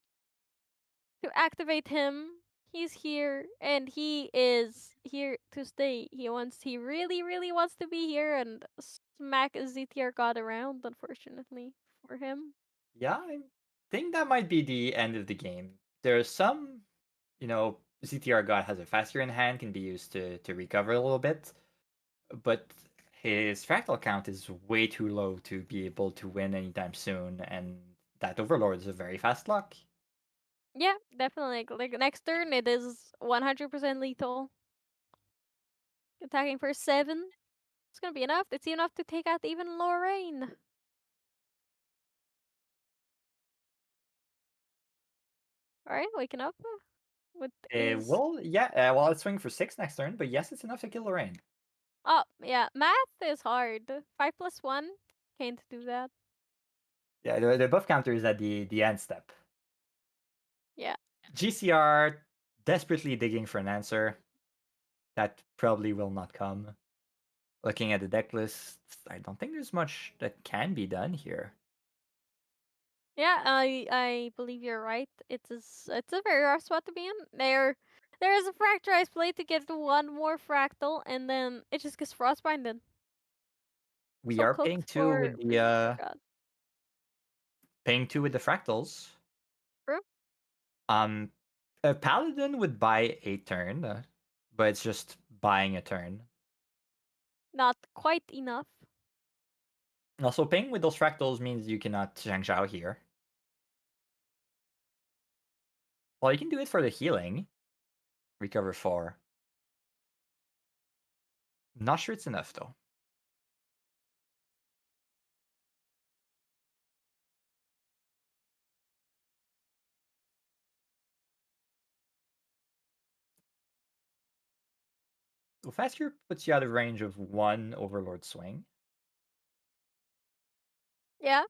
D: to activate him. He's here, and he is here to stay. He really, really wants to be here and smack ZTR God around, unfortunately, for him.
C: Yeah, I think that might be the end of the game. There's some, ZTR God has a faster in hand, can be used to recover a little bit, but his fractal count is way too low to be able to win anytime soon, and that Overlord is a very fast lock.
D: Yeah, definitely. Like next turn, it is 100% lethal. Attacking for 7. It's gonna be enough. It's enough to take out even Lorraine. Alright, waking up with his.
C: Well, yeah, well, it's swinging for 6 next turn, but yes, it's enough to kill Lorraine.
D: Oh, yeah. Math is hard. 5 plus 1. Can't do that.
C: Yeah, the buff counter is at the end step.
D: Yeah.
C: GCR desperately digging for an answer. That probably will not come. Looking at the deck list, I don't think there's much that can be done here.
D: Yeah, I believe you're right. It's a very rough spot to be in. There is a fracturized play to get one more fractal, and then it just gets frostbinded.
C: We
D: So
C: are paying
D: cooked
C: 2 with the
D: God.
C: paying 2 with the fractals.
D: True.
C: A paladin would buy a turn, but it's just buying a turn.
D: Not quite enough.
C: Also, paying with those fractals means you cannot Zhang Zhao here. Well, you can do it for the healing. Recover 4. Not sure it's enough, though. So faster puts you out of range of 1 Overlord swing.
D: Yeah,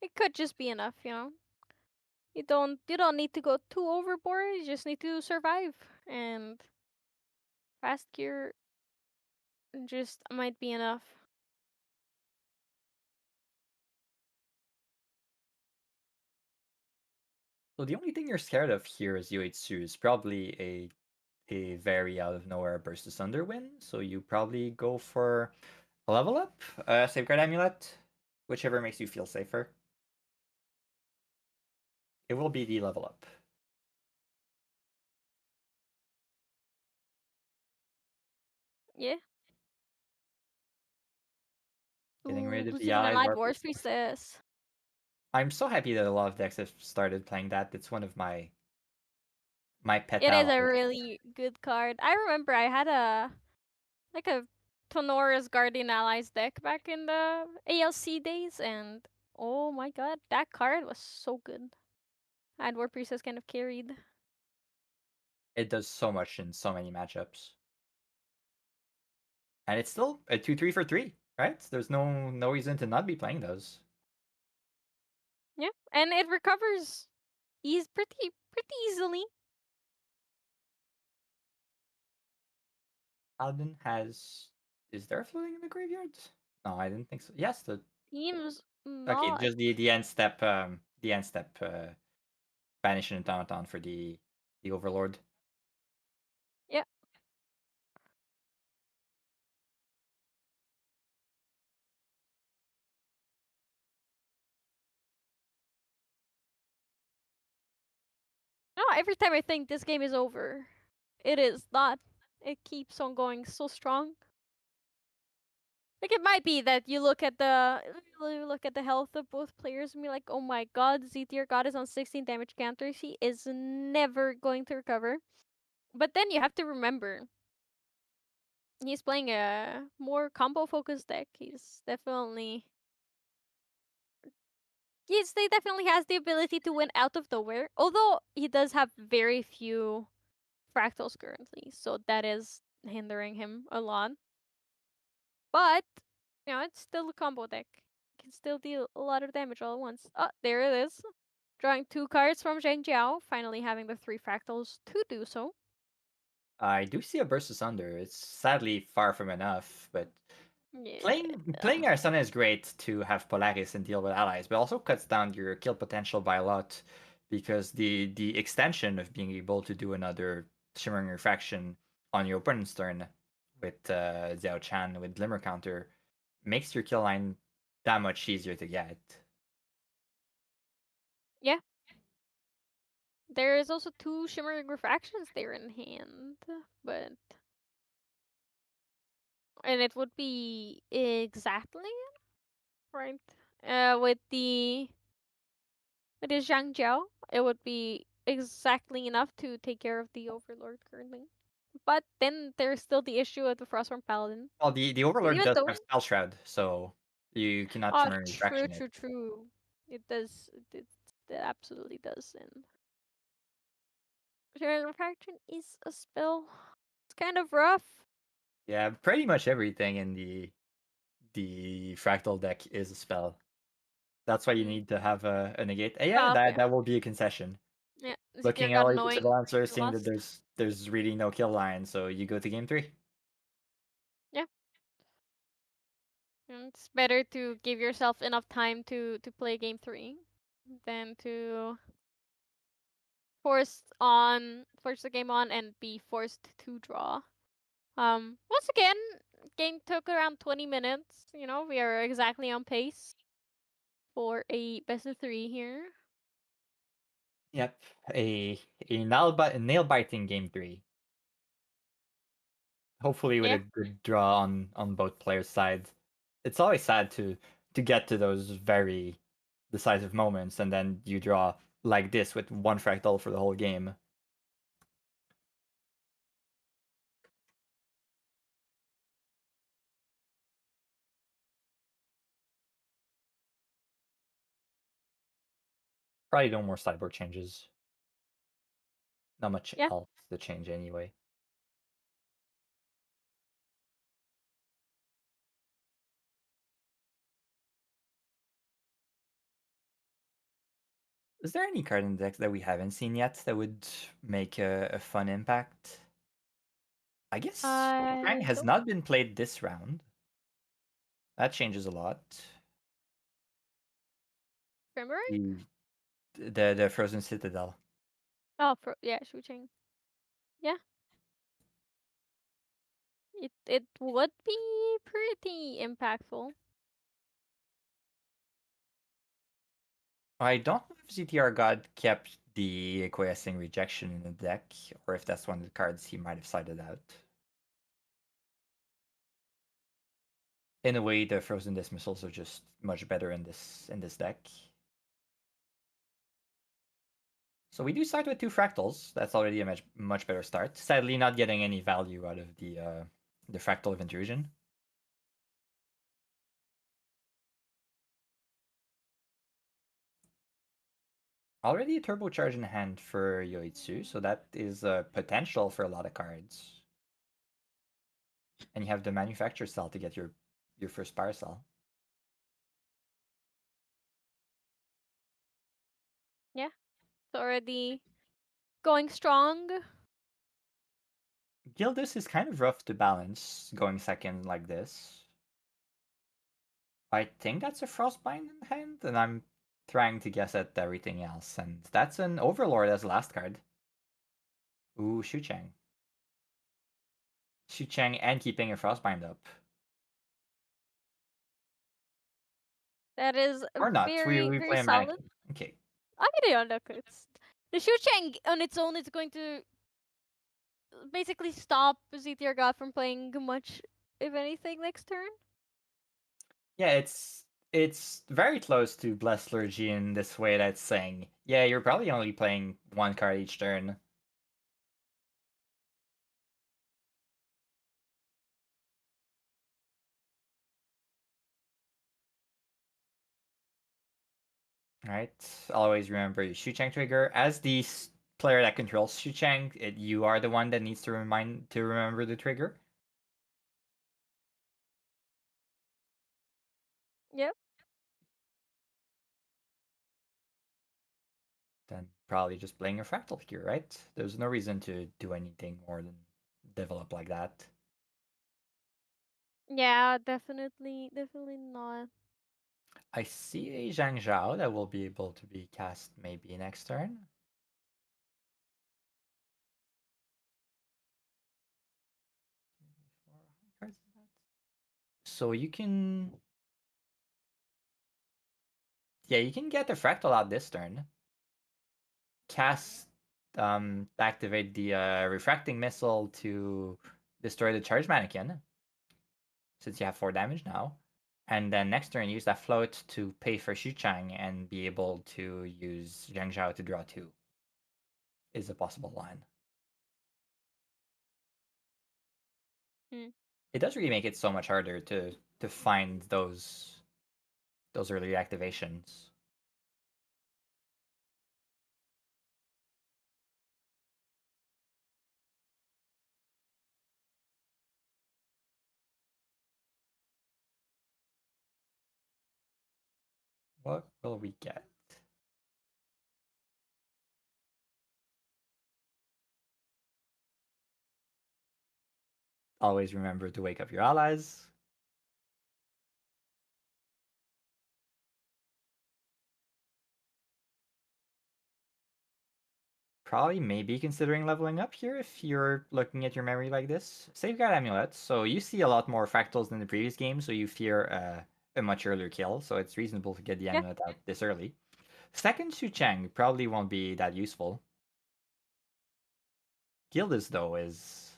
D: it could just be enough, you know. You don't need to go too overboard. You just need to survive, and fast gear just might be enough.
C: So the only thing you're scared of here is Yuitsu is probably a very out of nowhere burst asunder win. So you probably go for a level up, safeguard amulet, whichever makes you feel safer. It will be the level up.
D: Yeah.
C: Getting rid of the
D: Losing an
C: allied
D: alive
C: warp.
D: war priestess.
C: I'm so happy that a lot of decks have started playing that. It's one of my pet
D: It is a
C: allies.
D: really good card. I remember I had a Tonora's Guardian Allies deck back in the ALC days, and oh my god, that card was so good. And War Priestess kind of carried.
C: It does so much in so many matchups. And it's still a 2-3 for 3, right? There's no reason to not be playing those.
D: Yeah, and it recovers pretty easily.
C: Paladin has. Is there floating in the graveyard? No, I didn't think so. Yes, the
D: Seems
C: okay,
D: not.
C: just the end step, banish an automaton for the overlord.
D: Yeah. No, every time I think this game is over, it is not. It keeps on going so strong. Like it might be that you look at the health of both players and be like, oh my god, Z tier god is on 16 damage counters. He is never going to recover. But then you have to remember he's playing a more combo focused deck. He definitely has the ability to win out of nowhere. Although he does have very few fractals currently, so that is hindering him a lot. But you know, it's still a combo deck. Can still deal a lot of damage all at once. Oh, there it is. Drawing 2 cards from Zhang Jiao, finally having the 3 fractals to do so.
C: I do see a burst asunder. It's sadly far from enough, but
D: Yeah.
C: playing Arsana is great to have Polaris and deal with allies, but also cuts down your kill potential by a lot because the extension of being able to do another Shimmering Refraction on your opponent's turn with Xiao Chan with Glimmer counter makes your kill line that much easier to get.
D: Yeah. There is also 2 Shimmering Refractions there in hand, but and it would be exactly right. With the Zhang Jiao, it would be exactly enough to take care of the Overlord currently. But then there's still the issue of the Frostborn Paladin.
C: Well, the Overlord
D: Even
C: does
D: though,
C: have Spell Shroud, so you cannot
D: oh,
C: Temporary
D: true,
C: Fraction it.
D: true, true. It does. It absolutely does. And Sharing Refraction is a spell. It's kind of rough.
C: Yeah, pretty much everything in the Fractal deck is a spell. That's why you
D: Mm.
C: need to have a negate. Yeah,
D: Oh, okay.
C: that will be a concession.
D: Yeah,
C: Looking
D: Zithir
C: at
D: got
C: all your
D: annoying.
C: possible answers,
D: You
C: seeing that
D: lost.
C: there's really no kill line, so you go to game 3.
D: Yeah. And it's better to give yourself enough time to play game 3 than to force the game on and be forced to draw. Once again, game took around 20 minutes. You know, we are exactly on pace for a best of 3 here.
C: Yep, a nail biting game 3. Hopefully with
D: Yeah.
C: a good draw on both players' sides. It's always sad to get to those very decisive moments and then you draw like this with one fractal for the whole game. Probably no more sideboard changes. Not much
D: Yeah.
C: else to change anyway. Is there any card in the deck that we haven't seen yet that would make a fun impact? I guess Fang has
D: Don't
C: not been played this round. That changes a lot.
D: remember.
C: The Frozen Citadel.
D: Oh, yeah, Shucheng. Yeah. It would be pretty impactful.
C: I don't know if ZTR God kept the Acquiescing Rejection in the deck, or if that's one of the cards he might have sided out. In a way, the Frozen Dismissals are just much better in this deck. So we do side with 2 Fractals. That's already a much better start. Sadly, not getting any value out of the Fractal of Intrusion. Already a turbocharge in hand for Yoitsu, so that is a potential for a lot of cards. And you have the manufacture cell to get your first power cell.
D: Yeah. It's already going strong.
C: Gildas is kind of rough to balance going second like this. I think that's a Frostbind in hand, and I'm trying to guess at everything else, and that's an Overlord as the last card. Ooh, Shucheng. Shucheng and keeping a Frostbind up.
D: That is
C: Or not.
D: very,
C: We
D: very
C: play a
D: solid.
C: Mannequin. Okay.
D: I mean, yeah, look, it's the Shucheng on its own is going to basically stop ZTR God from playing much, if anything, next turn.
C: Yeah, it's very close to Blessed Liturgy in this way that's saying, yeah, you're probably only playing one card each turn. Right? Always remember your Shucheng trigger. As the player that controls Shucheng, you are the one that needs to remember the trigger.
D: Yep.
C: Then probably just playing a fractal here, right? There's no reason to do anything more than develop like that.
D: Yeah, definitely not.
C: I see a Zhang Zhao that will be able to be cast maybe next turn. So you can, yeah, you can get the fractal out this turn. Cast, activate the refracting missile to destroy the charge mannequin, since you have 4 damage now. And then next turn, use that float to pay for Shuchang and be able to use Zhang Zhao to draw 2. Is a possible line.
D: Mm.
C: It does really make it so much harder to find those early activations. What will we get? Always remember to wake up your allies. Probably maybe considering leveling up here if you're looking at your memory like this. Safeguard Amulet. So you see a lot more fractals than the previous game, so you fear a much earlier kill, so it's reasonable to get the
D: Yeah.
C: amulet out this early. Second Su Chang probably won't be that useful. Gildas, though, is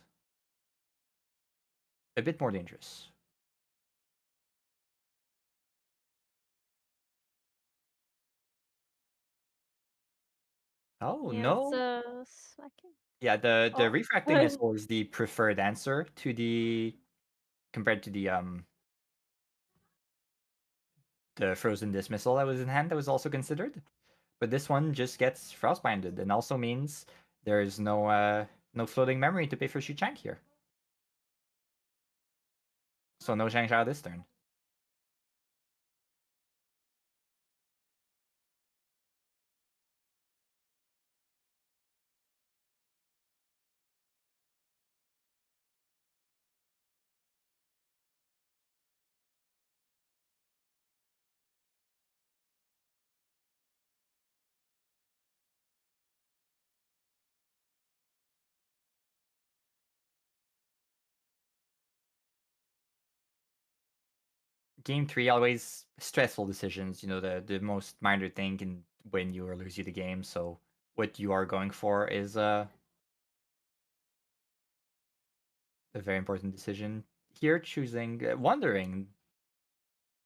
C: a bit more dangerous. Oh,
D: Yeah, it's
C: no.
D: slacking.
C: Yeah, the
D: Oh.
C: refracting missile is the preferred answer to compared to the frozen dismissal that was in hand that was also considered. But this one just gets frostbinded and also means there's no floating memory to pay for Shuchang here. So no Shangshao this turn. Game 3 always stressful decisions. You know, the most minor thing can win you or lose you the game. So what you are going for is a very important decision here. Choosing, wondering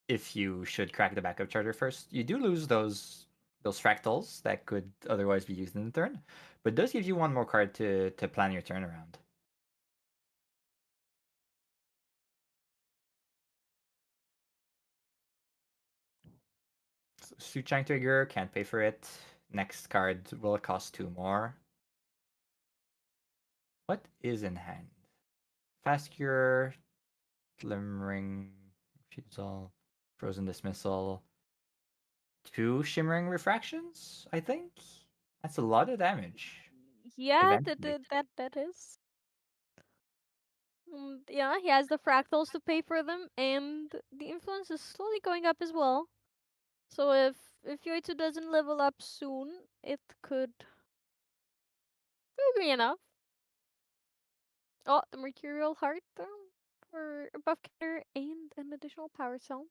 C: if you should crack the backup charter first. You do lose those fractals that could otherwise be used in the turn, but it does give you one more card to plan your turn around. So, Suchang Trigger, can't pay for it. Next card will cost 2 more. What is in hand? Fast Cure, Glimmering Refusal, Frozen Dismissal, 2 Shimmering Refractions, I think? That's a lot of damage.
D: Yeah,
C: Eventually.
D: that is. Yeah, he has the fractals to pay for them, and the influence is slowly going up as well. So if Yoitsu doesn't level up soon, it could be enough. Oh, the Mercurial Heart for a buff counter and an additional power cell.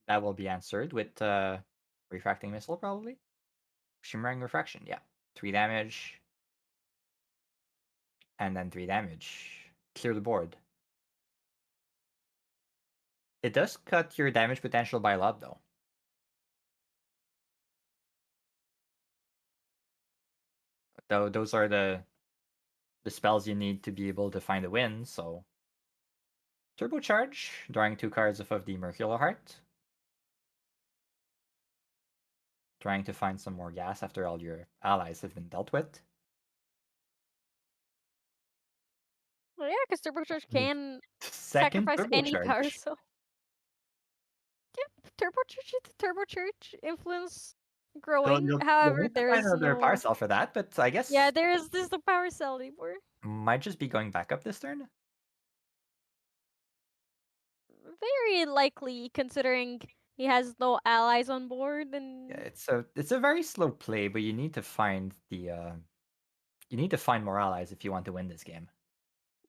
C: That will be answered with Refracting Missile, probably. Shimmering Refraction, yeah. 3 damage. And then 3 damage. Clear the board. It does cut your damage potential by a lot, though. Though those are the spells you need to be able to find a win, so... Turbocharge, drawing 2 cards off of the Mercurial Heart. Trying to find some more gas after all your allies have been dealt with.
D: Well, yeah, because Turbocharge
C: Mm.
D: can
C: Second
D: sacrifice any power
C: Turbocharge.
D: cell. Yep, Turbocharge influence
C: You'll,
D: growing.
C: you'll, you'll
D: However,
C: need to
D: there
C: find
D: is
C: another power
D: no.
C: cell for that, but I
D: Yeah,
C: guess
D: there's the power cell, Libor.
C: might just be going back up this turn.
D: Very likely, considering he has no allies on board,
C: Yeah,
D: and
C: it's a very slow play, but you need to find you need to find more allies if you want to win this game.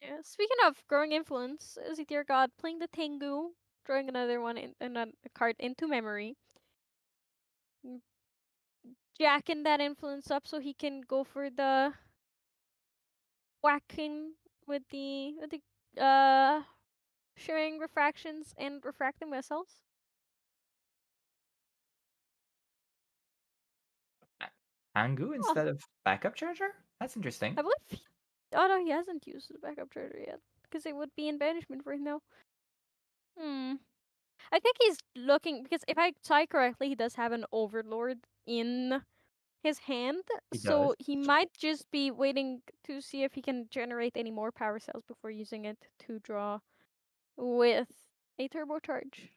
D: yeah. Speaking of growing influence, Dear God playing the Tengu, drawing another one a card into memory, mm, jacking that influence up so he can go for the whacking with the sharing refractions and refracting missiles.
C: Angu
D: Oh,
C: instead of backup charger? That's interesting.
D: I believe Oh no, he hasn't used the backup treasure yet. Because it would be in banishment right now. I think he's looking because if I saw it correctly, he does have an overlord in his hand,
C: He does.
D: so he might just be waiting to see if he can generate any more power cells before using it to draw with a turbocharge.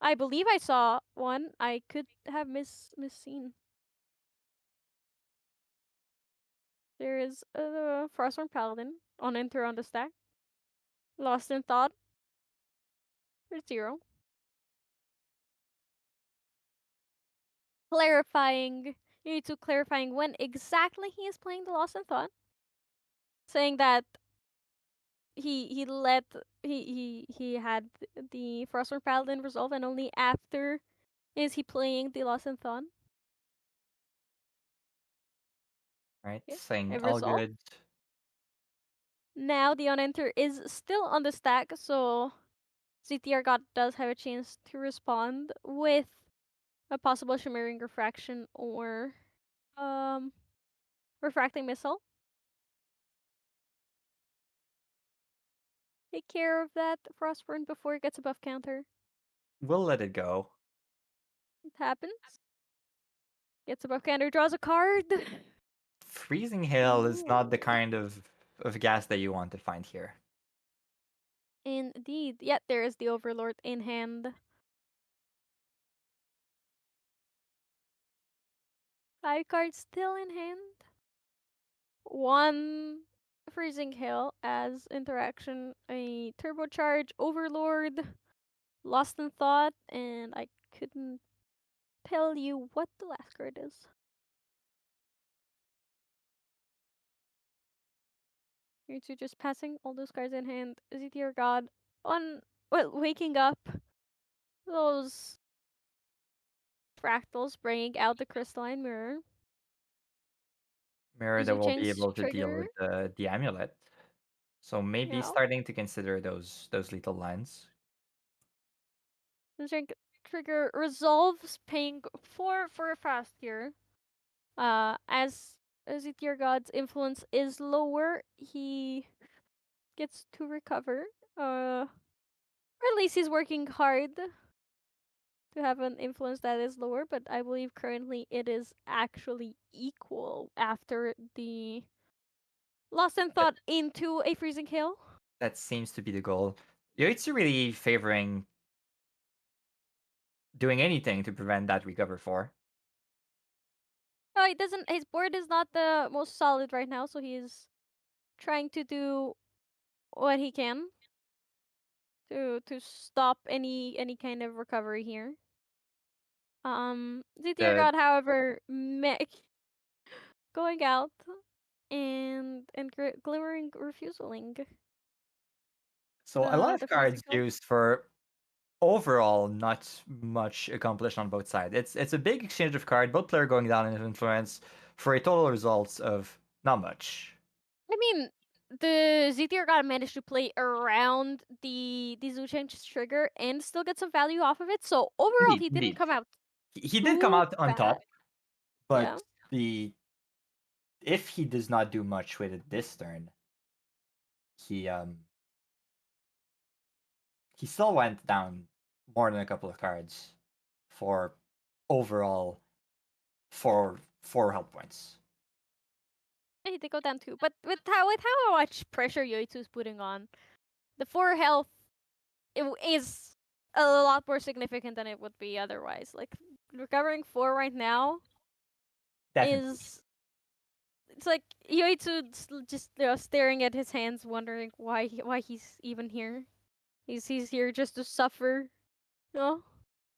D: I believe I saw one. I could have misseen. There is a Frostborn Paladin on enter on the stack. Lost in Thought for 0. Clarifying. You need to clarifying when exactly he is playing the Lost in Thought. Saying that he let he had the Frostborn Paladin resolve, and only after is he playing the Lost in Thought.
C: Right,
D: Yeah,
C: saying
D: it
C: all
D: resolved.
C: good.
D: Now the unenter is still on the stack, so ZTR God does have a chance to respond with a possible Shimmering Refraction or Refracting Missile. Take care of that Frostburn before it gets a buff counter.
C: We'll let it go.
D: It happens. Gets a buff counter, draws a card.
C: Freezing Hail is not the
D: Ooh.
C: kind of gas that you want to find here.
D: Indeed. Yet there is the Overlord in hand. 5 cards still in hand. 1 Freezing Hail as interaction, a Turbocharge, Overlord, Lost in Thought, and I couldn't tell you what the last card is. You're two just passing all those cards in hand. ZTR God on, well, waking up those fractals, bringing out the crystalline mirror.
C: Mirror that will be
D: Zucheng's
C: able to deal
D: trigger.
C: with the amulet. So maybe
D: Yeah.
C: starting to consider those lethal lines.
D: Zucheng trigger resolves, paying 4 for a fast here. As ZTR God's influence is lower, he gets to recover. Or at least he's working hard to have an influence that is lower, but I believe currently it is actually equal after the Lost in
C: That,
D: Thought into a Freezing Hail.
C: that seems to be the goal. Yoitsu really favoring doing anything to prevent that recover 4.
D: Oh, it doesn't. His board is not the most solid right now, so he's trying to do what he can to stop any kind of recovery here. ZTR
C: The
D: God, however, going out and glimmering refuseling
C: So a lot
D: the
C: of
D: freezing
C: cards
D: cold.
C: used for overall not much accomplished on both sides. It's a big exchange of card, both player going down in influence for a total results of not much.
D: I mean, the ZTR God managed to play around the Zucheng's trigger and still get some value off of it. So overall,
C: Indeed,
D: he didn't
C: indeed.
D: come out
C: He did come
D: too
C: out on
D: bad.
C: top,
D: Yeah.
C: but the if he does not do much with it this turn, he he still went down more than a couple of cards for overall four health points.
D: He did go down too. But with how much pressure Yoitsu is putting on, the 4 health is a lot more significant than it would be otherwise. Like recovering 4 right now
C: Definitely.
D: is, it's like Yoitsu just staring at his hands, wondering why he's even here. He's here just to suffer. No.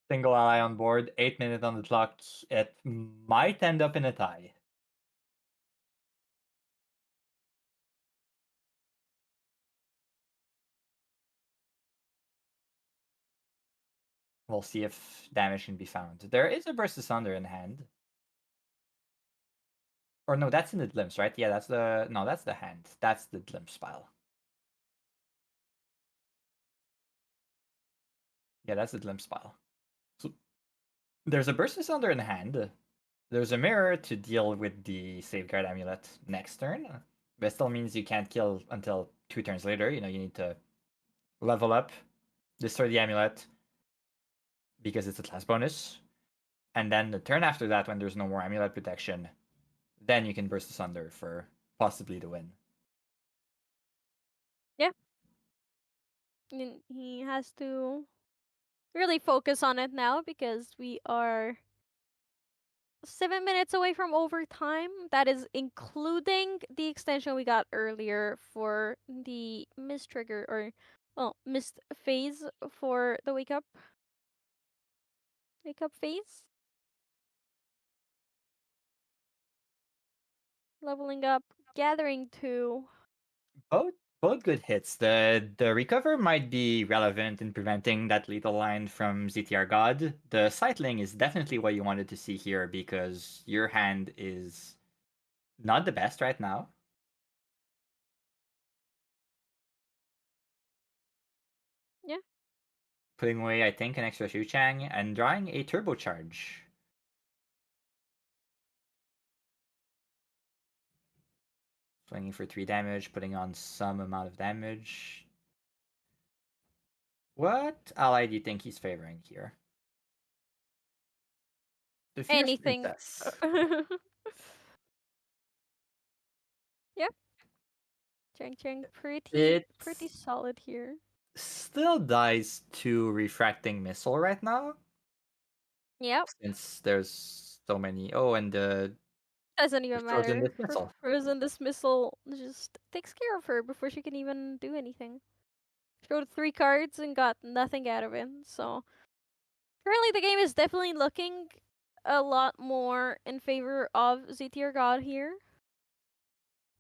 C: Single ally on board, 8 minutes on the clock. It might end up in a tie. We'll see if damage can be found. There is a Burst Asunder in hand. Or no, that's in the glimpse, right? Yeah, that's the... No, that's the hand. That's the glimpse pile. Yeah, that's the glimpse pile. So there's a Burst Asunder in hand. There's a mirror to deal with the Safeguard Amulet next turn. But it still means you can't kill until 2 turns later. You need to level up, destroy the amulet, because it's a class bonus. And then the turn after that, when there's no more amulet protection, then you can burst asunder for possibly the win.
D: He has to really focus on it now because we are 7 minutes away from overtime. That is including the extension we got earlier for the missed trigger or missed phase for the wake up phase. Leveling up, gathering 2.
C: Both good hits. The recover might be relevant in preventing that lethal line from ZTR God. The cycling is definitely what you wanted to see here because your hand is not the best right now.
D: Yeah.
C: Putting away, I think, an extra Shuchang and drawing a turbocharge. Swinging for 3 damage, putting on some amount of damage. What ally do you think he's favoring here? The Fierce
D: Anything.
C: Princess.
D: Yep. Chang
C: It
D: pretty solid here.
C: still dies to Refracting Missile right now,
D: Yep.
C: since there's so many. Oh, and the
D: Doesn't even
C: Frozen
D: matter. Her
C: Dismissal.
D: frozen dismissal just takes care of her before she can even do anything. Showed 3 cards and got nothing out of it. So currently the game is definitely looking a lot more in favor of ZTR God here.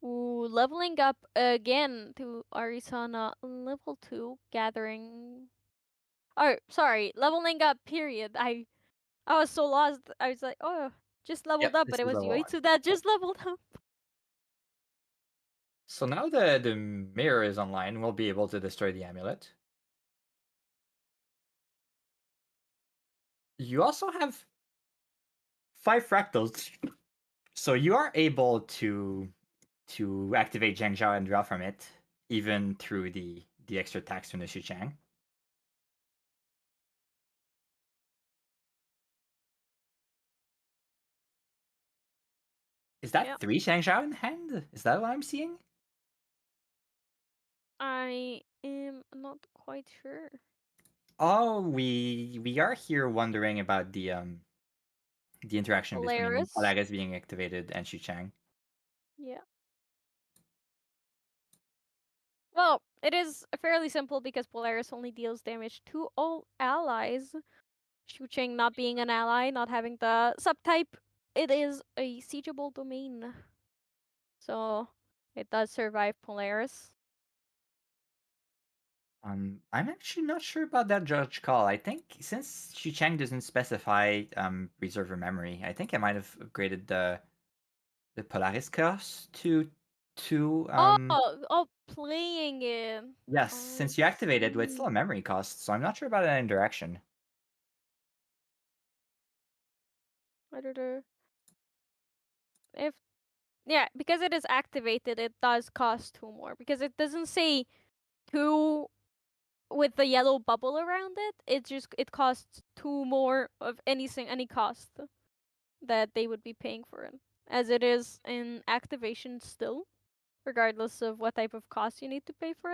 D: Ooh, leveling up again to Arizona level 2, gathering. Oh, sorry, leveling up. Period. I was so lost. I was like, oh, just leveled
C: Yep,
D: up,
C: this
D: but it
C: is
D: was
C: level 1.
D: Yoitsu that just leveled up.
C: So now the mirror is online, we'll be able to destroy the amulet. You also have 5 fractals. So you are able to activate Zhang Zhao and draw from it, even through the extra tax from the Xuchang. Is that
D: Yep.
C: 3 Zhang Zhao in hand? Is that what I'm seeing?
D: I am not quite sure.
C: Oh, we are here wondering about the interaction between
D: Polaris.
C: Palagas being activated and Xuchang.
D: Yeah. Well, it is fairly simple because Polaris only deals damage to all allies. Shucheng not being an ally, not having the subtype, it is a siegeable domain. So it does survive Polaris.
C: I'm actually not sure about that judge call. I think since Xuchang doesn't specify reserver memory, I think I might have upgraded the Polaris curse to
D: Playing it.
C: yes,
D: I
C: since you activate it, it's still a
D: see.
C: memory cost, so I'm not sure about that interaction.
D: I don't know. If yeah, because it is activated, it does cost 2 more. Because it doesn't say 2 with the yellow bubble around it. It costs 2 more of any cost that they would be paying for it. As it is in activation still, regardless of what type of cost you need to pay for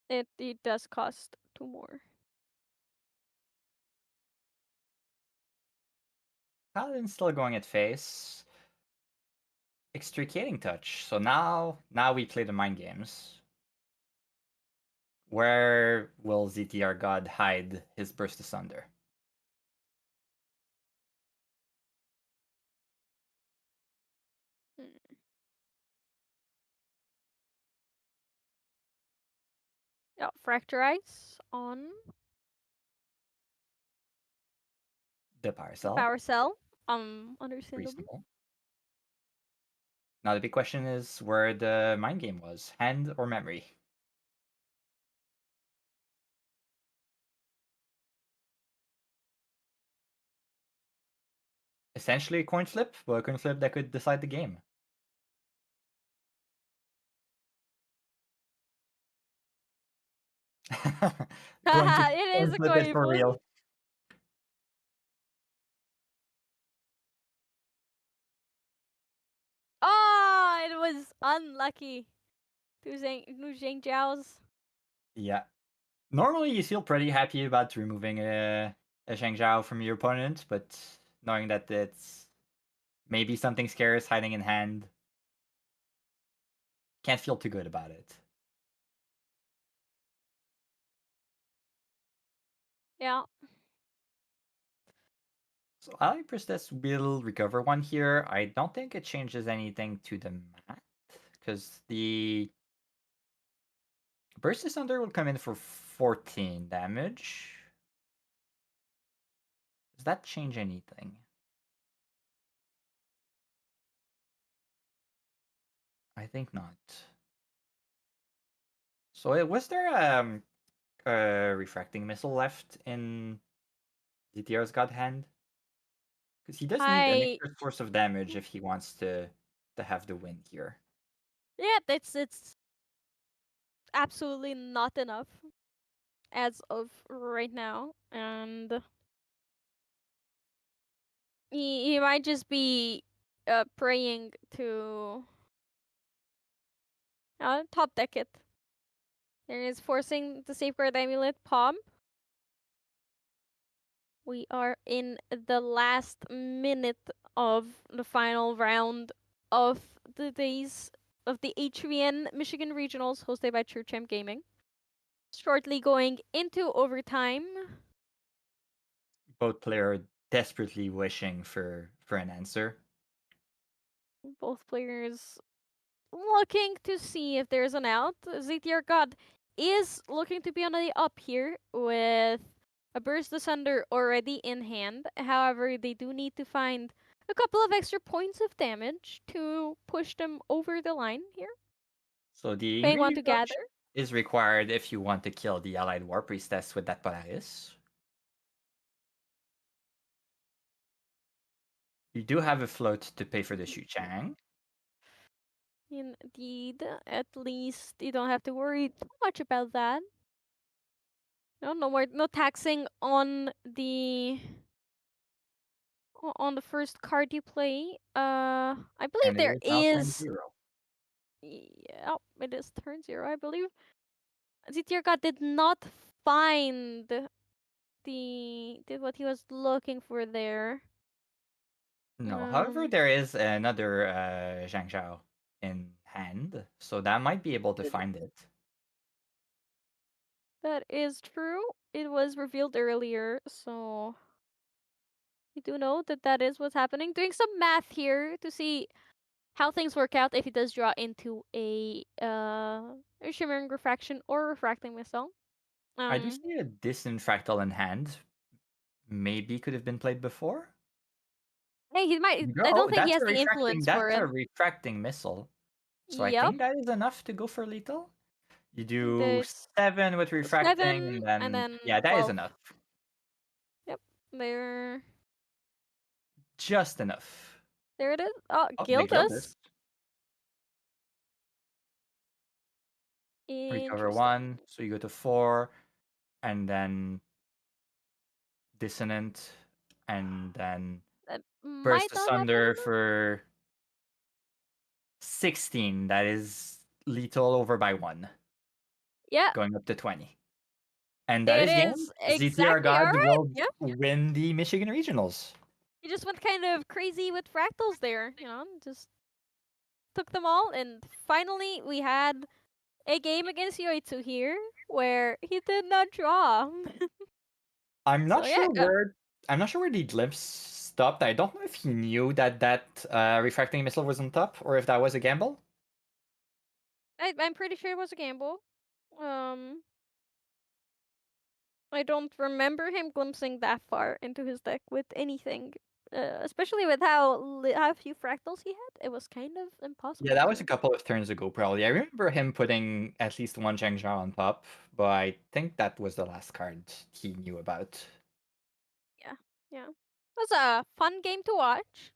D: it. It does cost 2 more.
C: Paladin's still going at face. Extricating touch. So now we play the mind games. Where will ZTR God hide his burst asunder?
D: Hmm. Yeah, Fracturize on
C: The power
D: the
C: cell.
D: power cell. Understandable.
C: Reasonable. Now the big question is where the mind game was, hand or memory. Essentially a coin flip, but a coin flip that could decide the game. going to
D: It is a
C: flip it
D: coin
C: for
D: flip.
C: real.
D: Oh, it was unlucky. Zhang Zhao's.
C: Yeah. Normally, you feel pretty happy about removing a Zhangzhou from your opponent, but knowing that it's maybe something scarce hiding in hand, can't feel too good about it.
D: Yeah.
C: So Ally Priestess will recover one here. I don't think it changes anything to the math, because the Burst Asunder will come in for 14 damage. Does that change anything? I think not. So was there a refracting missile left in ZTR's God Hand? Because he does need an
D: I
C: extra source of damage if he wants to have the win here.
D: yeah, it's absolutely not enough as of right now, and he might just be praying to top deck it. There is forcing the safeguard amulet palm. We are in the last minute of the final round of the days of the HVN Michigan Regionals hosted by True Champ Gaming. Shortly going into overtime.
C: Both players desperately wishing for an answer.
D: Both players looking to see if there's an out. ZTR God is looking to be on the up here with a Burst Asunder already in hand. However, they do need to find a couple of extra points of damage to push them over the line here.
C: So the
D: They want
C: ingredient
D: to
C: rush
D: gather.
C: is required if you want to kill the Allied War Priestess with that Polaris. You do have a float to pay for the Shu Chang.
D: Indeed, at least you don't have to worry too much about that. No taxing on the first card you play. I believe
C: And it
D: there
C: is now turn
D: is.
C: 0.
D: Yeah, it is turn 0, I believe. Zitirka did not find did what he was looking for there.
C: No, however, there is another Zhang Zhao in hand, so that might be able to find it.
D: That is true. It was revealed earlier, so you do know that that is what's happening. Doing some math here to see how things work out if he does draw into a shimmering refraction or refracting missile.
C: I do see a Disinfractal in hand. Maybe could have been played before.
D: Hey, he might. I
C: Oh,
D: don't think he has the influence for
C: that's
D: it.
C: a refracting missile. So I
D: Yep.
C: think that is enough to go for lethal. You do
D: There's
C: 7 with refracting,
D: 7
C: and
D: and
C: then
D: then
C: yeah, that is
D: 12.
C: enough.
D: Yep. There
C: Just enough.
D: there it is. Oh,
C: Oh, they killed
D: Gildas.
C: this. Recover
D: Interesting.
C: 1, so you go to 4, and then Dissonant, and then
D: That might
C: Burst
D: not happen.
C: Asunder for 16. That is lethal over by 1,
D: Yeah,
C: going up to 20. And that
D: it
C: is game.
D: is
C: ZTR
D: exactly
C: God
D: alright.
C: will
D: Yep.
C: win the Michigan Regionals.
D: He just went kind of crazy with fractals there, just took them all, and finally we had a game against Yoitsu here where he did not draw.
C: I'm
D: So
C: not
D: yeah,
C: sure where I'm not sure where the glimpse stopped. I don't know if he knew that refracting missile was on top, or if that was a gamble.
D: I'm pretty sure it was a gamble. Um, I don't remember him glimpsing that far into his deck with anything, especially with how few fractals he had. It was kind of impossible.
C: Yeah, that was
D: to-
C: a couple of turns ago, probably. I remember him putting at least one Zhangzhou on top, but I think that was the last card he knew about.
D: Yeah, yeah. It was a fun game to watch.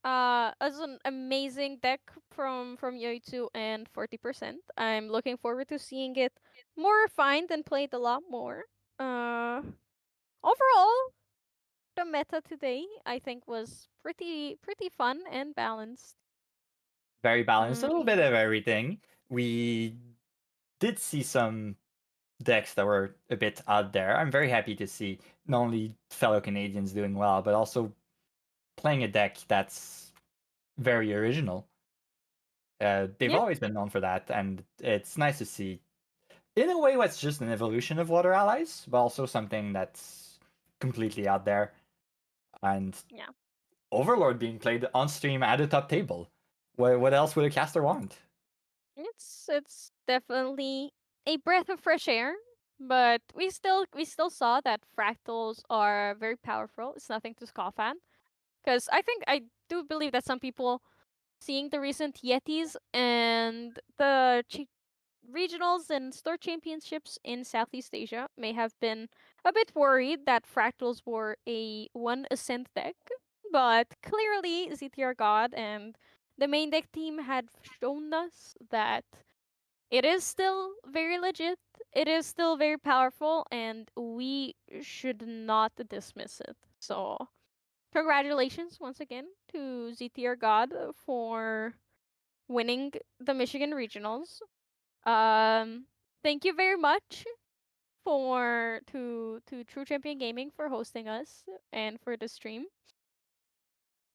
D: as an amazing deck from Yoitsu and 40%. I'm looking forward to seeing it more refined and played a lot more. Overall, the meta today I think was pretty fun and balanced.
C: Very balanced, a little bit
D: Mm,
C: of everything. We did see some decks that were a bit out there. I'm very happy to see not only fellow Canadians doing well, but also playing a deck that's very original. They've
D: yeah,
C: always been known for that, and it's nice to see. In a way, what's just an evolution of Water Allies, but also something that's completely out there. And
D: yeah.
C: Overlord being played on stream at a top table. What else would a caster want?
D: It's definitely a breath of fresh air, but we still saw that fractals are very powerful. It's nothing to scoff at. Because I do believe that some people seeing the recent Yetis and the regionals and store championships in Southeast Asia may have been a bit worried that fractals were a one ascent deck, but clearly ZTR God and the main deck team had shown us that it is still very legit. It is still very powerful, and we should not dismiss it. So, congratulations once again to ZTR God for winning the Michigan Regionals. Um, Thank you very much to True Champion Gaming for hosting us and for the stream.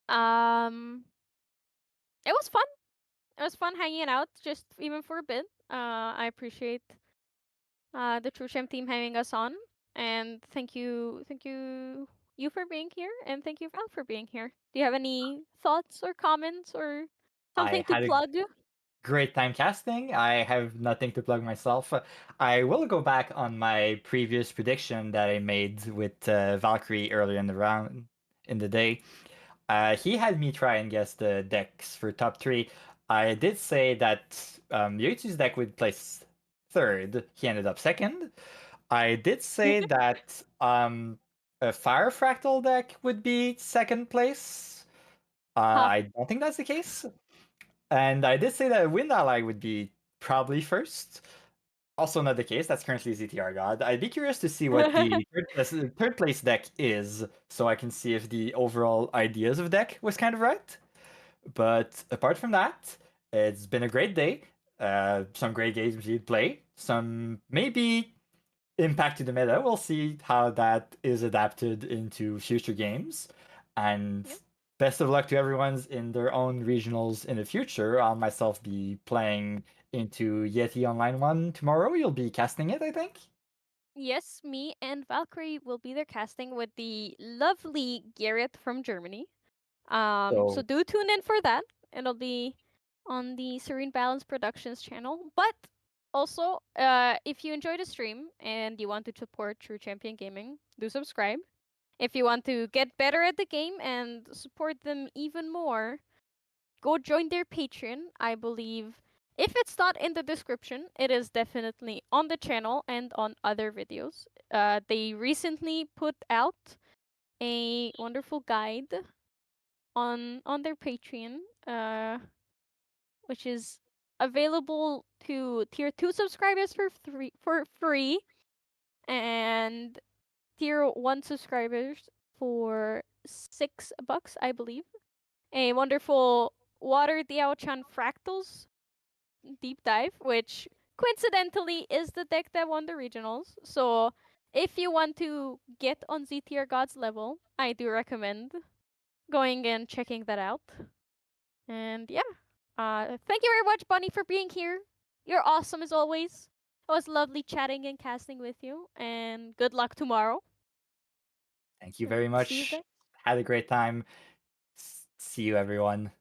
D: Um, it was fun. It was fun hanging out just even for a bit. I appreciate the True Champ team having us on, and thank you for being here, and thank you Val for being here. Do you have any thoughts or comments or
C: I
D: something to
C: had a
D: plug?
C: great time casting. I have nothing to plug myself. I will go back on my previous prediction that I made with Valkyrie earlier in the round in the day. He had me try and guess the decks for top three. I did say that Yoitsu's deck would place third. He ended up second. I did say that a Fire Fractal deck would be second place.
D: Huh.
C: I don't think that's the case. And I did say that a Wind Ally would be probably first. Also not the case. That's currently ZTR God. I'd be curious to see what the third place deck is, so I can see if the overall ideas of deck was kind of right. But apart from that, it's been a great day. Some great games you'd play. Some maybe impact to the meta. We'll see how that is adapted into future games. And
D: Yep.
C: best of luck to everyone's in their own regionals in the future. I'll myself be playing into Yeti Online 1 tomorrow. You'll be casting it, I think.
D: Yes, me and Valkyrie will be there casting with the lovely Garrett from Germany. So
C: So
D: do tune in for that. It'll be on the Serene Balance Productions channel. But also, if you enjoy the stream and you want to support True Champion Gaming, do subscribe. If you want to get better at the game and support them even more, go join their Patreon. I believe if it's not in the description, it is definitely on the channel and on other videos. They recently put out a wonderful guide on their Patreon, which is available to tier 2 subscribers for free and tier 1 subscribers for $6, I believe. A wonderful Water Diao-chan Fractals deep dive, which coincidentally is the deck that won the regionals. So if you want to get on Z tier God's level, I do recommend going and checking that out. And yeah, thank you very much, Bunny, for being here. You're awesome as always. It was lovely chatting and casting with you, and good luck tomorrow.
C: thank you very
D: See you
C: much.
D: guys.
C: Had a great time. See you, everyone.